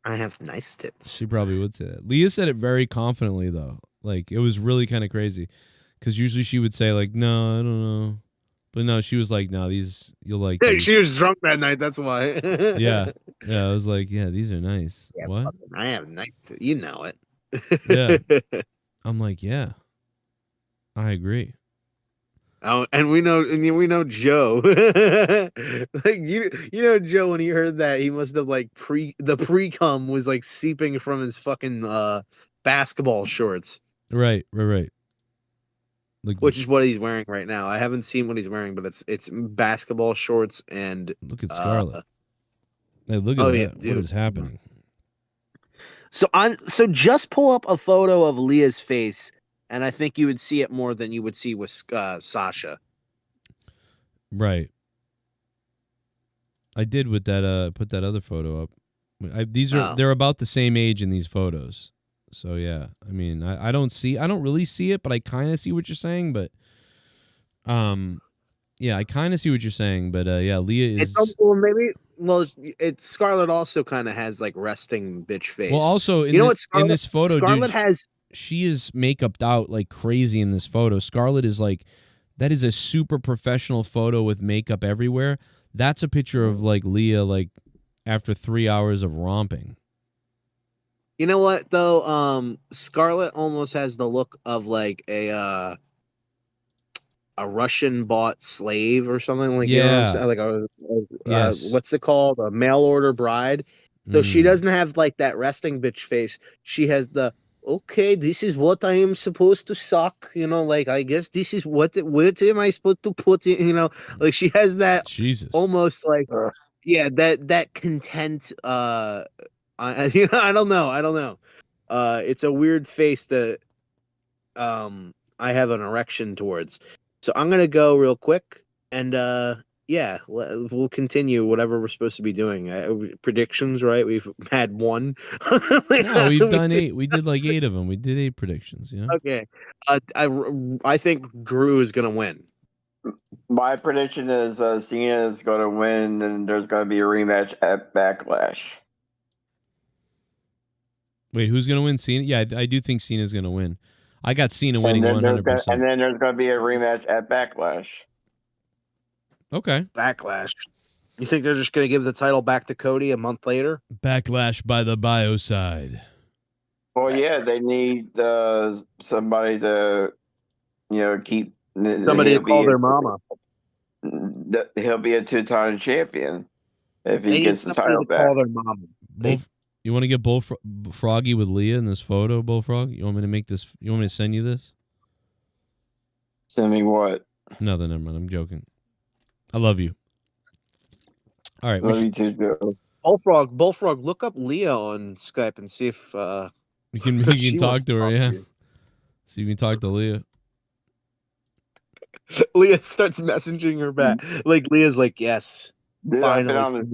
S8: I have nice tits.
S2: She probably would say that. Leah said it very confidently, though. Like, it was really kind of crazy. Because usually she would say, like, no, I don't know. But no, she was like, no, these, you'll like these.
S8: She was drunk that night, that's why.
S2: Yeah. Yeah, I was like, yeah, these are nice.
S8: Yeah,
S2: what?
S8: I have nice tits. You know it.
S2: Yeah. I'm like, yeah. I agree.
S8: Oh, and we know Joe. Like you know Joe, when he heard that, he must have like the pre-cum was like seeping from his fucking basketball shorts.
S2: Right. Like,
S8: which is what he's wearing right now. I haven't seen what he's wearing, but it's basketball shorts and
S2: look at Scarlett. Hey, look at that.
S8: Yeah,
S2: What is happening?
S8: So just pull up a photo of Leah's face, and I think you would see it more than you would see with Sasha.
S2: Right. I did with that. Put that other photo up. They're about the same age in these photos. So yeah, I mean, I don't really see it, but I kind of see what you're saying. But, yeah, I kind of see what you're saying. But yeah, Leah is.
S8: Scarlett also kind of has like resting bitch face.
S2: Well, also in this photo,
S8: Scarlett has.
S2: She is makeuped out like crazy in this photo. Scarlett is like, that is a super professional photo with makeup everywhere. That's a picture of like Leah like after 3 hours of romping.
S8: You know what though? Scarlett almost has the look of like a Russian bought slave or something like you know what I'm saying? Like what's it called? A mail order bride. So she doesn't have like that resting bitch face. She has the okay, this is what I am supposed to suck. You know, like I guess this is what am I supposed to put in? You know, like she has that almost like that content. I don't know. It's a weird face that I have an erection towards. So I'm gonna go real quick and yeah, we'll continue whatever we're supposed to be doing. Predictions, right? We've had one.
S2: No, we've done 8. We did like 8 of them. We did 8 predictions. Yeah.
S8: Okay. I think Drew is gonna win.
S18: My prediction is Cena is going to win, and there's going to be a rematch at Backlash.
S2: Wait, who's gonna win? Cena? Yeah, I do think Cena's gonna win. I got Cena winning 100%.
S18: And then there's going to be a rematch at Backlash.
S2: Okay.
S8: Backlash. You think they're just going to give the title back to Cody a month later?
S2: Backlash by the bio side.
S18: Well, yeah, they need somebody to, keep.
S8: Somebody to call their mama.
S18: He'll be a 2-time champion if he gets the title back.
S8: Call their mama.
S2: You want to get Froggy with Leah in this photo, Bullfrog? You want me to make this? You want me to send you this?
S18: Send me what?
S2: Nothing. Never mind. I'm joking. I love you. All right.
S18: Love you too, Joe.
S8: Bullfrog, look up Leah on Skype and see if
S2: you can talk to her. Yeah. See if you can talk to Leah.
S8: Leah starts messaging her back. Like Leah's like, yes.
S18: Dude,
S8: finally.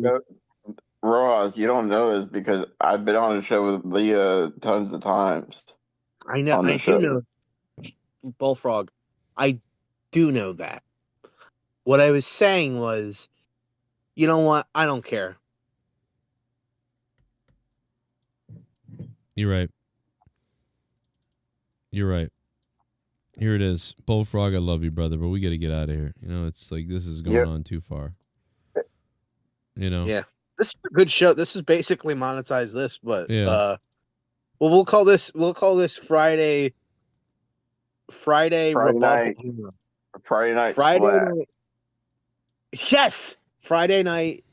S18: Ross, you don't know this because I've been on the show with Leah tons of times.
S8: I know.
S18: On the
S8: I
S18: show.
S8: do know, Bullfrog. I do know that. What I was saying was, you know what? I don't care.
S2: You're right. You're right. Here it is. Bullfrog, I love you, brother, but we got to get out of here. You know, it's like this is going on too far. You know?
S8: Yeah. This is a good show. This is basically monetize this, but
S2: Yeah.
S8: well, we'll call this Friday rebuttal.
S18: night. Friday night
S8: Friday
S18: splash.
S8: night. Yes, Friday night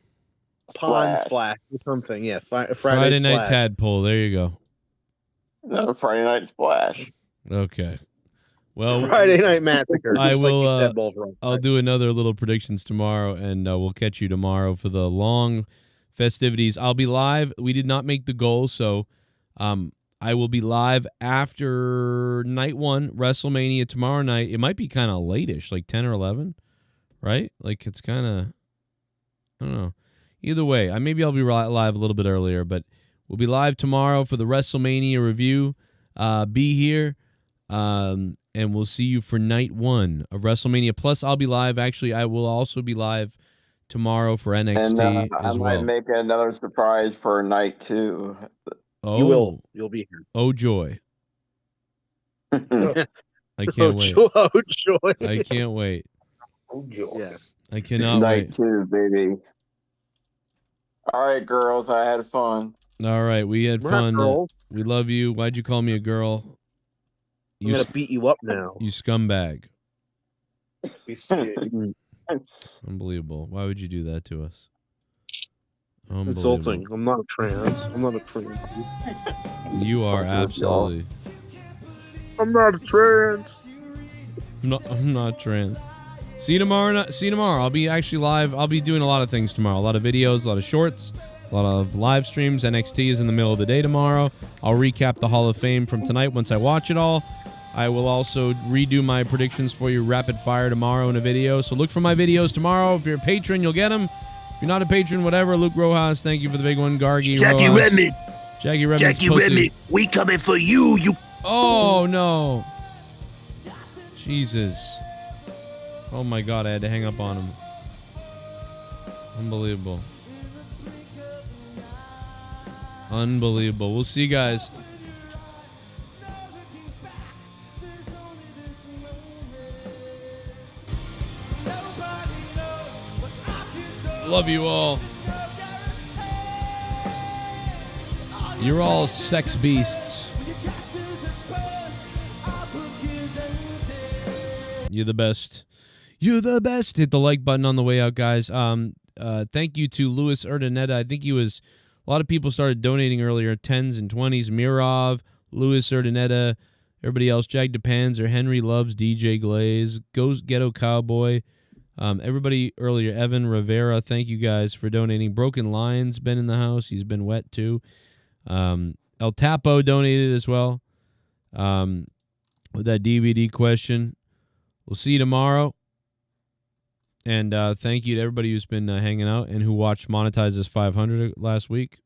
S8: pond splash or something. Yeah,
S2: Friday night
S8: splash.
S2: tadpole. There you go.
S18: No, Friday night splash.
S2: Okay. Well,
S8: Friday night massacre.
S2: I
S8: just like
S2: will.
S8: you said, Bullfrog.
S2: I'll do another little predictions tomorrow, and we'll catch you tomorrow for the long festivities. I'll be live. We did not make the goal, so I will be live after night 1, WrestleMania tomorrow night. It might be kind of late-ish, like 10 or 11, right? Like it's kind of, I don't know. Either way, maybe I'll be live a little bit earlier, but we'll be live tomorrow for the WrestleMania review. Be here. And we'll see you for night 1 of WrestleMania. Plus, I'll be live. Actually, I will also be live tomorrow for NXT
S18: And I
S2: as
S18: might
S2: well.
S18: make another surprise for night 2.
S2: Oh,
S8: You will. You'll be here.
S2: Oh, joy. I can't wait.
S8: Oh, joy.
S2: I can't wait.
S18: Oh, joy.
S8: Yeah.
S2: I cannot
S18: night
S2: wait.
S18: 2, baby. All right, girls. I had fun.
S2: All right. We had
S8: We're not
S2: fun.
S8: girls.
S2: We love you. Why'd you call me a girl?
S8: I'm going to beat you up now.
S2: You scumbag. Unbelievable. Why would you do that to us? Unbelievable.
S8: Insulting. I'm not a trans. I'm not a trans.
S2: You are absolutely.
S8: I'm not a trans.
S2: I'm not trans. See you tomorrow. See you tomorrow. I'll be actually live. I'll be doing a lot of things tomorrow. A lot of videos, a lot of shorts, a lot of live streams. NXT is in the middle of the day tomorrow. I'll recap the Hall of Fame from tonight once I watch it all. I will also redo my predictions for you rapid fire tomorrow in a video. So look for my videos tomorrow. If you're a patron, you'll get them. If you're not a patron, whatever. Luke Rojas, thank you for the big one. Gargi
S21: Jackie
S2: Rojas.
S21: Redmond.
S2: Jackie Redmond's
S21: Jackie
S2: pussy.
S21: Redmond. We coming for you. You.
S2: Oh, no. Jesus. Oh, my God. I had to hang up on him. Unbelievable. Unbelievable. We'll see you guys. Love you all. You're all sex beasts. You're the best. You're the best. Hit the like button on the way out, guys. Thank you to Louis Urdaneta. I think a lot of people started donating earlier, 10s and 20s. Mirov, Louis Urdaneta, everybody else, Jag DePanzer, Henry Loves, DJ Glaze, Ghost Ghetto Cowboy. Everybody earlier, Evan Rivera, thank you guys for donating. Broken Lion's been in the house. He's been wet too. El Tapo donated as well with that DVD question. We'll see you tomorrow. And thank you to everybody who's been hanging out and who watched Monetize This 500 last week.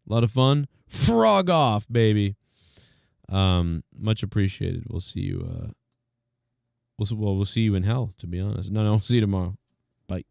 S2: A lot of fun. Frog off, baby. Much appreciated. We'll see you. We'll see you in hell, to be honest. No, we'll see you tomorrow. Bye.